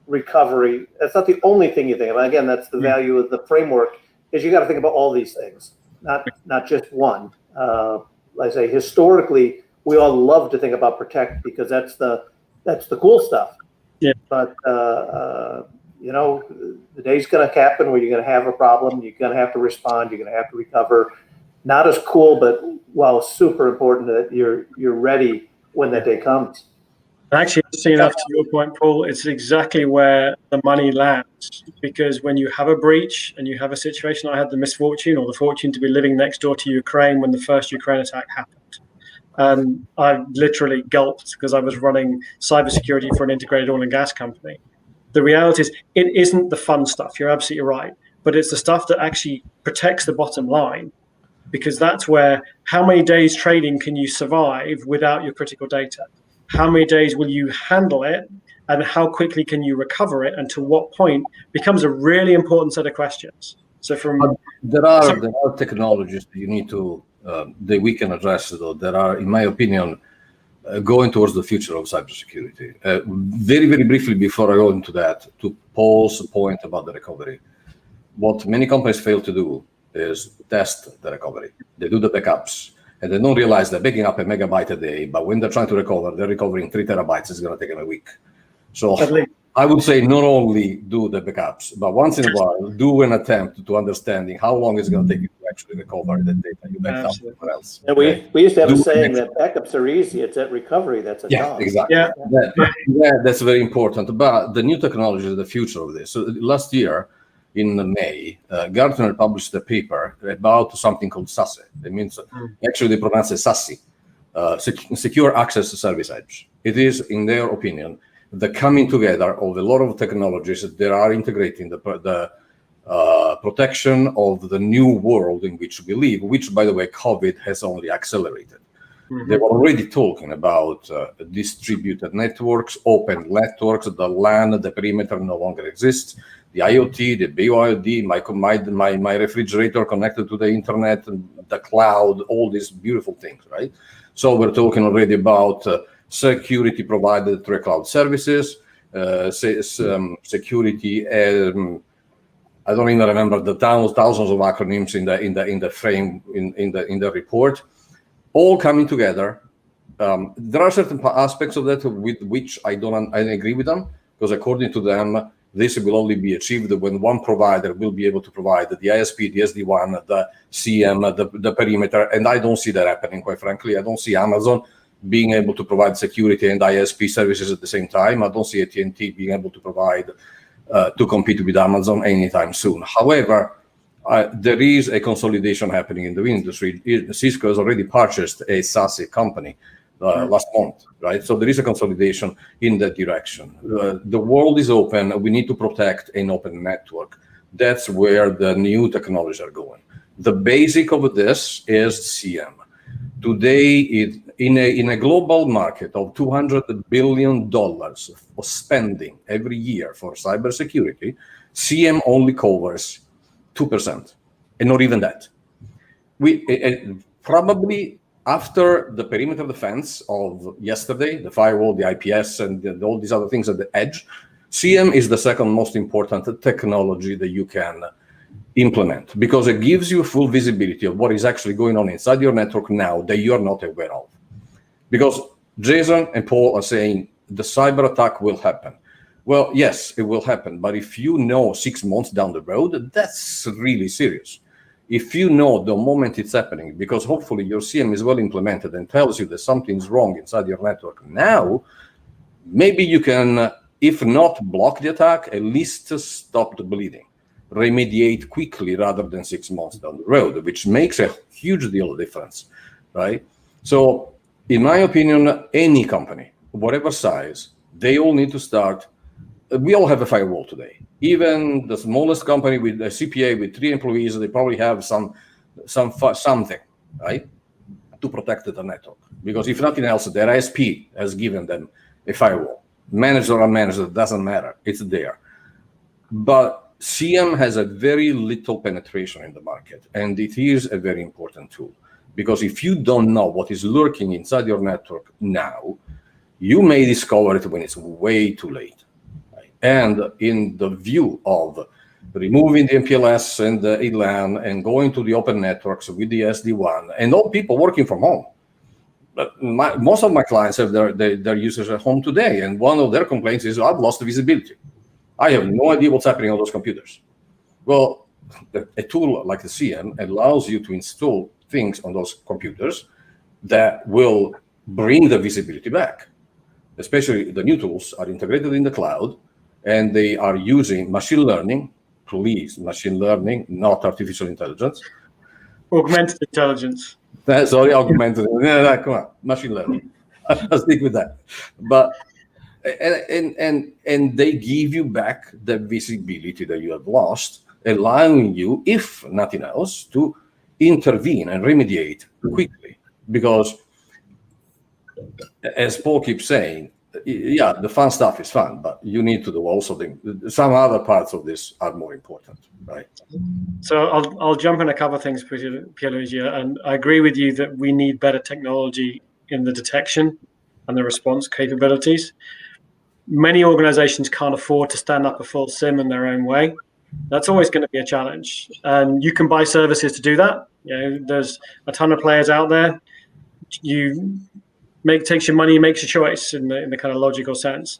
recovery. That's not the only thing you think about. Again, that's the value of the framework, is you got to think about all these things, not just one. Like I say, historically, we all love to think about protect because that's the cool stuff. Yeah. But you know, the day's going to happen where you're going to have a problem. You're going to have to respond. You're going to have to recover. Not as cool, but while super important that you're ready when that day comes. Actually, enough to your point, Paul, it's exactly where the money lands. Because when you have a breach and you have a situation, I had the misfortune or the fortune to be living next door to Ukraine when the first Ukraine attack happened. And I literally gulped because I was running cybersecurity for an integrated oil and gas company. The reality is it isn't the fun stuff. You're absolutely right. But it's the stuff that actually protects the bottom line, because that's where how many days trading can you survive without your critical data? How many days will you handle it, and how quickly can you recover it, and to what point becomes a really important set of questions. So there are technologies that you need to that we can address, though, that are, in my opinion, going towards the future of cybersecurity. Very, very briefly before I go into that, to Paul's point about the recovery, what many companies fail to do is test the recovery. They do the backups, and they don't realize they're backing up a megabyte a day, but when they're trying to recover, they're recovering 3 terabytes. It's going to take them a week. So I would say not only do the backups, but once in a while, do an attempt to understanding how long it's going to take you to actually recover the data you backed up somewhere else. And we used to have a saying that backups are easy. It's at recovery that's a challenge. Exactly. Yeah, that's very important. But the new technology is the future of this. So last year, in May, Gartner published a paper about something called SASE. It means, actually they pronounce it SASE, Secure Access Service Edge. It is, in their opinion, the coming together of a lot of technologies that are integrating the protection of the new world in which we live, which, by the way, COVID has only accelerated. They were already talking about distributed networks, open networks, the LAN, the perimeter no longer exists, the IoT, the BYOD, my refrigerator connected to the internet, the cloud, all these beautiful things, right? So we're talking already about security provided through cloud services, security. I don't even remember the thousands of acronyms in the frame in the report, all coming together. There are certain aspects of that with which I agree with them, because according to them, this will only be achieved when one provider will be able to provide the ISP, the SD-WAN, the CM, the perimeter, and I don't see that happening, quite frankly. I don't see Amazon being able to provide security and ISP services at the same time. I don't see AT&T being able to provide, to compete with Amazon anytime soon. However, there is a consolidation happening in the industry. Cisco has already purchased a SASE company last month, right? So there is a consolidation in that direction. The world is open. We need to protect an open network. That's where the new technologies are going. The basic of this is CM. Today, in a global market of $200 billion of spending every year for cybersecurity, CM only covers 2%, and not even that. We probably after the perimeter defense of yesterday, the firewall, the IPS, and all these other things at the edge, CM is the second most important technology that you can implement, because it gives you full visibility of what is actually going on inside your network now that you're not aware of. Because Jason and Paul are saying the cyber attack will happen. Well, yes, it will happen. But if you know 6 months down the road, that's really serious. If you know the moment it's happening, because hopefully your CM is well implemented and tells you that something's wrong inside your network now, maybe you can, if not block the attack, at least stop the bleeding, remediate quickly rather than 6 months down the road, which makes a huge deal of difference, right? So in my opinion, any company, whatever size, they all need to start. We all have a firewall today. Even the smallest company with a CPA with 3 employees, they probably have something, right, to protect the network. Because if nothing else, their ISP has given them a firewall. Managed or unmanaged, it doesn't matter. It's there. But CM has a very little penetration in the market, and it is a very important tool. Because if you don't know what is lurking inside your network now, you may discover it when it's way too late. And in the view of removing the MPLS and the ELAN and going to the open networks with the SD-WAN and all people working from home. But most of my clients have their users at home today, and one of their complaints is, I've lost the visibility. I have no idea what's happening on those computers. Well, a tool like the CM allows you to install things on those computers that will bring the visibility back. Especially the new tools are integrated in the cloud, and they are using machine learning. Please, machine learning, not artificial intelligence. Augmented intelligence. Sorry, augmented. Come on, machine learning. I'll stick with that. But and they give you back the visibility that you have lost, allowing you, if nothing else, to intervene and remediate quickly. Because, as Paul keeps saying, yeah, the fun stuff is fun, but you need to do also some other parts of this are more important, right? So I'll jump in a couple of things, Pierluigi, and I agree with you that we need better technology in the detection and the response capabilities. Many organizations can't afford to stand up a full SIM in their own way. That's always going to be a challenge, and you can buy services to do that. You know, there's a ton of players out there. Takes your money, makes your choice in the kind of logical sense.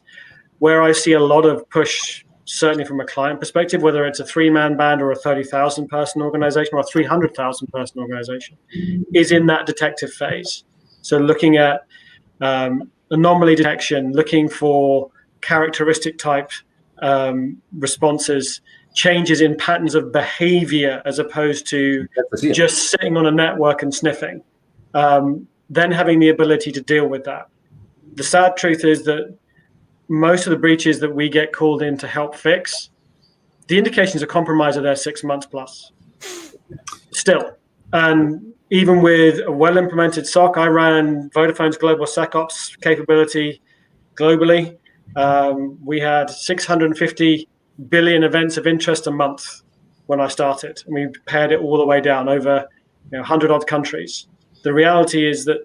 Where I see a lot of push, certainly from a client perspective, whether it's a 3-man band or a 30,000 person organization or a 300,000 person organization, is in that detective phase. So looking at anomaly detection, looking for characteristic type responses, changes in patterns of behavior as opposed to just sitting on a network and sniffing. Then having the ability to deal with that. The sad truth is that most of the breaches that we get called in to help fix, the indications of compromise are there 6 months plus. Still. And even with a well-implemented SOC, I ran Vodafone's global SecOps capability globally. We had 650 billion events of interest a month when I started. And we pared it all the way down over 100-odd countries. The reality is that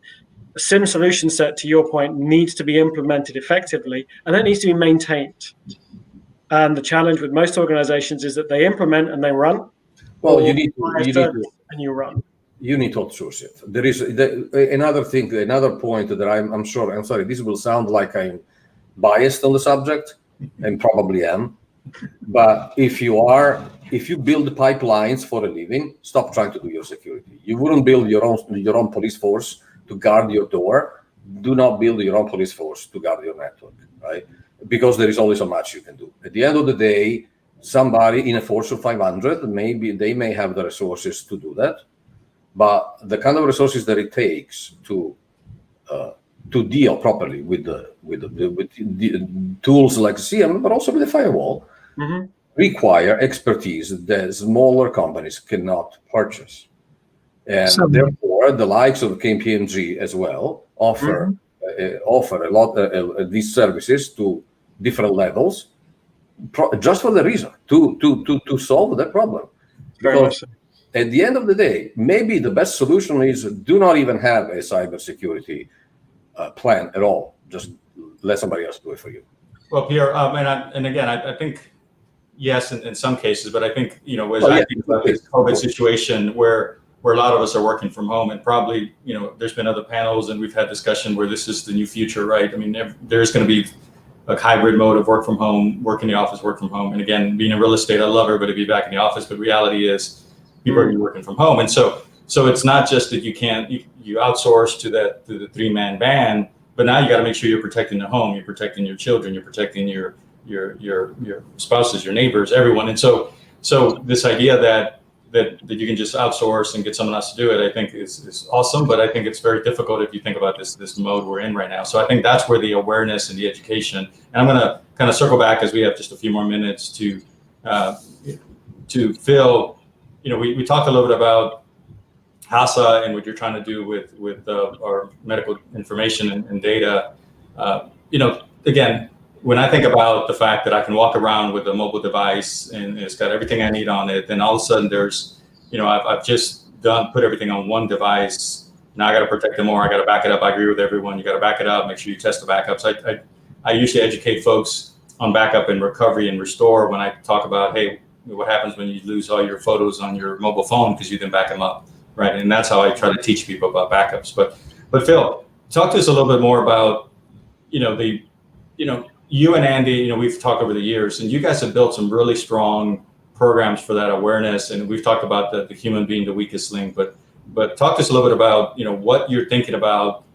a SIM solution set, to your point, needs to be implemented effectively, and that needs to be maintained. And the challenge with most organizations is that they implement and they run. Well, you run. You need to outsource it. There is another point that I'm sorry, this will sound like I'm biased on the subject, and probably am. But if you build pipelines for a living, stop trying to do your security. You wouldn't build your own police force to guard your door. Do not build your own police force to guard your network, right? Because there is only so much you can do. At the end of the day, somebody in a force of 500, maybe they may have the resources to do that, but the kind of resources that it takes to deal properly with the tools like CM, but also with the firewall, require expertise that smaller companies cannot purchase. And therefore, the likes of KPMG as well offer a lot of these services to different levels, just for the reason to solve that problem. Because at the end of the day, maybe the best solution is do not even have a cybersecurity plan at all. Just let somebody else do it for you. Well, Pierre, and again, I think yes, in some cases, but I think, as I think about this COVID situation where a lot of us are working from home, and probably, there's been other panels and we've had discussion where this is the new future, right? I mean, there's going to be a hybrid mode of work from home, work in the office, work from home. And again, being in real estate, I love everybody to be back in the office, but reality is people are working from home. And so it's not just that you outsource to the 3-man band, but now you got to make sure you're protecting the home, you're protecting your children, you're protecting your spouses, your neighbors, everyone. And so this idea that you can just outsource and get someone else to do it, I think is awesome, but I think it's very difficult if you think about this mode we're in right now. So I think that's where the awareness and the education, and I'm going to kind of circle back as we have just a few more minutes to Phil. We talked a little bit about HASA and what you're trying to do with our medical information and data. Again, when I think about the fact that I can walk around with a mobile device and it's got everything I need on it, then all of a sudden there's, I've just put everything on one device. Now I got to protect it more. I got to back it up. I agree with everyone. You got to back it up. Make sure you test the backups. I usually educate folks on backup and recovery and restore when I talk about, hey, what happens when you lose all your photos on your mobile phone because you didn't back them up, right? And that's how I try to teach people about backups. But Phil, talk to us a little bit more about, you and Andy, we've talked over the years, and you guys have built some really strong programs for that awareness. And we've talked about the human being the weakest link, but talk to us a little bit about, what you're thinking about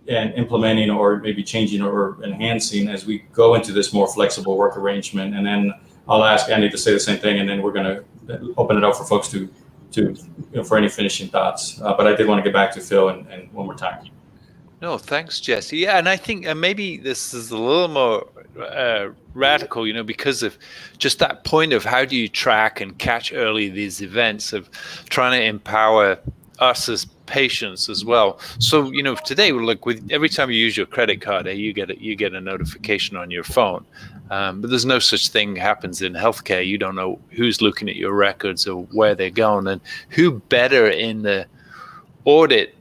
and implementing or maybe changing or enhancing as we go into this more flexible work arrangement. And then I'll ask Andy to say the same thing, and then we're going to open it up for folks to for any finishing thoughts. But I did want to get back to Phil and one more time. No, thanks, Jesse. Yeah, and I think maybe this is a little more radical, because of just that point of how do you track and catch early these events of trying to empower us as patients as well. So, today, look, with every time you use your credit card, you get a notification on your phone. But there's no such thing happens in healthcare. You don't know who's looking at your records or where they're going, and who better in the audit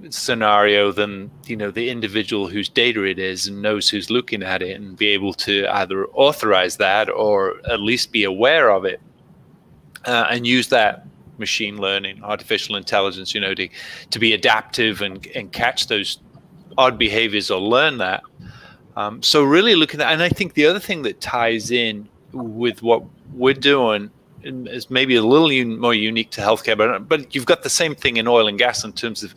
scenario than the individual whose data it is and knows who's looking at it and be able to either authorize that or at least be aware of it and use that machine learning, artificial intelligence, to be adaptive and catch those odd behaviors or learn that. So really looking at, and I think the other thing that ties in with what we're doing is maybe a little more unique to healthcare, but you've got the same thing in oil and gas in terms of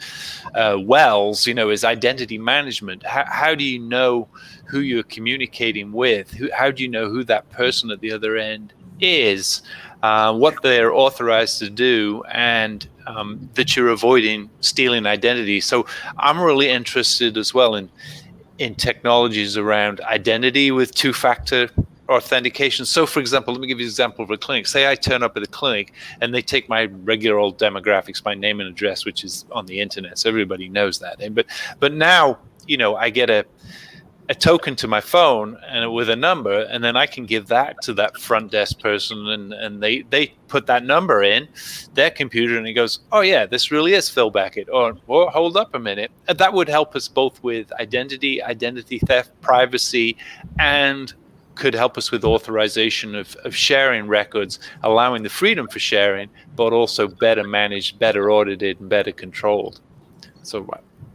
wells, is identity management. How do you know who you're communicating with? How do you know who that person at the other end is, what they're authorized to do, and that you're avoiding stealing identity? So I'm really interested as well in technologies around identity with two-factor authentication. So, for example, let me give you an example of a clinic. Say I turn up at a clinic and they take my regular old demographics, my name and address, which is on the internet, so everybody knows that. But now, I get a token to my phone and with a number, and then I can give that to that front desk person, and they put that number in their computer, and it goes, oh yeah, this really is Phil Beckett, or hold up a minute. And that would help us both with identity theft, privacy, and could help us with authorization of sharing records, allowing the freedom for sharing, but also better managed, better audited, and better controlled. So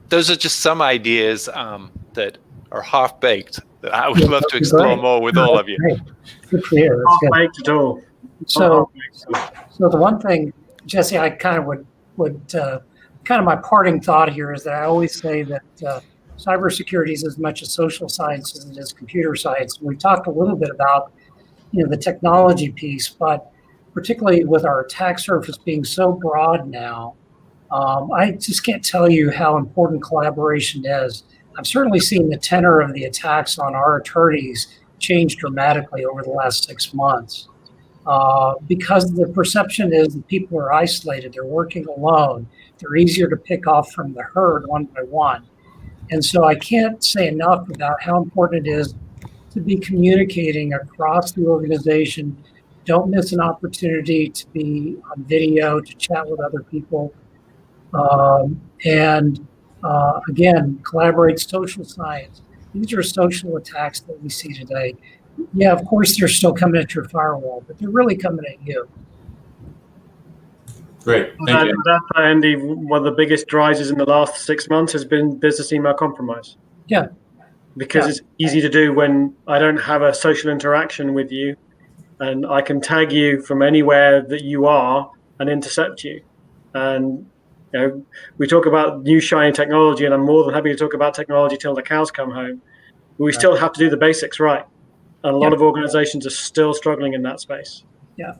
those are just some ideas that are half-baked that I would love to explore more with all of you. Good to hear. Half-baked at all. So the one thing, Jesse, I kind of would kind of my parting thought here is that I always say that cybersecurity is as much a social science as it is computer science. And we talked a little bit about, the technology piece, but particularly with our attack surface being so broad now, I just can't tell you how important collaboration is. I've certainly seen the tenor of the attacks on our attorneys change dramatically over the last 6 months because the perception is that people are isolated, they're working alone, they're easier to pick off from the herd one by one. And so I can't say enough about how important it is to be communicating across the organization. Don't miss an opportunity to be on video, to chat with other people. Again, collaborate social science. These are social attacks that we see today. Yeah, of course they're still coming at your firewall, but they're really coming at you. Great, thank you. That's Andy. One of the biggest rises in the last 6 months has been business email compromise. Yeah. Because it's easy to do when I don't have a social interaction with you, and I can tag you from anywhere that you are and intercept you. And we talk about new shiny technology, and I'm more than happy to talk about technology till the cows come home. But we still have to do the basics right, and a lot of organizations are still struggling in that space. Yeah.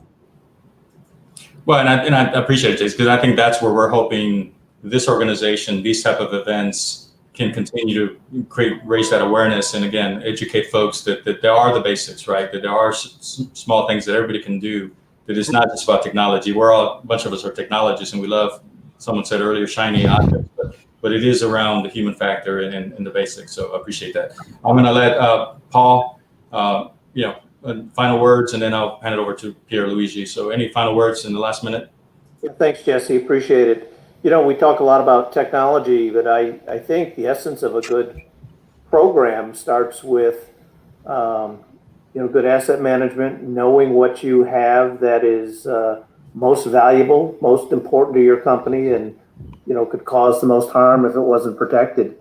Well, and I appreciate it, Jason, because I think that's where we're hoping this organization, these type of events, can continue to raise that awareness, and again, educate folks that there are the basics, right? That there are small things that everybody can do. That it's not just about technology. A bunch of us are technologists, and we love. Someone said earlier, shiny objects, but it is around the human factor and the basics. So I appreciate that. I'm going to let Paul, final words, and then I'll hand it over to Pierluigi. So any final words in the last minute? Yeah, thanks, Jesse. Appreciate it. We talk a lot about technology, but I think the essence of a good program starts with, good asset management, knowing what you have that is most valuable, most important to your company, and, could cause the most harm if it wasn't protected.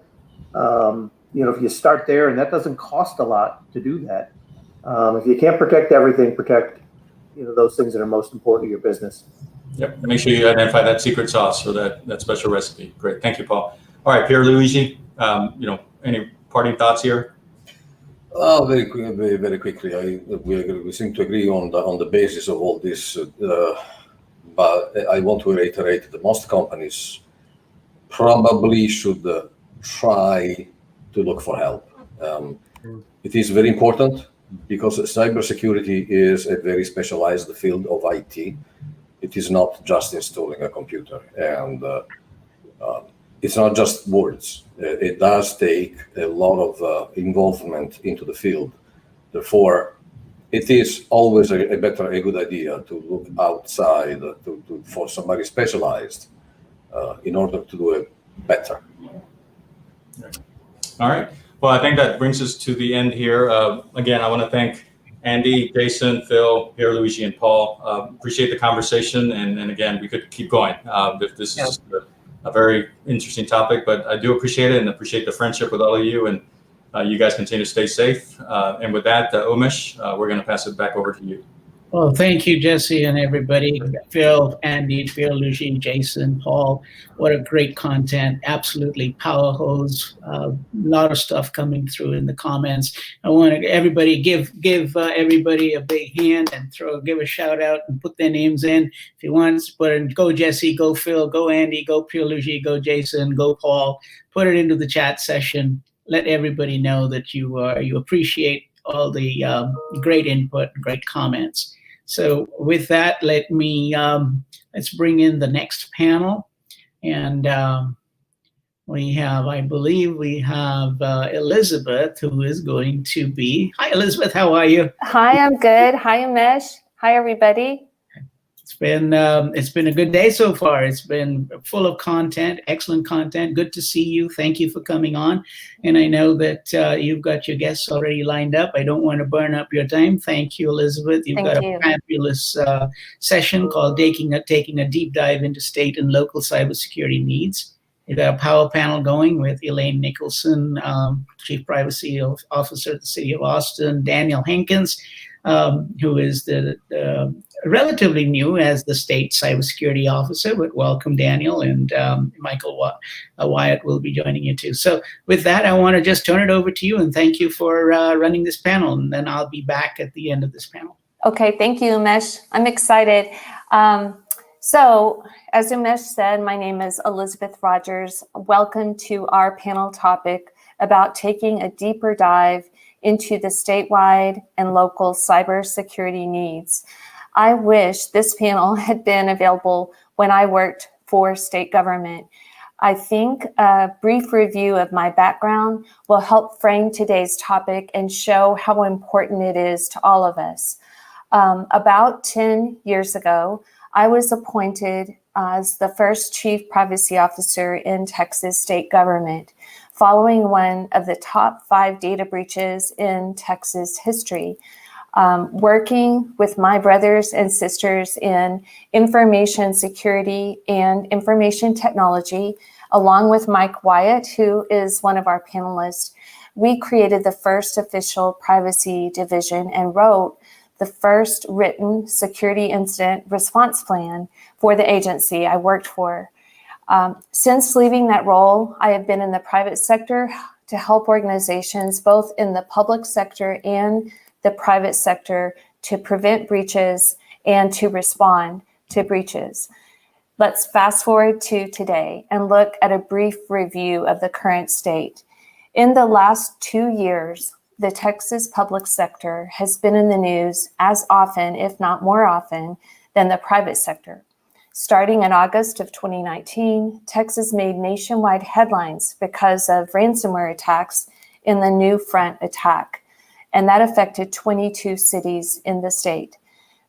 If you start there, and that doesn't cost a lot to do that. If you can't protect everything, protect, those things that are most important to your business. Yep. Make sure you identify that secret sauce or that special recipe. Great. Thank you, Paul. All right, Pierluigi, any parting thoughts here? Very quickly. We seem to agree on the basis of all this, but I want to reiterate that most companies probably should try to look for help. It is very important because cybersecurity is a very specialized field of IT. It is not just installing a computer, and it's not just words. It does take a lot of involvement into the field. Therefore, it is always a good idea to look outside for somebody specialized in order to do it better. All right. Well, I think that brings us to the end here. Again, I want to thank Andy, Jason, Phil, Pierluigi, and Paul. Appreciate the conversation, and again, we could keep going. This is a very interesting topic, but I do appreciate it and appreciate the friendship with all of you, and you guys continue to stay safe. And with that, Umesh, we're going to pass it back over to you. Well, thank you, Jesse, and everybody. Phil, Andy, Luigi, Jason, Paul. What a great content. Absolutely power hose. A lot of stuff coming through in the comments. I want everybody give everybody a big hand and give a shout out and put their names in. If you want to put in, go Jesse, go Phil, go Andy, go Luigi, go Jason, go Paul. Put it into the chat session. Let everybody know that you appreciate all the great input, great comments. So with that, let's bring in the next panel. And I believe we have Elizabeth, who is going to be, hi Elizabeth, how are you? Hi, I'm good. Hi, Umesh. Hi, everybody. It's been a good day so far. It's been full of content, excellent content. Good to see you. Thank you for coming on. And I know that you've got your guests already lined up. I don't want to burn up your time. Thank you, Elizabeth. You've got a fabulous session called taking a deep dive into state and local cybersecurity needs. You've got a power panel going with Elaine Nicholson, Chief Privacy Officer at the City of Austin, Daniel Hankins, who is the relatively new as the state cybersecurity officer, but welcome Daniel, and Michael Wyatt will be joining you too. So with that, I want to just turn it over to you and thank you for running this panel, and then I'll be back at the end of this panel. Okay, thank you, Umesh. I'm excited. So as Umesh said, my name is Elizabeth Rogers. Welcome to our panel topic about taking a deeper dive into the statewide and local cybersecurity needs. I wish this panel had been available when I worked for state government. I think a brief review of my background will help frame today's topic and show how important it is to all of us. About 10 years ago, I was appointed as the first Chief Privacy Officer in Texas state government. following one of the top 5 data breaches in Texas history. Working with my brothers and sisters in information security and information technology, along with Mike Wyatt, who is one of our panelists, we created the first official privacy division and wrote the first written security incident response plan for the agency I worked for. Since leaving that role, I have been in the private sector to help organizations both in the public sector and the private sector to prevent breaches and to respond to breaches. Let's fast forward to today and look at a brief review of the current state. In the last 2 years, the Texas public sector has been in the news as often, if not more often, than the private sector. Starting in August of 2019, Texas made nationwide headlines because of ransomware attacks in the New Front attack, and that affected 22 cities in the state.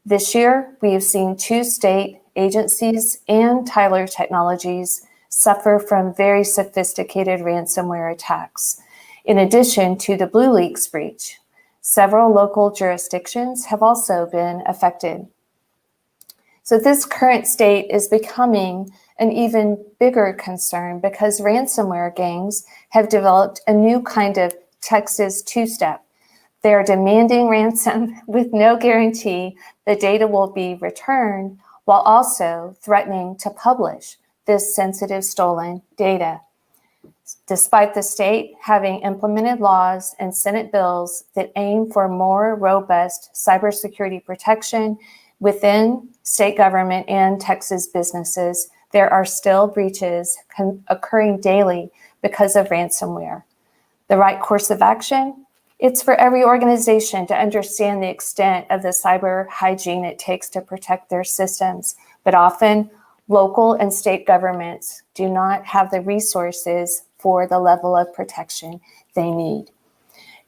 This year, we have seen 2 state agencies and Tyler Technologies suffer from very sophisticated ransomware attacks. In addition to the BlueLeaks breach, several local jurisdictions have also been affected. So this current state is becoming an even bigger concern because ransomware gangs have developed a new kind of Texas two-step. They are demanding ransom with no guarantee the data will be returned, while also threatening to publish this sensitive stolen data. Despite the state having implemented laws and Senate bills that aim for more robust cybersecurity protection within state government and Texas businesses, there are still breaches occurring daily because of ransomware. The right course of action? It's for every organization to understand the extent of the cyber hygiene it takes to protect their systems, but often local and state governments do not have the resources for the level of protection they need.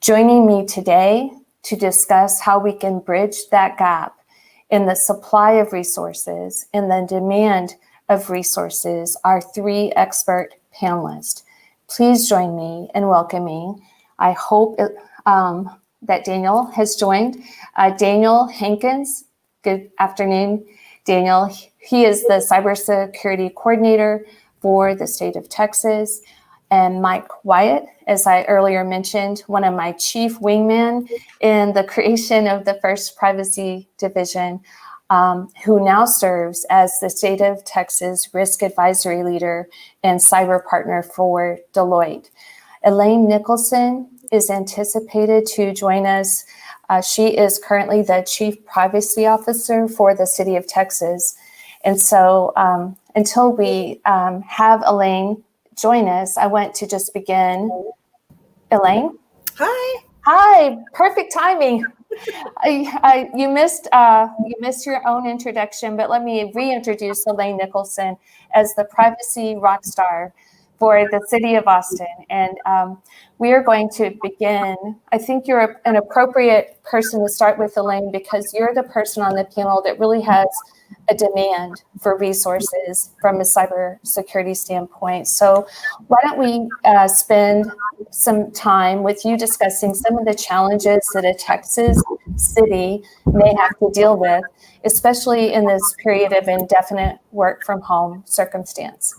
Joining me today to discuss how we can bridge that gap in the supply of resources and the demand of resources are 3 expert panelists. Please join me in welcoming, I hope that Daniel has joined. Daniel Hankins, good afternoon, Daniel. He is the cybersecurity coordinator for the state of Texas. And Mike Wyatt, as I earlier mentioned, one of my chief wingmen in the creation of the first privacy division, who now serves as the state of Texas risk advisory leader and cyber partner for Deloitte. Elaine Nicholson is anticipated to join us. She is currently the chief privacy officer for the city of Texas. And so until we have Elaine join us, I want to just begin. Elaine? Hi. Hi, perfect timing. You missed your own introduction, but let me reintroduce Elaine Nicholson as the privacy rock star for the city of Austin. And we are going to begin. I think you're an appropriate person to start with, Elaine, because you're the person on the panel that really has a demand for resources from a cybersecurity standpoint. So why don't we spend some time with you discussing some of the challenges that a Texas city may have to deal with, especially in this period of indefinite work from home circumstance.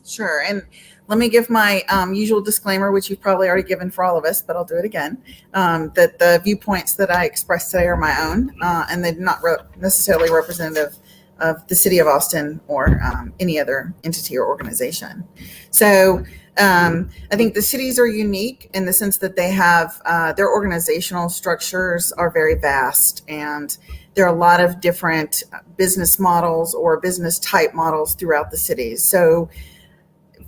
Sure. And let me give my usual disclaimer, which you've probably already given for all of us, but I'll do it again, that the viewpoints that I expressed today are my own, and they're not necessarily representative of the city of Austin or any other entity or organization. So I think the cities are unique in the sense that they have their organizational structures are very vast, and there are a lot of different business models or business type models throughout the cities. So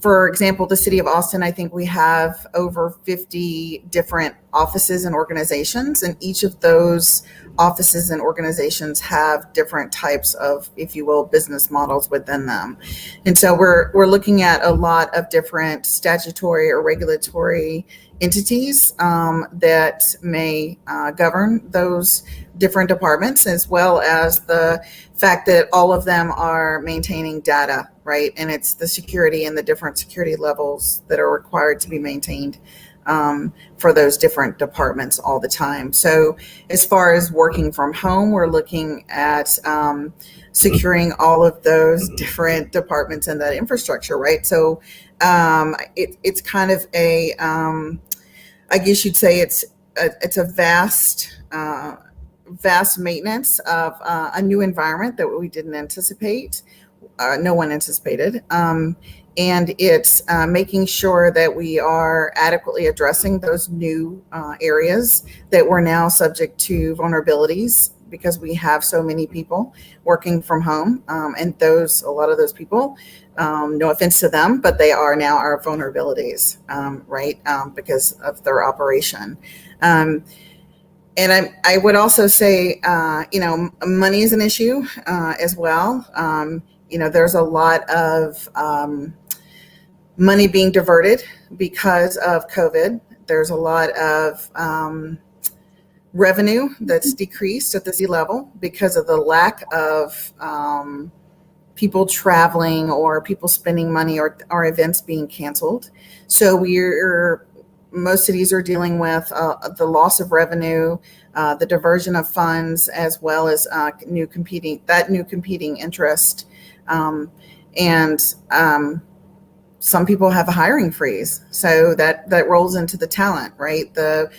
for example, the city of Austin, I think we have over 50 different offices and organizations, and each of those offices and organizations have different types of, if you will, business models within them. And so we're looking at a lot of different statutory or regulatory entities that may govern those different departments, as well as the fact that all of them are maintaining data, right? And it's the security and the different security levels that are required to be maintained for those different departments all the time. So as far as working from home, we're looking at securing all of those different departments in that infrastructure, right? So it's kind of a, I guess you'd say it's a vast maintenance of a new environment that we didn't anticipate. No one anticipated. And it's making sure that we are adequately addressing those new areas that we're now subject to vulnerabilities because we have so many people working from home. And a lot of those people, no offense to them, but they are now our vulnerabilities, right? Because of their operation. And I would also say, money is an issue as well. There's a lot of money being diverted because of COVID. There's a lot of revenue that's decreased at the C level because of the lack of people traveling or people spending money or events being canceled. So most cities are dealing with the loss of revenue, the diversion of funds, as well as new competing interest. Some people have a hiring freeze. So that rolls into the talent, right? The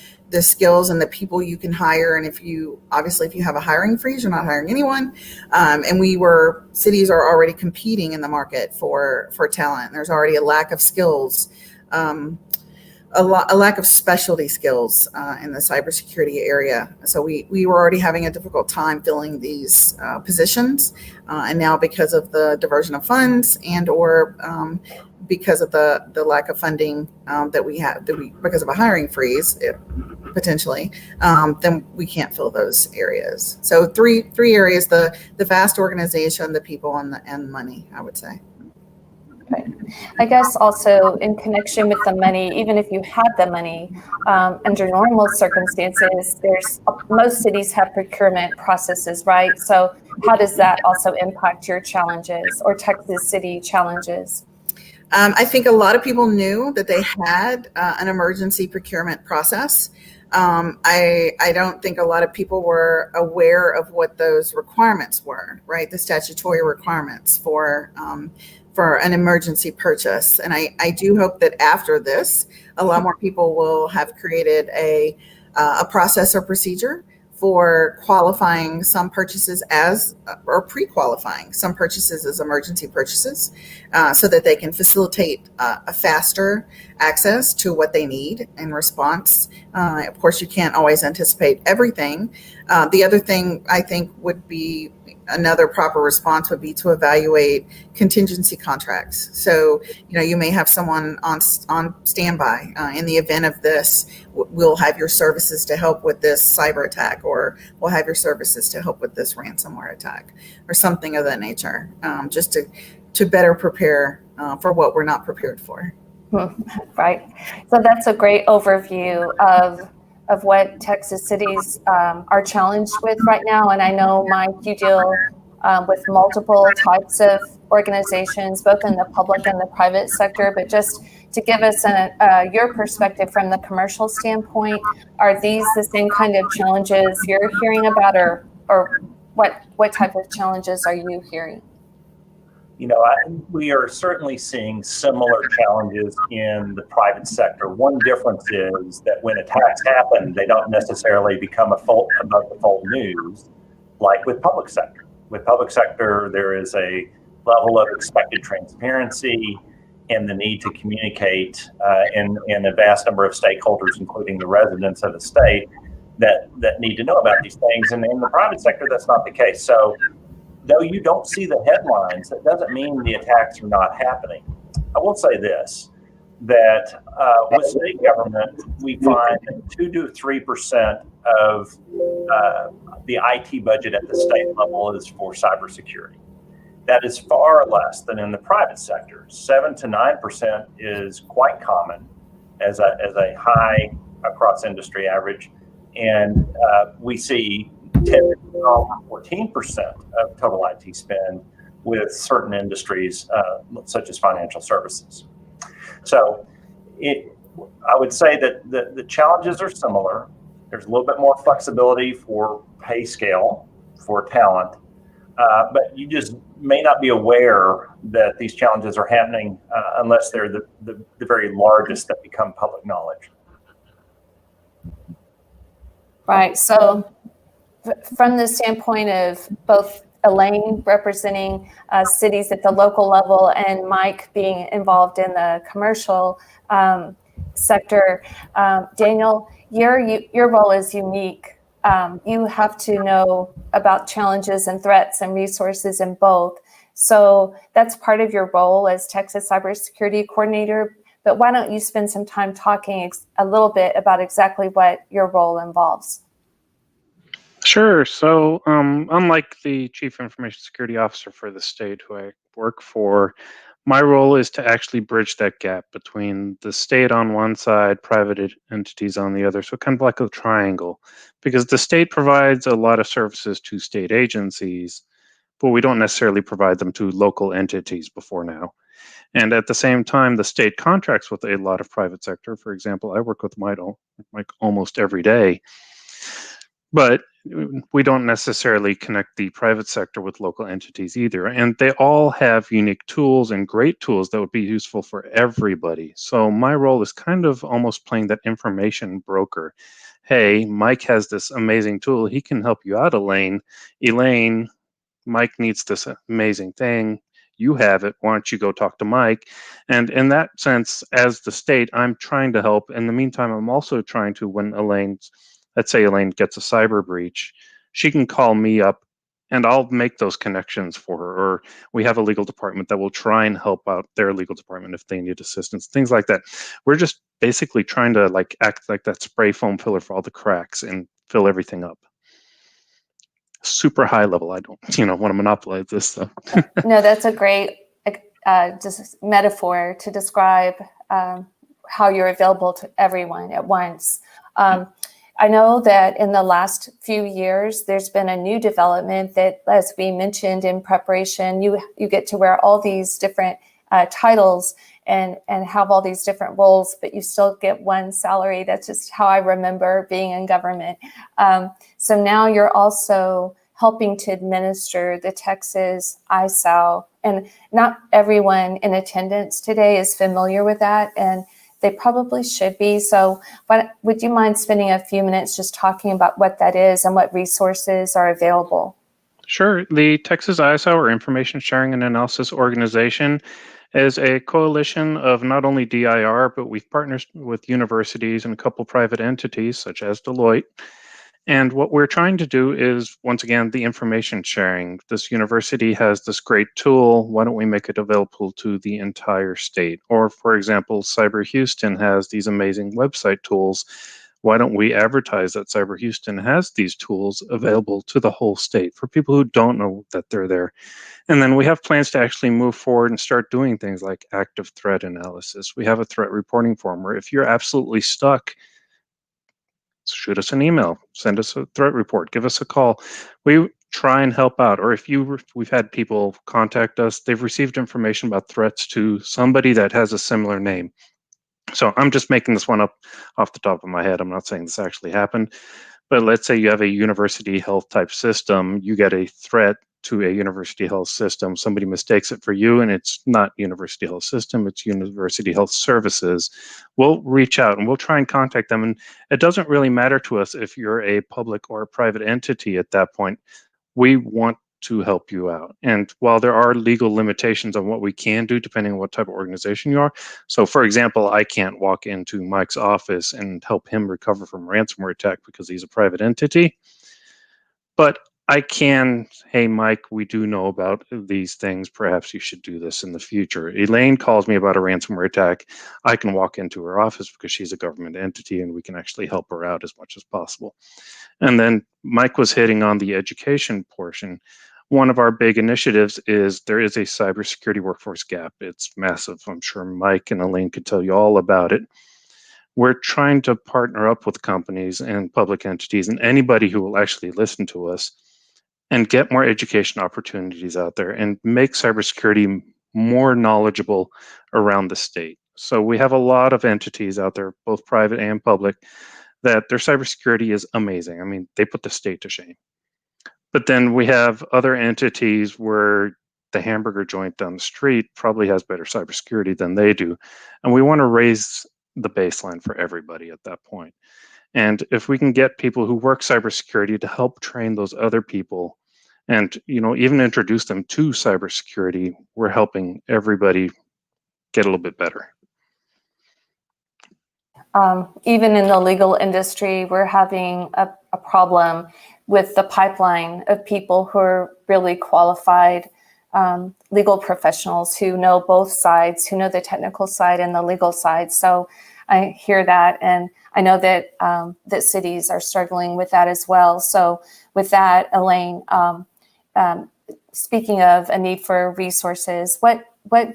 skills and the people you can hire. And if you have a hiring freeze, you're not hiring anyone. And cities are already competing in the market for talent. There's already a lack of skills, a lack of specialty skills in the cybersecurity area. So we were already having a difficult time filling these positions. And now because of the diversion of funds or because of the lack of funding that we have, because of a hiring freeze, potentially, then we can't fill those areas. So three areas: the vast organization, the people, and money, I would say. Okay. I guess also in connection with the money, even if you had the money, under normal circumstances, most cities have procurement processes, right? So how does that also impact your challenges or Texas City challenges? I think a lot of people knew that they had an emergency procurement process. I don't think a lot of people were aware of what those requirements were, right? The statutory requirements for an emergency purchase. And I do hope that after this, a lot more people will have created a process or procedure for qualifying some purchases or pre-qualifying some purchases as emergency purchases so that they can facilitate a faster access to what they need in response. Of course, you can't always anticipate everything. The other thing I think would be another proper response would be to evaluate contingency contracts. So, you may have someone on standby in the event of this. We'll have your services to help with this cyber attack, or we'll have your services to help with this ransomware attack, or something of that nature, just to better prepare for what we're not prepared for. Right. So that's a great overview of what Texas cities are challenged with right now. And I know, Mike, you deal with multiple types of organizations, both in the public and the private sector, but just to give us your perspective from the commercial standpoint, are these the same kind of challenges you're hearing about, or what type of challenges are you hearing? We are certainly seeing similar challenges in the private sector. One difference is that when attacks happen, they don't necessarily become above the fold news, like with public sector. With public sector, there is a level of expected transparency and the need to communicate in a vast number of stakeholders, including the residents of the state, that need to know about these things. And in the private sector, that's not the case. So, though you don't see the headlines, that doesn't mean the attacks are not happening. I will say this, that with state government, we find that 2 to 3% of the IT budget at the state level is for cybersecurity. That is far less than in the private sector. 7 to 9% is quite common as a high across industry average. And we see tend to be over 14% of total IT spend with certain industries, such as financial services. So I would say that the challenges are similar. There's a little bit more flexibility for pay scale for talent, but you just may not be aware that these challenges are happening unless they're the very largest that become public knowledge. Right. So from the standpoint of both Elaine representing cities at the local level and Mike being involved in the commercial sector, Daniel, your role is unique. You have to know about challenges and threats and resources in both. So that's part of your role as Texas Cybersecurity Coordinator. But why don't you spend some time talking a little bit about exactly what your role involves? Sure. So, unlike the Chief Information Security Officer for the state who I work for, my role is to actually bridge that gap between the state on one side, private entities on the other. So, kind of like a triangle, because the state provides a lot of services to state agencies, but we don't necessarily provide them to local entities before now. And at the same time, the state contracts with a lot of private sector. For example, I work with Mike almost every day. But we don't necessarily connect the private sector with local entities either. And they all have unique tools and great tools that would be useful for everybody. So my role is kind of almost playing that information broker. Hey, Mike has this amazing tool. He can help you out, Elaine. Elaine, Mike needs this amazing thing. You have it. Why don't you go talk to Mike? And in that sense, as the state, I'm trying to help. In the meantime, I'm also trying to, when let's say Elaine gets a cyber breach, she can call me up and I'll make those connections for her. Or we have a legal department that will try and help out their legal department if they need assistance, things like that. We're just basically trying to act like that spray foam filler for all the cracks and fill everything up. Super high level. I don't, want to monopolize this stuff. No, that's a great just metaphor to describe how you're available to everyone at once. I know that in the last few years, there's been a new development that, as we mentioned in preparation, you get to wear all these different titles and have all these different roles, but you still get one salary. That's just how I remember being in government. So now you're also helping to administer the Texas ISAO, and not everyone in attendance today is familiar with that, and they probably should be. So would you mind spending a few minutes just talking about what that is and what resources are available? Sure. The Texas ISAO, or Information Sharing and Analysis Organization, is a coalition of not only DIR, but we've partnered with universities and a couple private entities such as Deloitte. And what we're trying to do is, once again, the information sharing. This university has this great tool. Why don't we make it available to the entire state? Or, for example, Cyber Houston has these amazing website tools. Why don't we advertise that Cyber Houston has these tools available to the whole state for people who don't know that they're there? And then we have plans to actually move forward and start doing things like active threat analysis. We have a threat reporting form where if you're absolutely stuck, shoot us an email, send us a threat report, give us a call. We try and help out. Or if we've had people contact us, they've received information about threats to somebody that has a similar name. So I'm just making this one up off the top of my head. I'm not saying this actually happened, but let's say you have a university health type system, you get a threat to a university health system, somebody mistakes it for you and it's not university health system, it's university health services. We'll reach out and we'll try and contact them. And it doesn't really matter to us if you're a public or a private entity at that point. We want to help you out. And while there are legal limitations on what we can do, depending on what type of organization you are. So for example, I can't walk into Mike's office and help him recover from a ransomware attack because he's a private entity. But I can, hey, Mike, we do know about these things. Perhaps you should do this in the future. Elaine calls me about a ransomware attack. I can walk into her office because she's a government entity and we can actually help her out as much as possible. And then Mike was hitting on the education portion. One of our big initiatives is there is a cybersecurity workforce gap. It's massive. I'm sure Mike and Elaine could tell you all about it. we're trying to partner up with companies and public entities and anybody who will actually listen to us and get more education opportunities out there and make cybersecurity more knowledgeable around the state. So we have a lot of entities out there, both private and public, that their cybersecurity is amazing. I mean, they put the state to shame. But then we have other entities where the hamburger joint down the street probably has better cybersecurity than they do. And we want to raise the baseline for everybody at that point. And if we can get people who work cybersecurity to help train those other people and, even introduce them to cybersecurity, we're helping everybody get a little bit better. Even in the legal industry, we're having a problem with the pipeline of people who are really qualified legal professionals who know both sides, who know the technical side and the legal side. So I hear that, and I know that that cities are struggling with that as well. So with that, Elaine, speaking of a need for resources, what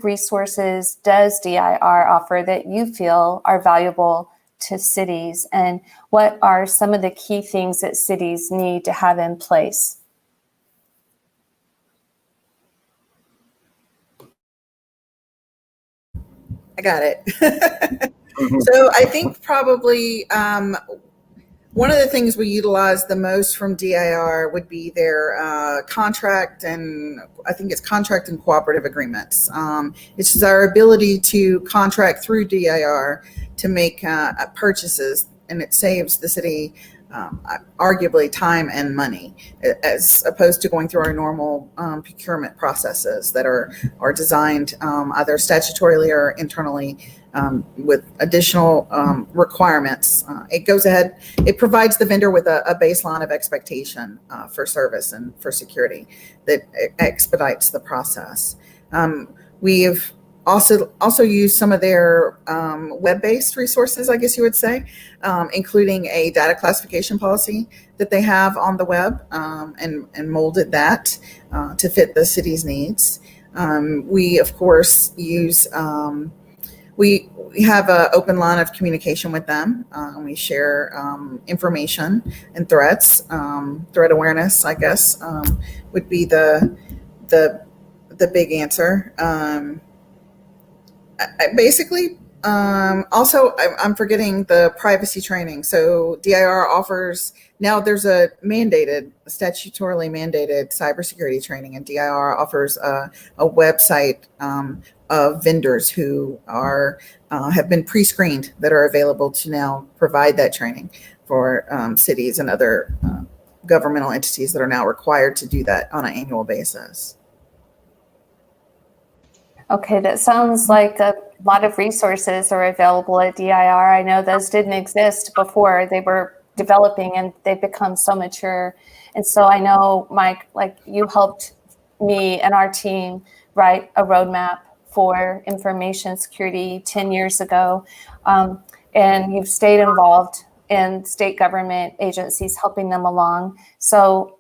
resources does DIR offer that you feel are valuable to cities, and what are some of the key things that cities need to have in place? I got it. So I think probably one of the things we utilize the most from DIR would be their contract, and I think it's contract and cooperative agreements. It's just our ability to contract through DIR to make purchases, and it saves the city arguably time and money, as opposed to going through our normal procurement processes that are designed either statutorily or internally with additional requirements. It goes ahead, it provides the vendor with a baseline of expectation for service and for security that expedites the process. We've also used some of their web-based resources, I guess you would say, including a data classification policy that they have on the web, and molded that to fit the city's needs. We, of course, use we have an open line of communication with them. We share information and threats. Threat awareness, I guess, would be the big answer. I'm forgetting the privacy training. So DIR offers, now there's a statutorily mandated cybersecurity training, and DIR offers a website of vendors who have been pre-screened that are available to now provide that training for cities and other governmental entities that are now required to do that on an annual basis. Okay, that sounds like a lot of resources are available at DIR. I know those didn't exist before. They were developing and they've become so mature. And so I know, Mike, like you helped me and our team write a roadmap for information security 10 years ago. And you've stayed involved in state government agencies, helping them along. So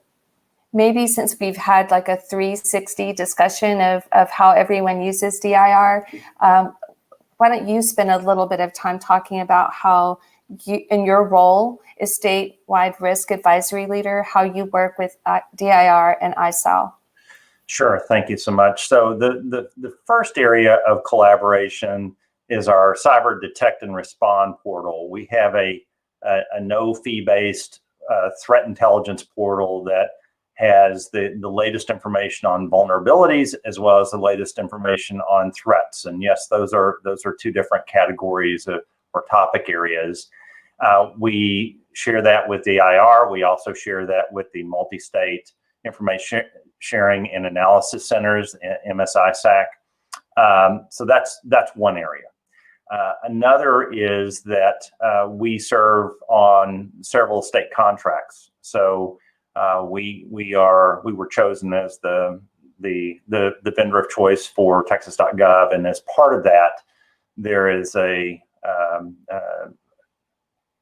maybe since we've had like a 360 discussion of how everyone uses DIR, why don't you spend a little bit of time talking about how you, in your role as statewide risk advisory leader, how you work with DIR and ISAL? Sure, thank you so much. So the first area of collaboration is our cyber detect and respond portal. We have a no fee based threat intelligence portal that has the latest information on vulnerabilities as well as the latest information on threats. And yes, those are two different categories or topic areas. We share that with DIR. We also share that with the multi-state information sharing and analysis centers, MSISAC. So that's one area. Another is that we serve on several state contracts. So we were chosen as the vendor of choice for Texas.gov, and as part of that, there is a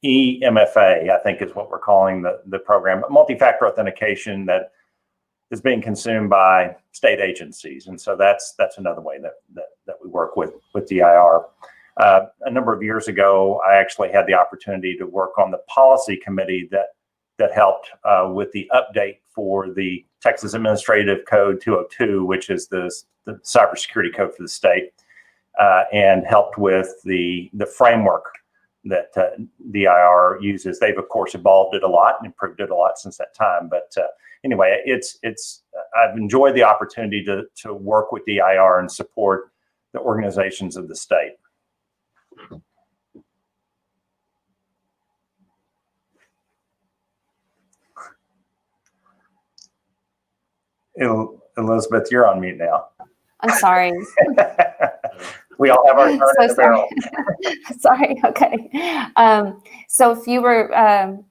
EMFA, I think is what we're calling the program, multi-factor authentication that is being consumed by state agencies, and so that's another way that we work with DIR. A number of years ago, I actually had the opportunity to work on the policy committee that helped with the update for the Texas Administrative Code 202, which is the cybersecurity code for the state, and helped with the framework that DIR uses. They've of course evolved it a lot and improved it a lot since that time. But anyway, I've enjoyed the opportunity to work with DIR and support the organizations of the state. Elizabeth, you're on mute now. I'm sorry. We all have our turn in the barrel. Sorry. Okay. So if you were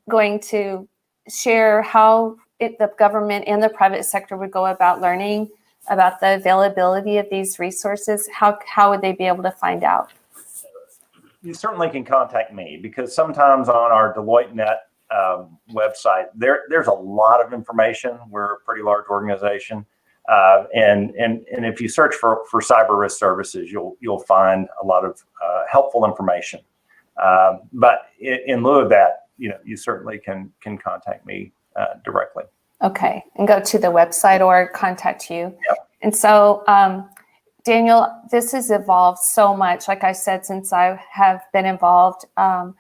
going to share how the government and the private sector would go about learning about the availability of these resources, how would they be able to find out? You certainly can contact me, because sometimes on our DeloitteNet website, there's a lot of information. We're a pretty large organization. And if you search for cyber risk services, you'll find a lot of helpful information. But in lieu of that, you certainly can contact me directly. Okay, and go to the website or contact you. Yep. And so, Daniel, this has evolved so much, like I said, since I have been involved. Now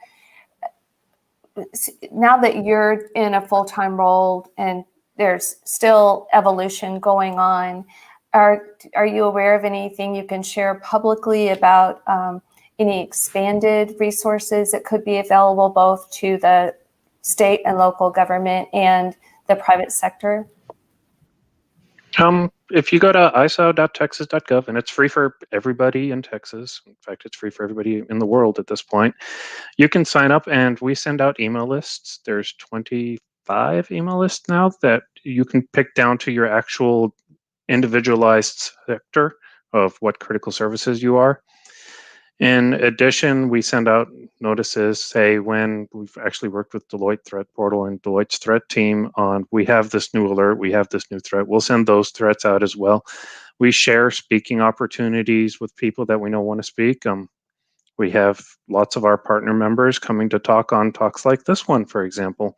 that you're in a full-time role and there's still evolution going on, are you aware of anything you can share publicly about any expanded resources that could be available both to the state and local government and the private sector? If you go to iso.texas.gov, and it's free for everybody in Texas. In fact, it's free for everybody in the world at this point. You can sign up, and we send out email lists. There's 25 email lists now that you can pick down to your actual individualized sector of what critical services you are. In addition, we send out notices, say when we've actually worked with Deloitte Threat Portal and Deloitte's threat team on, we have this new alert, we have this new threat. We'll send those threats out as well. We share speaking opportunities with people that we know want to speak. We have lots of our partner members coming to talk on talks like this one, for example.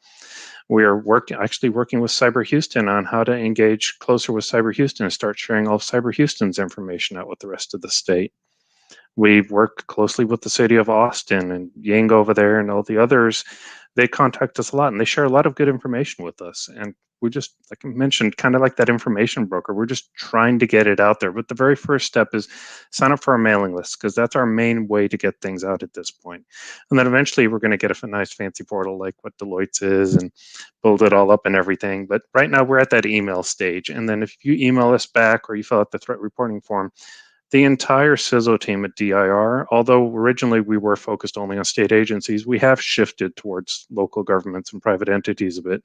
We are actually working with Cyber Houston on how to engage closer with Cyber Houston and start sharing all of Cyber Houston's information out with the rest of the state. We work closely with the city of Austin and Yang over there and all the others. They contact us a lot and they share a lot of good information with us. And we just, like I mentioned, kind of like that information broker, we're just trying to get it out there. But the very first step is sign up for our mailing list, because that's our main way to get things out at this point. And then eventually we're going to get a nice fancy portal like what Deloitte's is and build it all up and everything. But right now we're at that email stage. And then if you email us back or you fill out the threat reporting form, the entire CISO team at DIR, although originally we were focused only on state agencies, we have shifted towards local governments and private entities a bit.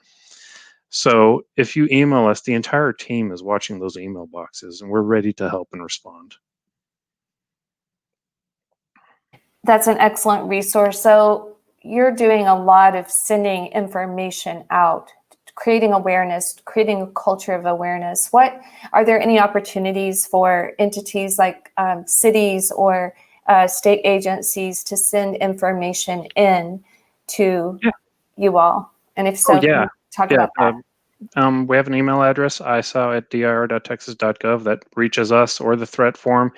So if you email us, the entire team is watching those email boxes and we're ready to help and respond. That's an excellent resource. So you're doing a lot of sending information out, creating awareness, creating a culture of awareness. Are there any opportunities for entities like cities or state agencies to send information in to you all? And if so, can you talk about that? We have an email address, iso@dir.texas.gov, that reaches us, or the threat form.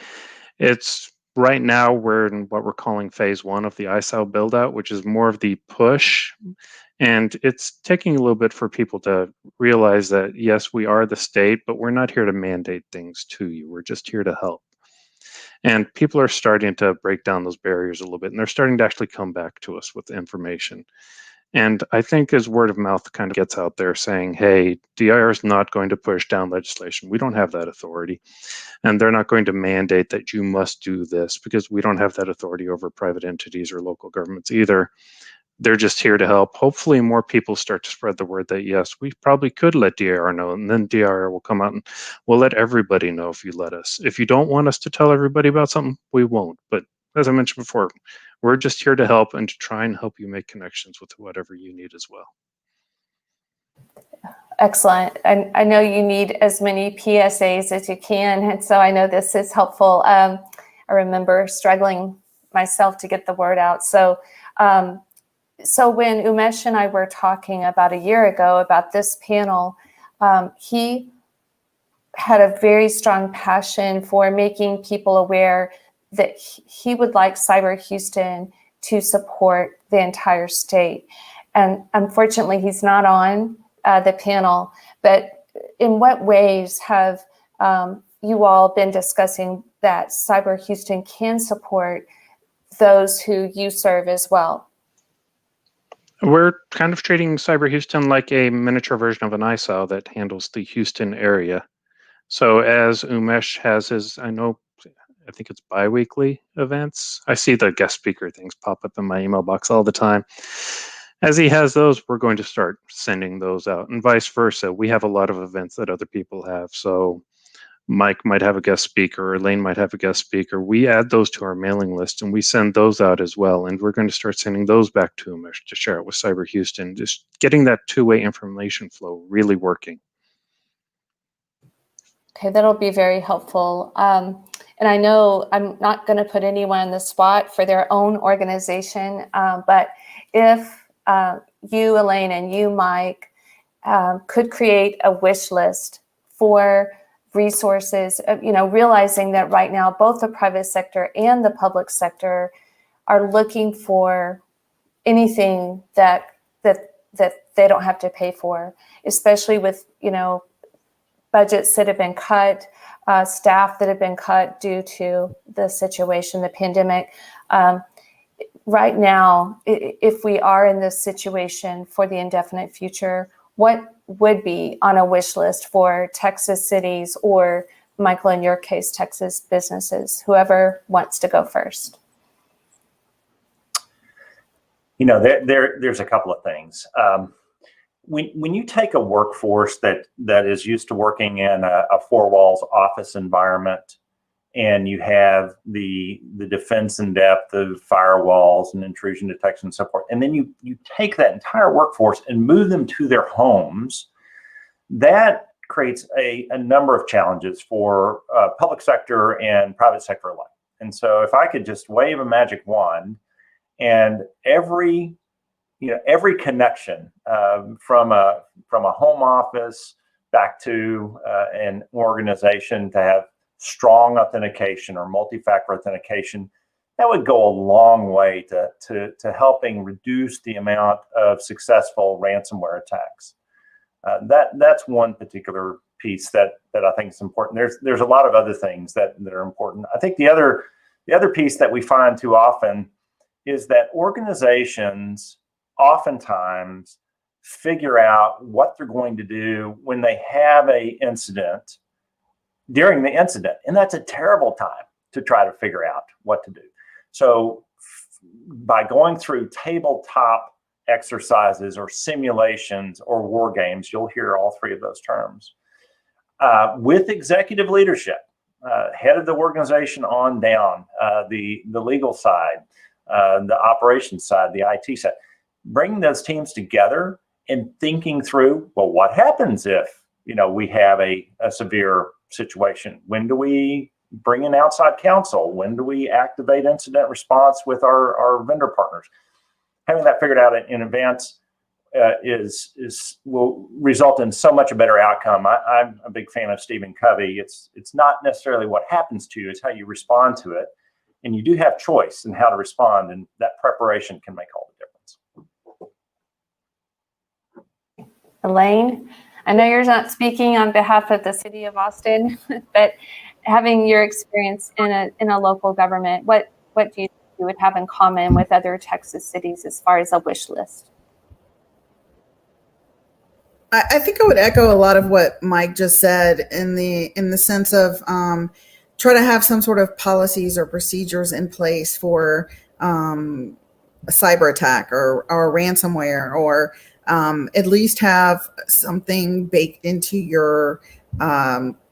It's right now we're in what we're calling phase 1 of the ISO build out, which is more of the push. And it's taking a little bit for people to realize that, yes, we are the state, but we're not here to mandate things to you. We're just here to help. And people are starting to break down those barriers a little bit, and they're starting to actually come back to us with information. And I think as word of mouth kind of gets out there saying, hey, DIR is not going to push down legislation. We don't have that authority. And they're not going to mandate that you must do this, because we don't have that authority over private entities or local governments either. They're just here to help. Hopefully more people start to spread the word that, yes, we probably could let DIR know, and then DIR will come out and we'll let everybody know if you let us. If you don't want us to tell everybody about something, we won't. But as I mentioned before, we're just here to help and to try and help you make connections with whatever you need as well. Excellent. I know you need as many PSAs as you can, and so I know this is helpful. I remember struggling myself to get the word out. So so when Umesh and I were talking about a year ago about this panel, he had a very strong passion for making people aware that he would like Cyber Houston to support the entire state. And unfortunately, he's not on the panel, but in what ways have you all been discussing that Cyber Houston can support those who you serve as well? We're kind of treating Cyber Houston like a miniature version of an ISO that handles the Houston area. So as Umesh has his, I think it's bi-weekly events. I see the guest speaker things pop up in my email box all the time. As he has those, we're going to start sending those out, and vice versa. We have a lot of events that other people have. So Mike might have a guest speaker, or Elaine might have a guest speaker. We add those to our mailing list and we send those out as well. And we're going to start sending those back to Umesh to share it with Cyber Houston, just getting that two-way information flow really working. Okay, that'll be very helpful. And I know I'm not going to put anyone on the spot for their own organization, but if you, Elaine, and you, Mike, could create a wish list for resources, realizing that right now both the private sector and the public sector are looking for anything that they don't have to pay for, especially with budgets that have been cut, staff that have been cut due to the situation, the pandemic. Right now, if we are in this situation for the indefinite future, what would be on a wish list for Texas cities, or Michael, in your case, Texas businesses, whoever wants to go first? There's a couple of things. When you take a workforce that is used to working in a four walls office environment, and you have the defense in depth of firewalls and intrusion detection and so forth, and then you take that entire workforce and move them to their homes, that creates a number of challenges for public sector and private sector alike. And so if I could just wave a magic wand, and every connection from a home office back to an organization to have strong authentication or multi-factor authentication, that would go a long way to helping reduce the amount of successful ransomware attacks. That's one particular piece that I think is important. There's a lot of other things that are important. I think the other piece that we find too often is that organizations oftentimes figure out what they're going to do when they have an incident during the incident. And that's a terrible time to try to figure out what to do. So by going through tabletop exercises or simulations or war games, you'll hear all three of those terms, with executive leadership, head of the organization on down, the legal side, the operations side, the IT side, bringing those teams together and thinking through, well, what happens if we have a severe situation? When do we bring in outside counsel? When do we activate incident response with our vendor partners? Having that figured out in advance will result in so much a better outcome. I'm a big fan of Stephen Covey. It's not necessarily what happens to you, it's how you respond to it. And you do have choice in how to respond, and that preparation can make all the difference. Elaine, I know you're not speaking on behalf of the city of Austin, but having your experience in a local government, what do you think you would have in common with other Texas cities as far as a wish list? I think I would echo a lot of what Mike just said in the sense of try to have some sort of policies or procedures in place for a cyber attack or ransomware, or at least have something baked into your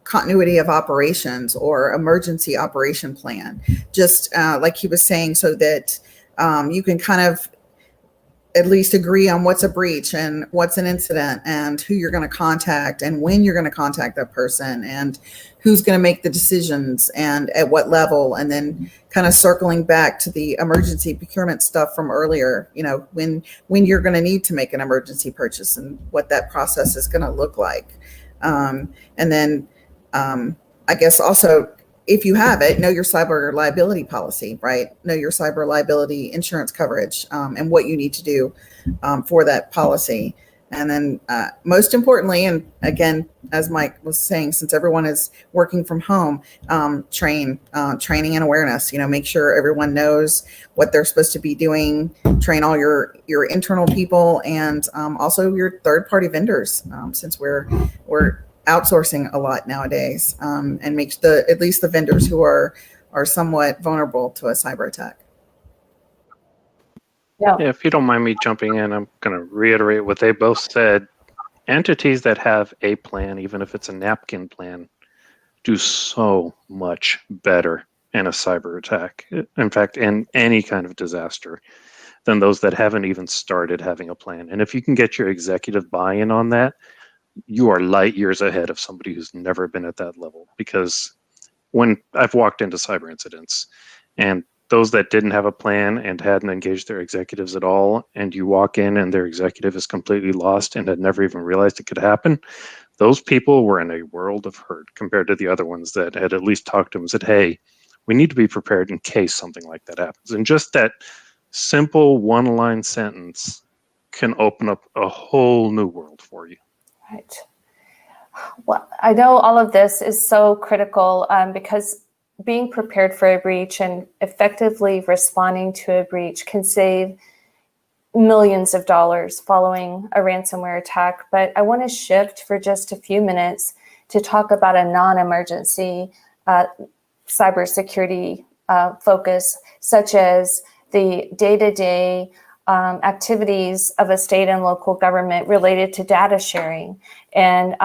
continuity of operations or emergency operation plan, just like he was saying, so that you can kind of at least agree on what's a breach and what's an incident and who you're going to contact and when you're going to contact that person and who's going to make the decisions and at what level. And then kind of circling back to the emergency procurement stuff from earlier, you know, when you're going to need to make an emergency purchase and what that process is going to look like. And then I guess also, if you have it, know your cyber liability policy, right? Know your cyber liability insurance coverage and what you need to do for that policy. And then most importantly, and again, as Mike was saying, since everyone is working from home, training and awareness, you know, make sure everyone knows what they're supposed to be doing, train all your internal people and also your third-party vendors, since we're outsourcing a lot nowadays, and makes at least the vendors who are somewhat vulnerable to a cyber attack. Yeah, if you don't mind me jumping in, I'm going to reiterate what they both said. Entities that have a plan, even if it's a napkin plan, do so much better in a cyber attack. In fact, in any kind of disaster, than those that haven't even started having a plan. And if you can get your executive buy-in on that, you are light years ahead of somebody who's never been at that level. Because when I've walked into cyber incidents and those that didn't have a plan and hadn't engaged their executives at all, and you walk in and their executive is completely lost and had never even realized it could happen, those people were in a world of hurt compared to the other ones that had at least talked to them and said, hey, we need to be prepared in case something like that happens. And just that simple one-line sentence can open up a whole new world for you. Right. Well, I know all of this is so critical because being prepared for a breach and effectively responding to a breach can save millions of dollars following a ransomware attack. But I want to shift for just a few minutes to talk about a non-emergency cybersecurity focus, such as the day-to-day activities of a state and local government related to data sharing and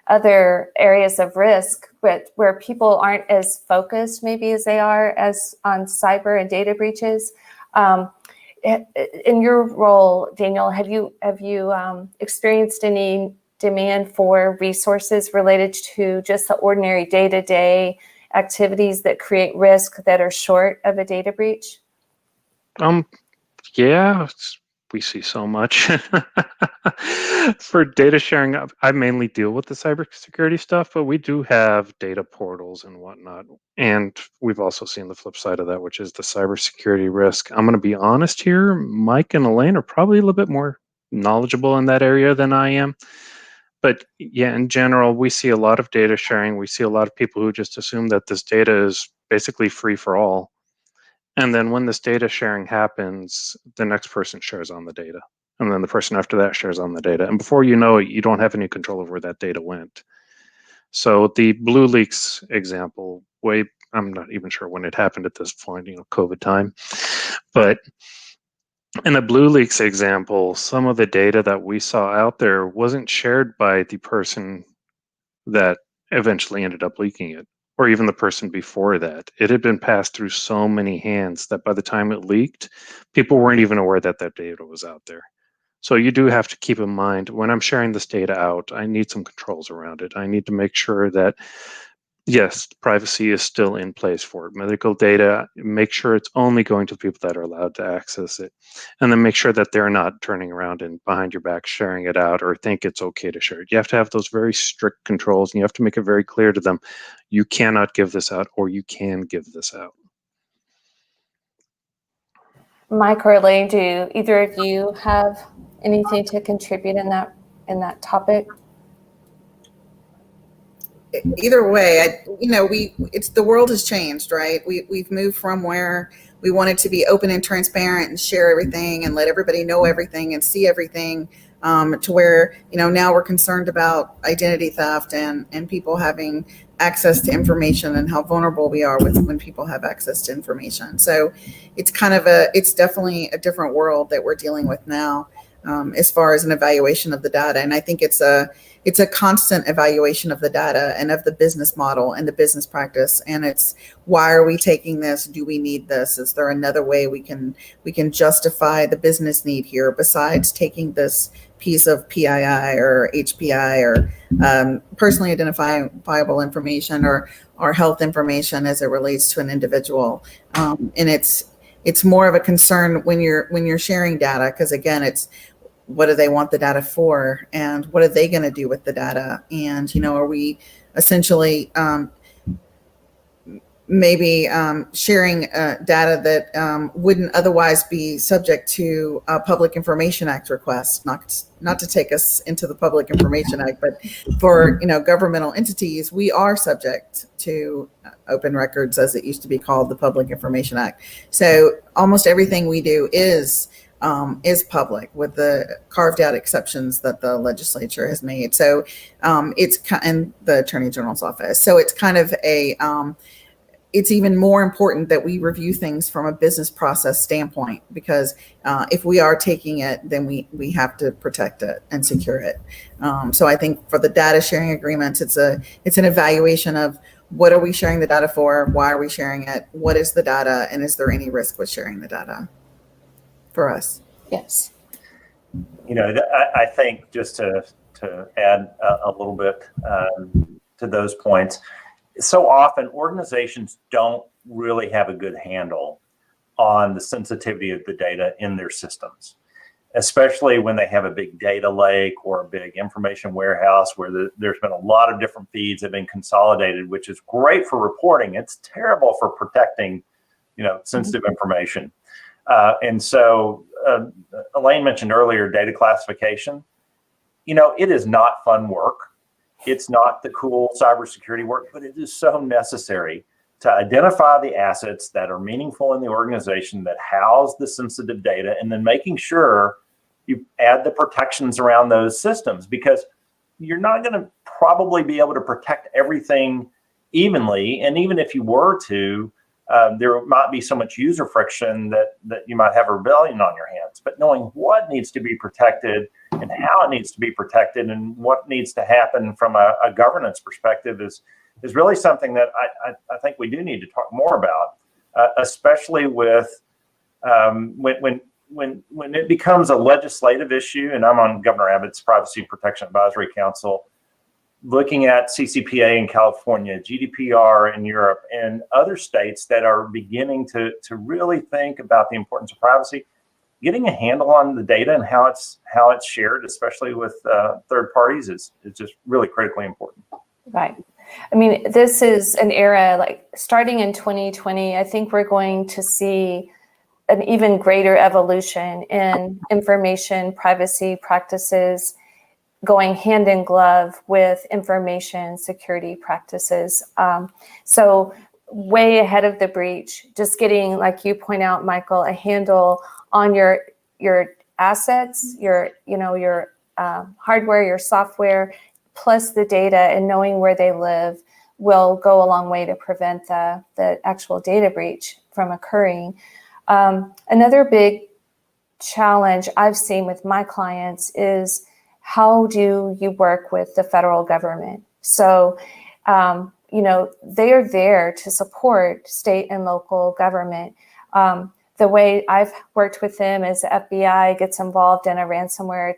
other areas of risk, but where people aren't as focused maybe as they are as on cyber and data breaches. In your role, Daniel, have you experienced any demand for resources related to just the ordinary day-to-day activities that create risk that are short of a data breach? Yeah, we see so much. For data sharing, I mainly deal with the cybersecurity stuff, but we do have data portals and whatnot. And we've also seen the flip side of that, which is the cybersecurity risk. I'm going to be honest here, Mike and Elaine are probably a little bit more knowledgeable in that area than I am. But yeah, in general, we see a lot of data sharing. We see a lot of people who just assume that this data is basically free for all. And then when this data sharing happens, the next person shares on the data. And then the person after that shares on the data. And before you know it, you don't have any control over where that data went. So the Blue Leaks example, I'm not even sure when it happened at this point, COVID time. But in the Blue Leaks example, some of the data that we saw out there wasn't shared by the person that eventually ended up leaking it, or even the person before that. It had been passed through so many hands that by the time it leaked, people weren't even aware that that data was out there. So you do have to keep in mind, when I'm sharing this data out, I need some controls around it. I need to make sure that, yes, privacy is still in place for it. Medical data, make sure it's only going to people that are allowed to access it. And then make sure that they're not turning around and behind your back sharing it out or think it's okay to share it. You have to have those very strict controls, and you have to make it very clear to them, you cannot give this out or you can give this out. Mike or Elaine, do either of you have anything to contribute in that topic? Either way, the world has changed, right? We've moved from where we wanted to be open and transparent and share everything and let everybody know everything and see everything, to where, now we're concerned about identity theft and people having access to information and how vulnerable we are when people have access to information. So it's it's definitely a different world that we're dealing with now, as far as an evaluation of the data. And I think it's a constant evaluation of the data and of the business model and the business practice. And it's, why are we taking this? Do we need this? Is there another way we can justify the business need here besides taking this piece of PII or HPI or personally identifiable information or health information as it relates to an individual? And it's more of a concern when you're sharing data, because again, it's, what do they want the data for, and what are they going to do with the data? And are we essentially maybe sharing data that wouldn't otherwise be subject to a Public Information Act request? Not to take us into the Public Information Act, but for governmental entities, we are subject to open records, as it used to be called, the Public Information Act. So almost everything we do is public, with the carved out exceptions that the legislature has made. So it's and the Attorney General's office. So it's kind of it's even more important that we review things from a business process standpoint, because if we are taking it, then we have to protect it and secure it. So I think for the data sharing agreements, it's an evaluation of, what are we sharing the data for? Why are we sharing it? What is the data? And is there any risk with sharing the data for us? Yes. I think, just to add a little bit to those points, so often organizations don't really have a good handle on the sensitivity of the data in their systems, especially when they have a big data lake or a big information warehouse where there's been a lot of different feeds that have been consolidated, which is great for reporting. It's terrible for protecting, sensitive information. And so Elaine mentioned earlier data classification. It is not fun work. It's not the cool cybersecurity work, but it is so necessary to identify the assets that are meaningful in the organization, that house the sensitive data, and then making sure you add the protections around those systems, because you're not going to probably be able to protect everything evenly. And even if you were to, there might be so much user friction that you might have a rebellion on your hands. But knowing what needs to be protected and how it needs to be protected and what needs to happen from a governance perspective is really something that I think we do need to talk more about, especially with when it becomes a legislative issue. And I'm on Governor Abbott's Privacy Protection Advisory Council, looking at CCPA in California, GDPR in Europe, and other states that are beginning to really think about the importance of privacy. Getting a handle on the data and how it's shared, especially with third parties, is just really critically important. Right. I mean, this is an era, like starting in 2020, I think we're going to see an even greater evolution in information privacy practices, going hand in glove with information security practices. So way ahead of the breach, just getting, like you point out, Michael, a handle on your assets, your hardware, your software, plus the data, and knowing where they live will go a long way to prevent the actual data breach from occurring. Another big challenge I've seen with my clients is, how do you work with the federal government? So, they are there to support state and local government. The way I've worked with them is the FBI gets involved in a ransomware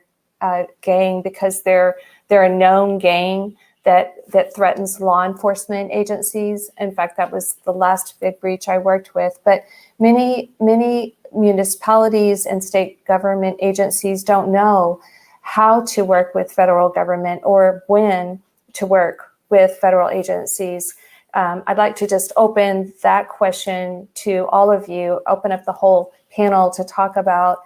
gang, because they're a known gang that threatens law enforcement agencies. In fact, that was the last big breach I worked with. But many municipalities and state government agencies don't know how to work with federal government or when to work with federal agencies. I'd like to just open that question to all of you, open up the whole panel to talk about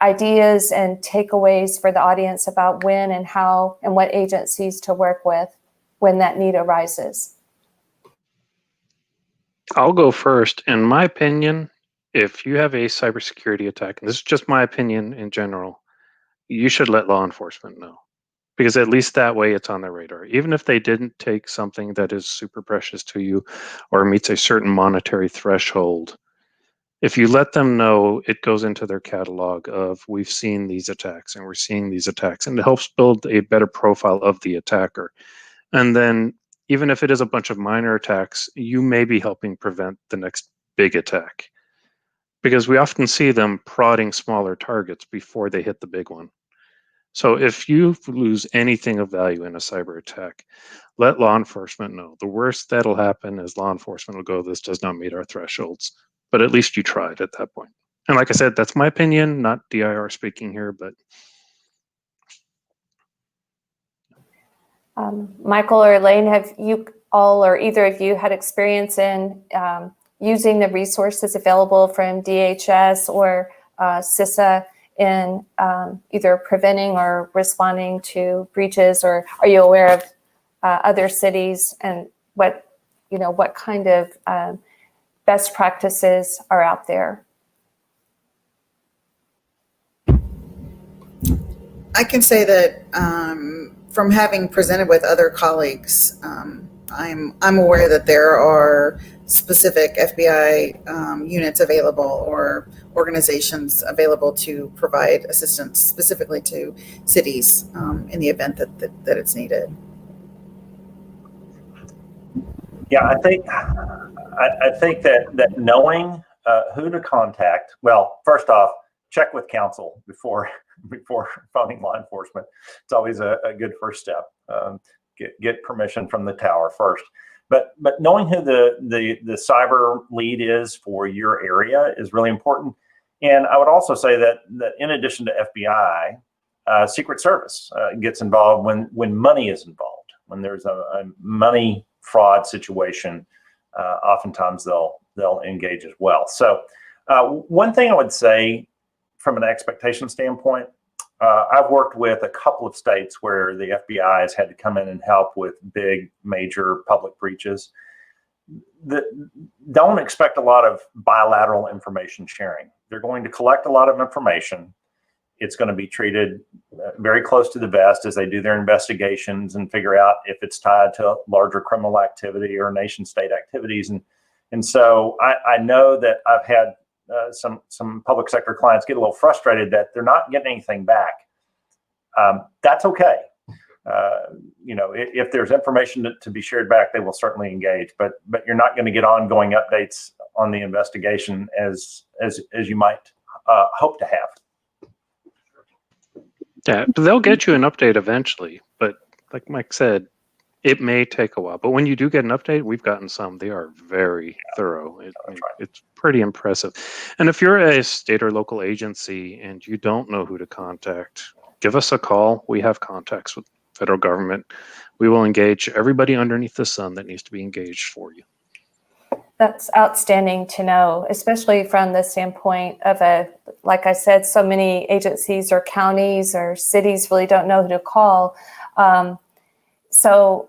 ideas and takeaways for the audience about when and how and what agencies to work with when that need arises. I'll go first. In my opinion, if you have a cybersecurity attack, and this is just my opinion in general, you should let law enforcement know, because at least that way it's on their radar. Even if they didn't take something that is super precious to you or meets a certain monetary threshold, if you let them know, it goes into their catalog of, we've seen these attacks and we're seeing these attacks, and it helps build a better profile of the attacker. And then even if it is a bunch of minor attacks, you may be helping prevent the next big attack, because we often see them prodding smaller targets before they hit the big one. So if you lose anything of value in a cyber attack, let law enforcement know. The worst that'll happen is law enforcement will go, this does not meet our thresholds. But at least you tried at that point. And like I said, that's my opinion, not DIR speaking here, but. Michael or Elaine, have you all or either of you had experience in using the resources available from DHS or CISA in either preventing or responding to breaches, or are you aware of other cities and what kind of best practices are out there? I can say that from having presented with other colleagues, I'm aware that there are specific FBI units available or organizations available to provide assistance specifically to cities in the event that it's needed. Yeah, I think that knowing who to contact. Well, first off, check with counsel before phoning law enforcement. It's always a good first step. Get permission from the tower first. But knowing who the cyber lead is for your area is really important. And I would also say that in addition to FBI, Secret Service gets involved when money is involved. When there's a money fraud situation, oftentimes they'll engage as well. So one thing I would say from an expectation standpoint, I've worked with a couple of states where the FBI has had to come in and help with big, major public breaches. Don't expect a lot of bilateral information sharing. They're going to collect a lot of information. It's going to be treated very close to the vest as they do their investigations and figure out if it's tied to larger criminal activity or nation state activities. And so I know that I've had some public sector clients get a little frustrated that they're not getting anything back. That's okay. If there's information to be shared back, they will certainly engage. But you're not going to get ongoing updates on the investigation as you might hope to have. Yeah, but they'll get you an update eventually. But like Mike said, it may take a while. But when you do get an update, we've gotten some. They are very thorough. It's pretty impressive. And if you're a state or local agency and you don't know who to contact, give us a call. We have contacts with federal government. We will engage everybody underneath the sun that needs to be engaged for you. That's outstanding to know, especially from the standpoint of like I said, so many agencies or counties or cities really don't know who to call. So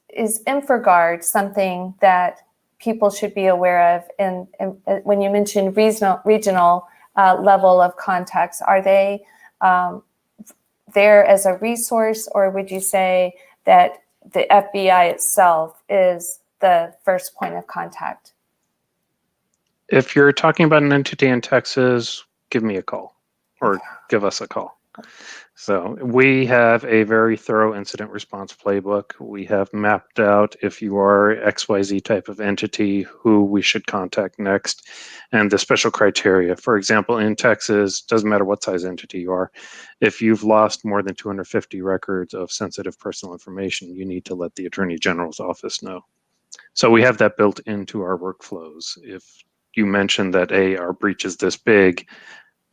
is InfraGard something that people should be aware of? And when you mentioned regional level of contacts, are they there as a resource, or would you say that the FBI itself is the first point of contact? If you're talking about an entity in Texas, give me a call or give us a call. So we have a very thorough incident response playbook. We have mapped out, if you are XYZ type of entity, who we should contact next, and the special criteria. For example, in Texas, doesn't matter what size entity you are, if you've lost more than 250 records of sensitive personal information, you need to let the Attorney General's office know. So we have that built into our workflows. If you mention that, our breach is this big,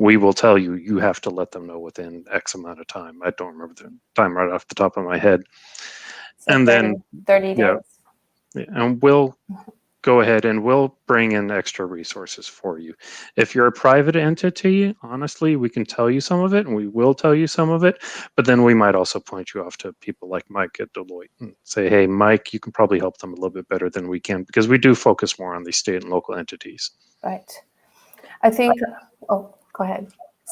we will tell you, you have to let them know within X amount of time. I don't remember the time right off the top of my head. So and 30 days. Yeah, and we'll go ahead and we'll bring in extra resources for you. If you're a private entity, honestly, we can tell you some of it and we will tell you some of it, but then we might also point you off to people like Mike at Deloitte and say, hey, Mike, you can probably help them a little bit better than we can, because we do focus more on the state and local entities. Right. I think, oh, go ahead.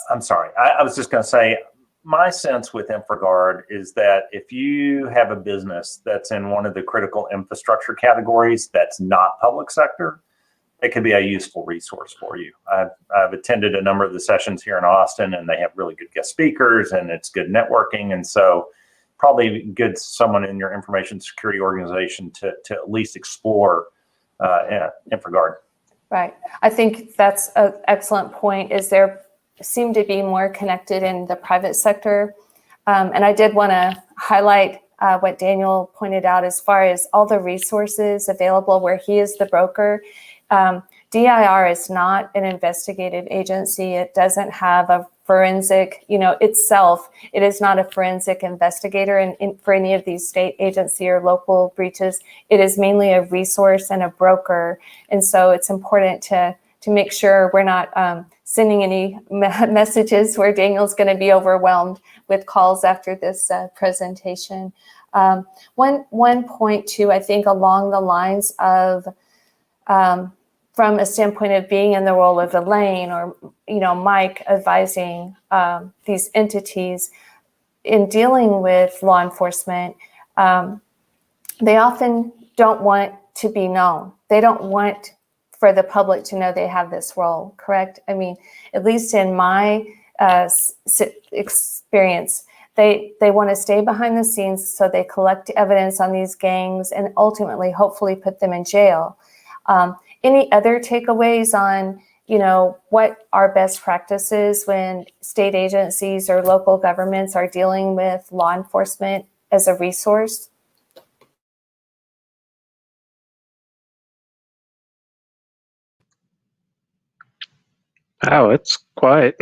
I'm sorry. I was just going to say, my sense with InfraGard is that if you have a business that's in one of the critical infrastructure categories that's not public sector, it could be a useful resource for you. I've attended a number of the sessions here in Austin, and they have really good guest speakers, and it's good networking. And so probably good someone in your information security organization to at least explore InfraGard. Right. I think that's an excellent point. Is there seem to be more connected in the private sector. And I did want to highlight what Daniel pointed out as far as all the resources available where he is the broker. DIR is not an investigative agency. It doesn't have a forensic, itself. It is not a forensic investigator for any of these state agency or local breaches. It is mainly a resource and a broker. And so it's important to make sure we're not sending any messages where Daniel's going to be overwhelmed with calls after this presentation. One point too, I think along the lines of, from a standpoint of being in the role of Elaine or, Mike advising these entities in dealing with law enforcement, they often don't want to be known. They don't want for the public to know they have this role, correct? I mean, at least in my experience, they want to stay behind the scenes so they collect evidence on these gangs and ultimately, hopefully, put them in jail. Any other takeaways on, what are best practices when state agencies or local governments are dealing with law enforcement as a resource? Wow, it's quiet.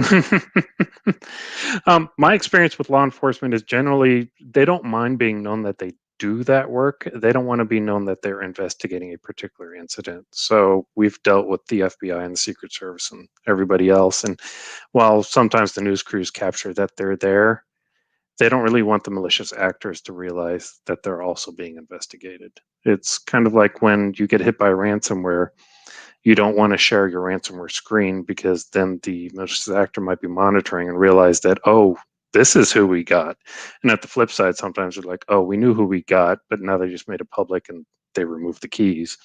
My experience with law enforcement is generally they don't mind being known that they do that work. They don't want to be known that they're investigating a particular incident. So we've dealt with the FBI and the Secret Service and everybody else. And while sometimes the news crews capture that they're there, they don't really want the malicious actors to realize that they're also being investigated. It's kind of like when you get hit by ransomware. You don't want to share your ransomware screen because then the malicious actor might be monitoring and realize that, oh, this is who we got. And at the flip side, sometimes they're like, oh, we knew who we got, but now they just made it public and they removed the keys.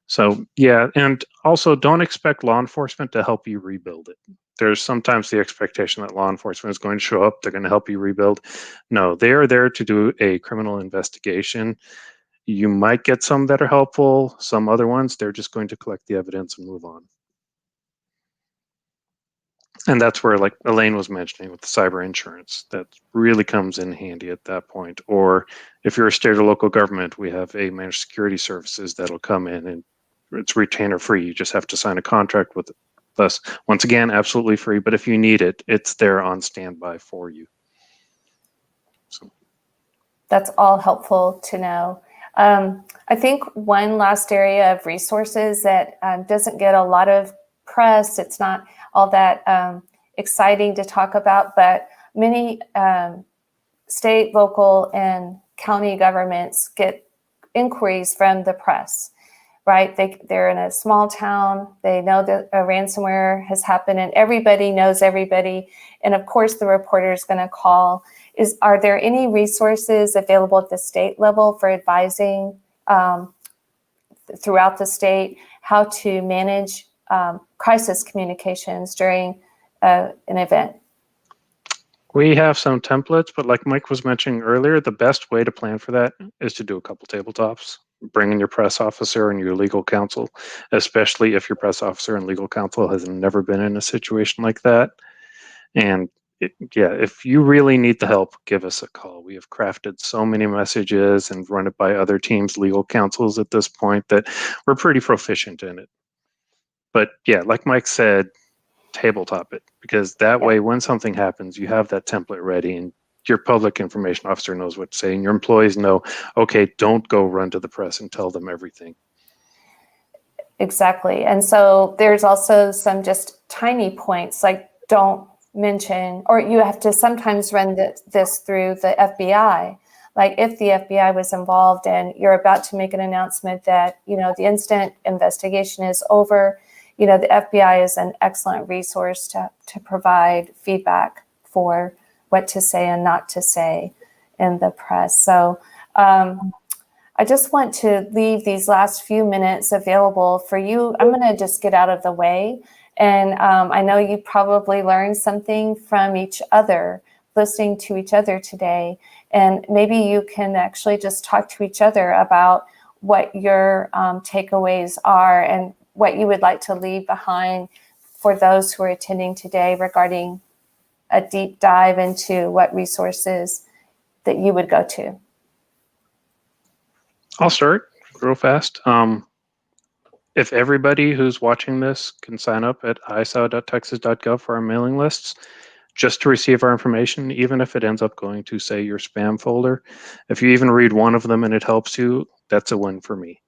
So yeah, and also don't expect law enforcement to help you rebuild it. There's sometimes the expectation that law enforcement is going to show up, they're going to help you rebuild. No, they are there to do a criminal investigation. You might get some that are helpful, some other ones, they're just going to collect the evidence and move on. And that's where, like Elaine was mentioning with the cyber insurance, that really comes in handy at that point. Or if you're a state or local government, we have a managed security services that'll come in and it's retainer free. You just have to sign a contract with us. Once again, absolutely free, but if you need it, it's there on standby for you. So. That's all helpful to know. I think one last area of resources that doesn't get a lot of press, it's not all that exciting to talk about, but many state, local, and county governments get inquiries from the press, right? They're in a small town, they know that a ransomware has happened and everybody knows everybody. And of course the reporter is gonna call. Are there any resources available at the state level for advising throughout the state how to manage crisis communications during an event? We have some templates, but like Mike was mentioning earlier, the best way to plan for that is to do a couple tabletops. Bring in your press officer and your legal counsel, especially if your press officer and legal counsel has never been in a situation like that. And if you really need the help, give us a call. We have crafted so many messages and run it by other teams, legal counsels at this point, that we're pretty proficient in it. But yeah, like Mike said, tabletop it, because that way when something happens, you have that template ready and your public information officer knows what to say and your employees know, okay, don't go run to the press and tell them everything. Exactly. And so there's also some just tiny points, like don't mention, or you have to sometimes run this through the FBI. Like if the FBI was involved and you're about to make an announcement that, the instant investigation is over, you know, the FBI is an excellent resource to provide feedback for what to say and not to say in the press. So I just want to leave these last few minutes available for you. I'm going to just get out of the way. And I know you probably learned something from each other, listening to each other today. And maybe you can actually just talk to each other about what your takeaways are and what you would like to leave behind for those who are attending today regarding a deep dive into what resources that you would go to. I'll start real fast. If everybody who's watching this can sign up at isao.texas.gov for our mailing lists, just to receive our information, even if it ends up going to, say, your spam folder, if you even read one of them and it helps you, that's a win for me.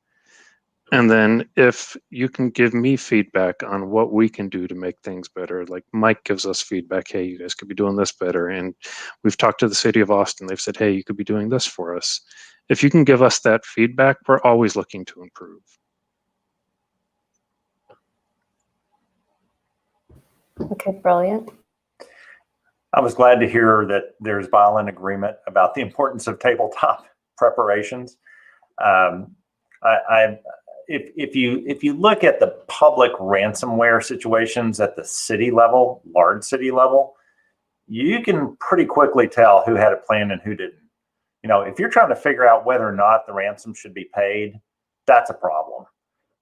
And then if you can give me feedback on what we can do to make things better, like Mike gives us feedback, hey, you guys could be doing this better. And we've talked to the city of Austin. They've said, hey, you could be doing this for us. If you can give us that feedback, we're always looking to improve. Okay, brilliant. I was glad to hear that there's violent agreement about the importance of tabletop preparations. If you look at the public ransomware situations at the city level, large city level, you can pretty quickly tell who had a plan and who didn't. You know, if you're trying to figure out whether or not the ransom should be paid, that's a problem,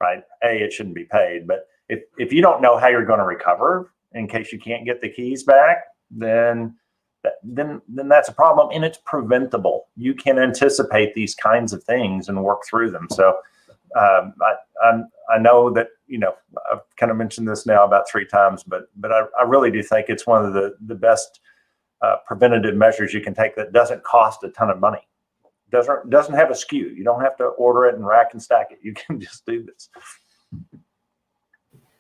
right? It shouldn't be paid. But if you don't know how you're going to recover in case you can't get the keys back, then that's a problem, and it's preventable. You can anticipate these kinds of things and work through them. So I know that, you know, I've kind of mentioned this now about 3 times, but I really do think it's one of the best preventative measures you can take that doesn't cost a ton of money. Doesn't have a skew. You don't have to order it and rack and stack it. You can just do this.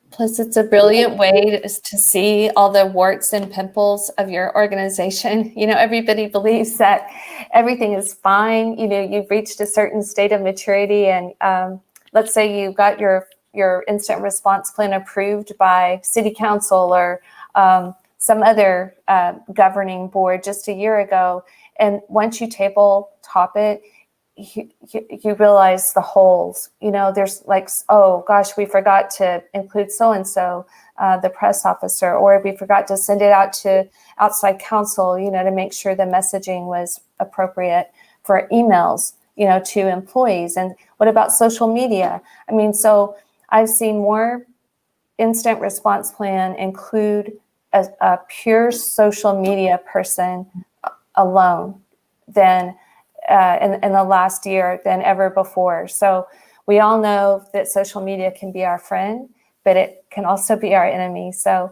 Plus, it's a brilliant way to see all the warts and pimples of your organization. You know, everybody believes that everything is fine. You know, you've reached a certain state of maturity, and let's say you got your incident response plan approved by city council or some other governing board just a year ago. And once you tabletop it, you realize the holes. You know, there's like, oh gosh, we forgot to include so-and-so, the press officer, or we forgot to send it out to outside counsel, you know, to make sure the messaging was appropriate for emails, you know, to employees. And what about social media? I mean, so I've seen more incident response plan include a pure social media person alone than in the last year than ever before. So we all know that social media can be our friend, but it can also be our enemy. So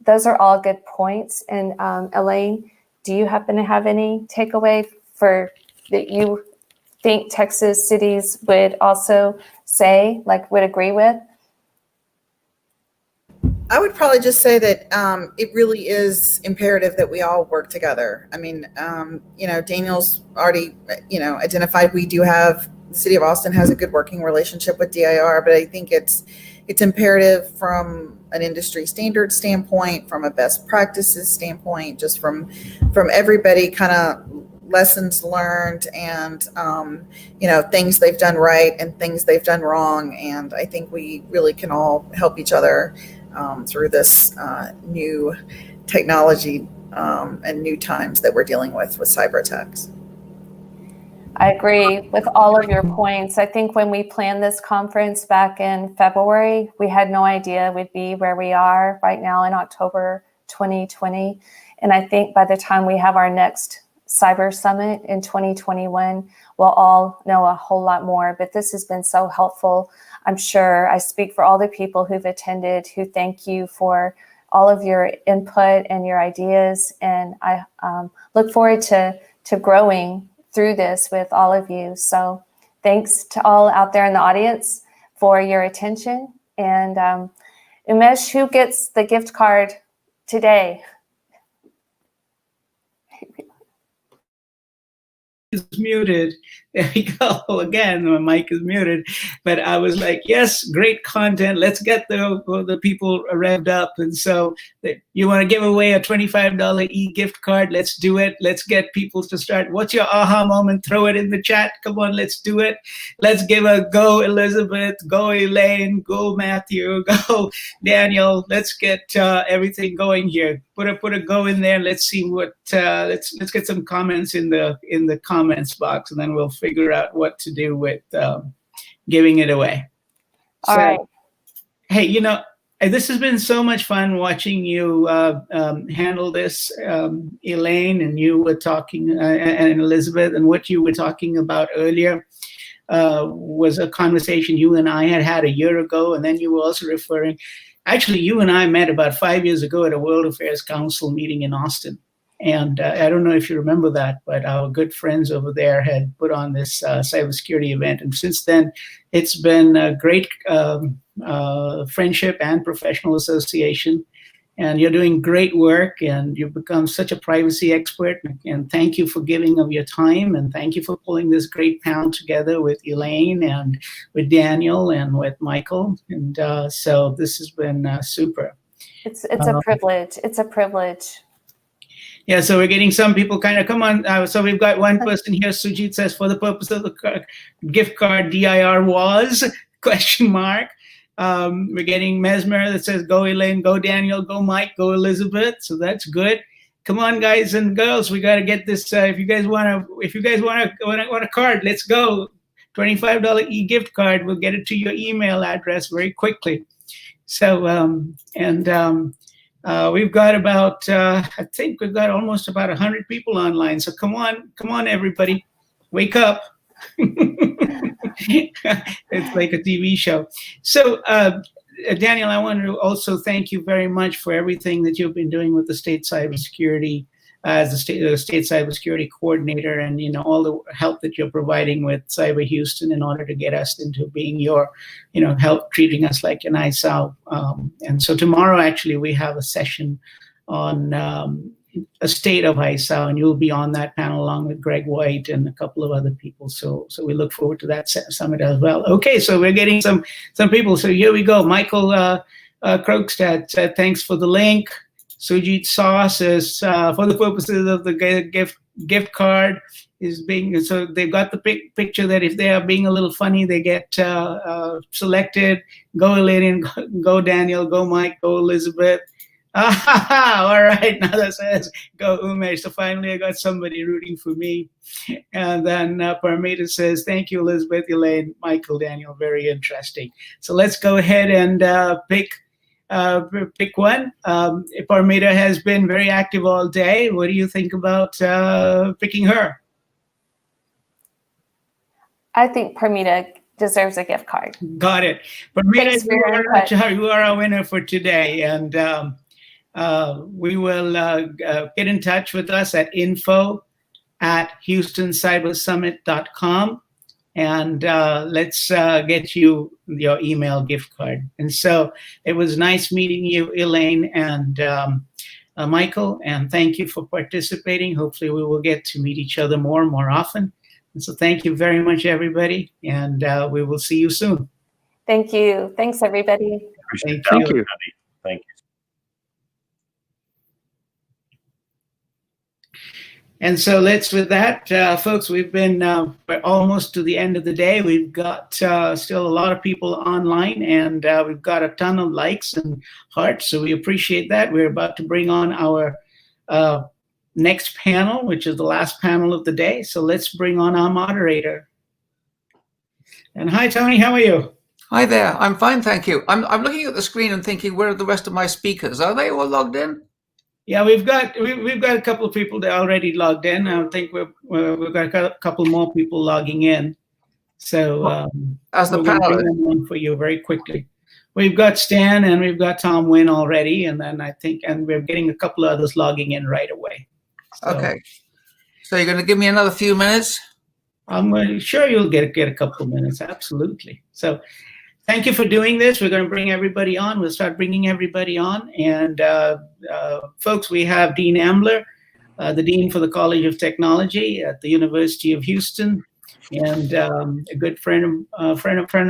those are all good points. And Elaine, do you happen to have any takeaway for that you think Texas cities would also say, like would agree with? I would probably just say that it really is imperative that we all work together. I mean, you know, Daniel's already, you know, identified we do have, the city of Austin has a good working relationship with DIR, but I think it's imperative from an industry standard standpoint, from a best practices standpoint, just from everybody, kind of lessons learned and, you know, things they've done right and things they've done wrong. And I think we really can all help each other through this new technology and new times that we're dealing with cyber attacks. I agree with all of your points. I think when we planned this conference back in February, we had no idea we'd be where we are right now in October 2020. And I think by the time we have our next Cyber Summit in 2021, we'll all know a whole lot more. But this has been so helpful. I'm sure I speak for all the people who've attended, who thank you for all of your input and your ideas. And I look forward to growing through this with all of you. So thanks to all out there in the audience for your attention. And Umesh, who gets the gift card today? is muted. There we go. Again, my mic is muted. But I was like, yes, great content. Let's get the people revved up. And so you want to give away a $25 e-gift card? Let's do it. Let's get people to start. What's your aha moment? Throw it in the chat. Come on, let's do it. Let's give a go, Elizabeth. Go, Elaine. Go, Matthew. Go, Daniel. Let's get everything going here. Put a go in there. Let's see what. Let's get some comments in the comments box, and then we'll figure out what to do with giving it away. All right. Hey, this has been so much fun watching you handle this, Elaine, and you were talking, and Elizabeth, and what you were talking about earlier was a conversation you and I had a year ago, and then you were also referring. Actually, you and I met about 5 years ago at a World Affairs Council meeting in Austin. And I don't know if you remember that, but our good friends over there had put on this cybersecurity event. And since then, it's been a great friendship and professional association. And you're doing great work, and you've become such a privacy expert. And thank you for giving of your time. And thank you for pulling this great panel together with Elaine and with Daniel and with Michael. And so this has been super. It's a privilege. It's a privilege. Yeah, so we're getting some people kind of, come on. So we've got one person here, Sujit says, for the purpose of the gift card, DIR was, question mark. We're getting Mesmer that says, go Elaine, go Daniel, go Mike, go Elizabeth. So that's good. Come on, guys and girls, we got to get this. If you guys want a card, let's go. $25 e-gift card. We'll get it to your email address very quickly. So, we've got about, I think we've got almost about 100 people online. So come on, everybody, wake up. It's like a TV show. So, Daniel, I want to also thank you very much for everything that you've been doing with the state cybersecurity, as the state cybersecurity coordinator, and all the help that you're providing with Cyber Houston in order to get us into being your, help treating us like an ISAO. And so tomorrow, actually, we have a session on a state of ISAO, and you'll be on that panel along with Greg White and a couple of other people. So we look forward to that summit as well. Okay, so we're getting some people. So here we go. Michael Krogstad said, thanks for the link. Sujit Saw says, for the purposes of the gift card is being, so they've got the picture that if they are being a little funny, they get selected. Go Elaine, go Daniel, go Mike, go Elizabeth. All right, now that says go Umesh. So finally I got somebody rooting for me. And then Parmita says, thank you, Elizabeth, Elaine, Michael, Daniel, very interesting. So let's go ahead and pick one. Parmita has been very active all day. What do you think about picking her? I think Parmita deserves a gift card. Got it. Parmita, you are our winner for today. And we will get in touch with us at info@houstoncybersummit.com. And let's get you your email gift card. And so it was nice meeting you, Elaine and Michael, and thank you for participating. Hopefully we will get to meet each other more often. And so thank you very much, everybody, and we will see you soon. Thank you. Thanks, everybody. Appreciate Thank that. you. Thank you. And so with that, folks, we've been we're almost to the end of the day. We've got still a lot of people online, and we've got a ton of likes and hearts, so we appreciate that. We're about to bring on our next panel, which is the last panel of the day. So let's bring on our moderator. And hi, Tony, how are you? Hi there, I'm fine, thank you. I'm looking at the screen and thinking, where are the rest of my speakers? Are they all logged in? Yeah, we've got a couple of people that are already logged in. I think we've got a couple more people logging in. So as the we're going to bring panelist them on for you very quickly. We've got Stan and we've got Tom Wynn already, and then and we're getting a couple of others logging in right away. So, okay, so you're going to give me another few minutes? I'm sure you'll get a couple of minutes. Absolutely. So. Thank you for doing this. We're going to bring everybody on. We'll start bringing everybody on. And folks, we have Dean Ambler, the Dean for the College of Technology at the University of Houston, and a good friend of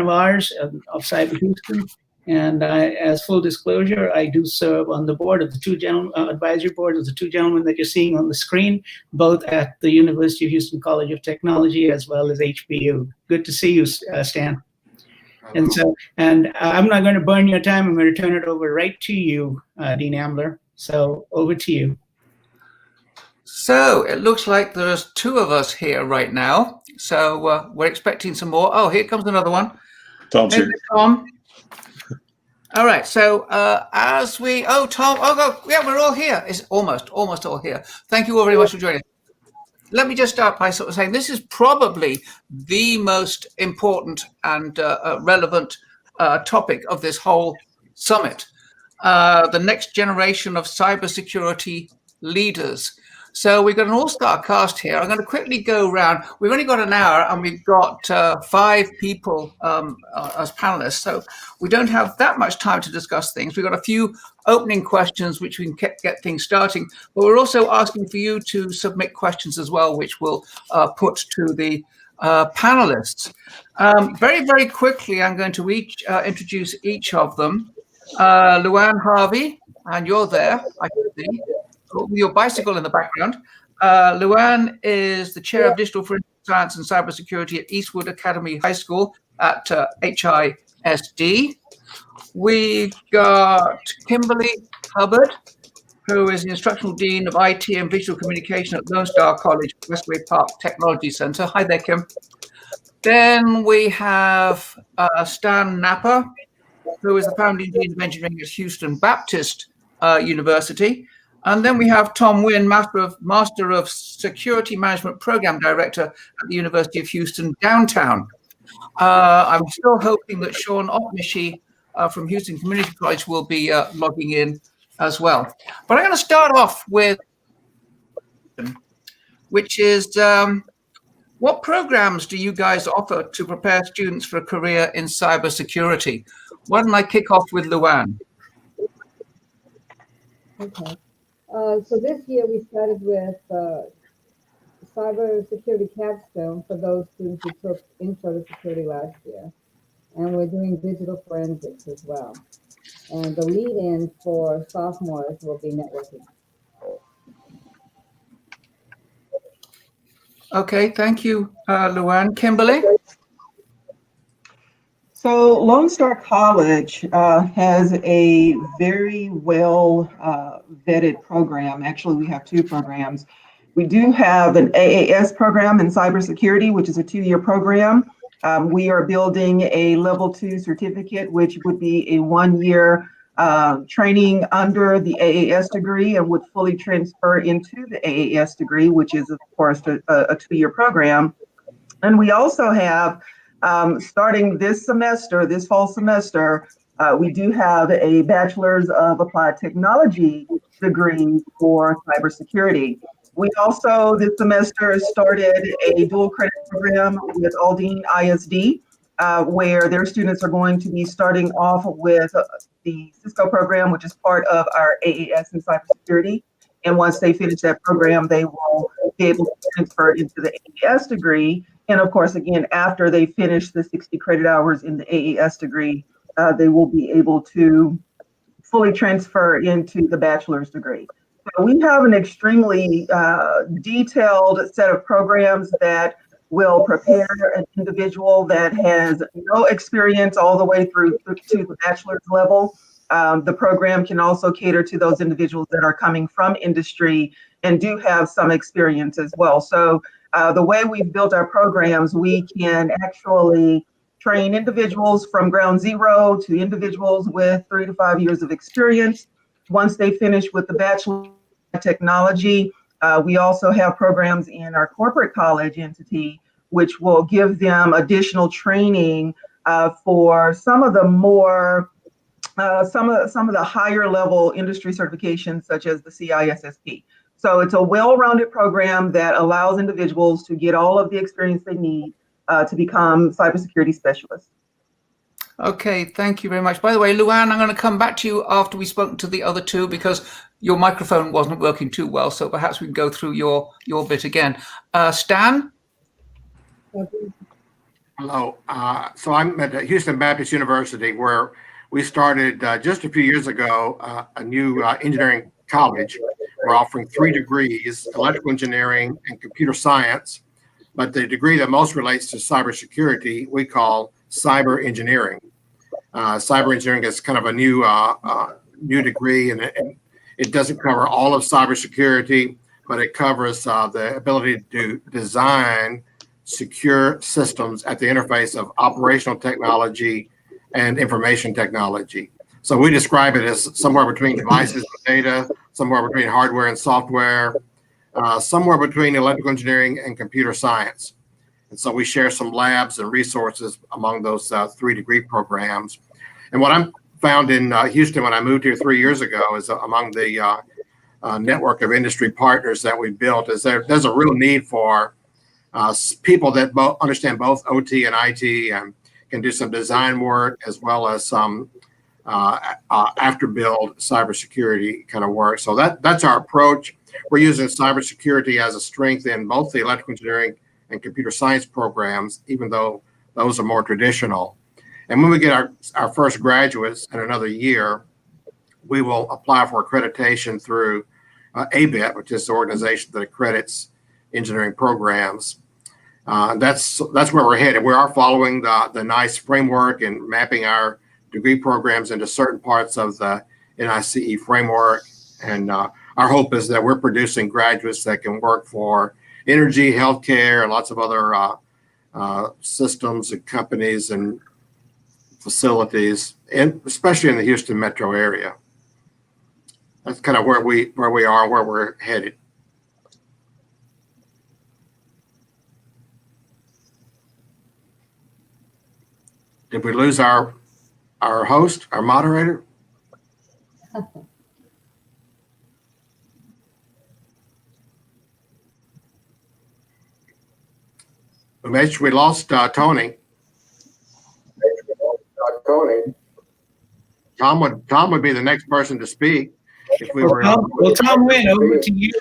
ours of Cyber Houston. And as full disclosure, I do serve on the board of the two advisory board of the two gentlemen that you're seeing on the screen, both at the University of Houston College of Technology as well as HBU. Good to see you, Stan. And I'm not going to burn your time. I'm going to turn it over right to you, Dean Ambler. So over to you. So it looks like there's two of us here right now. So we're expecting some more. Oh, here comes another one. Tom's here. Tom. All right. So as we, Tom, yeah, we're all here. It's almost all here. Thank you all very much for joining. Let me just start by sort of saying this is probably the most important and relevant topic of this whole summit, the next generation of cybersecurity leaders. So we've got an all-star cast here. I'm going to quickly go around. We've only got an hour and we've got 5 people as panelists. So we don't have that much time to discuss things. We've got a few opening questions which we can get things starting. But we're also asking for you to submit questions as well, which we'll put to the panelists. Very, very quickly, I'm going to introduce each of them. Luann Harvey, and you're there, I can see. With your bicycle in the background. Luann is the chair of digital forensic science and cybersecurity at Eastwood Academy High School at HISD. We've got Kimberly Hubbard, who is the instructional dean of IT and visual communication at Lone Star College, Westway Park Technology Center. Hi there, Kim. Then we have Stan Napper, who is the founding dean of engineering at Houston Baptist University. And then we have Tom Wynn, Master of Security Management Program Director at the University of Houston Downtown. I'm still hoping that Sean Opmishi from Houston Community College will be logging in as well. But I'm going to start off with, which is, what programs do you guys offer to prepare students for a career in cybersecurity? Why don't I kick off with Luann? Okay. So this year we started with Cybersecurity Capstone for those students who took Intro to Security last year. And we're doing digital forensics as well. And the lead-in for sophomores will be networking. Okay, thank you, Luann. Kimberly? So Lone Star College has a very well vetted program. Actually, we have 2 programs. We do have an AAS program in cybersecurity, which is a 2-year program. We are building a level 2 certificate, which would be a 1-year training under the AAS degree and would fully transfer into the AAS degree, which is, of course, a 2-year program. And we also have starting this semester, this fall semester, we do have a Bachelor's of Applied Technology degree for cybersecurity. We also, this semester, started a dual credit program with Aldine ISD, where their students are going to be starting off with the Cisco program, which is part of our AAS in cybersecurity. And once they finish that program, they will be able to transfer into the AAS degree. And of course, again, after they finish the 60 credit hours in the AAS degree, they will be able to fully transfer into the bachelor's degree. So we have an extremely detailed set of programs that will prepare an individual that has no experience all the way through to the bachelor's level. The program can also cater to those individuals that are coming from industry and do have some experience as well. So the way we've built our programs, we can actually train individuals from ground zero to individuals with 3 to 5 years of experience. Once they finish with the Bachelor of Technology, we also have programs in our corporate college entity, which will give them additional training for some of the more some of the higher level industry certifications, such as the CISSP. So it's a well-rounded program that allows individuals to get all of the experience they need to become cybersecurity specialists. Okay, thank you very much. By the way, Luann, I'm going to come back to you after we've spoken to the other two because your microphone wasn't working too well, so perhaps we can go through your bit again. Stan? Hello. So I'm at Houston Baptist University, where we started just a few years ago a new engineering college. We're offering 3 degrees, electrical engineering and computer science, but the degree that most relates to cybersecurity we call cyber engineering. Cyber engineering is kind of a new degree, and it doesn't cover all of cybersecurity, but it covers the ability to design secure systems at the interface of operational technology and information technology. So we describe it as somewhere between devices and data, somewhere between hardware and software, somewhere between electrical engineering and computer science. And so we share some labs and resources among those 3 degree programs. And what I'm found in Houston when I moved here 3 years ago is among the network of industry partners that we built is there's a real need for people that understand both OT and IT and can do some design work as well as some after build cybersecurity kind of work. So that's our approach. We're using cybersecurity as a strength in both the electrical engineering and computer science programs, even though those are more traditional. And when we get our first graduates in another year, we will apply for accreditation through ABET, which is the organization that accredits engineering programs. That's where we're headed. We are following the NICE framework and mapping our degree programs into certain parts of the NICE framework. And our hope is that we're producing graduates that can work for energy, healthcare, and lots of other systems and companies and facilities, and especially in the Houston metro area. That's kind of where we are and where we're headed. Did we lose our host, our moderator? We lost Tony. Tom would be the next person to speak if we were. Well, Tom Wynn, over to you.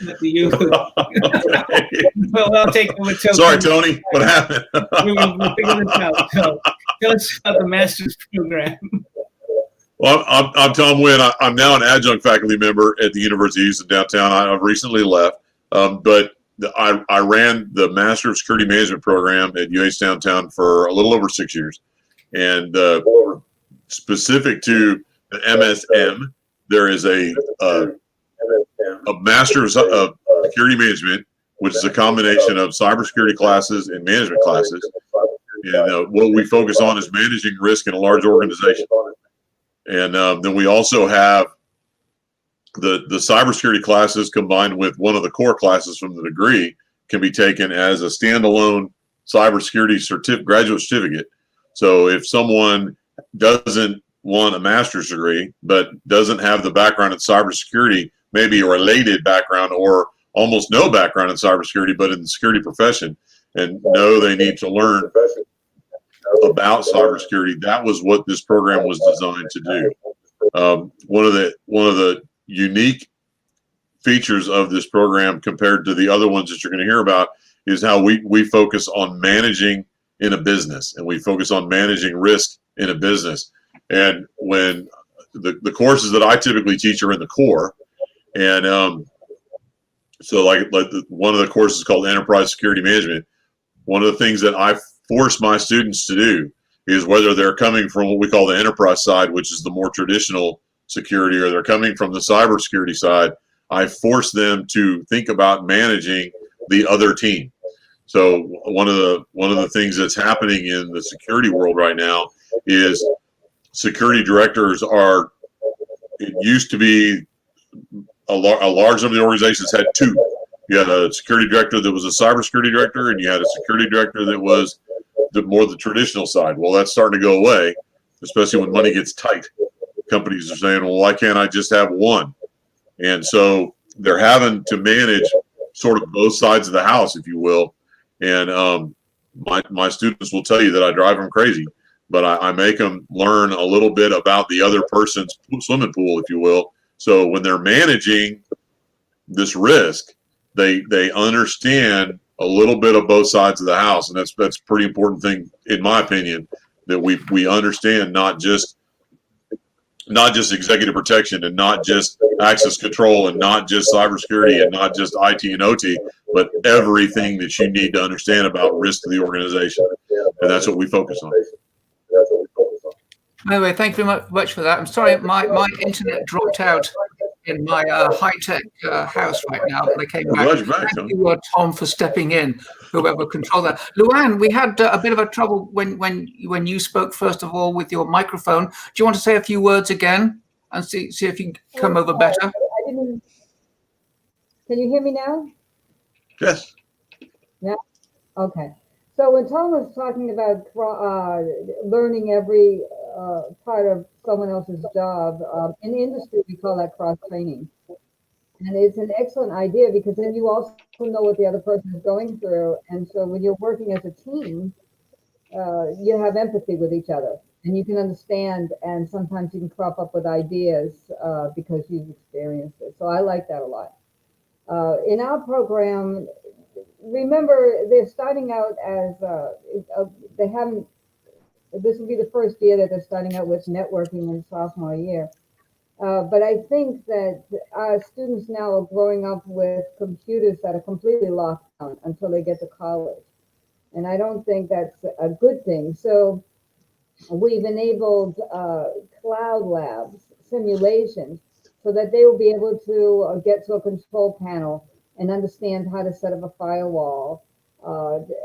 Well, I'll take over. Sorry, Tony. What happened? We'll figure this out. So, tell us about the master's program. Well, I'm Tom Wynn. I'm now an adjunct faculty member at the University of Houston downtown. I've recently left, but I ran the Master of Security Management program at UH downtown for a little over 6 years. And specific to the MSM, there is a Master of Security Management, which is a combination of cybersecurity classes and management classes. And what we focus on is managing risk in a large organization. And then we also have the cybersecurity classes combined with one of the core classes from the degree can be taken as a standalone cybersecurity graduate certificate. So if someone doesn't want a master's degree but doesn't have the background in cybersecurity, maybe a related background or almost no background in cybersecurity but in the security profession, and know they need to learn about cybersecurity, that was what this program was designed to do. One of the unique features of this program compared to the other ones that you're going to hear about is how we focus on managing in a business, and we focus on managing risk in a business. And when the courses that I typically teach are in the core, and so like one of the courses called Enterprise Security Management, one of the things that I force my students to do is, whether they're coming from what we call the enterprise side, which is the more traditional security, or they're coming from the cybersecurity side, I force them to think about managing the other team. So one of the things that's happening in the security world right now is security directors are, it used to be a large number of the organizations had two. You had a security director that was a cybersecurity director, and you had a security director that was the traditional side. Well, that's starting to go away, especially when money gets tight. Companies are saying, well, why can't I just have one? And so they're having to manage sort of both sides of the house, if you will. And my students will tell you that I drive them crazy but I make them learn a little bit about the other person's swimming pool, if you will. So when they're managing this risk, they understand a little bit of both sides of the house, and that's a pretty important thing, in my opinion, that we understand not just executive protection and not just access control and not just cybersecurity and not just IT and OT, but everything that you need to understand about risk to the organization, and that's what we focus on. Anyway, thank you very much for that. I'm sorry, my internet dropped out in my high-tech house right now, but I came back. Thank you, Tom, for stepping in, whoever controlled that. Luann, we had a bit of a trouble when you spoke, first of all, with your microphone. Do you want to say a few words again and see if you can come over better? I didn't. Can you hear me now? Yes. Yeah. Okay. So when Tom was talking about learning every part of someone else's job, in the industry we call that cross-training. And it's an excellent idea because then you also know what the other person is going through. And so when you're working as a team, you have empathy with each other and you can understand, and sometimes you can crop up with ideas because you've experienced it. So I like that a lot. In our program, remember, they're starting out as they haven't. This will be the first year that they're starting out with networking in sophomore year. But I think that our students now are growing up with computers that are completely locked down until they get to college, and I don't think that's a good thing. So we've enabled cloud labs, simulations, so that they will be able to get to a control panel and understand how to set up a firewall,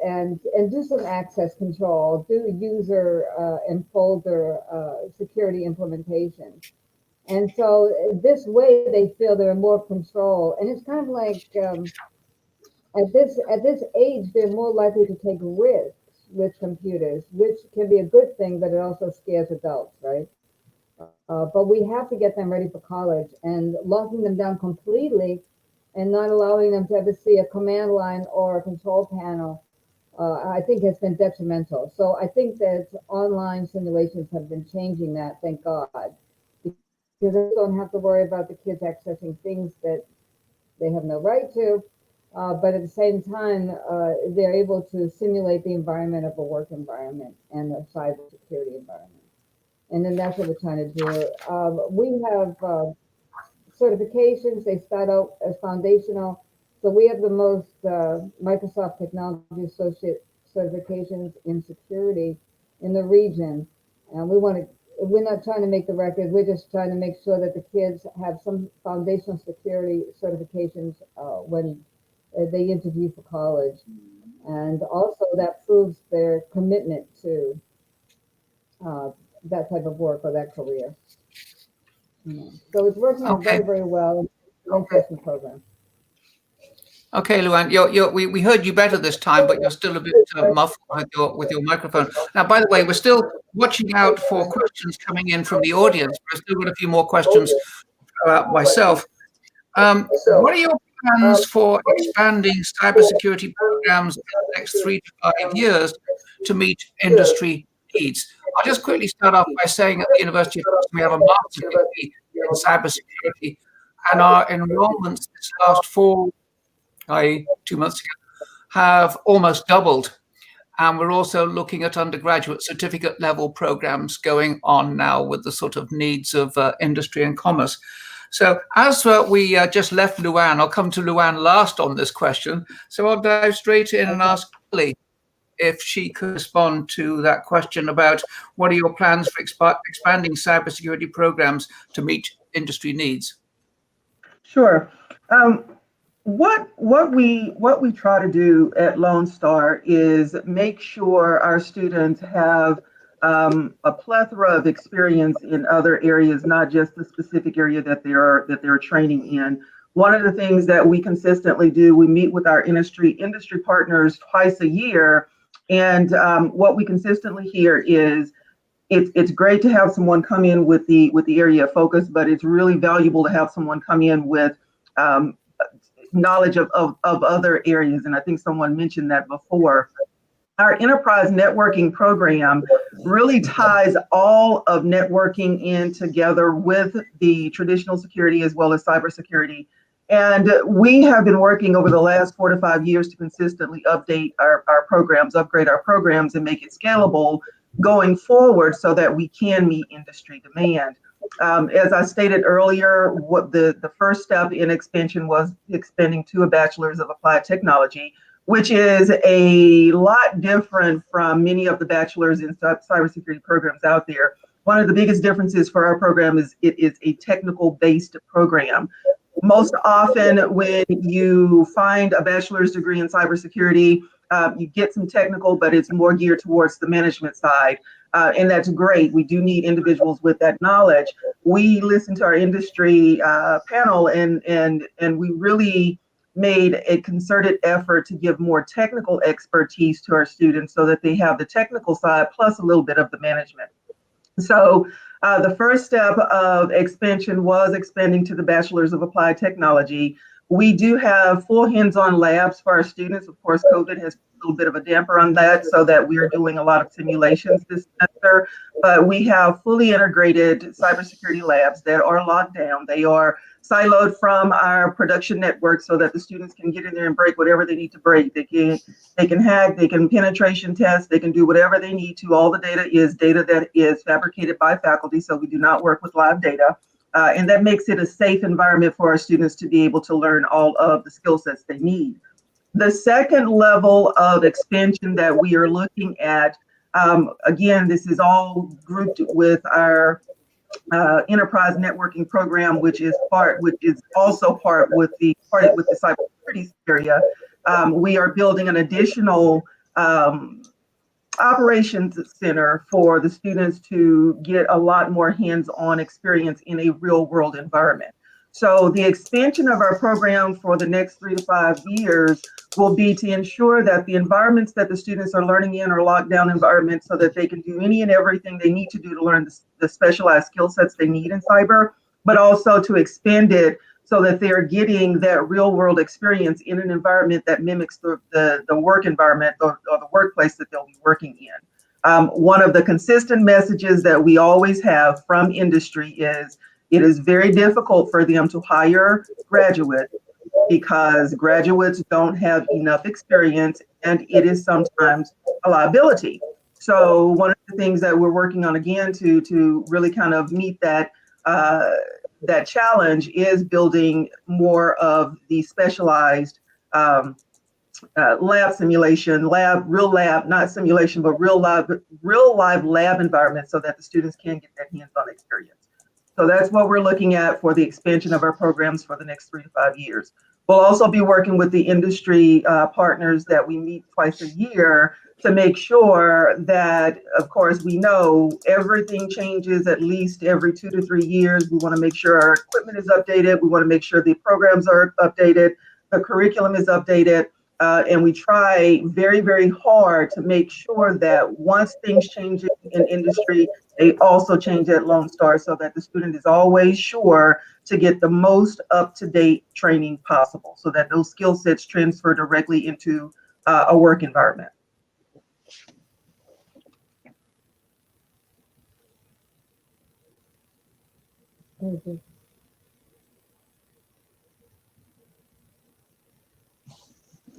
and do some access control, do user and folder security implementation. And so this way they feel they're in more control. And it's kind of like at this age, they're more likely to take risks with computers, which can be a good thing, but it also scares adults, right? But we have to get them ready for college, and locking them down completely and not allowing them to ever see a command line or a control panel, I think has been detrimental. So I think that online simulations have been changing that, thank God, because they don't have to worry about the kids accessing things that they have no right to, but at the same time, they're able to simulate the environment of a work environment and a cybersecurity environment. And then that's what we're trying to do. We have certifications. They start out as foundational. So we have the most Microsoft Technology Associate certifications in security in the region. And we're not trying to make the record. We're just trying to make sure that the kids have some foundational security certifications when they interview for college. And also that proves their commitment to that type of work or that career. So it's working out very, very well. Interesting program. Okay, Luann, we heard you better this time, but you're still a bit muffled with your microphone. Now, by the way, we're still watching out for questions coming in from the audience. I've still got a few more questions about myself. What are your plans for expanding cybersecurity programs in the next 3 to 5 years to meet industry needs? I'll just quickly start off by saying at the University of Houston, we have a master's degree in cybersecurity, and our enrollments this last fall, 2 months ago, have almost doubled. And we're also looking at undergraduate certificate level programs going on now with the sort of needs of industry and commerce. So as we just left Luann, I'll come to Luann last on this question. So I'll dive straight in and ask Kelly if she could respond to that question about what are your plans for expanding cybersecurity programs to meet industry needs? Sure. What we try to do at Lone Star is make sure our students have a plethora of experience in other areas, not just the specific area that they're training in. One of the things that we consistently do, we meet with our industry partners twice a year, and what we consistently hear is it's great to have someone come in with the area of focus, but it's really valuable to have someone come in with knowledge of other areas, and I think someone mentioned that before. Our enterprise networking program really ties all of networking in together with the traditional security as well as cybersecurity. And we have been working over the last 4 to 5 years to consistently update our programs, upgrade our programs, and make it scalable going forward so that we can meet industry demand. As I stated earlier, what the first step in expansion was expanding to a bachelor's of applied technology, which is a lot different from many of the bachelor's in cybersecurity programs out there. One of the biggest differences for our program is it is a technical-based program. Most often when you find a bachelor's degree in cybersecurity, you get some technical, but it's more geared towards the management side. And that's great. We do need individuals with that knowledge. We listened to our industry panel and we really made a concerted effort to give more technical expertise to our students so that they have the technical side plus a little bit of the management. So the first step of expansion was expanding to the Bachelor's of Applied Technology. We do have full hands-on labs for our students. Of course, COVID has put a little bit of a damper on that so that we are doing a lot of simulations this semester, but we have fully integrated cybersecurity labs that are locked down. They are siloed from our production network so that the students can get in there and break whatever they need to break. They can hack, they can penetration test, they can do whatever they need to. All the data is data that is fabricated by faculty, so we do not work with live data. And that makes it a safe environment for our students to be able to learn all of the skill sets they need. The second level of expansion that we are looking at, again, this is all grouped with our enterprise networking program, which is also part with the cybersecurity area. We are building an additional operations center for the students to get a lot more hands-on experience in a real-world environment. So the expansion of our program for the next 3 to 5 years will be to ensure that the environments that the students are learning in are locked down environments so that they can do any and everything they need to do to learn the specialized skill sets they need in cyber, but also to expand it so that they're getting that real-world experience in an environment that mimics the work environment or the workplace that they'll be working in. One of the consistent messages that we always have from industry is it is very difficult for them to hire graduates because graduates don't have enough experience and it is sometimes a liability. So one of the things that we're working on again to really kind of meet that that challenge is building more of the specialized lab simulation, real lab, not simulation, but real live lab environment so that the students can get that hands-on experience. So that's what we're looking at for the expansion of our programs for the next 3 to 5 years. We'll also be working with the industry partners that we meet twice a year to make sure that, of course, we know everything changes at least every 2 to 3 years. We want to make sure our equipment is updated. We want to make sure the programs are updated, the curriculum is updated, and we try very, very hard to make sure that once things change in industry, they also change at Lone Star so that the student is always sure to get the most up-to-date training possible so that those skill sets transfer directly into a work environment.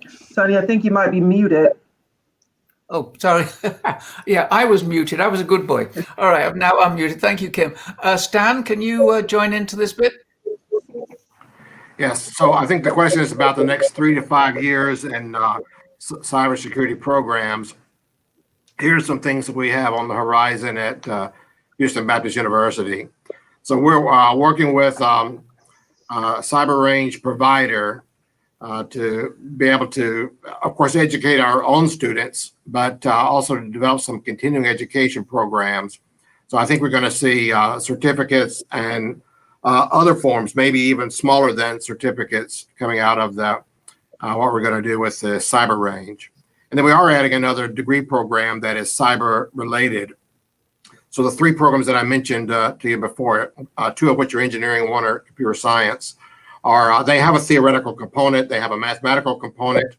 Sonny, I think you might be muted. Oh, sorry. Yeah, I was muted. I was a good boy. All right, now I'm muted. Thank you, Kim. Stan, can you join into this bit? Yes. So I think the question is about the next 3 to 5 years and cybersecurity programs. Here's some things that we have on the horizon at Houston Baptist University. So we're working with Cyber Range provider to be able to, of course, educate our own students, but also to develop some continuing education programs. So I think we're going to see certificates and other forms, maybe even smaller than certificates, coming out of the what we're going to do with the Cyber Range. And then we are adding another degree program that is cyber related. So the 3 programs that I mentioned to you before, 2 of which are engineering, 1 are computer science, are they have a theoretical component, they have a mathematical component,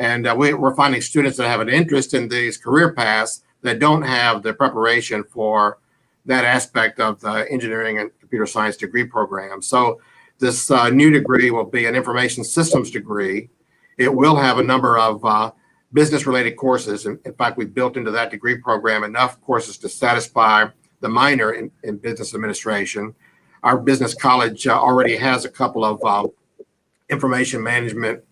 And we're finding students that have an interest in these career paths that don't have the preparation for that aspect of the engineering and computer science degree program. So this new degree will be an information systems degree. It will have a number of business-related courses. In fact, we built into that degree program enough courses to satisfy the minor in business administration. Our business college already has a couple of information management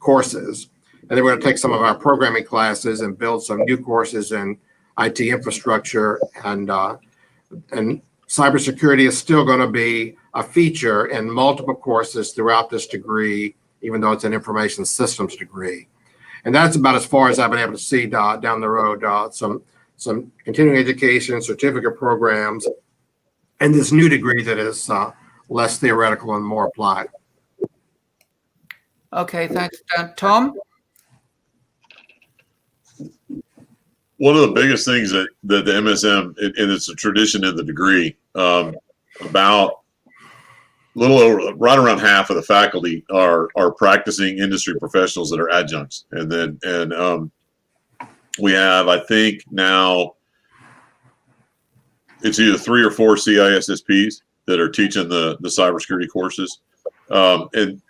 courses. And then we're going to take some of our programming classes and build some new courses in IT infrastructure, and cybersecurity is still going to be a feature in multiple courses throughout this degree, even though it's an information systems degree. And that's about as far as I've been able to see down the road, some continuing education, certificate programs, and this new degree that is less theoretical and more applied. Okay, thanks, Tom. One of the biggest things that the MSM, and it's a tradition in the degree, about a little over, right around half of the faculty are practicing industry professionals that are adjuncts, and we have, I think now, it's either 3 or 4 CISSPs that are teaching the cybersecurity courses, and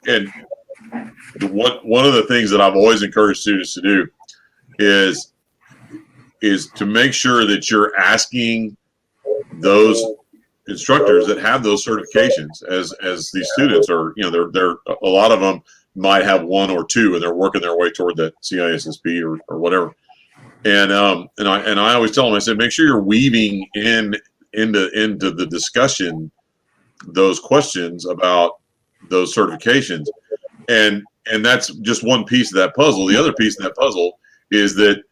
one of the things that I've always encouraged students to do is to make sure that you're asking those instructors that have those certifications as these students are, they're a lot of them might have 1 or 2 and they're working their way toward that CISSP or whatever. And I always tell them, I said, make sure you're weaving into the discussion those questions about those certifications. And that's just one piece of that puzzle. The other piece of that puzzle is that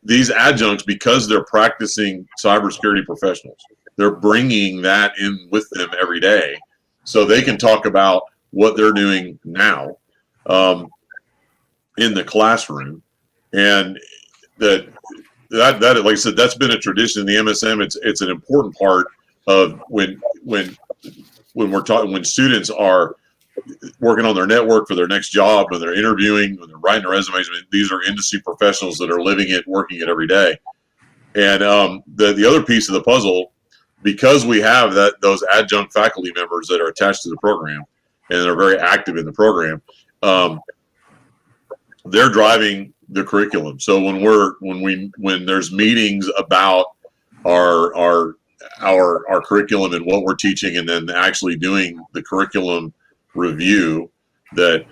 these adjuncts, because they're practicing cybersecurity professionals, they're bringing that in with them every day, so they can talk about what they're doing now in the classroom. And that, like I said, that's been a tradition in the MSM. It's an important part of when we're talking, when students are working on their network for their next job, when they're interviewing, when they're writing their resumes. I mean, these are industry professionals that are living it, working it every day. And the other piece of the puzzle, because we have those adjunct faculty members that are attached to the program and they're very active in the program, they're driving the curriculum. So when there's meetings about our curriculum and what we're teaching, and then actually doing the curriculum review that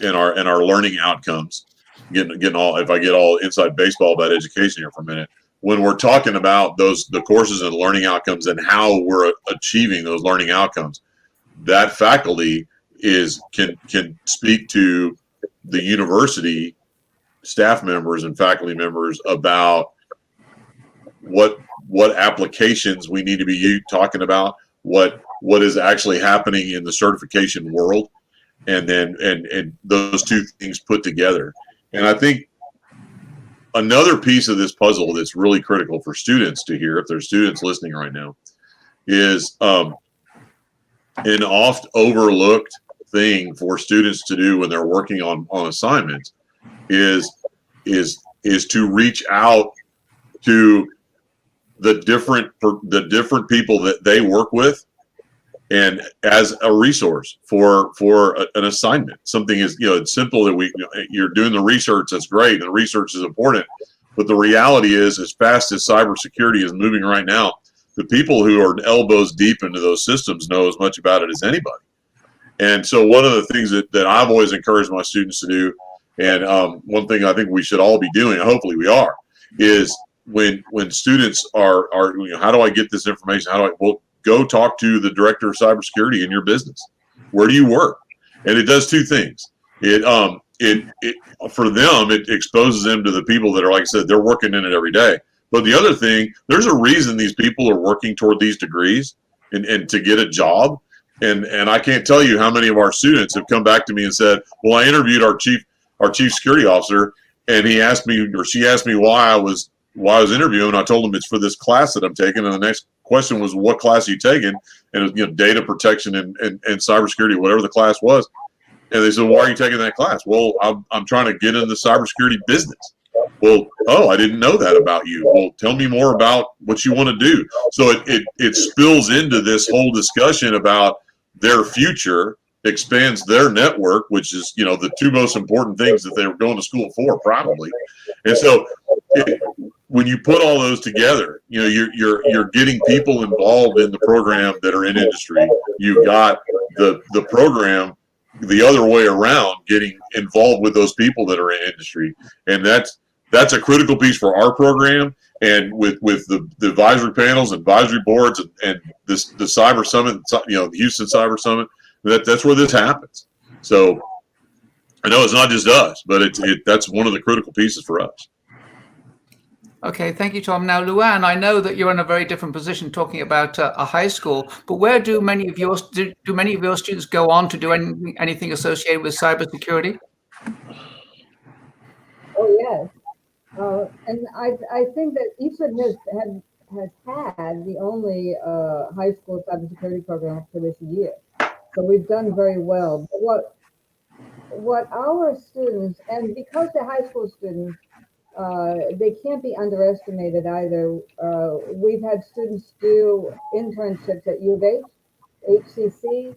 in our learning outcomes, getting all, if I get all inside baseball about education here for a minute, when we're talking about the courses and learning outcomes and how we're achieving those learning outcomes, that faculty can speak to the university staff members and faculty members about what applications we need to be talking about, what is actually happening in the certification world, and those two things put together. And I think another piece of this puzzle that's really critical for students to hear, if there's students listening right now, is an oft overlooked thing for students to do when they're working on assignments is to reach out to the different people that they work with, and as a resource for an assignment. Something is, it's simple that you're doing the research, that's great, and the research is important, but the reality is, as fast as cybersecurity is moving right now, the people who are elbows deep into those systems know as much about it as anybody. And so one of the things that I've always encouraged my students to do, and one thing I think we should all be doing, and hopefully we are, is when students are how do I get this information? Well, go talk to the director of cybersecurity in your business. Where do you work? And it does two things. It for them, it exposes them to the people that are, like I said, they're working in it every day. But the other thing, there's a reason these people are working toward these degrees and to get a job. And I can't tell you how many of our students have come back to me and said, well, I interviewed our chief security officer, and he asked me, or she asked me why I was interviewing. And I told them it's for this class that I'm taking. And the next question was, what class are you taking? And it was, data protection and cybersecurity, whatever the class was. And they said, why are you taking that class? Well, I'm trying to get in the cybersecurity business. Well, oh, I didn't know that about you. Well, tell me more about what you want to do. So it spills into this whole discussion about their future, expands their network, which is, you know, the two most important things that they were going to school for, probably. And so when you put all those together, you know, you're getting people involved in the program that are in industry. You've got the program the other way around, getting involved with those people that are in industry, and that's a critical piece for our program. And with the advisory panels, advisory boards, and the Cyber Summit, you know, the Houston Cyber Summit, that's where this happens. So I know it's not just us, but that's one of the critical pieces for us. Okay, thank you, Tom. Now, Luann, I know that you're in a very different position talking about a high school, but where do many of your students go on to do anything associated with cybersecurity? Oh yes, and I think that Eastern has had the only high school cybersecurity program for this year, so we've done very well. But what our students, and because they're high school students, they can't be underestimated either. We've had students do internships at U of H, HCC,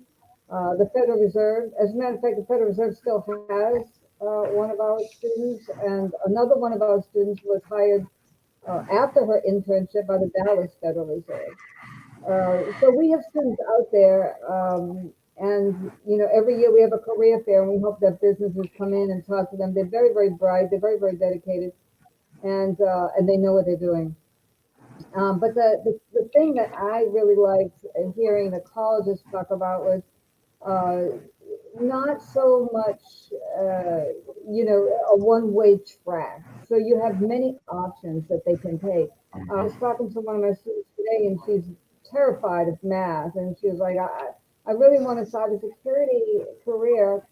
the Federal Reserve. As a matter of fact, the Federal Reserve still has one of our students, and another one of our students was hired after her internship by the Dallas Federal Reserve. So we have students out there, and you know, every year we have a career fair, and we hope that businesses come in and talk to them. They're very, very bright. They're very, very dedicated, and they know what they're doing. But the thing that I really liked hearing the colleges talk about was not so much, you know, a one-way track. So you have many options that they can take. I was talking to one of my students today, and she's terrified of math, and she was like, I really want a cybersecurity career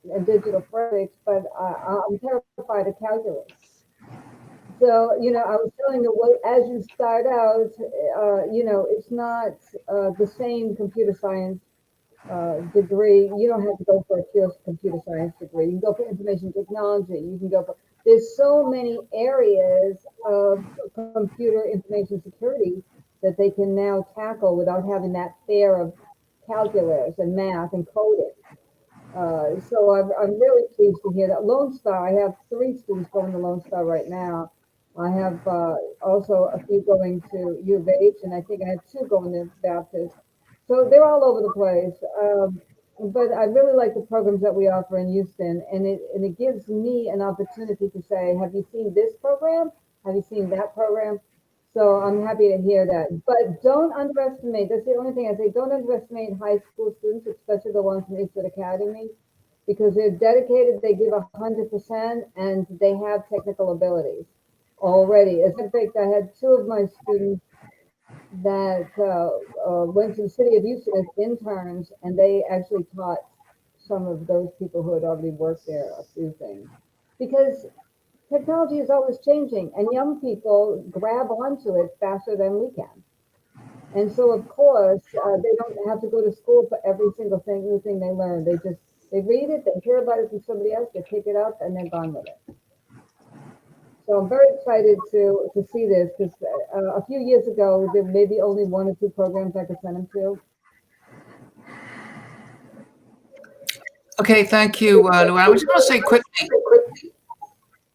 in digital forensics, but I'm terrified of calculus. So, you know, I was telling her, well, as you start out, you know, it's not the same computer science degree. You don't have to go for a pure computer science degree. You can go for information technology. You can go for, there's so many areas of computer information security that they can now tackle without having that fear of calculus and math and coding. So I'm really pleased to hear that. Lone Star, I have 3 students going to Lone Star right now. I have also a few going to U of H, and I think I have 2 going to Baptist. So they're all over the place. But I really like the programs that we offer in Houston, and it gives me an opportunity to say, have you seen this program? Have you seen that program? So I'm happy to hear that. But don't underestimate, that's the only thing I say, don't underestimate high school students, especially the ones from Eastwood Academy, because they're dedicated, they give 100%, and they have technical abilities already. As a matter of fact, I had 2 of my students that went to the city of Houston as interns, and they actually taught some of those people who had already worked there a few things. Because technology is always changing, and young people grab onto it faster than we can. And so, of course, they don't have to go to school for every single new thing they learn. They read it, they hear about it from somebody else, they pick it up, and they're gone with it. So I'm very excited to see this, because a few years ago, there may be only 1 or 2 programs I could send them to. Okay, thank you, Luann. I was going to say quickly,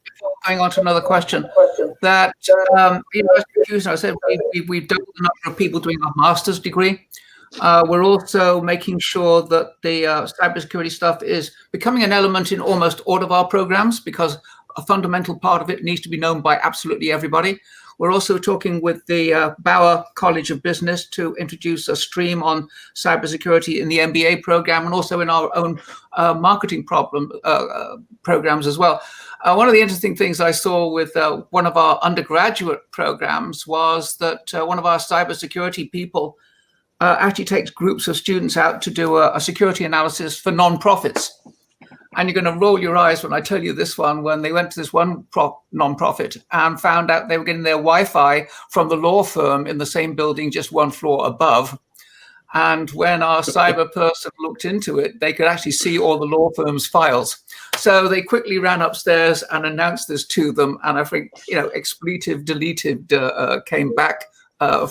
before going on to another question, that I said we've doubled the number of people doing a master's degree. We're also making sure that the cybersecurity stuff is becoming an element in almost all of our programs, because a fundamental part of it needs to be known by absolutely everybody. We're also talking with the Bauer College of Business to introduce a stream on cybersecurity in the MBA program, and also in our own marketing programs as well. One of the interesting things I saw with one of our undergraduate programs was that one of our cybersecurity people actually takes groups of students out to do a security analysis for nonprofits. And you're going to roll your eyes when I tell you this one, when they went to this one nonprofit and found out they were getting their Wi-Fi from the law firm in the same building, just 1 floor above. And when our cyber person looked into it, they could actually see all the law firm's files. So they quickly ran upstairs and announced this to them. And I think, expletive deleted came back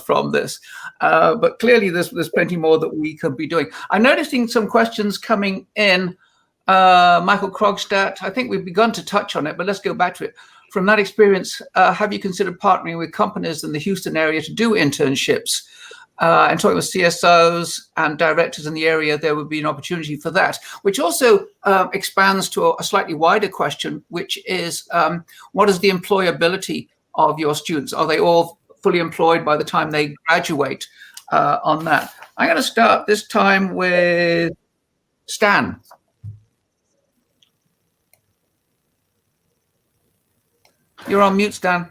from this. But clearly there's plenty more that we could be doing. I'm noticing some questions coming in. Michael Krogstad, I think we've begun to touch on it, but let's go back to it. From that experience, have you considered partnering with companies in the Houston area to do internships? And talking with CSOs and directors in the area, there would be an opportunity for that, which also expands to a slightly wider question, which is what is the employability of your students? Are they all fully employed by the time they graduate on that? I'm going to start this time with Stan. You're on mute, Stan.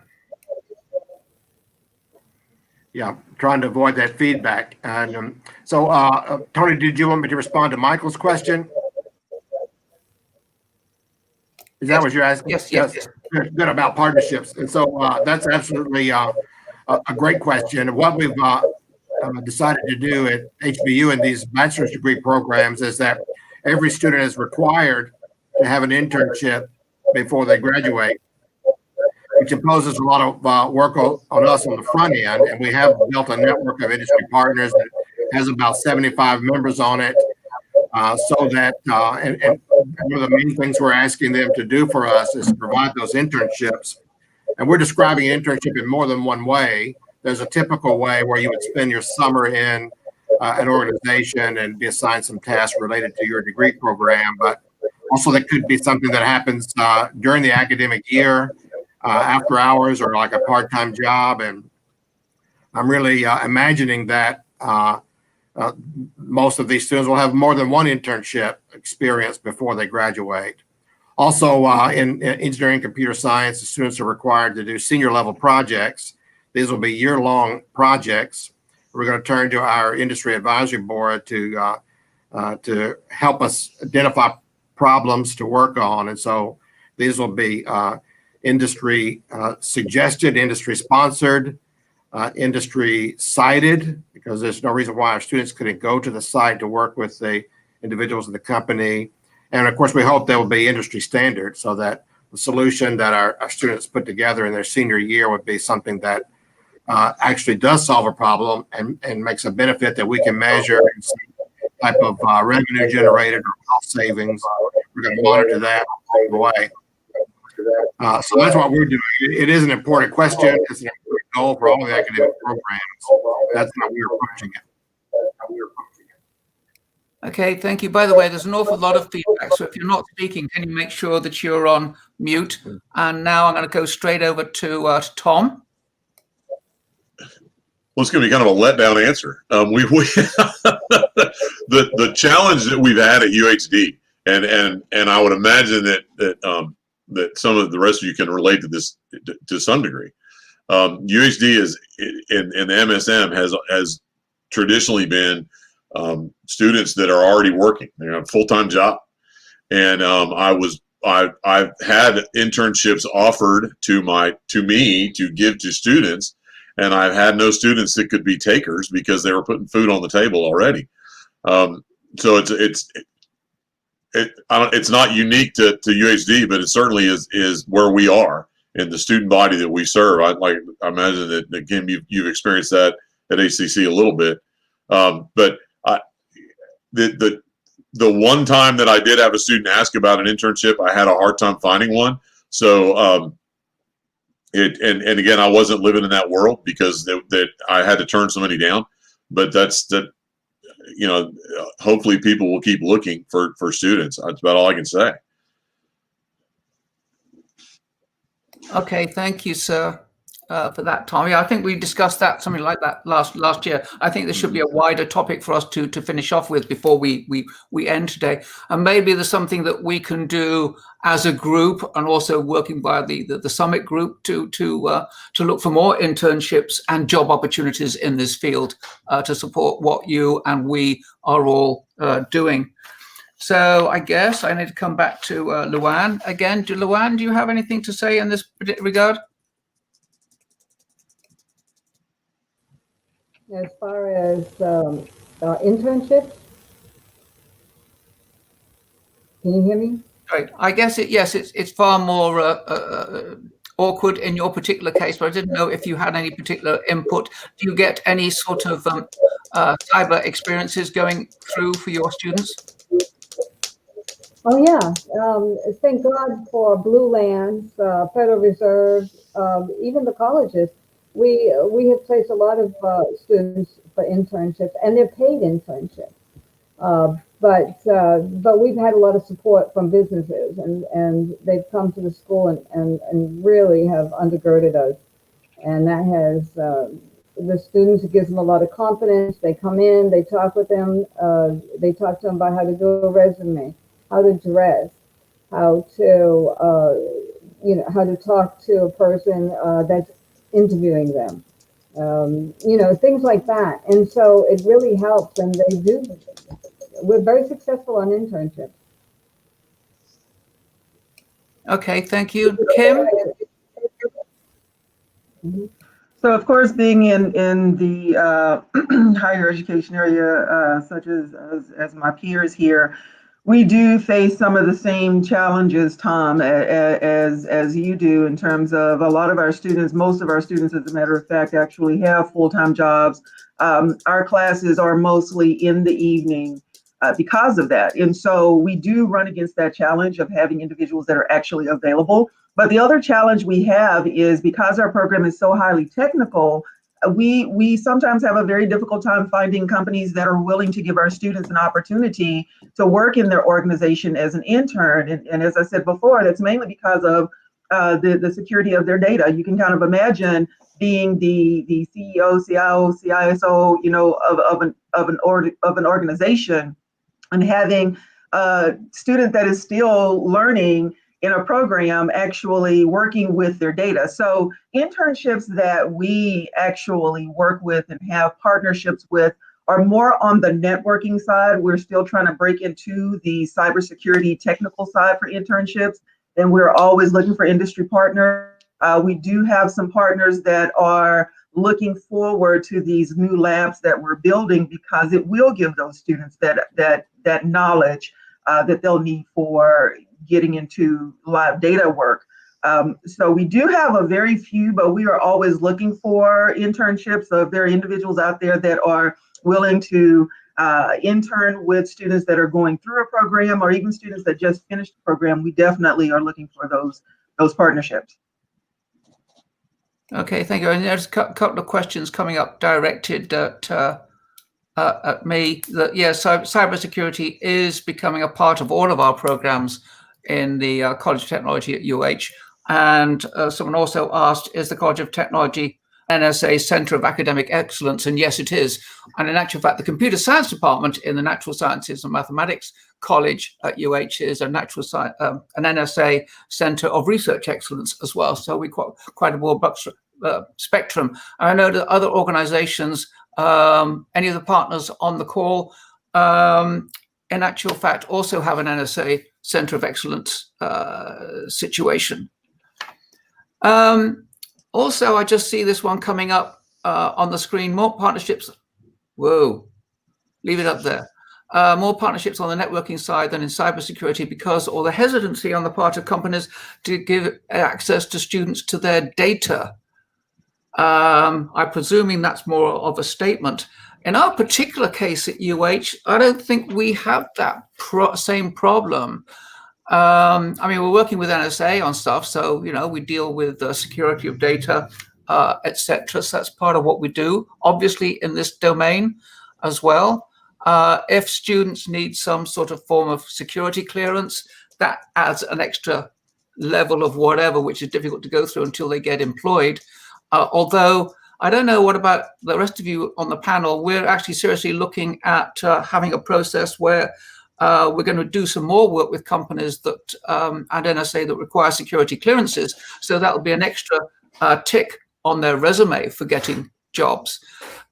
Yeah, trying to avoid that feedback. And Tony, did you want me to respond to Michael's question? Is that what you're asking? Yes. Good about partnerships. And so that's absolutely a great question. What we've decided to do at HBU in these bachelor's degree programs is that every student is required to have an internship before they graduate, which imposes a lot of work on us on the front end. And we have built a network of industry partners that has about 75 members on it. So that, and one of the main things we're asking them to do for us is to provide those internships. And we're describing an internship in more than one way. There's a typical way where you would spend your summer in an organization and be assigned some tasks related to your degree program. But also there could be something that happens during the academic year, after hours, or like a part-time job. And I'm really imagining that most of these students will have more than one internship experience before they graduate. Also, in engineering computer science, the students are required to do senior level projects. These will be year-long projects. We're going to turn to our industry advisory board to help us identify problems to work on. And so these will be industry suggested, industry sponsored, industry cited, because there's no reason why our students couldn't go to the site to work with the individuals in the company. And of course, we hope there will be industry standard so that the solution that our students put together in their senior year would be something that actually does solve a problem and makes a benefit that we can measure and see type of revenue generated or cost savings. We're going to monitor that along the way. So that's what we're doing. It is an important question. It's an important goal for all the academic programs. That's how we're approaching it. Okay, thank you. By the way, there's an awful lot of feedback. So if you're not speaking, can you make sure that you're on mute? And now I'm going to go straight over to Tom. Well, it's going to be kind of a letdown answer. The challenge that we've had at UHD, and I would imagine that some of the rest of you can relate to this to some degree. UHD is in the MSM has traditionally been students that are already working. They have a full-time job, and I've had internships offered to me to give to students, and I've had no students that could be takers because they were putting food on the table already. So it's not unique to UHD, but it certainly is where we are in the student body that we serve. I imagine that Kim, you've experienced that at HCC a little bit, but the one time that I did have a student ask about an internship, I had a hard time finding one. So and again, I wasn't living in that world because that I had to turn so many down. But hopefully people will keep looking for students. That's about all I can say. Okay, thank you, sir, for that, Tom. Yeah, I think we discussed that, something like that last year. I think there should be a wider topic for us to finish off with before we end today. And maybe there's something that we can do as a group, and also working by the summit group to look for more internships and job opportunities in this field to support what you and we are all doing. So I guess I need to come back to Luann again. Luann, do you have anything to say in this regard? As far as internships. Can you hear me? Right. I guess it's far more awkward in your particular case, but I didn't know if you had any particular input. Do you get any sort of cyber experiences going through for your students? Oh yeah, thank God for Blue Lands, Federal Reserve, even the colleges. We have placed a lot of students for internships, and they're paid internships. But we've had a lot of support from businesses, and they've come to the school and really have undergirded us. And that has the students, it gives them a lot of confidence. They come in, they talk with them, they talk to them about how to do a resume, how to dress, how to how to talk to a person that's interviewing them. Things like that. And so it really helps, and we're very successful on internships. Okay, thank you. Kim? So of course, being in the higher education area, such as my peers here, we do face some of the same challenges, Tom, as you do, in terms of a lot of our students, most of our students, as a matter of fact, actually have full-time jobs. Our classes are mostly in the evening because of that. And so we do run against that challenge of having individuals that are actually available. But the other challenge we have is, because our program is so highly technical, we sometimes have a very difficult time finding companies that are willing to give our students an opportunity to work in their organization as an intern. And as I said before, that's mainly because of the security of their data. You can kind of imagine being the CEO, CIO, CISO, of an organization, and having a student that is still learning in a program actually working with their data. So internships that we actually work with and have partnerships with are more on the networking side. We're still trying to break into the cybersecurity technical side for internships, and we're always looking for industry partners. We do have some partners that are looking forward to these new labs that we're building, because it will give those students that knowledge that they'll need for getting into live data work. So we do have a very few, but we are always looking for internships. So if there are individuals out there that are willing to intern with students that are going through a program, or even students that just finished the program, we definitely are looking for those partnerships. Okay, thank you. And there's a couple of questions coming up directed at me. That cybersecurity is becoming a part of all of our programs in the College of Technology at UH. And someone also asked, is the College of Technology NSA Center of Academic Excellence? And yes, it is. And in actual fact, the Computer Science Department in the Natural Sciences and Mathematics College at UH is an NSA Center of Research Excellence as well. So we quite a broad spectrum. And I know that other organizations, any of the partners on the call, in actual fact, also have an NSA Center of Excellence situation. Also, I just see this one coming up on the screen. More partnerships. Whoa, leave it up there. More partnerships on the networking side than in cybersecurity, because all the hesitancy on the part of companies to give access to students to their data. I'm presuming that's more of a statement. In our particular case at UH, I don't think we have that same problem. I mean, we're working with NSA on stuff, so we deal with the security of data, etc. So that's part of what we do. Obviously, in this domain as well, if students need some sort of form of security clearance, that adds an extra level of whatever, which is difficult to go through until they get employed. Although I don't know what about the rest of you on the panel. We're actually seriously looking at having a process where we're going to do some more work with companies that and NSA that require security clearances. So that will be an extra tick on their resume for getting jobs.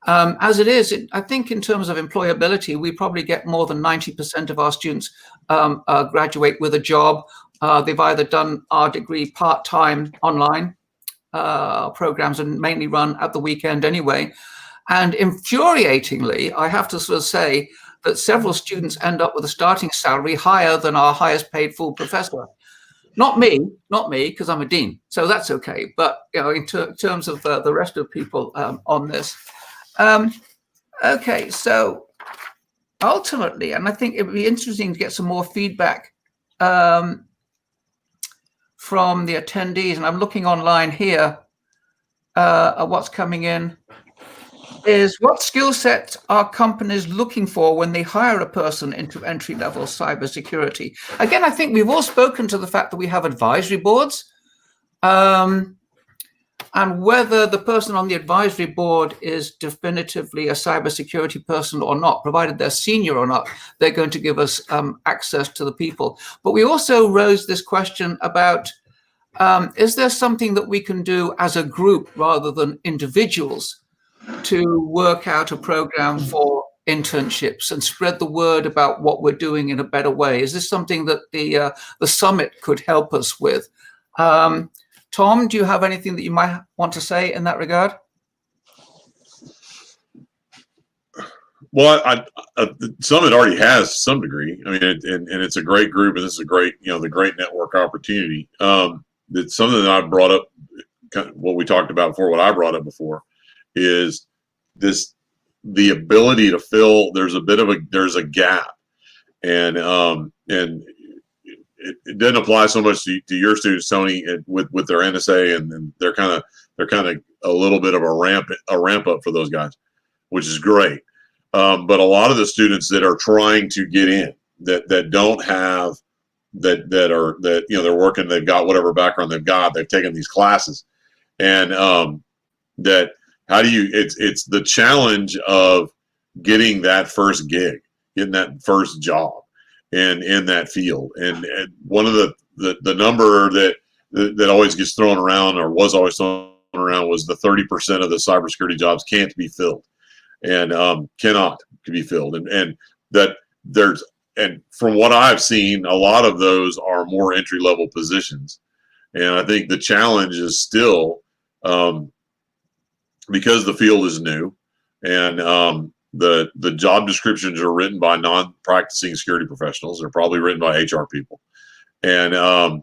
As it is, I think in terms of employability, we probably get more than 90% of our students graduate with a job. They've either done our degree part-time online programs and mainly run at the weekend anyway. And infuriatingly, I have to sort of say that several students end up with a starting salary higher than our highest paid full professor. Not me, because I'm a dean, so that's okay. But in terms of the rest of people on this, okay. So ultimately, and I think it would be interesting to get some more feedback from the attendees. And I'm looking online here at what's coming in. Is what skill sets are companies looking for when they hire a person into entry-level cybersecurity? Again, I think we've all spoken to the fact that we have advisory boards, and whether the person on the advisory board is definitively a cybersecurity person or not, provided they're senior or not, they're going to give us access to the people. But we also raised this question about, is there something that we can do as a group rather than individuals to work out a program for internships and spread the word about what we're doing in a better way? Is this something that the summit could help us with? Tom, do you have anything that you might want to say in that regard? Well, the summit already has to some degree. I mean, and it's a great group, and this is a great, the great network opportunity. It's something that I brought up, kind of what we talked about before, what I brought up before, is the ability to fill. There's a gap, and it doesn't apply so much to your students, Tony, with their NSA, and they're kind of a little bit of a ramp up for those guys, which is great. But a lot of the students that are trying to get in that don't have that they're working, they've got whatever background they've got, they've taken these classes, and that how do you? It's the challenge of getting that first gig, getting that first job, and in that field. And one of the number that always gets thrown around, or was always thrown around, was the 30% of the cybersecurity jobs can't be filled, and cannot be filled, and that there's, and from what I've seen, a lot of those are more entry level positions, and I think the challenge is still because the field is new, and the job descriptions are written by non-practicing security professionals. They're probably written by HR people, and the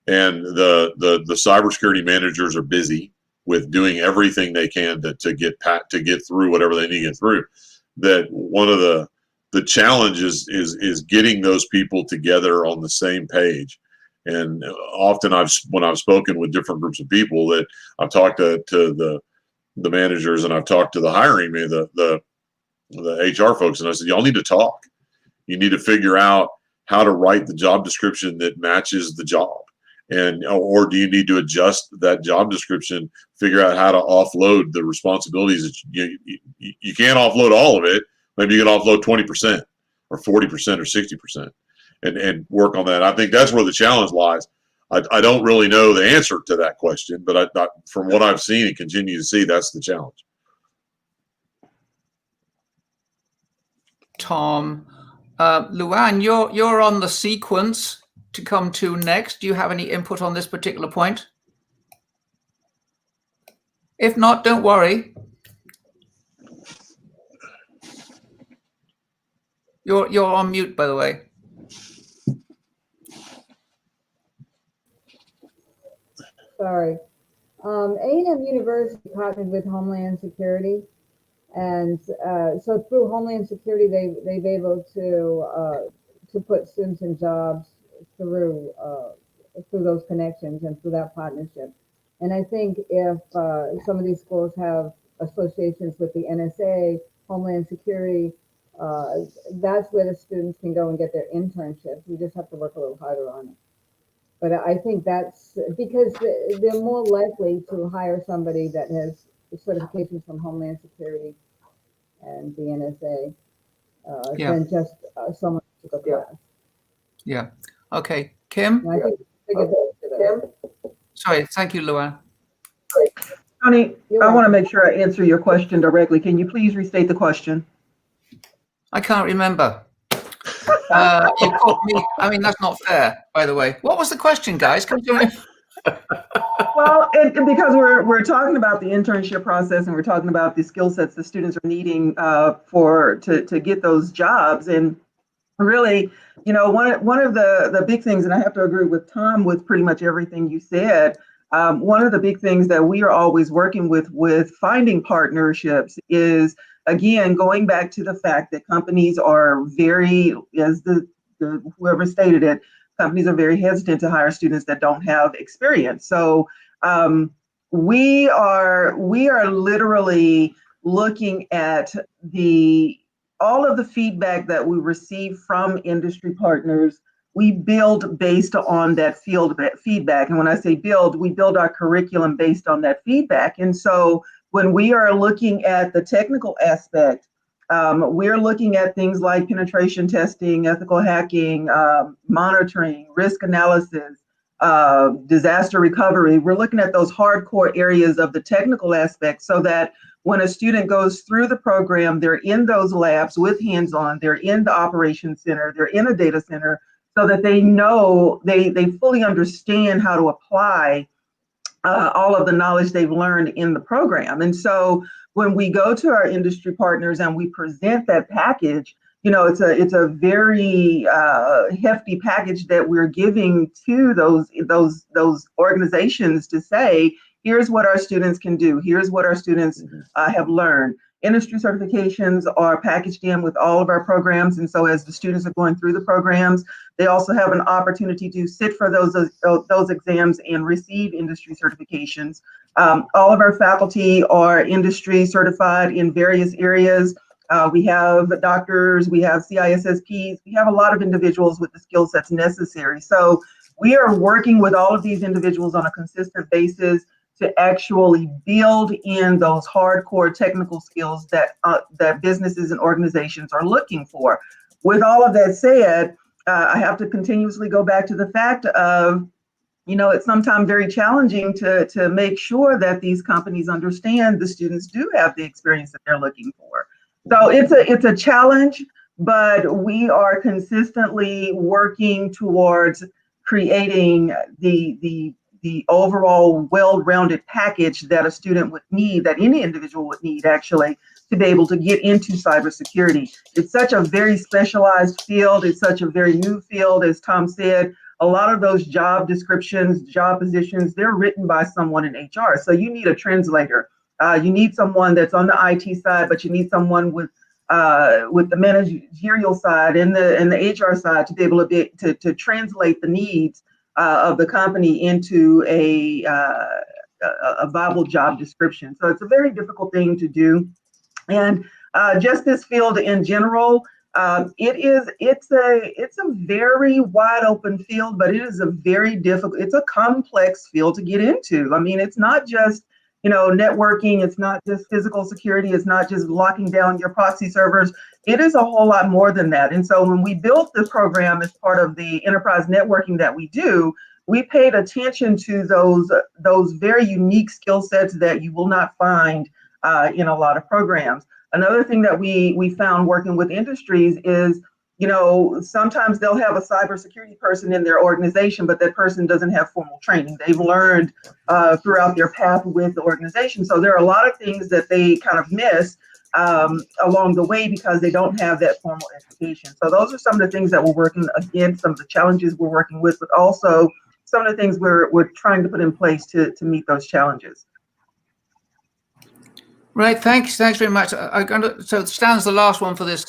cybersecurity managers are busy with doing everything they can to get through whatever they need to get through. That one of the challenges is getting those people together on the same page. And often when I've spoken with different groups of people, that I've talked to the managers, and I've talked to the hiring the HR folks, and I said, y'all need to talk. You need to figure out how to write the job description that matches the job. Or do you need to adjust that job description, figure out how to offload the responsibilities that you can't offload all of it. Maybe you can offload 20% or 40% or 60% and work on that. I think that's where the challenge lies. I don't really know the answer to that question, but from what I've seen and continue to see, that's the challenge. Tom, Luann, you're on the sequence to come to next. Do you have any input on this particular point? If not, don't worry. You're on mute, by the way. Sorry. A&M University partnered with Homeland Security, and so through Homeland Security, they've been able to put students in jobs through those connections and through that partnership. And I think if some of these schools have associations with the NSA, Homeland Security, that's where the students can go and get their internships. We just have to work a little harder on it. But I think that's because they're more likely to hire somebody that has certifications from Homeland Security and the NSA than just someone who took a class. Yeah. Okay. Kim? Sorry. Thank you, Luann. Tony, I want to make sure I answer your question directly. Can you please restate the question? I can't remember. You caught me. I mean, that's not fair, by the way. What was the question, guys? Come to me. Well, and because we're talking about the internship process and we're talking about the skill sets the students are needing to get those jobs, and really, one of the big things, and I have to agree with Tom with pretty much everything you said. One of the big things that we are always working with finding partnerships is, again, going back to the fact that companies are very, as whoever stated it, companies are very hesitant to hire students that don't have experience. So we are literally looking at all of the feedback that we receive from industry partners. We build based on that feedback. And when I say build, we build our curriculum based on that feedback. And so when we are looking at the technical aspect, we're looking at things like penetration testing, ethical hacking, monitoring, risk analysis, disaster recovery. We're looking at those hardcore areas of the technical aspect so that when a student goes through the program, they're in those labs with hands-on, they're in the operations center, they're in a data center, so that they know, they fully understand how to apply all of the knowledge they've learned in the program. And so when we go to our industry partners and we present that package, it's a very hefty package that we're giving to those organizations to say, here's what our students can do. Here's what our students have learned. Industry certifications are packaged in with all of our programs. And so as the students are going through the programs, they also have an opportunity to sit for those exams and receive industry certifications. All of our faculty are industry certified in various areas. We have doctors, we have CISSPs, we have a lot of individuals with the skill sets necessary. So we are working with all of these individuals on a consistent basis to actually build in those hardcore technical skills that businesses and organizations are looking for. With all of that said, I have to continuously go back to the fact of, it's sometimes very challenging to make sure that these companies understand the students do have the experience that they're looking for. So it's a challenge, but we are consistently working towards creating the overall well-rounded package that a student would need, that any individual would need actually, to be able to get into cybersecurity. It's such a very specialized field. It's such a very new field. As Tom said, a lot of those job descriptions, job positions, they're written by someone in HR. So you need a translator. You need someone that's on the IT side, but you need someone with the managerial side and the HR side to be able to translate the needs of the company into a viable job description. So it's a very difficult thing to do. And just this field in general, it's a very wide open field, but it is it's a complex field to get into. I mean, it's not just, networking, it's not just physical security, it's not just locking down your proxy servers. It is a whole lot more than that. And so when we built the program as part of the enterprise networking that we do, we paid attention to those very unique skill sets that you will not find in a lot of programs. Another thing that we found working with industries is, sometimes they'll have a cybersecurity person in their organization, but that person doesn't have formal training. They've learned throughout their path with the organization. So there are a lot of things that they kind of miss along the way because they don't have that formal education. So those are some of the things that we're working against, some of the challenges we're working with, but also some of the things we're trying to put in place to meet those challenges. Right, thanks very much. So Stan's the last one for this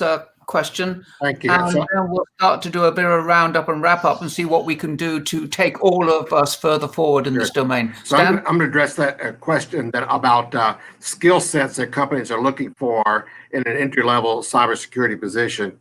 question. Thank you. And then we'll start to do a bit of a roundup and wrap up and see what we can do to take all of us further forward in this domain. So Stan? I'm going to address that question about skill sets that companies are looking for in an entry-level cybersecurity position.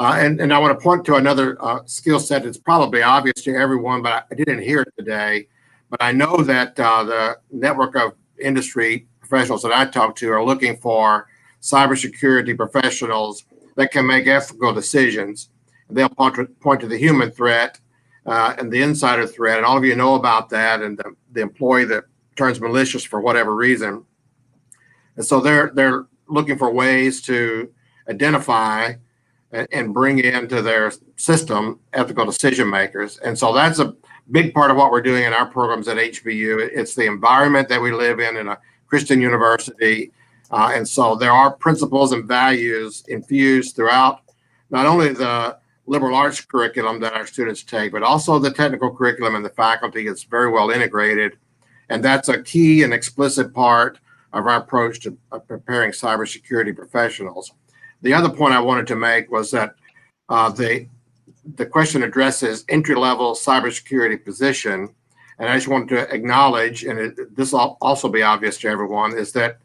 And I want to point to another skill set that's probably obvious to everyone, but I didn't hear it today. But I know that the network of industry professionals that I talk to are looking for cybersecurity professionals that can make ethical decisions. They'll point to the human threat and the insider threat, and all of you know about that, and the employee that turns malicious for whatever reason. And so they're looking for ways to identify and bring into their system ethical decision makers. And so that's a big part of what we're doing in our programs at HBU. It's the environment that we live in a Christian university. And so there are principles and values infused throughout not only the liberal arts curriculum that our students take, but also the technical curriculum and the faculty. It's very well integrated. And that's a key and explicit part of our approach to preparing cybersecurity professionals. The other point I wanted to make was that the question addresses entry-level cybersecurity position. And I just wanted to acknowledge, and this will also be obvious to everyone, is that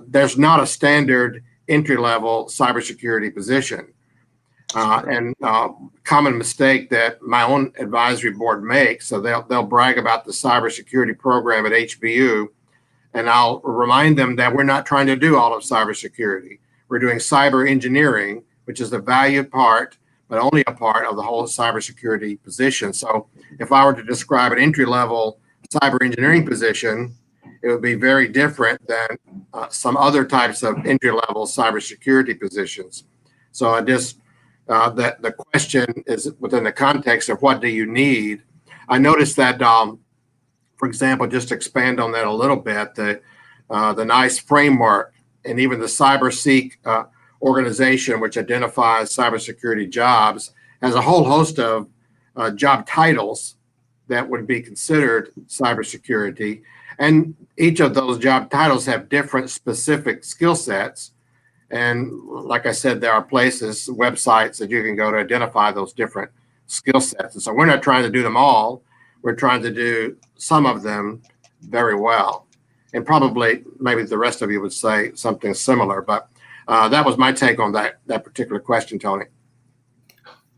there's not a standard entry-level cybersecurity position. And common mistake that my own advisory board makes, so they'll brag about the cybersecurity program at HBU, and I'll remind them that we're not trying to do all of cybersecurity. We're doing cyber engineering, which is a valued part, but only a part of the whole cybersecurity position. So if I were to describe an entry-level cyber engineering position, it would be very different than some other types of entry-level cybersecurity positions. So I just, the question is within the context of what do you need? I noticed that, for example, just to expand on that a little bit, the NICE framework and even the CyberSeek organization, which identifies cybersecurity jobs, has a whole host of job titles that would be considered cybersecurity. And each of those job titles have different specific skill sets. And like I said, there are places, websites that you can go to identify those different skill sets. And so we're not trying to do them all. We're trying to do some of them very well. And probably maybe the rest of you would say something similar, but that was my take on that particular question, Tony.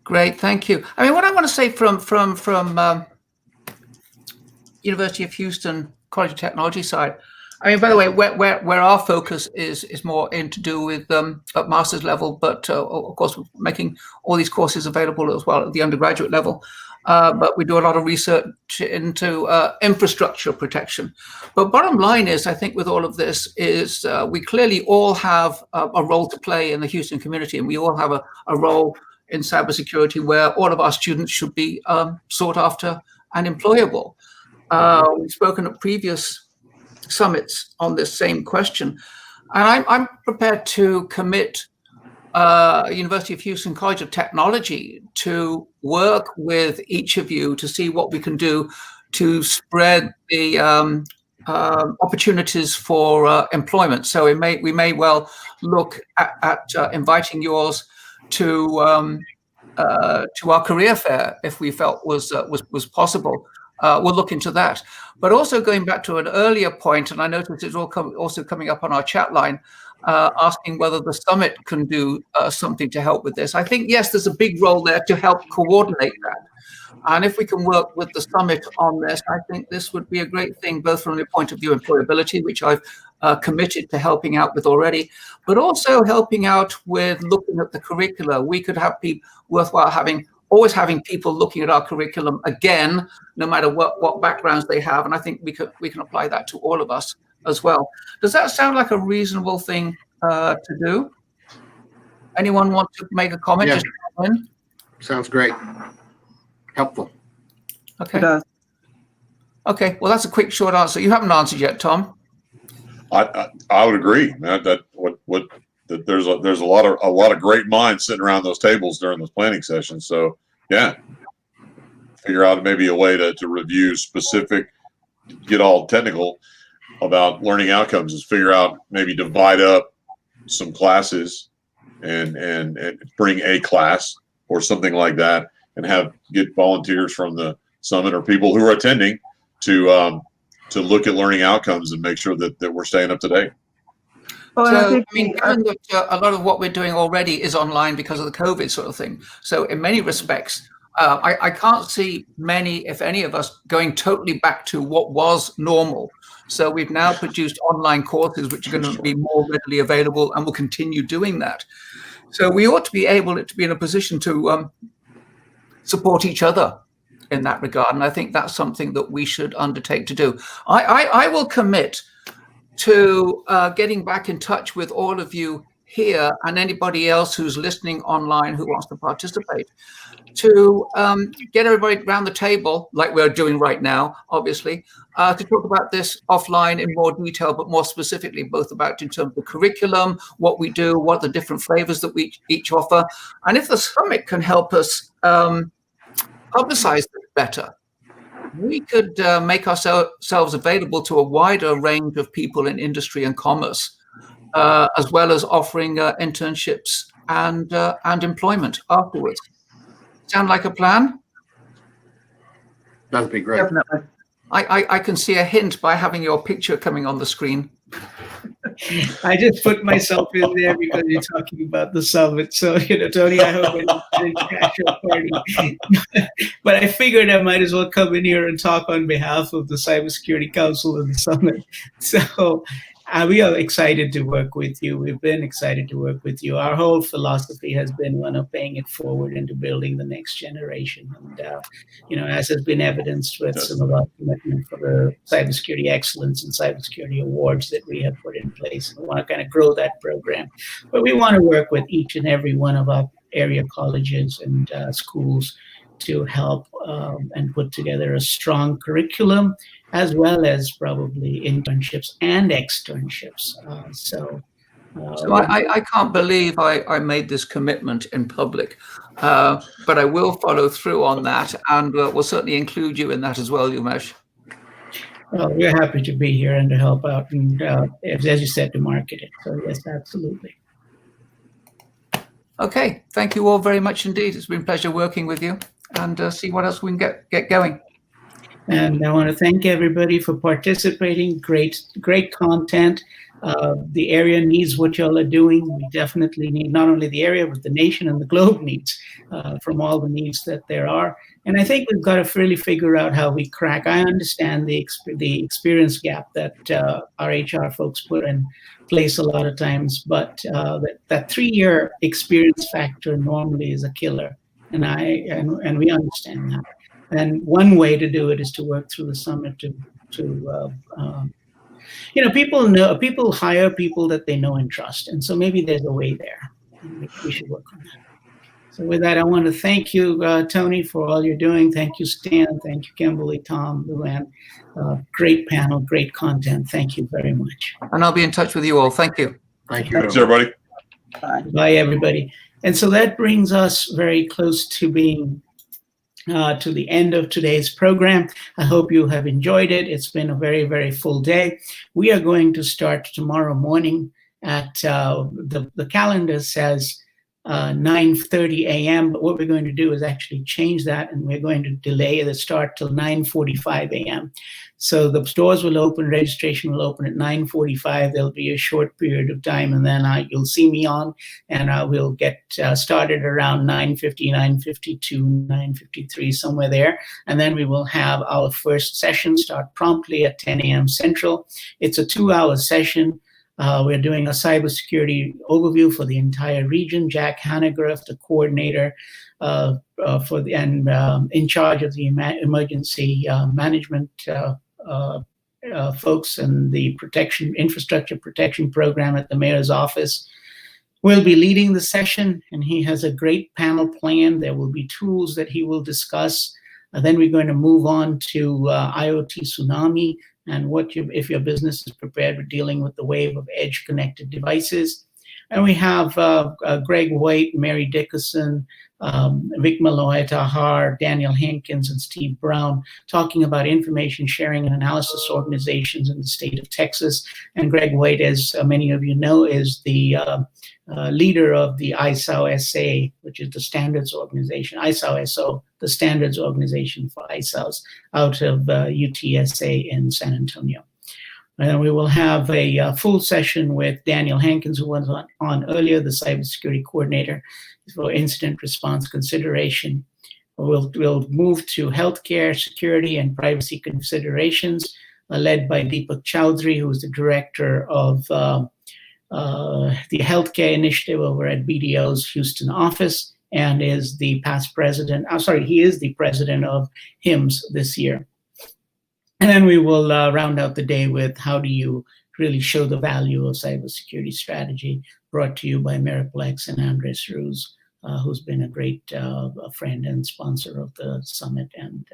Great, thank you. I mean, what I want to say from University of Houston College of Technology side, I mean, by the way, where our focus is more in to do with at master's level, but of course, we're making all these courses available as well at the undergraduate level. But we do a lot of research into infrastructure protection. But bottom line is, I think with all of this is we clearly all have a role to play in the Houston community, and we all have a role in cybersecurity where all of our students should be sought after and employable. We've spoken at previous summits on this same question, and I'm prepared to commit University of Houston College of Technology to work with each of you to see what we can do to spread the opportunities for employment. So we may well look at inviting yours to our career fair if we felt was possible. We'll look into that. But also going back to an earlier point, and I noticed it's also coming up on our chat line, asking whether the summit can do something to help with this. I think, yes, there's a big role there to help coordinate that. And if we can work with the summit on this, I think this would be a great thing, both from the point of view of employability, which I've committed to helping out with already, but also helping out with looking at the curricula. We could have people worthwhile always having people looking at our curriculum again, no matter what backgrounds they have. And I think we can apply that to all of us as well. Does that sound like a reasonable thing to do? Anyone want to make a comment? Yeah. Just in? Sounds great. Helpful. Okay. It does. Okay. Well, that's a quick, short answer. You haven't answered yet, Tom. I would agree, man. That there's a lot of great minds sitting around those tables during those planning sessions. So yeah, figure out maybe a way to review specific, get all technical about learning outcomes, is figure out maybe divide up some classes and bring a class or something like that, and get volunteers from the summit or people who are attending to look at learning outcomes and make sure that we're staying up to date. Well, so, I mean, given that a lot of what we're doing already is online because of the COVID sort of thing. So in many respects, I can't see many, if any of us, going totally back to what was normal. So we've now produced online courses which are going to be more readily available, and we'll continue doing that. So we ought to be able to be in a position to support each other in that regard. And I think that's something that we should undertake to do. I will commit to getting back in touch with all of you here and anybody else who's listening online who wants to participate to get everybody around the table, like we're doing right now, obviously, to talk about this offline in more detail, but more specifically, both about in terms of the curriculum, what we do, what the different flavors that we each offer. And if the summit can help us publicize this better, we could make ourselves available to a wider range of people in industry and commerce, as well as offering internships and employment afterwards. Sound like a plan? That'd be great. Definitely. I can see a hint by having your picture coming on the screen. I just put myself in there because you're talking about the summit. So, Tony, I hope it's a casual party. But I figured I might as well come in here and talk on behalf of the Cybersecurity Council and the summit. So we are excited to work with you. We've been excited to work with you. Our whole philosophy has been one of paying it forward into building the next generation. And, as has been evidenced with some of our commitment for the cybersecurity excellence and cybersecurity awards that we have put in place. We want to kind of grow that program. But we want to work with each and every one of our area colleges and schools to help and put together a strong curriculum, as well as probably internships and externships. So I can't believe I made this commitment in public, but I will follow through on that, and we'll certainly include you in that as well, Umesh. Well, we're happy to be here and to help out, and as you said, to market it. So yes, absolutely. Okay, thank you all very much indeed. It's been a pleasure working with you, and see what else we can get going. And I want to thank everybody for participating. Great content. The area needs what y'all are doing. We definitely need not only the area, but the nation and the globe needs from all the needs that there are. And I think we've got to really figure out how we crack. I understand the experience gap that our HR folks put in place a lot of times, but that 3-year experience factor normally is a killer. And we understand that. And one way to do it is to work through the summit people hire people that they know and trust. And so maybe there's a way there. We should work on that. So with that, I want to thank you, Tony, for all you're doing. Thank you, Stan. Thank you, Kimberly, Tom, Luann. Great panel, great content. Thank you very much. And I'll be in touch with you all. Thank you. Thank you. Thanks, everybody. Bye, everybody. And so that brings us very close to being to the end of today's program. I hope you have enjoyed it. It's been a very, very full day. We are going to start tomorrow morning at the calendar says 9:30 a.m. But what we're going to do is actually change that, and we're going to delay the start till 9:45 a.m. So the stores will open, registration will open at 9:45. There'll be a short period of time, and then you'll see me on, and we'll get started around 9:50, 9:52, 9:53, somewhere there. And then we will have our first session start promptly at 10 a.m. Central. It's a 2-hour session. We're doing a cybersecurity overview for the entire region. Jack Hanegraaff, the coordinator in charge of the emergency management folks and the infrastructure protection program at the mayor's office, will be leading the session, and he has a great panel plan. There will be tools that he will discuss. Then we're going to move on to IoT tsunami, and if your business is prepared for dealing with the wave of edge-connected devices. And we have Greg White, Mary Dickerson, Vic Malloy Tahar, Daniel Hankins, and Steve Brown talking about information sharing and analysis organizations in the state of Texas. And Greg White, as many of you know, is the leader of the ISAO-SA, which is the standards organization, ISAO-SO, the standards organization for ISAOs out of UTSA in San Antonio. And we will have a full session with Daniel Hankins, who was on earlier, the cybersecurity coordinator for incident response consideration. We'll move to healthcare, security, and privacy considerations, led by Deepak Chowdhury, who is the director of the healthcare initiative over at BDO's Houston office, and is the he is the president of HIMSS this year. And then we will round out the day with how do you really show the value of cybersecurity strategy, brought to you by Miraplex and Andres Ruz, who's been a great friend and sponsor of the summit and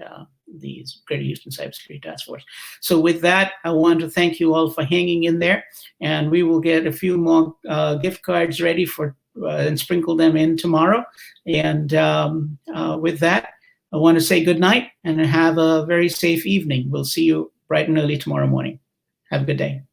the Greater Houston Cybersecurity Task Force. So with that, I want to thank you all for hanging in there, and we will get a few more gift cards ready for and sprinkle them in tomorrow. And with that, I want to say good night and have a very safe evening. We'll see you bright and early tomorrow morning. Have a good day.